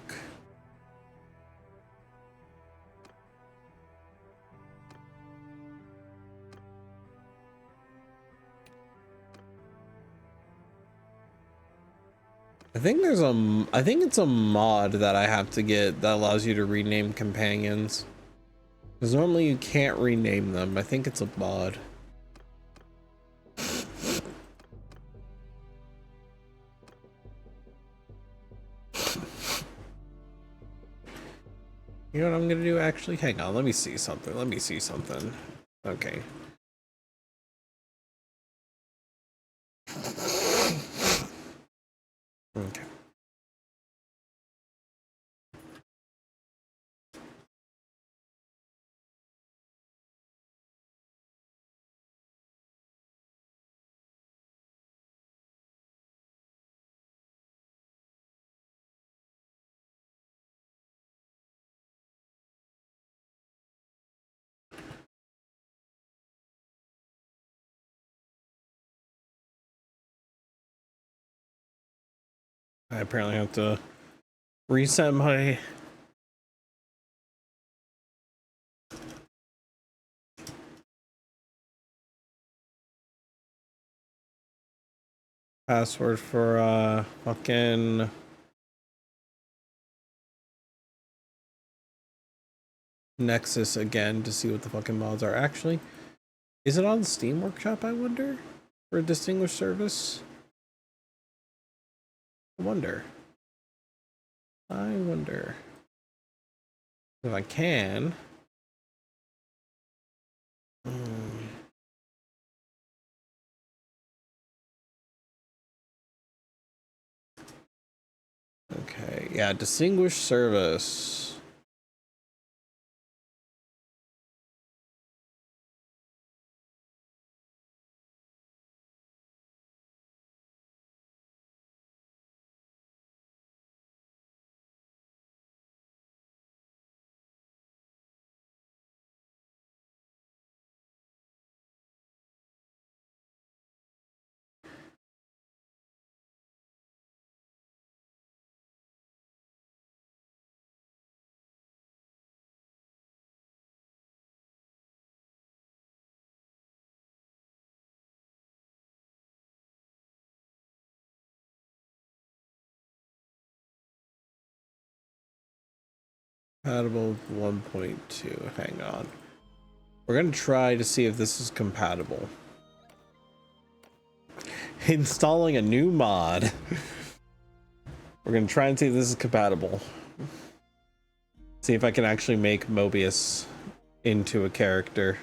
I think it's a mod that I have to get that allows you to rename companions. Because normally you can't rename them. I think it's a mod. You know what I'm gonna do actually? Hang on, let me see something. Okay. Okay. I apparently have to reset my password for fucking Nexus again to see what the fucking mods are. Actually, is it on Steam Workshop, I wonder? For a distinguished service? I wonder if I can. Okay, yeah, distinguished service. Compatible 1.2. Hang on. We're gonna try to see if this is compatible. Installing a new mod. We're gonna try and see if this is compatible. See if I can actually make Mobius into a character.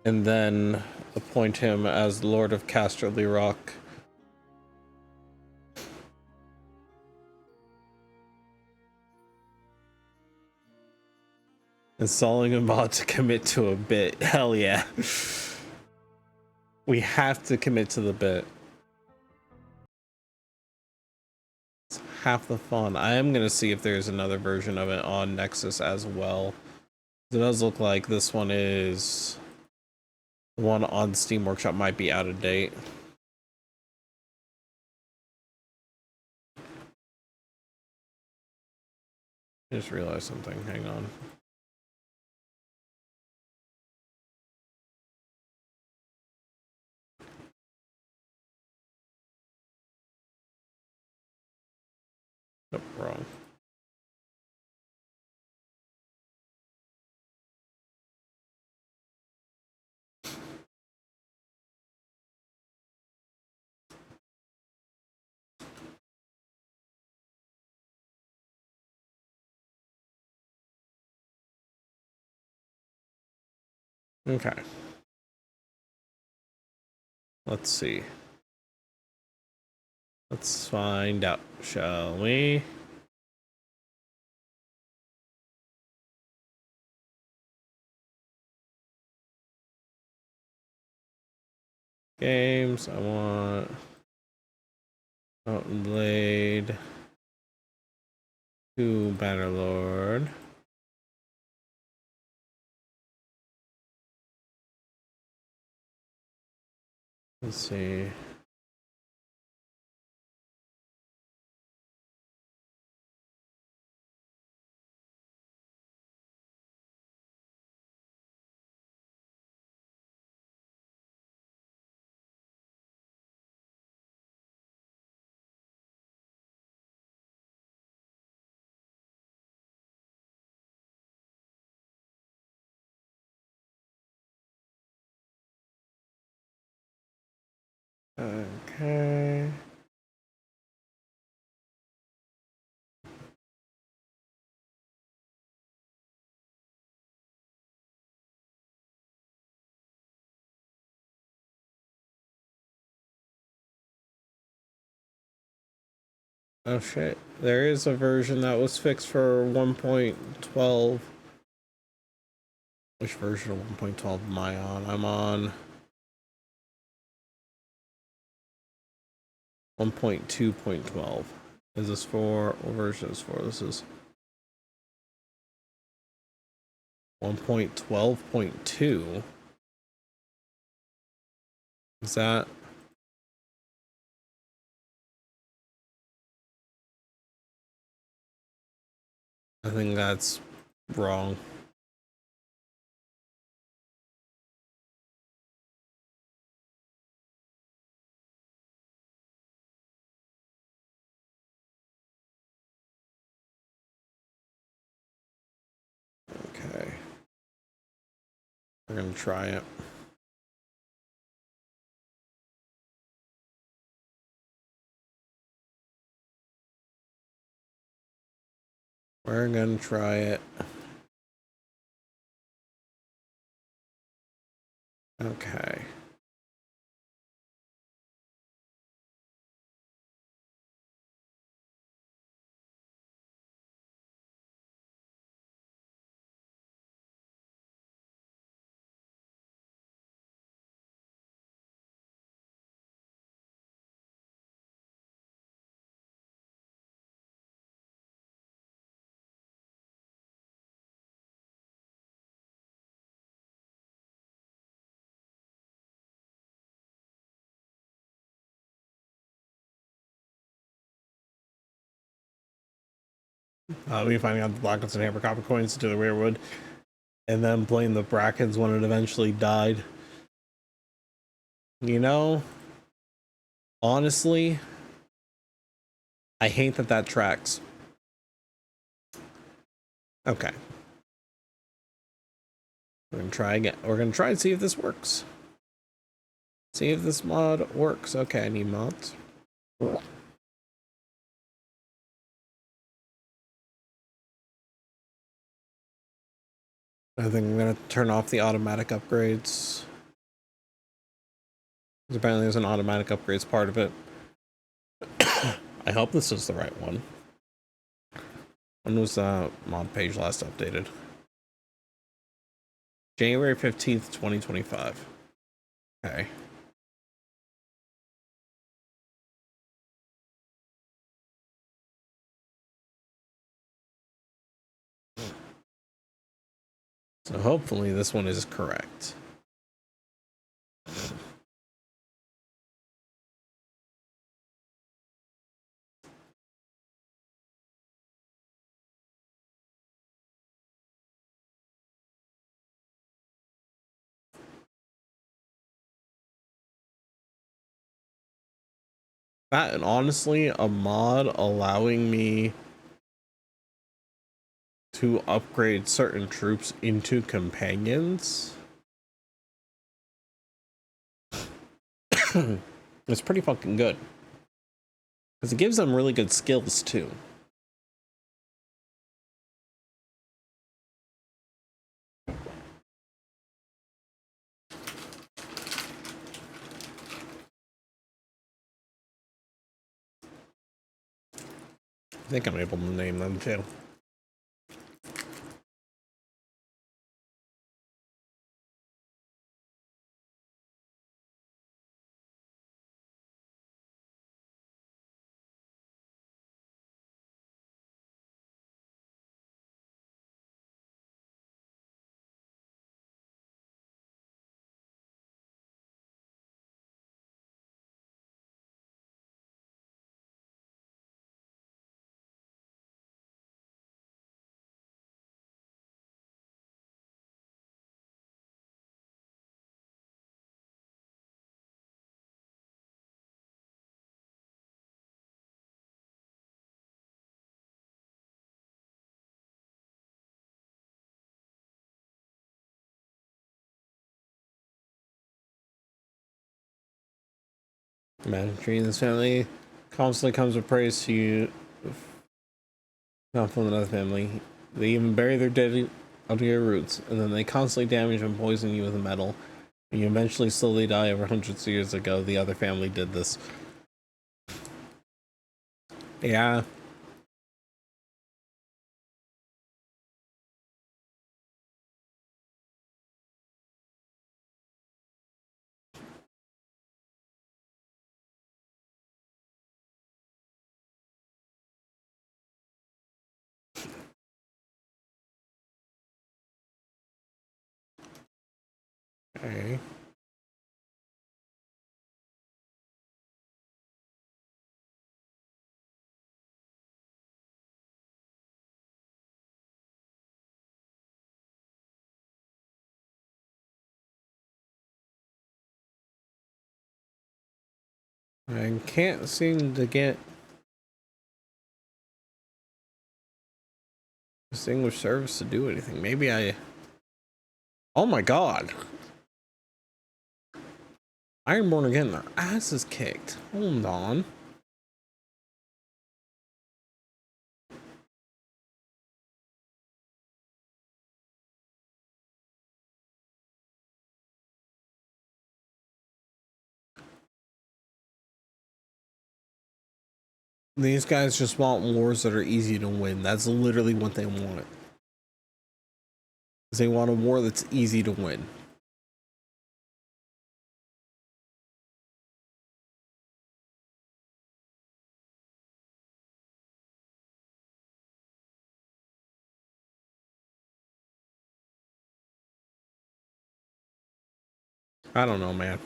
And then appoint him as Lord of Casterly Rock. Installing a mod to commit to a bit. Hell yeah. We have to commit to the bit. It's half the fun. I am going to see if there's another version of it on Nexus as well. It does look like this one is... The one on Steam Workshop might be out of date. I just realized something. Hang on. Nope, wrong. Okay. Let's see. Let's find out, shall we? Games, I want Mountain Blade, 2 Bannerlord. Let's see. Okay. Oh shit. There is a version that was fixed for 1.12. Which version of 1.12 am I on? I'm on 1.2.12. Is this for what version is for? This is 1.12.2. Is that? I think that's wrong. Okay. We're gonna try it. We're gonna try it. Okay. We finding out the blackness and hammer copper coins to the rearwood, and then playing the brackets when it eventually died. You know, honestly, I hate that that tracks. Okay. We're gonna try again. We're gonna try and see if this works. See if this mod works. Okay, I need mods. I think I'm gonna turn off the automatic upgrades. Apparently there's an automatic upgrades part of it. I hope this is the right one. When was the mod page last updated? January 15th, 2025. Okay. So hopefully this one is correct. That, and honestly, a mod allowing me to upgrade certain troops into companions is pretty fucking good. Because it gives them really good skills too. I think I'm able to name them too. Imagine treating this family constantly comes with praise to you, not from another family. They even bury their dead under your roots, and then they constantly damage and poison you with metal. And you eventually slowly die over hundreds of years ago. The other family did this. Yeah. Okay. I can't seem to get distinguished service to do anything. Maybe I... Oh my god! Ironborn are getting their asses kicked. Hold on. These guys just want wars that are easy to win. That's literally what they want. They want a war that's easy to win. I don't know, man.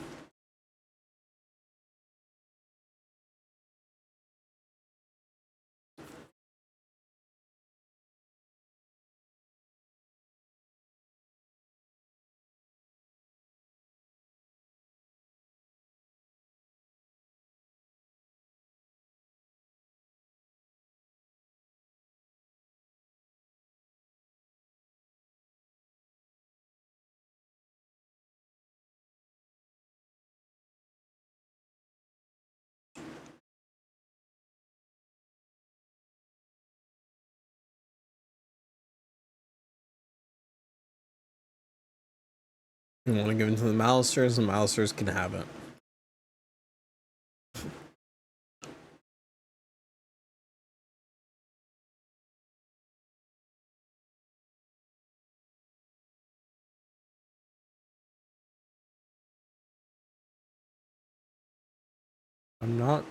You want to give it to the Malisters can have it. I'm not.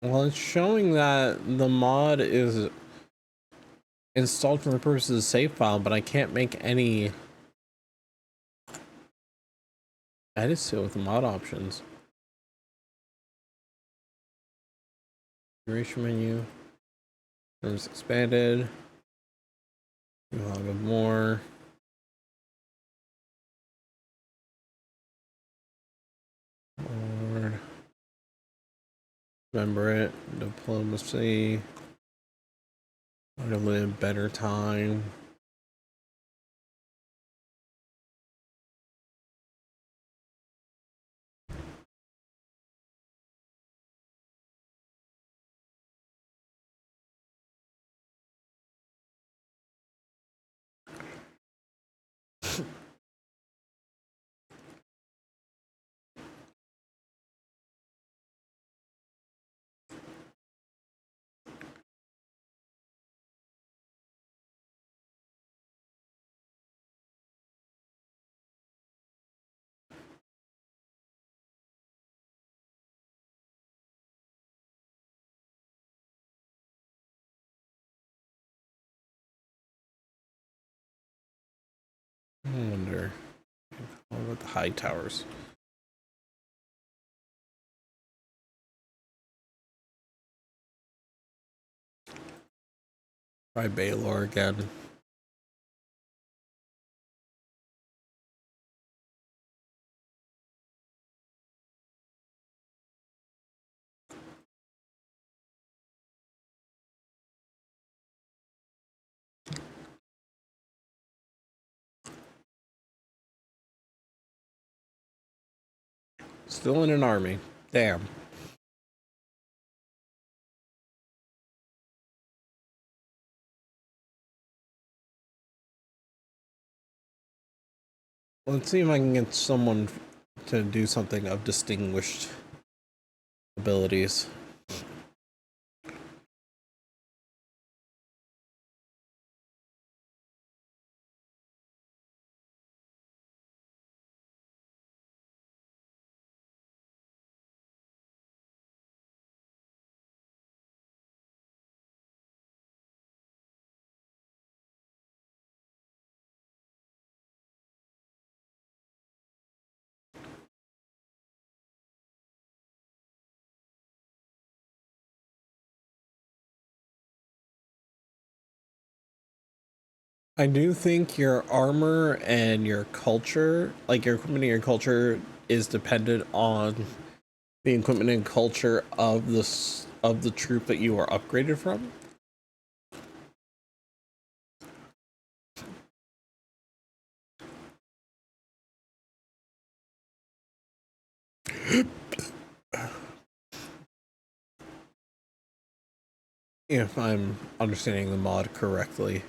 Well, it's showing that the mod is installed for the purposes of save file, but I can't make any edits to it with the mod options. Configuration menu. Terms expanded. Log of more. Lord. Remember it. Diplomacy. How to live better time. I wonder. What about the high towers? Try Baylor again. Still in an army. Damn. Let's see if I can get someone to do something of distinguished abilities. I do think your armor and your culture, like your equipment and your culture, is dependent on the equipment and culture of the troop that you are upgraded from. If I'm understanding the mod correctly.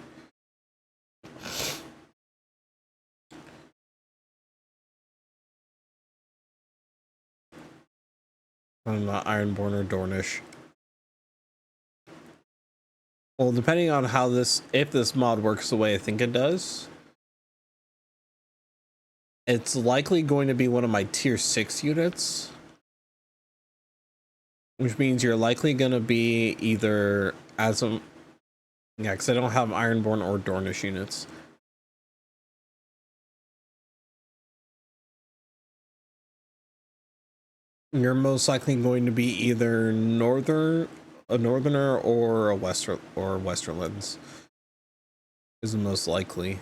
I'm not Ironborn or Dornish. Well, depending on how if this mod works the way I think it does, it's likely going to be one of my tier 6 units. Which means you're likely going to be either as a... Yeah, because I don't have Ironborn or Dornish units. You're most likely going to be either a northerner or a Westerlands. Is the most likely.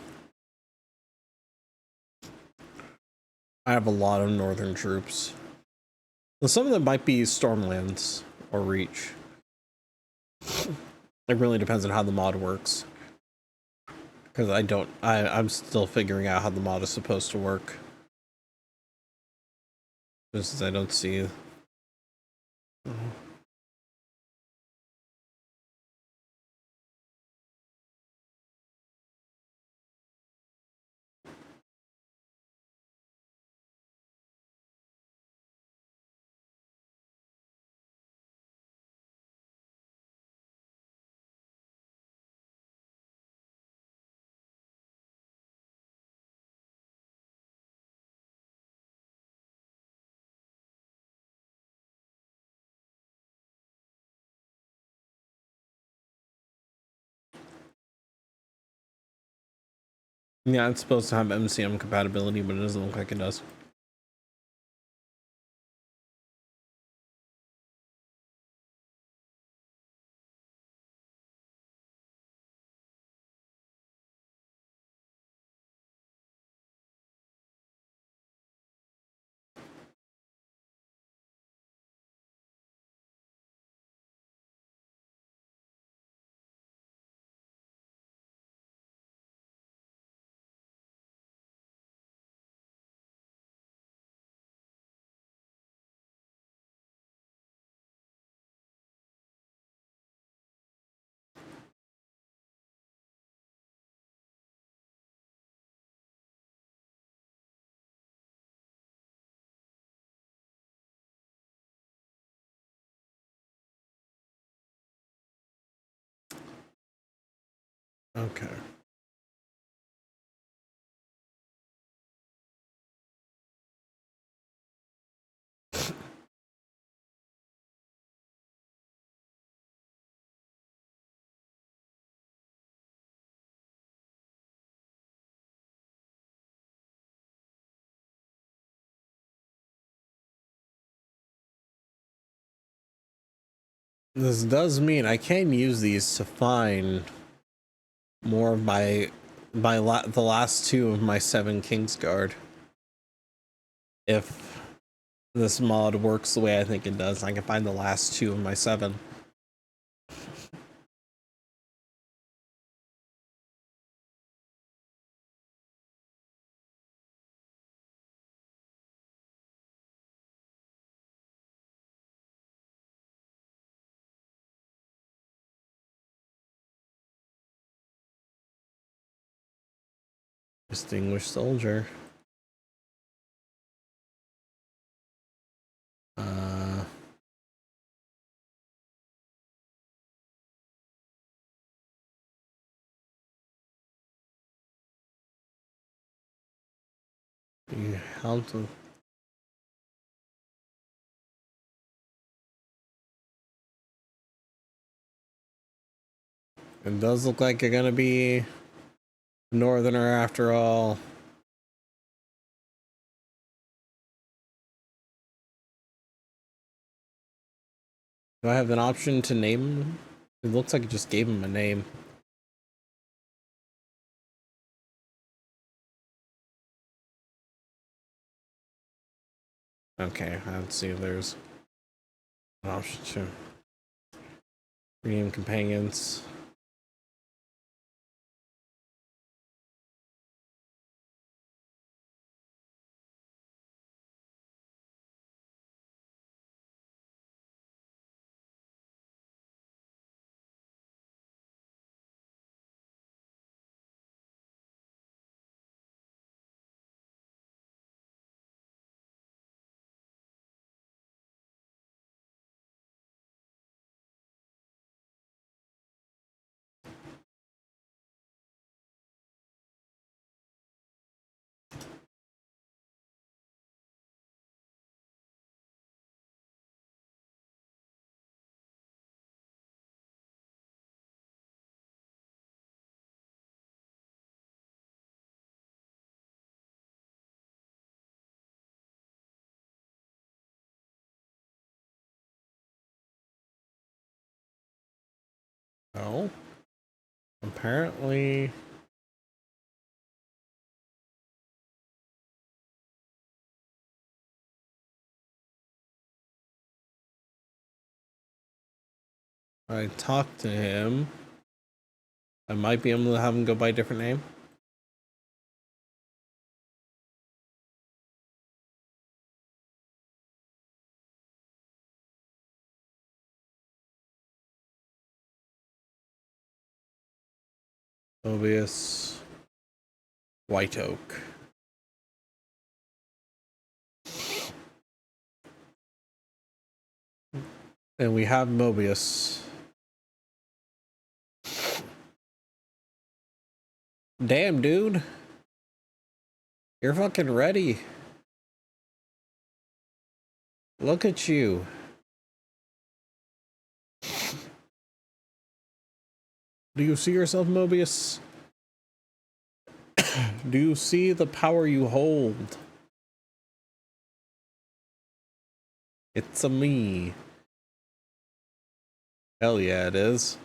I have a lot of northern troops. Well, some of them might be Stormlands or Reach. It really depends on how the mod works. Because I'm still figuring out how the mod is supposed to work. Just as I don't see... Yeah, it's supposed to have MCM compatibility, but it doesn't look like it does. Okay. This does mean I can use these to find more of the last two of my 7 Kingsguard. If this mod works the way I think it does, I can find the last 2 of my 7. Distinguished soldier. How to? It does look like you're gonna be northerner after all. Do I have an option to name him? It looks like it just gave him a name. Okay, let's see if there's an option to rename companions. Oh, apparently. I talked to him. I might be able to have him go by a different name. Mobius White Oak. And we have Mobius. Damn, dude. You're fucking ready. Look at you. Do you see yourself, Mobius? Do you see the power you hold? It's a me. Hell yeah, it is.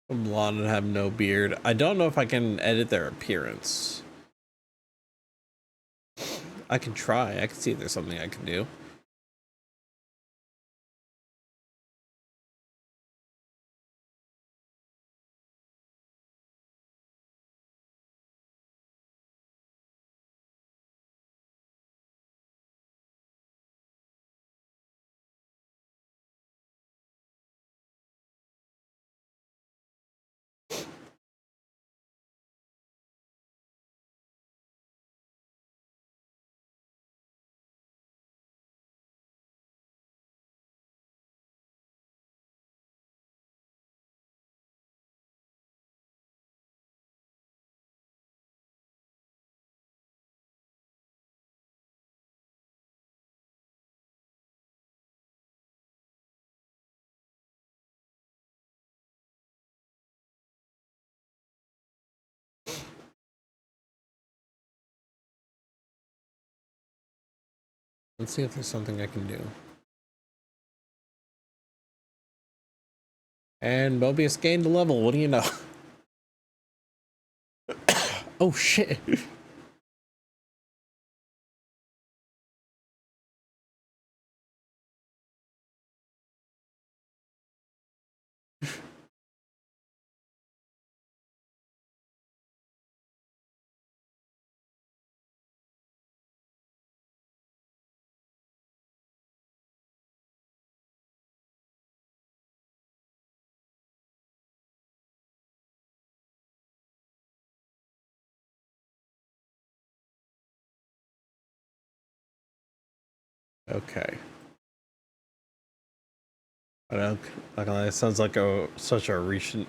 I'm blonde and have no beard. I don't know if I can edit their appearance. I can try. I can see if there's something I can do. Let's see if there's something I can do. And Mobius gained a level. What do you know? Oh shit. Okay. I don't. It sounds like such a recent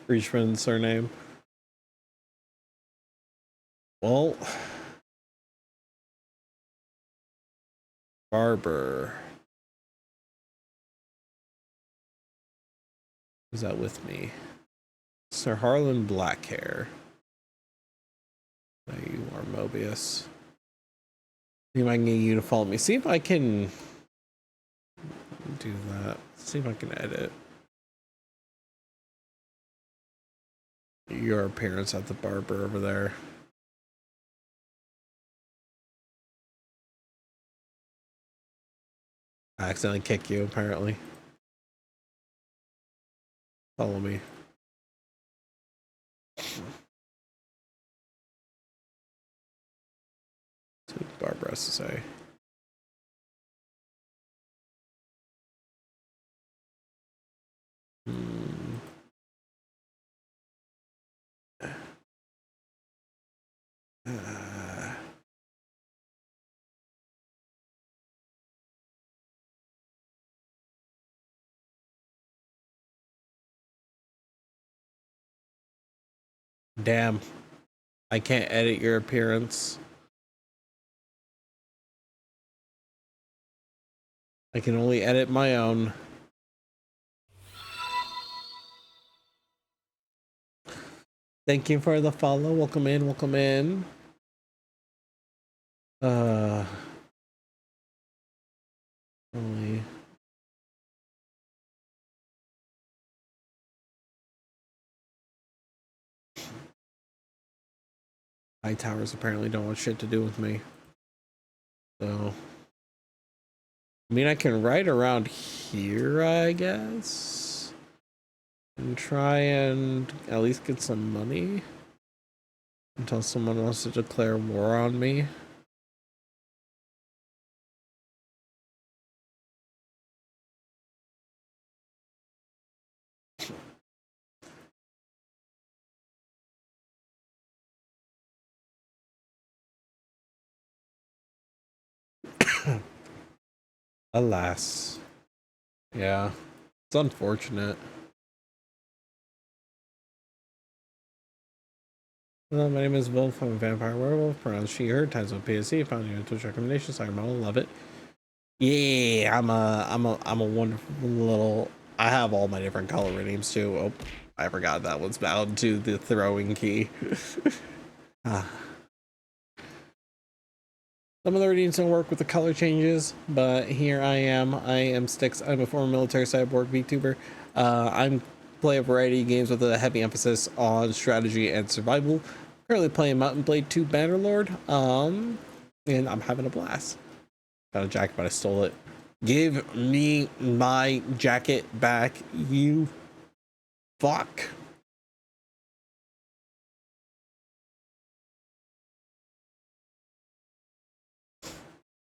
Richmond surname. Well, Barber. Who's that with me? Sir Harlan Blackhair. There you are, Mobius. See if I can get you to follow me. See if I can do that. See if I can edit your appearance at the barber over there. I accidentally kick you, apparently. Follow me. That's what Barbara has to say. Damn. I can't edit your appearance. I can only edit my own. Thank you for the follow. Welcome in. Welcome in. Only. High towers apparently don't want shit to do with me. So, I mean, I can ride around here, I guess, and try and at least get some money until someone wants to declare war on me. Alas. Yeah, it's unfortunate. Hello, my name is Wolf. I'm a vampire werewolf. Pronounced she, her. Times on PSC. Found you on Twitch recommendations. I love it. Yeah, I'm a wonderful little. I have all my different color names too. Oh, I forgot that one's bound to the throwing key. Ah. Some of the readings don't work with the color changes, but here I am. I am Styx. I'm a former military cyborg VTuber. I'm play a variety of games with a heavy emphasis on strategy and survival. Currently playing Mountain Blade 2 Bannerlord. And I'm having a blast. Got a jacket, but I stole it. Give me my jacket back, you fuck.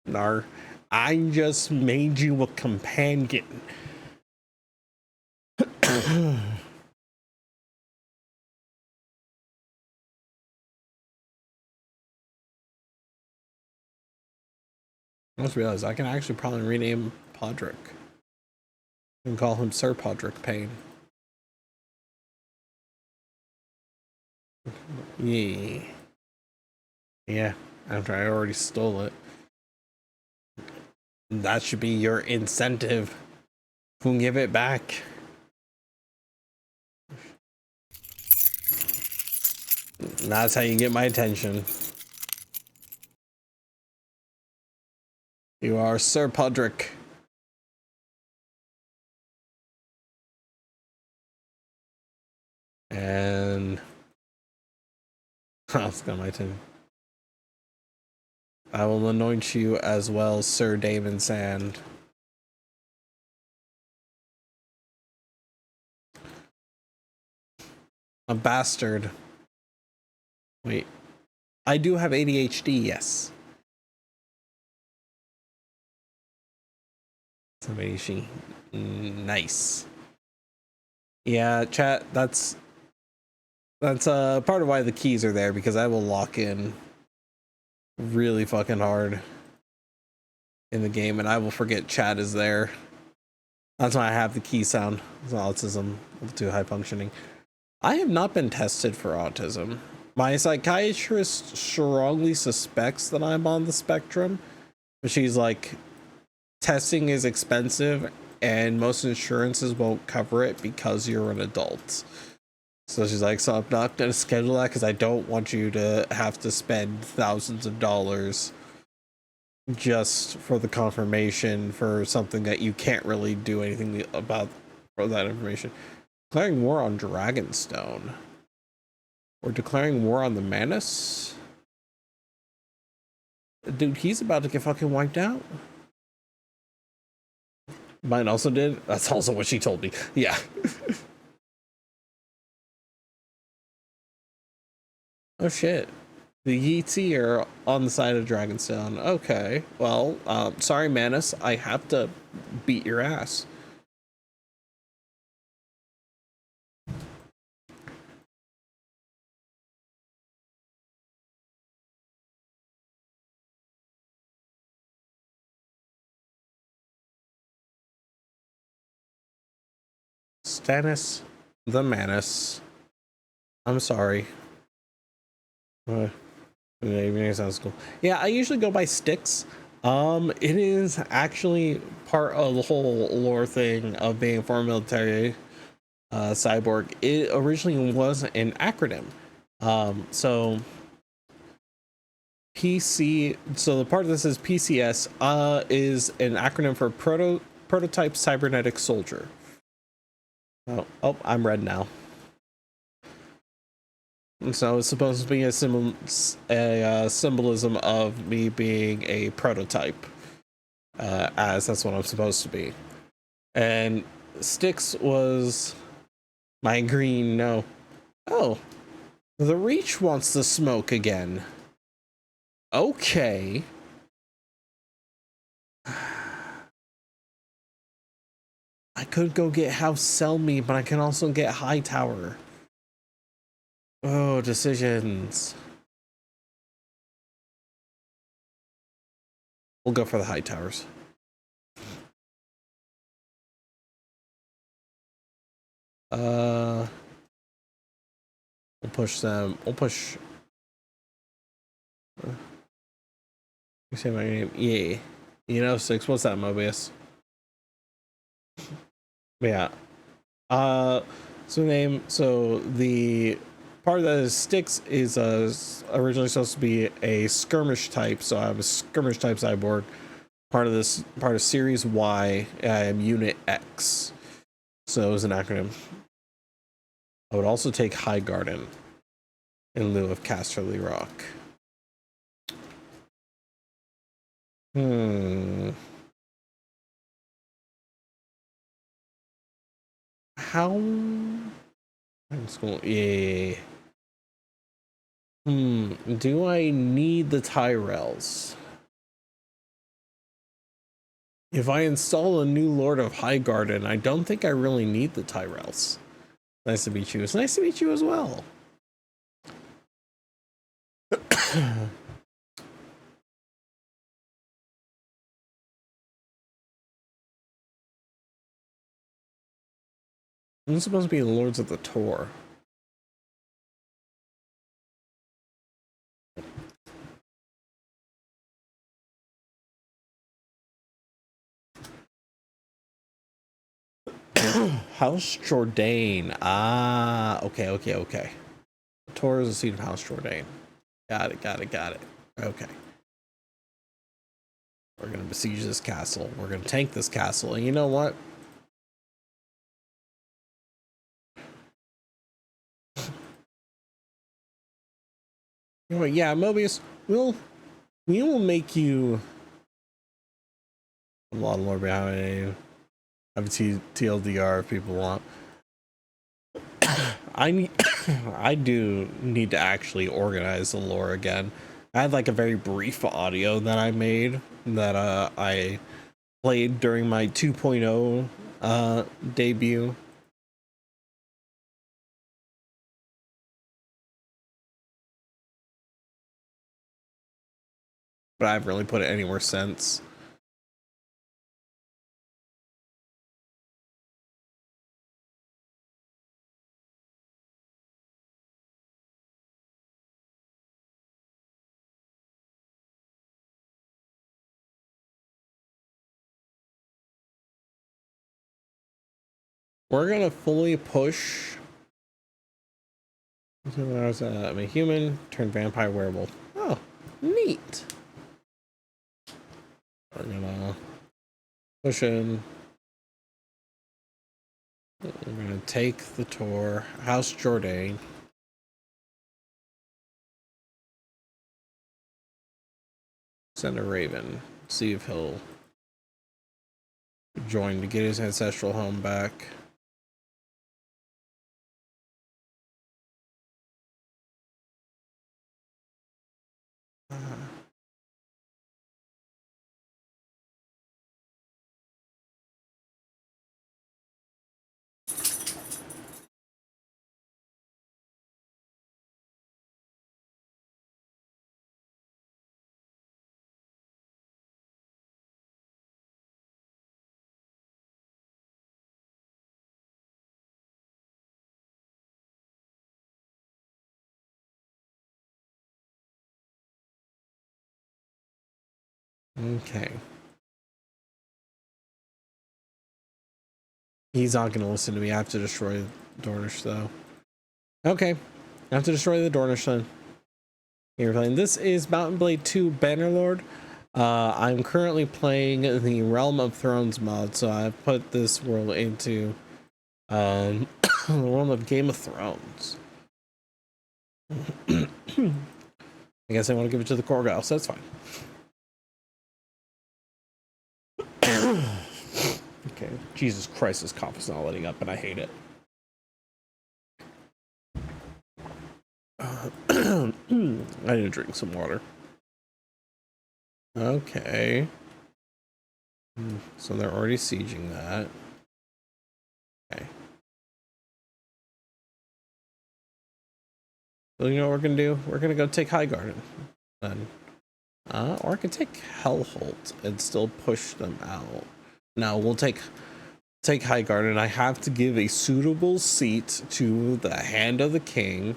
Nar, I just made you a companion. I just realized I can actually probably rename Podrick and call him Sir Podrick Payne. Yeah. Yeah, after I already stole it. That should be your incentive. Who give it back? That's how you get my attention. You are Sir Podrick. And that's got my attention. I will anoint you as well, Sir Damon Sand. A bastard. Wait. I do have ADHD, yes. Some ADHD. Nice. Yeah, chat, that's part of why the keys are there, because I will lock in really fucking hard in the game and I will forget chat is there. That's why I have the key sound. It's autism, level 2 high functioning. I have not been tested for autism. My psychiatrist strongly suspects that I'm on the spectrum, but she's like, testing is expensive and most insurances won't cover it because you're an adult. So she's like, so I'm not going to schedule that because I don't want you to have to spend thousands of dollars just for the confirmation for something that you can't really do anything about for that information. Declaring war on Dragonstone. Or declaring war on the Manus? Dude, he's about to get fucking wiped out. Mine also did. That's also what she told me. Yeah. Oh shit. The Yeezy are on the side of Dragonstone. Okay. Well, sorry, Manus. I have to beat your ass. Stannis the Manus. I'm sorry. Sounds cool. Yeah, I usually go by Styx. It is actually part of the whole lore thing of being a former military cyborg. It originally was an acronym. So PC. So the part of this is PCS. Is an acronym for prototype cybernetic soldier. Oh, I'm red now. And so it's supposed to be a symbolism of me being a prototype, as that's what I'm supposed to be. And Styx was my green. No. Oh, the Reach wants to smoke again. Okay. I could go get House Sell Me, but I can also get High Tower. Oh, decisions. We'll go for the High Towers. We'll push them. We'll push. You say my name? Yeah. You know, 6. What's that, Mobius? Yeah. So the part that is Styx is originally supposed to be a skirmish type, so I'm a skirmish type cyborg. Part of Series Y, I am Unit X. So it was an acronym. I would also take High Garden in lieu of Casterly Rock. How? I'm school. Yeah. Do I need the Tyrells? If I install a new Lord of High Garden, I don't think I really need the Tyrells. Nice to meet you. It's nice to meet you as well. I'm supposed to be the Lords of the Tor. House Jourdain. Ah, okay. Tor is the seat of House Jourdain. Got it. Okay. We're gonna besiege this castle. We're gonna tank this castle. And you know what? You know what? Yeah, Mobius, we will make you a lot more behind you. Have a TLDR if people want. I do need to actually organize the lore again. I had like a very brief audio that I made that I played during my 2.0 debut. But I haven't really put it anywhere since. We're gonna fully push. I'm a human, turned vampire werewolf. Oh, neat. We're gonna push in. We're gonna take the Tor. House Jourdain. Send a Raven. See if he'll join to get his ancestral home back. Okay. He's not going to listen to me. I have to destroy Dornish, though. Okay. I have to destroy the Dornish, then. You're playing. This is Mountain Blade 2 Bannerlord. I'm currently playing the Realm of Thrones mod, so I've put this world into the world of Game of Thrones. I guess I want to give it to the Corgal, so that's fine. Okay. Jesus Christ, this cough is not letting up, and I hate it. I need to drink some water. Okay. So they're already sieging that. Okay. So you know what we're gonna do? We're gonna go take Highgarden. Then. Or I can take Hellholt and still push them out. No, we'll take Highgarden. I have to give a suitable seat to the Hand of the King.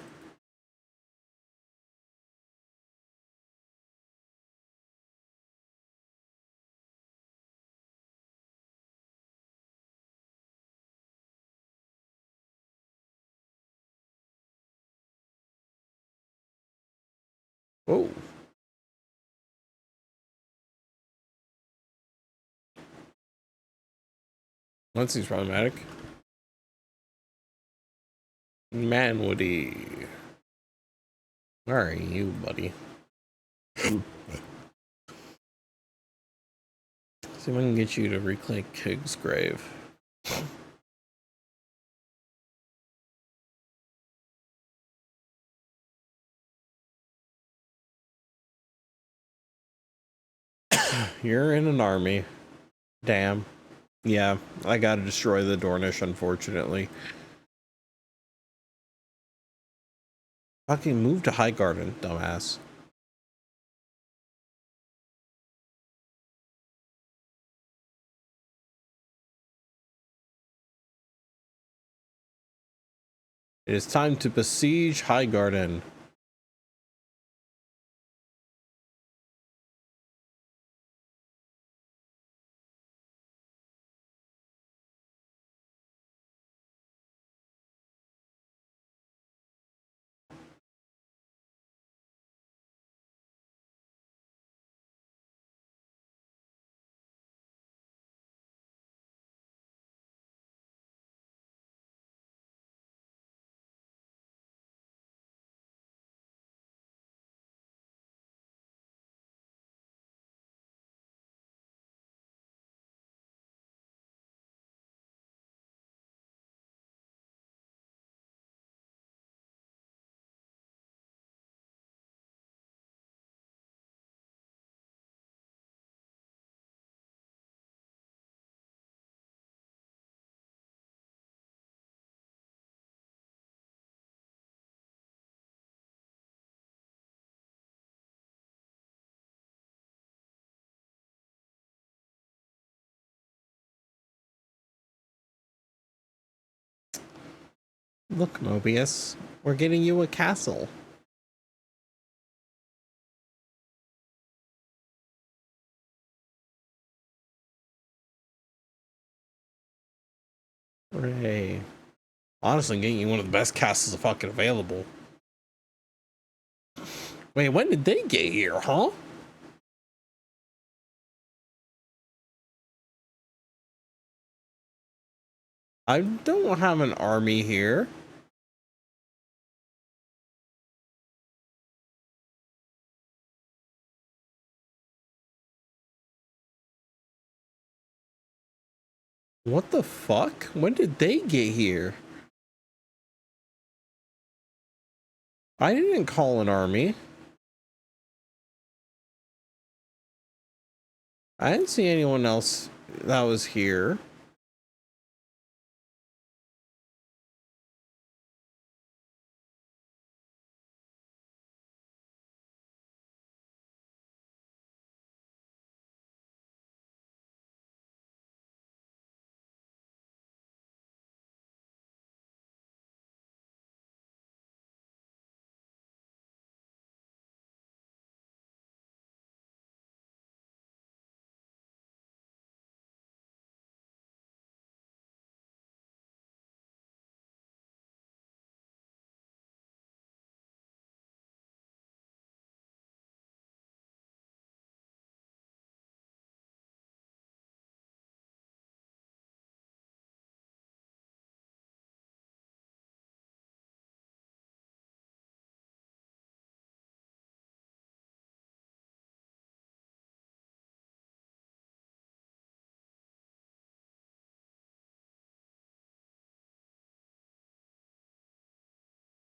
Whoa. That seems problematic. Manwoody. Where are you, buddy? See if I can get you to reclaim Kig's grave. You're in an army. Damn. Yeah, I gotta destroy the Dornish, unfortunately. Fucking move to Highgarden, dumbass. It is time to besiege Highgarden. Look, Mobius, we're getting you a castle. Hooray. Honestly, getting you one of the best castles fucking available. Wait, when did they get here, huh? I don't have an army here. What the fuck? When did they get here? I didn't call an army. I didn't see anyone else that was here.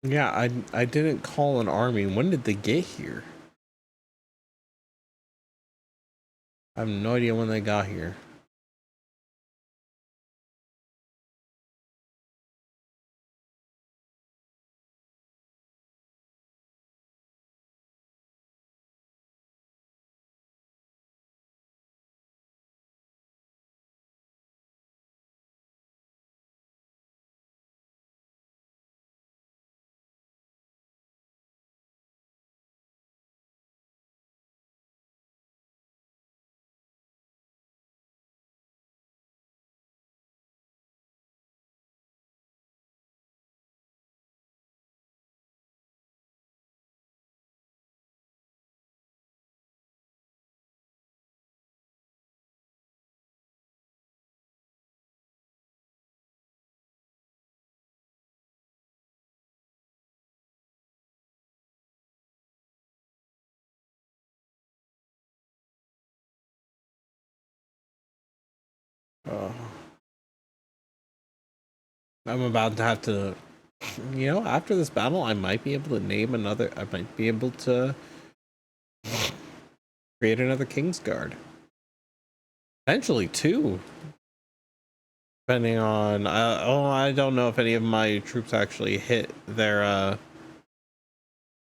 Yeah, I didn't call an army. When did they get here? I have no idea when they got here. I'm about to have to, after this battle, I might be able to name another. I might be able to create another Kingsguard. Potentially two. Depending on, I don't know if any of my troops actually hit their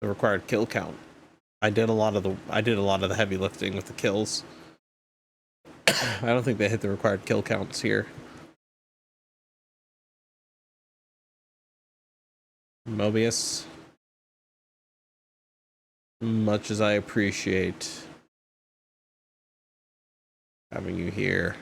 the required kill count. I did a lot of the heavy lifting with the kills. I don't think they hit the required kill counts here. Mobius, much as I appreciate having you here.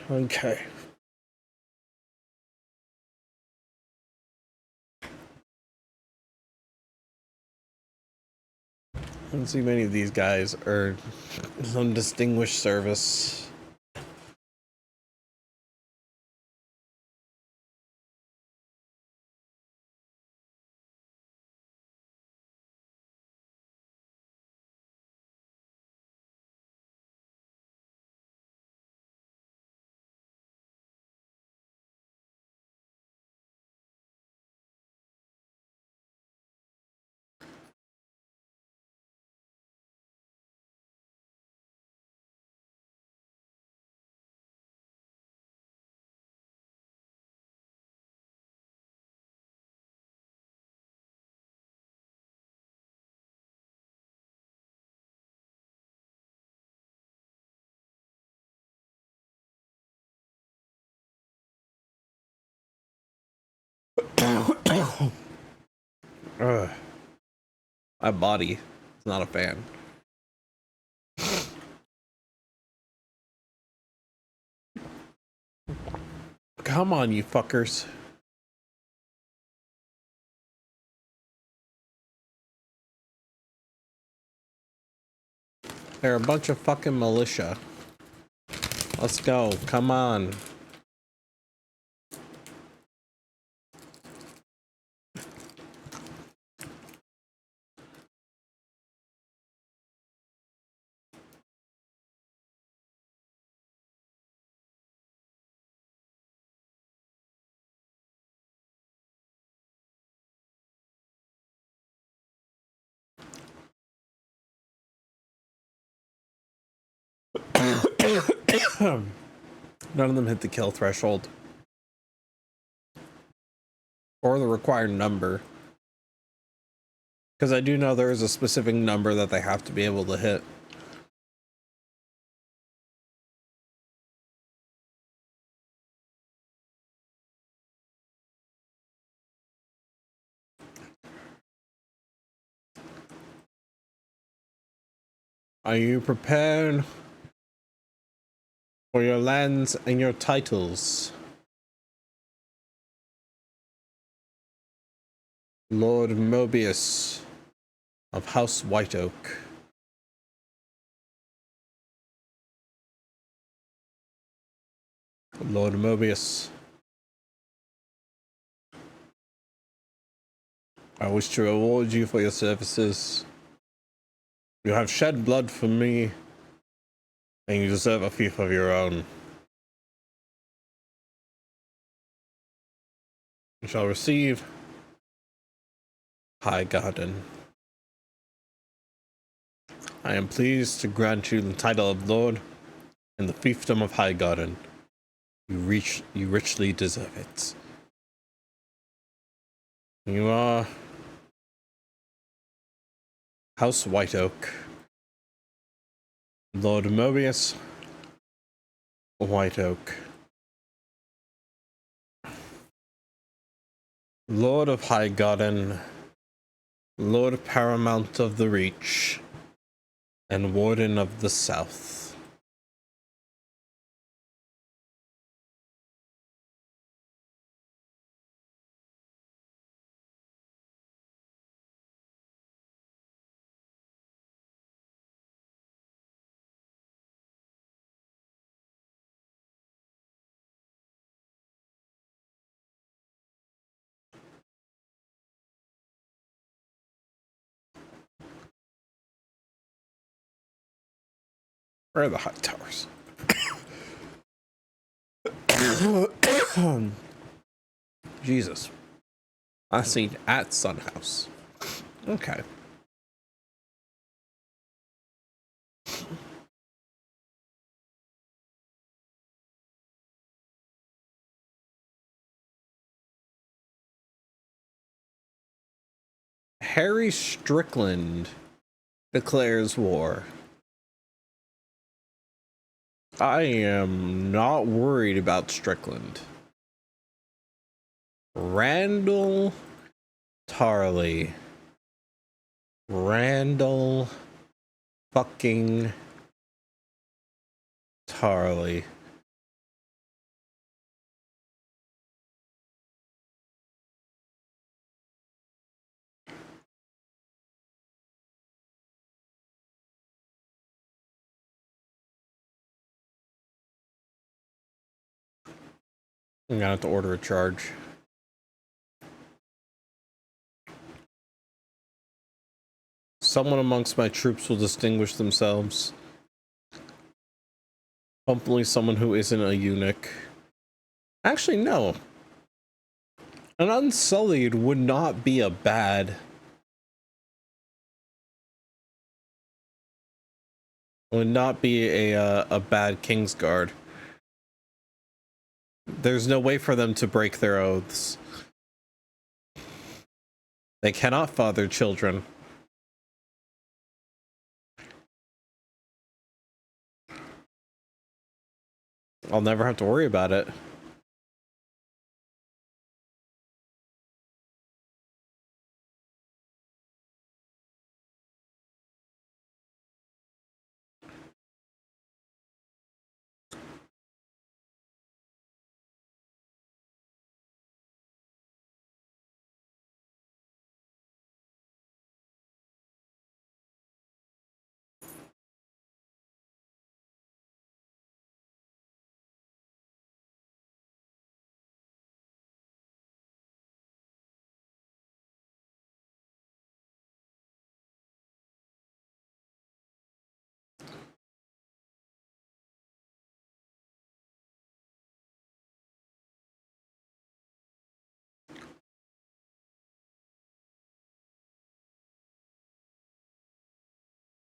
Okay. I don't see many of these guys earn some distinguished service. My body is not a fan. Come on, you fuckers. They're a bunch of fucking militia. Let's go. Come on. None of them hit the kill threshold or the required number, because I do know there is a specific number that they have to be able to hit. Are you prepared for your lands and your titles, Lord Mobius of House White Oak? Lord Mobius, I wish to reward you for your services. You have shed blood for me, and you deserve a fief of your own. You shall receive High Garden. I am pleased to grant you the title of Lord and the fiefdom of High Garden. You richly deserve it. You are House White Oak. Lord Mobius, White Oak. Lord of High Garden, Lord Paramount of the Reach, and Warden of the South. Where are the high towers? Jesus. I seen at Sunhouse. Okay. Harry Strickland declares war. I am not worried about Strickland. Randall Tarley. Randall fucking Tarley. I'm gonna have to order a charge. Someone amongst my troops will distinguish themselves. Hopefully someone who isn't a eunuch. Actually, no. An Unsullied would not be a bad... Would not be a bad Kingsguard. There's no way for them to break their oaths. They cannot father children. I'll never have to worry about it.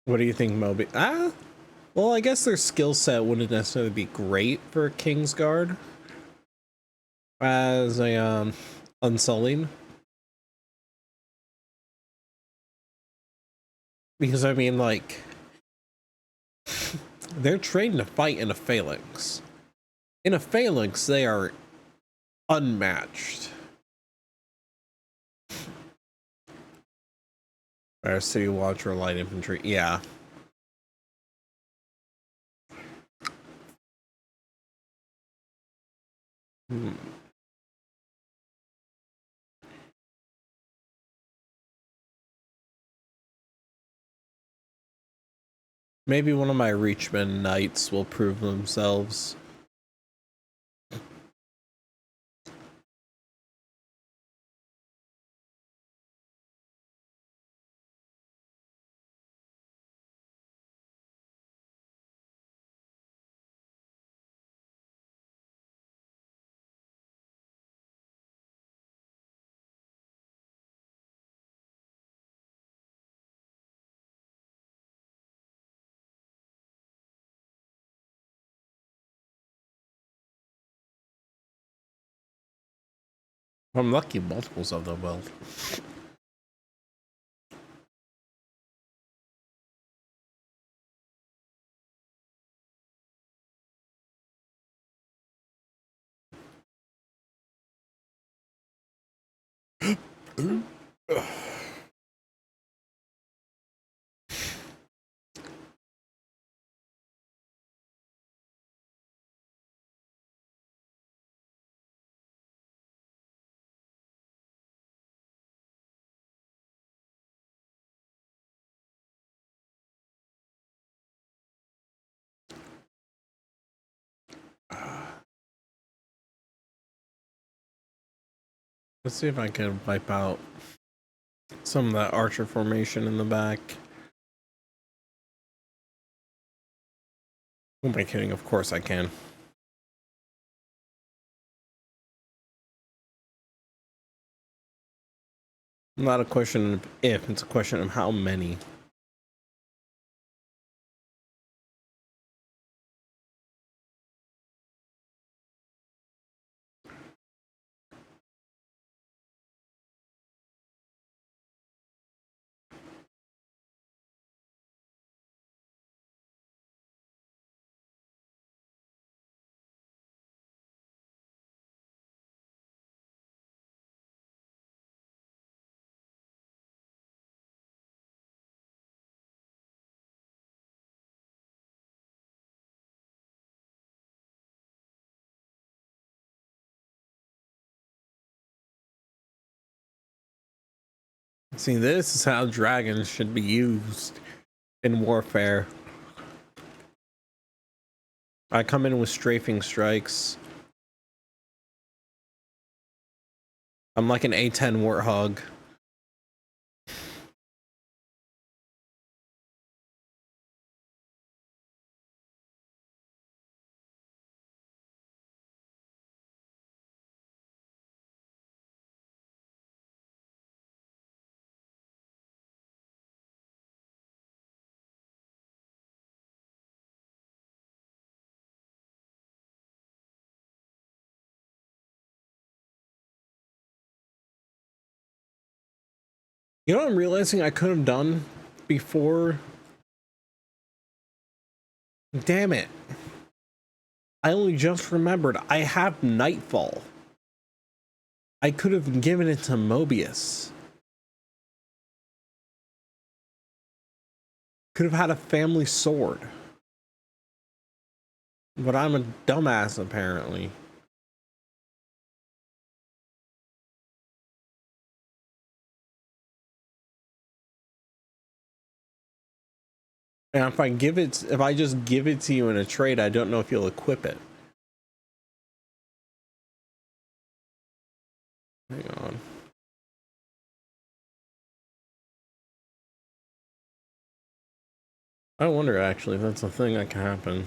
What do you think, Moby? Well, I guess their skill set wouldn't necessarily be great for a Kingsguard as a Unsullied. Because I mean, like, they're trained to fight in a phalanx. In a phalanx, they are unmatched. Our City Watch or light infantry, yeah. Maybe one of my Reachman Knights will prove themselves. I'm lucky, multiples of the build. Let's see if I can wipe out some of that archer formation in the back. Who am I kidding? Of course I can. Not a question of if, it's a question of how many. See, this is how dragons should be used in warfare. I come in with strafing strikes. I'm like an A10 warthog. You know what I'm realizing I could have done before? Damn it. I only just remembered I have Nightfall. I could have given it to Mobius. Could have had a family sword. But I'm a dumbass apparently. And if I just give it to you in a trade, I don't know if you'll equip it. Hang on. I wonder actually if that's a thing that can happen.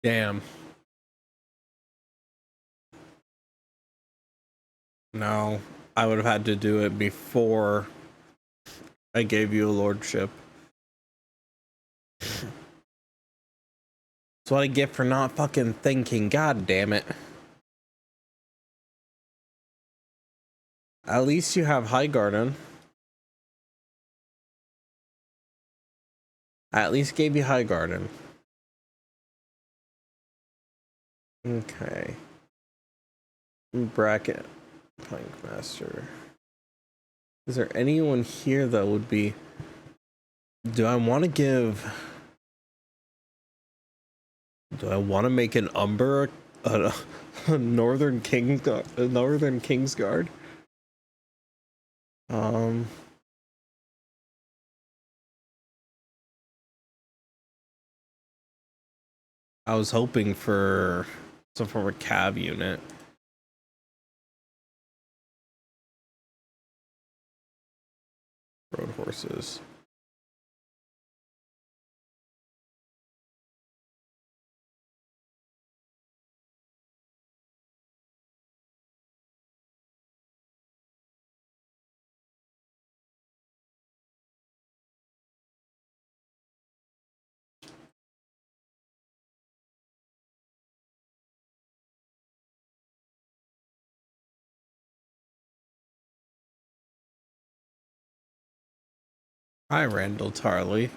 Damn. No, I would have had to do it before I gave you a lordship. That's what I get for not fucking thinking. God damn it. At least you have High Garden. I at least gave you High Garden. Okay. bracket Plank Master. Is there anyone here that would be? Do I want to give? Do I want to make an Umber a Northern Kingsguard? I was hoping for some form of cab unit. Road horses. Hi, Randall Tarley.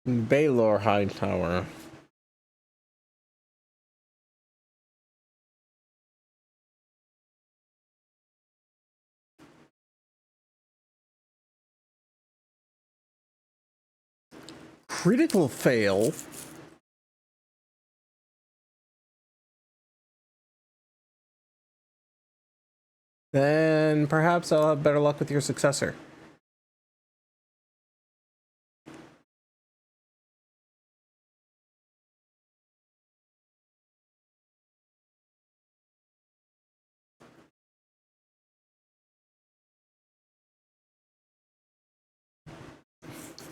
Baylor Hightower. Critical fail. Then perhaps I'll have better luck with your successor.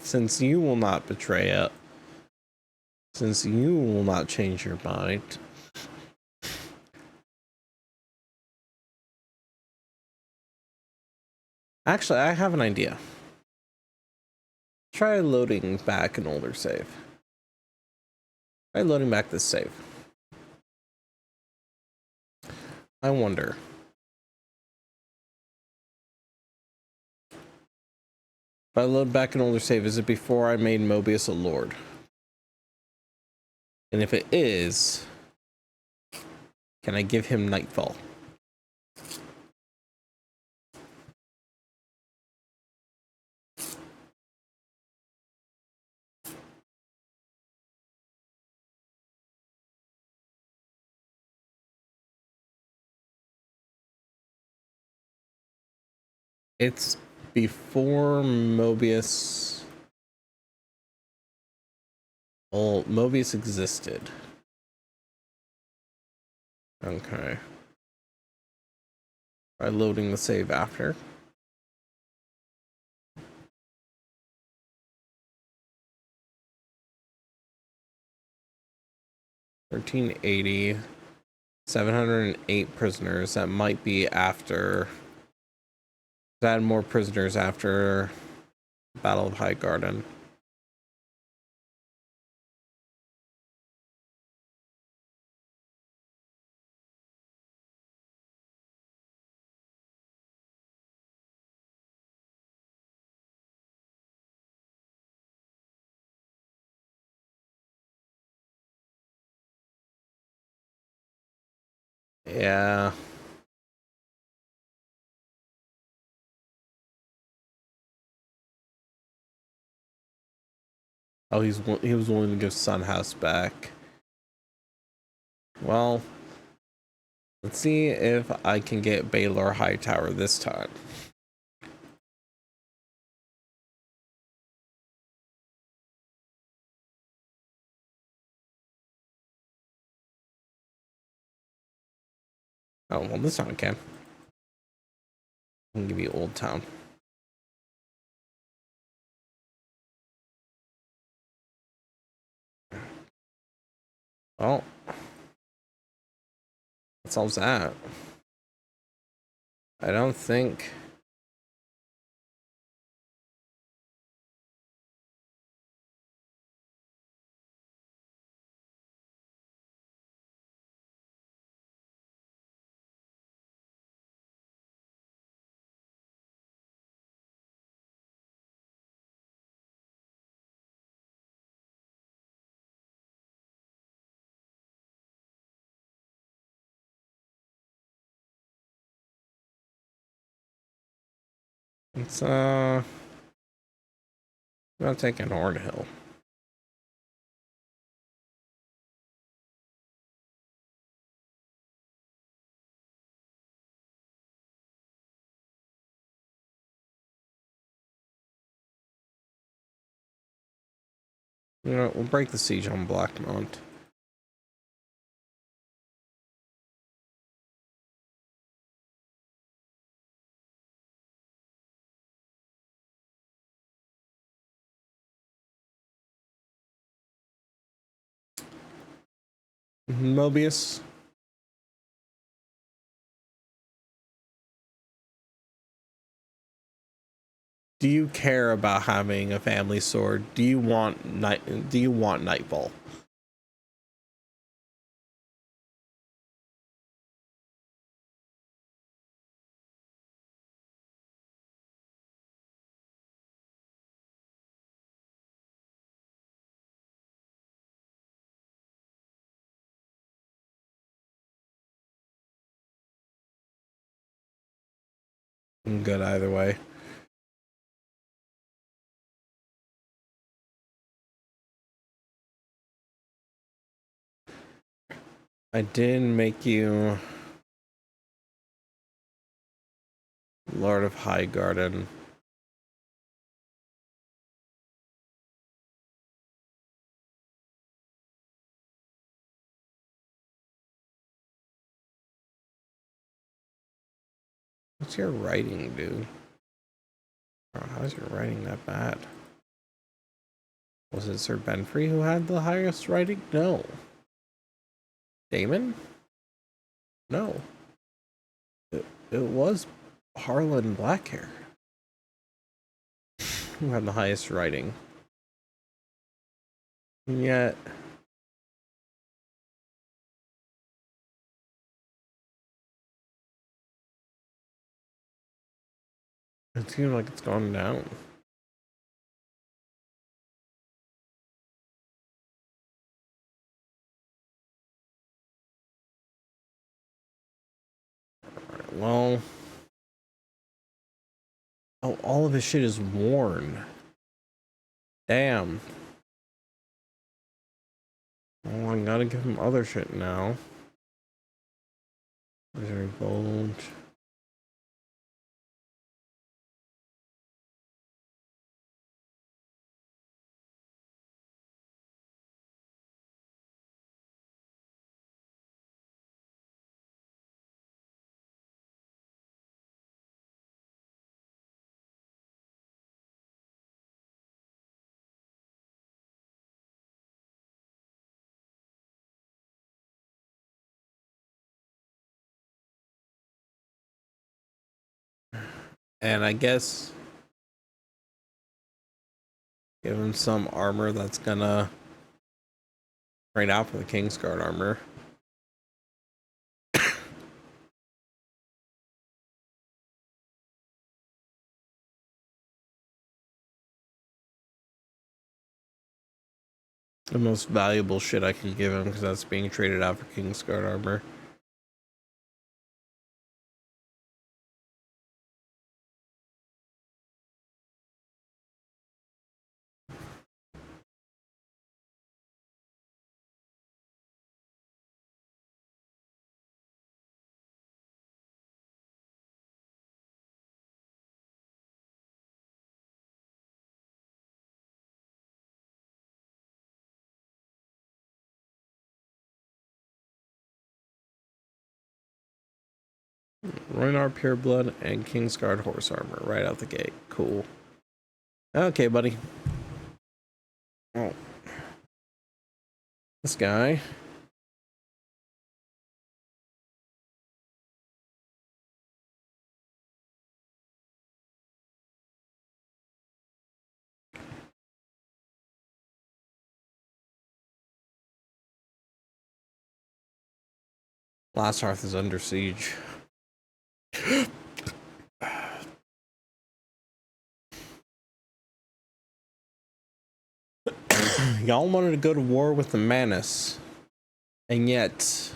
Since you will not betray it, since you will not change your mind. Actually, I have an idea. Try loading back an older save. Try loading back this save. I wonder. If I load back an older save, is it before I made Mobius a lord? And if it is, can I give him Nightfall? It's before Mobius. Well, Mobius existed. Okay. By loading the save after. $1380, 708 prisoners. That might be after. Add more prisoners after Battle of High Garden. Yeah. Oh, he was willing to give Sunhouse back. Well, let's see if I can get Baylor Hightower this time. Oh, well, this time I can. I can give you Old Town. Well, that solves that. I don't think... It's, I'm gonna take an Hornhill. You know, we'll break the siege on Blackmont. Mobius. Do you care about having a family sword? Do you want Nightfall? I'm good either way. I did make you Lord of Highgarden. What's your writing, dude? Oh, how's your writing that bad? Was it Sir Benfrey who had the highest writing? No. Damon? No. It was Harlan Blackhair who had the highest writing. And yet... it seems like it's gone down. Well... oh, all of his shit is worn. Damn. Oh, I gotta give him other shit now. Very bold. And I guess give him some armor that's gonna trade out for the Kingsguard armor. The most valuable shit I can give him because that's being traded out for Kingsguard armor. Ruinar Pureblood and Kingsguard horse armor right out the gate. Cool. Okay, buddy. Oh. This guy. Last Hearth is under siege. Y'all wanted to go to war with the Manus, and yet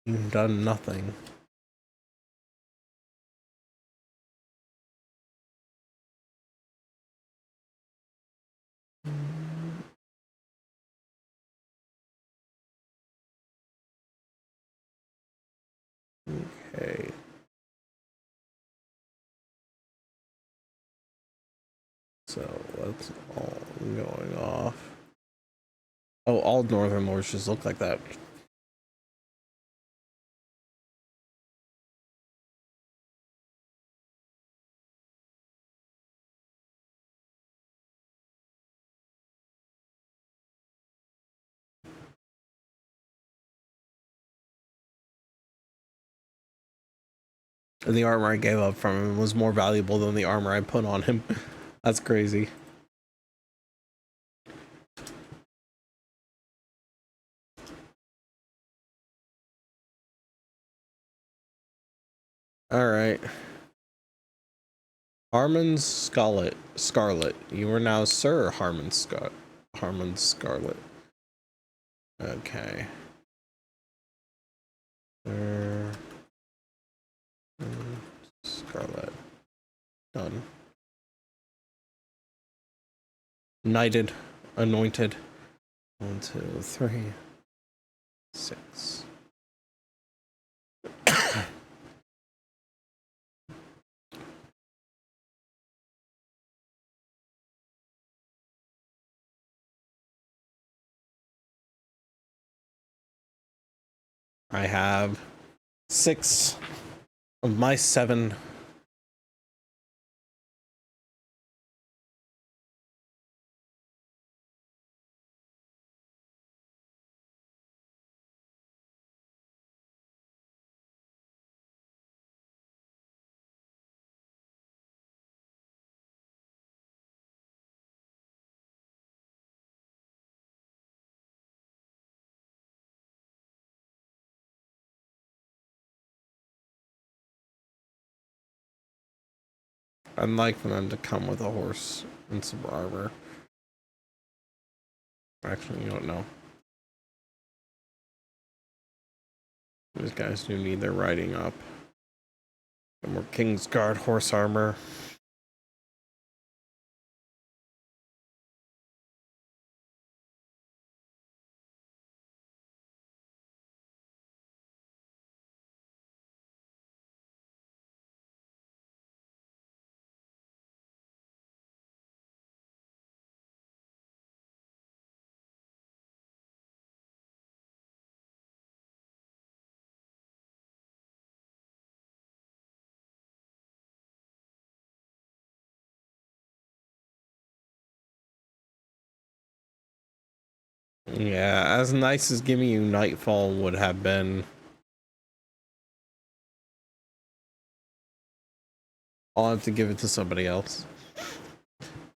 you've done nothing. Okay. So that's all going off. Oh, all northern lords just look like that. And the armor I gave up from him was more valuable than the armor I put on him. That's crazy. All right. Harmon Scarlet. You are now Sir Harmon Scarlet. Okay. Sir Scarlet. Done. Knighted. Anointed. 1, 2, 3, 6. I have 6 of my 7. I'd like for them to come with a horse and some armor. Actually, you don't know. These guys do need their riding up. And more Kingsguard horse armor. Yeah, as nice as giving you Nightfall would have been, I'll have to give it to somebody else.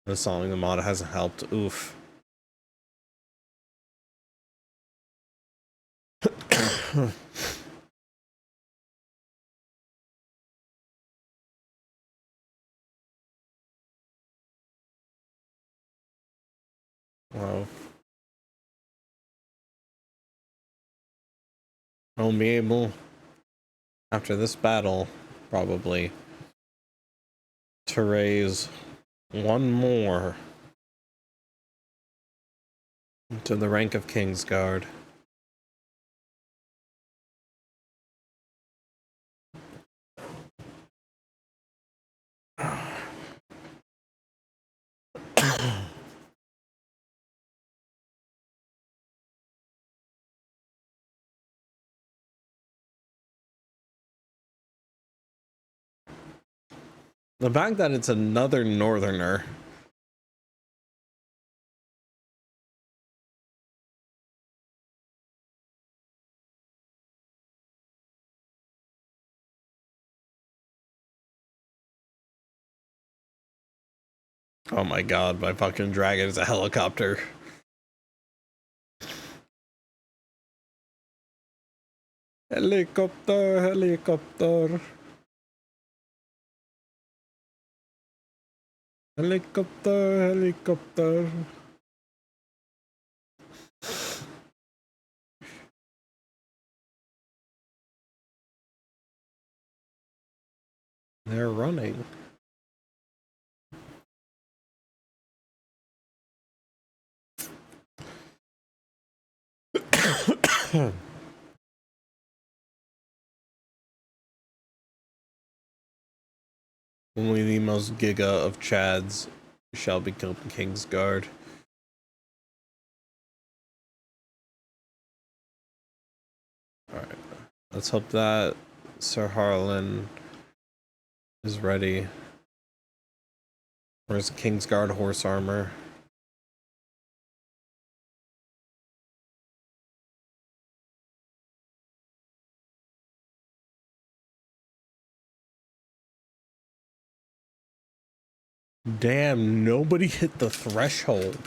Installing the mod hasn't helped. Oof. Well, I'll be able, after this battle, probably, to raise one more to the rank of Kingsguard. The fact that it's another northerner. Oh my god, my fucking dragon is a helicopter. Helicopter, helicopter. Helicopter, helicopter. They're running. Only the most giga of Chads shall become Kingsguard. Alright. Let's hope that Sir Harlan is ready. Where's Kingsguard horse armor? Damn, nobody hit the threshold.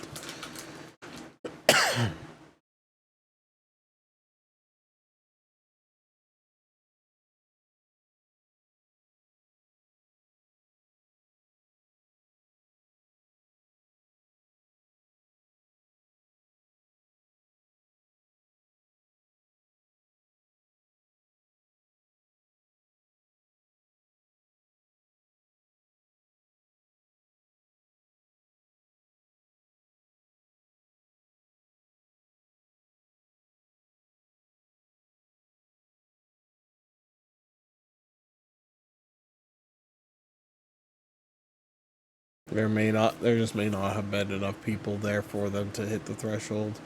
There just may not have been enough people there for them to hit the threshold.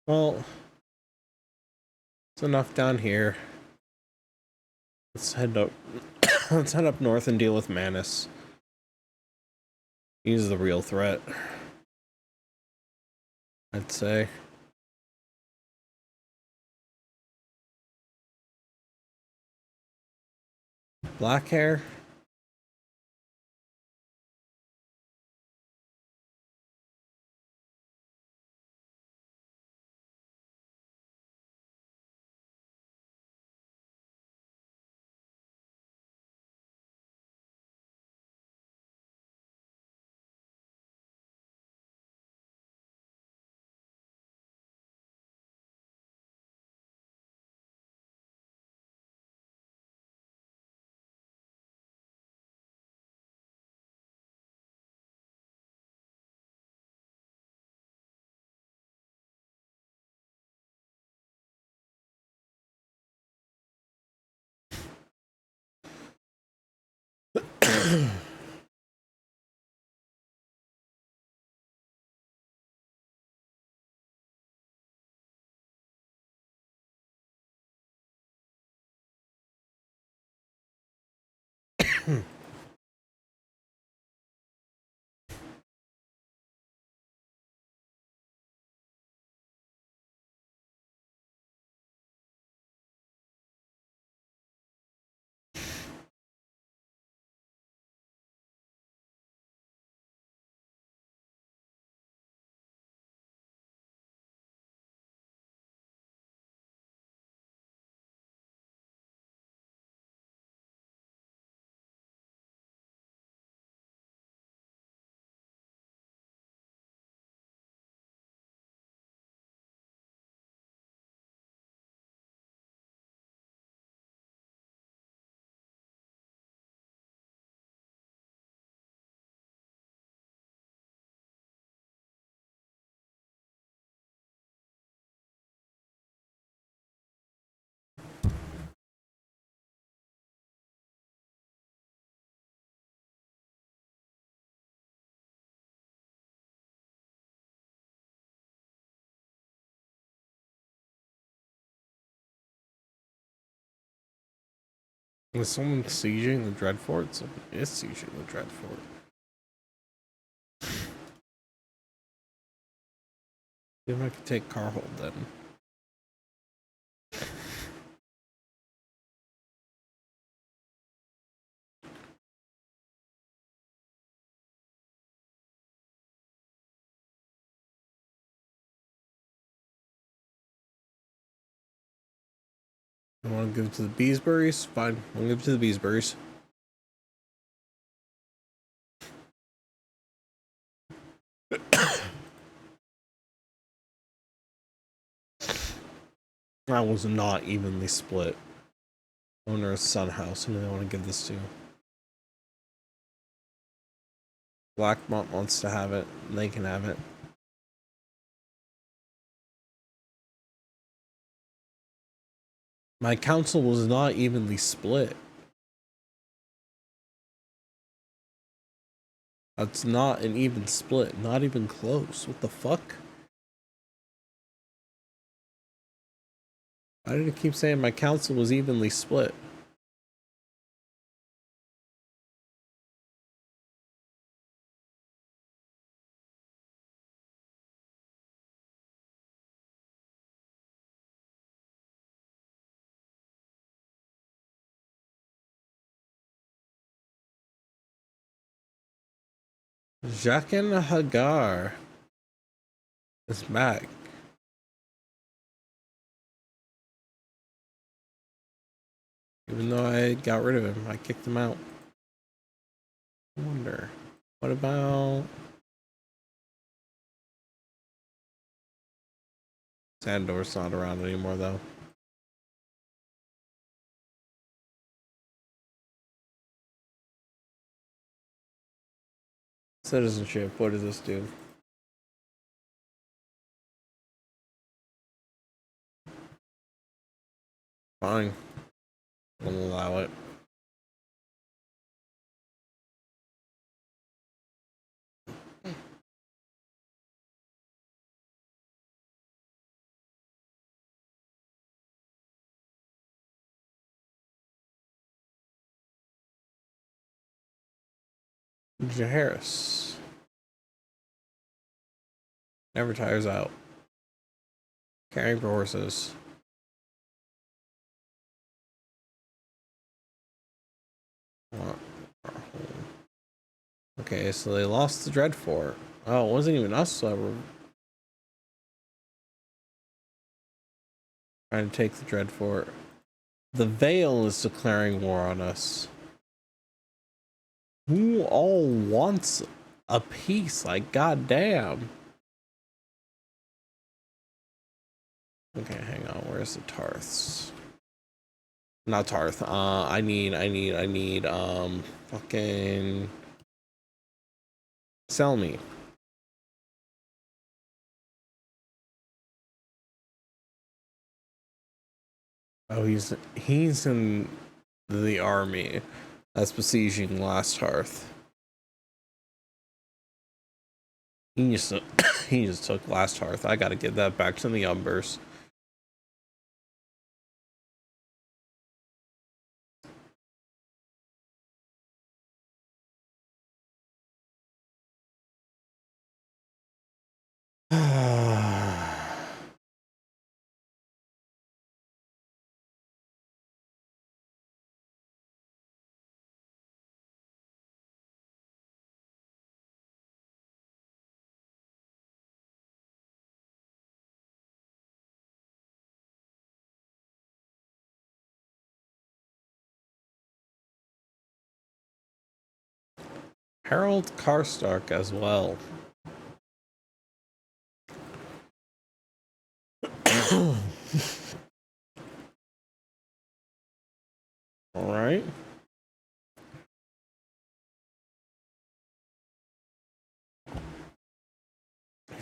Well, it's enough down here. Let's head up. Let's head up north and deal with Manus. He's the real threat, I'd say. Black hair? Is someone sieging the Dreadfort? Someone is sieging the Dreadfort. See if I can take Carhold then. I want to give it to the Beesburys? Fine, I'll give it to the Beesburys. That was not evenly split. Owner of Sun House, who do I want to give this to? Blackmont wants to have it, and they can have it. My council was not evenly split. That's not an even split, not even close. What the fuck? Why did it keep saying my council was evenly split? Jaqen Hagar is back. Even though I got rid of him, I kicked him out. I wonder, what about Sandor's not around anymore though. Citizenship, what does this do? Fine. I'll allow it. Jaharis. Never tires out. Caring for horses. Okay, so they lost the Dreadfort. Oh, it wasn't even us that were trying to take the Dreadfort. The Vale is declaring war on us. Who all wants a peace? Like, goddamn. Okay, hang on. Where's the Tarths? Not Tarth. I need, fucking sell me. Oh, he's in the army that's besieging Last Hearth. He just he just took Last Hearth. I gotta give that back to the Umbers. Harold Karstark as well. All right.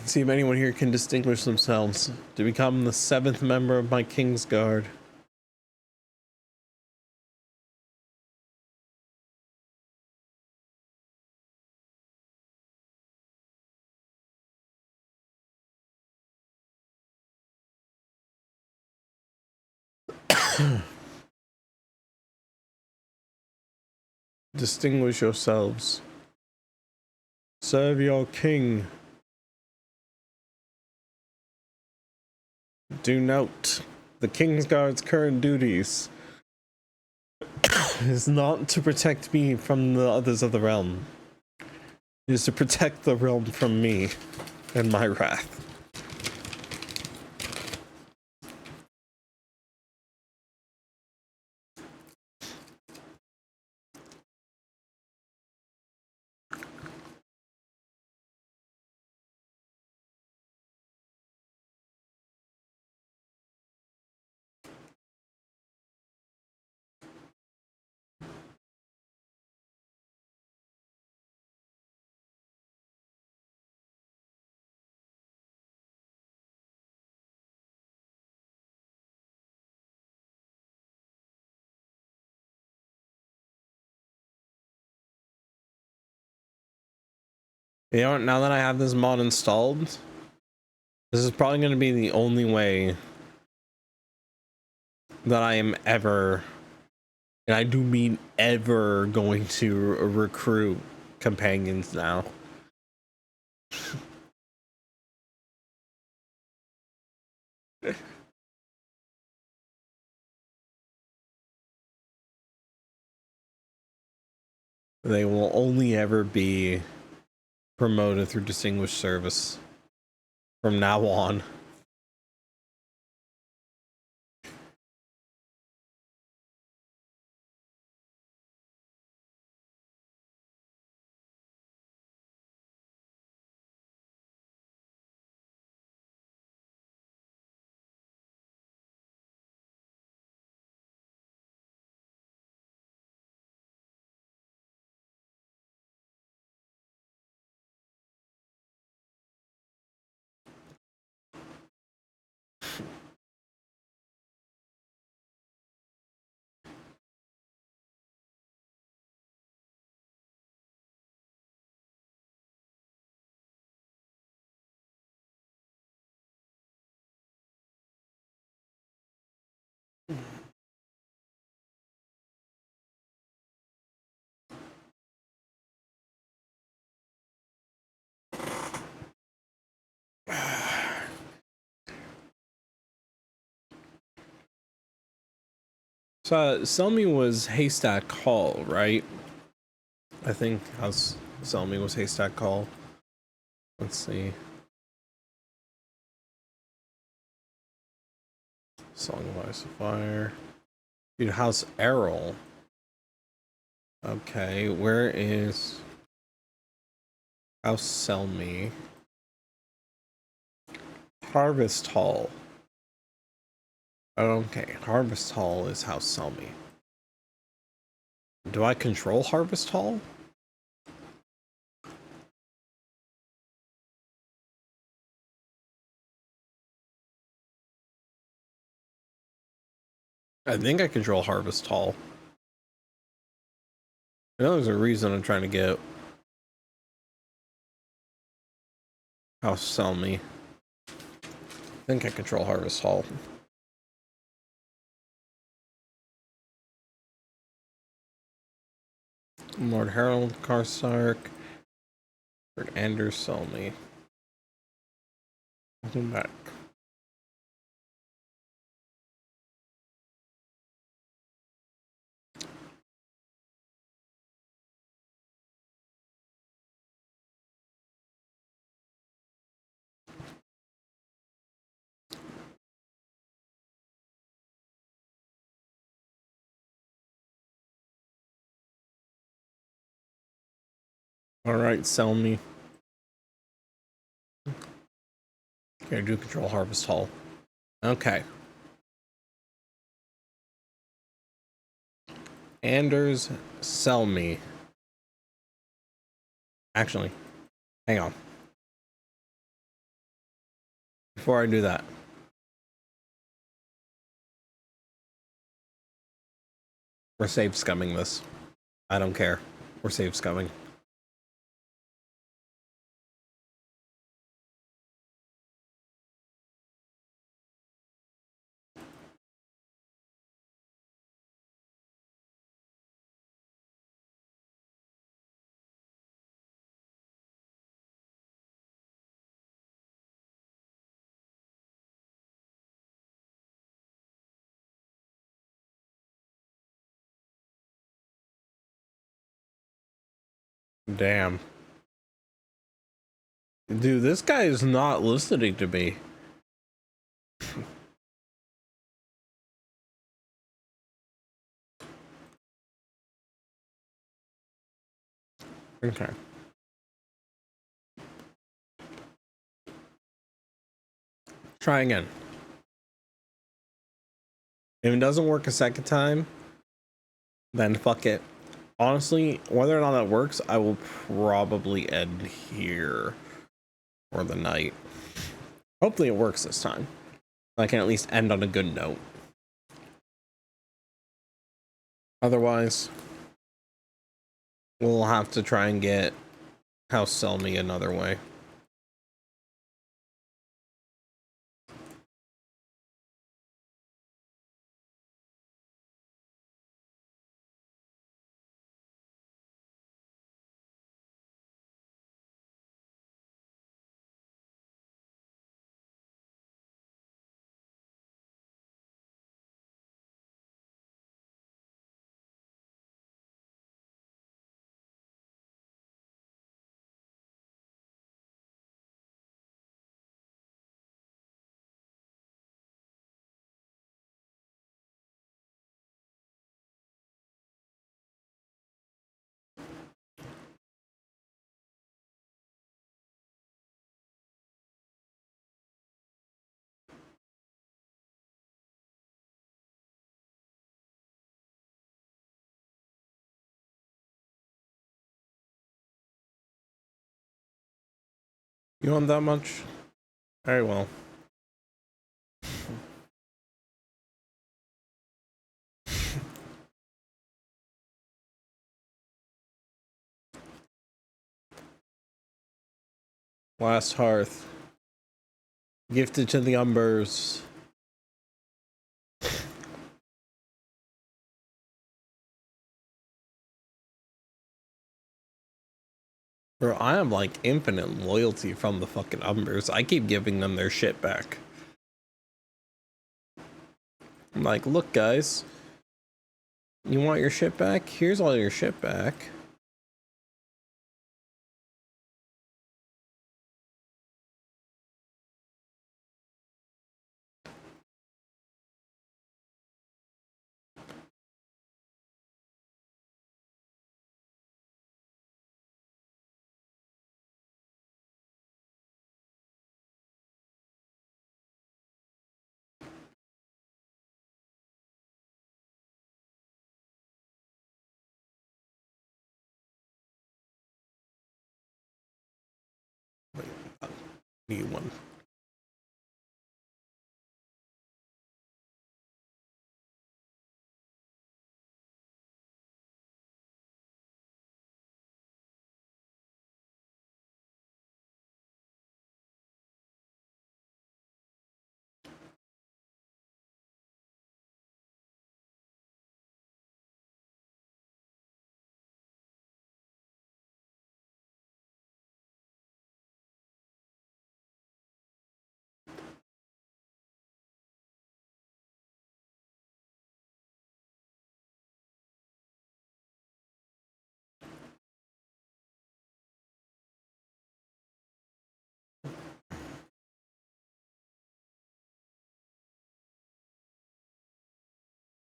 See if anyone here can distinguish themselves to become the 7th member of my King's Guard. Distinguish yourselves. Serve your king. Do note, the Kingsguard's current duties is not to protect me from the others of the realm. It is to protect the realm from me and my wrath. You know what, now that I have this mod installed, this is probably going to be the only way that I am ever, and I do mean ever, going to recruit companions now. They will only ever be promoted through distinguished service from now on. So Selmy was Haystack Hall, right? I think House Selmy was Haystack Hall. Let's see. Song of Ice and Fire. Dude, House Errol. Okay, where is House Selmy? Harvest Hall. Okay, Harvest Hall is House Selmy. Do I control Harvest Hall? I think I control Harvest Hall. I know there's a reason I'm trying to get House Selmy. I think I control Harvest Hall. Lord Harold Karstark. Lord Anders Selmy. Welcome back. Alright, Selmy. Okay, I do control Harvest Hall. Okay. Anders Selmy. Actually, hang on. Before I do that, we're save scumming this. I don't care. We're save scumming. Damn. Dude, this guy is not listening to me. Okay. Try again. If it doesn't work a second time, then fuck it. Honestly, whether or not that works, I will probably end here for the night. Hopefully it works this time. I can at least end on a good note. Otherwise, we'll have to try and get House Sell Me another way. You want that much? Very well. Last Hearth. Gifted to the Umbers. Bro, I am like infinite loyalty from the fucking Umbers. I keep giving them their shit back. I'm like, look guys, you want your shit back? Here's all your shit back. New one.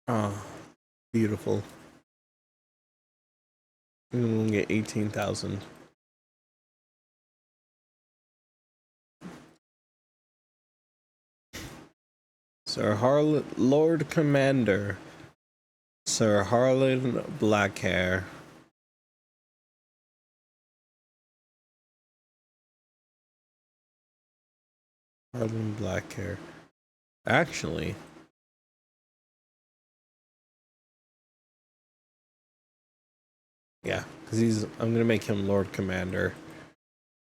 Oh, beautiful. And we'll get 18,000. Sir Harlan, Lord Commander. Sir Harlan Blackhair. Harlan Blackhair. Actually, yeah, because I'm gonna make him Lord Commander.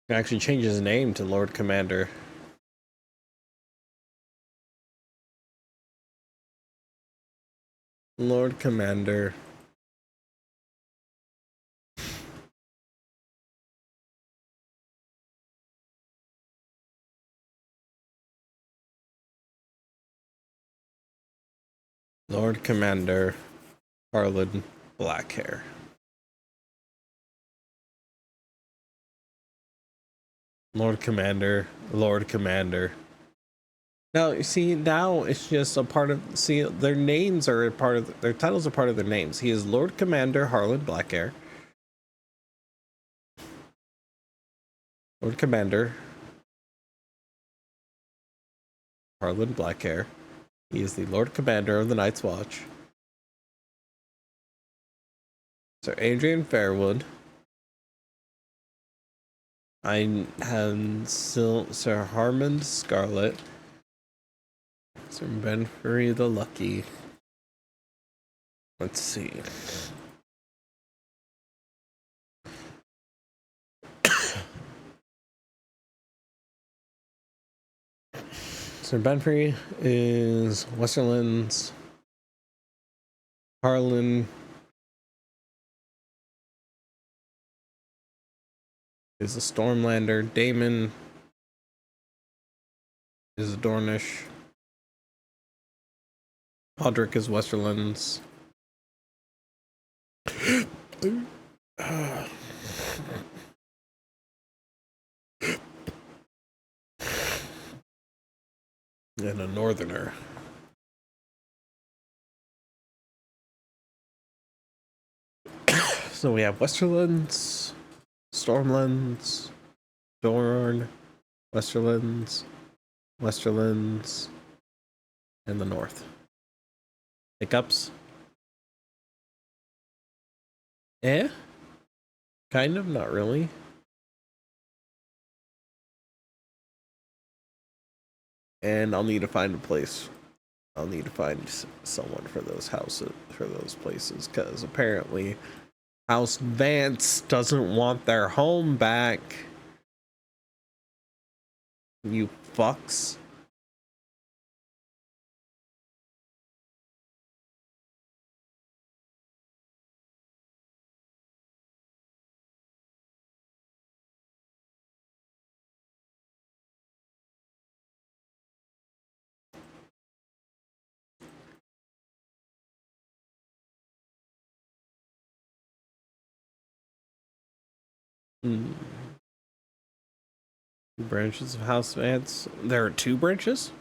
I can actually change his name to Lord Commander. Lord Commander. Lord Commander Harlan Blackhair. Lord Commander, Lord Commander. Now, you see, now it's just a part of, see, their names are a part of, their titles are part of their names. He is Lord Commander Harlan Blackhair. Lord Commander Harlan Blackhair. He is the Lord Commander of the Night's Watch. Sir Adrian Fairwood. I have Sir Harmond Scarlet. Sir Benfrey the Lucky. Let's see. Sir Benfrey is Westerlands. Harlan is a Stormlander. Damon is a Dornish. Podrick is Westerlands. And a Northerner. So we have Westerlands, Stormlands, Dorne, Westerlands, and the North. Hiccups? Kind of, not really. And I'll need to find a place. I'll need to find someone for those houses, for those places, because apparently House Vance doesn't want their home back. You fucks. Branches of House Vance. There are 2 branches?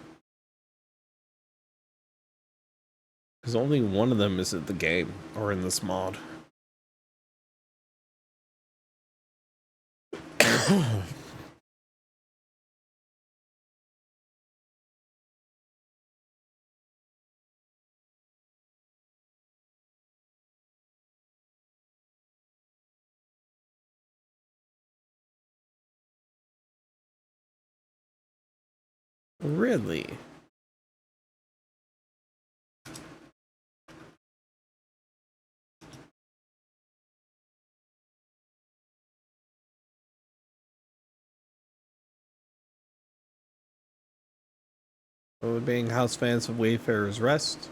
Because only one of them is in the game, or in this mod. Really? Being House Fans of Wayfarer's Rest.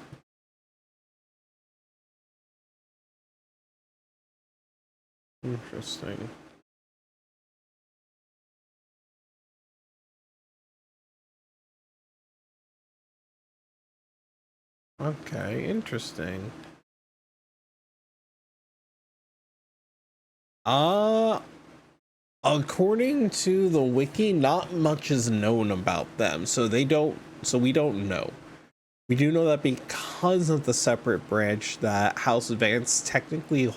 Interesting. Okay, interesting. According to the wiki, not much is known about them, so we don't know. We do know that because of the separate branch, that House Vance technically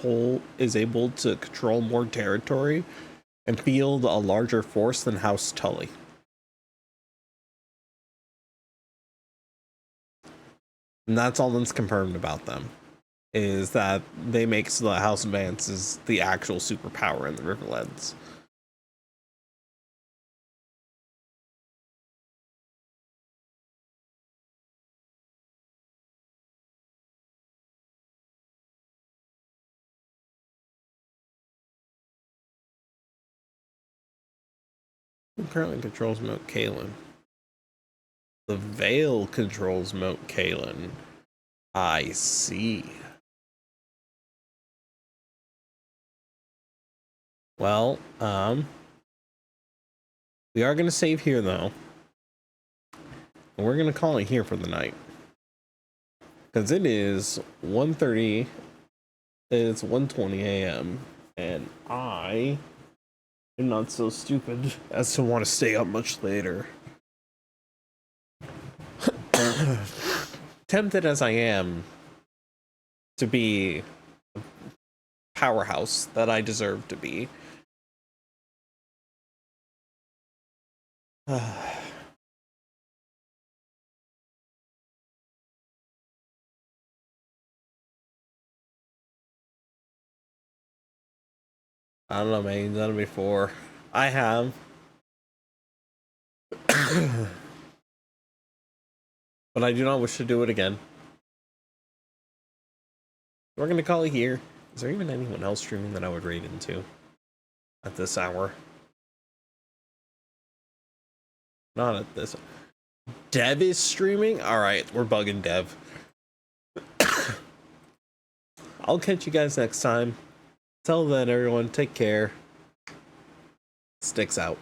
is able to control more territory and field a larger force than House Tully. And that's all that's confirmed about them, is that they make so that House Vance is the actual superpower in the Riverlands. Who currently controls Moat Cailin? The Vale controls Moat Cailin. I see. Well, we are going to save here, though. And we're going to call it here for the night. Because it is 1:30. It's 1:20 a.m. And I I'm not so stupid as to want to stay up much later. Tempted as I am to be a powerhouse that I deserve to be. I don't know, man. You've done it before. I have. But I do not wish to do it again. We're going to call it here. Is there even anyone else streaming that I would raid into at this hour? Not at this. Dev is streaming? Alright, we're bugging Dev. I'll catch you guys next time. Till then, everyone, take care. Sticks out.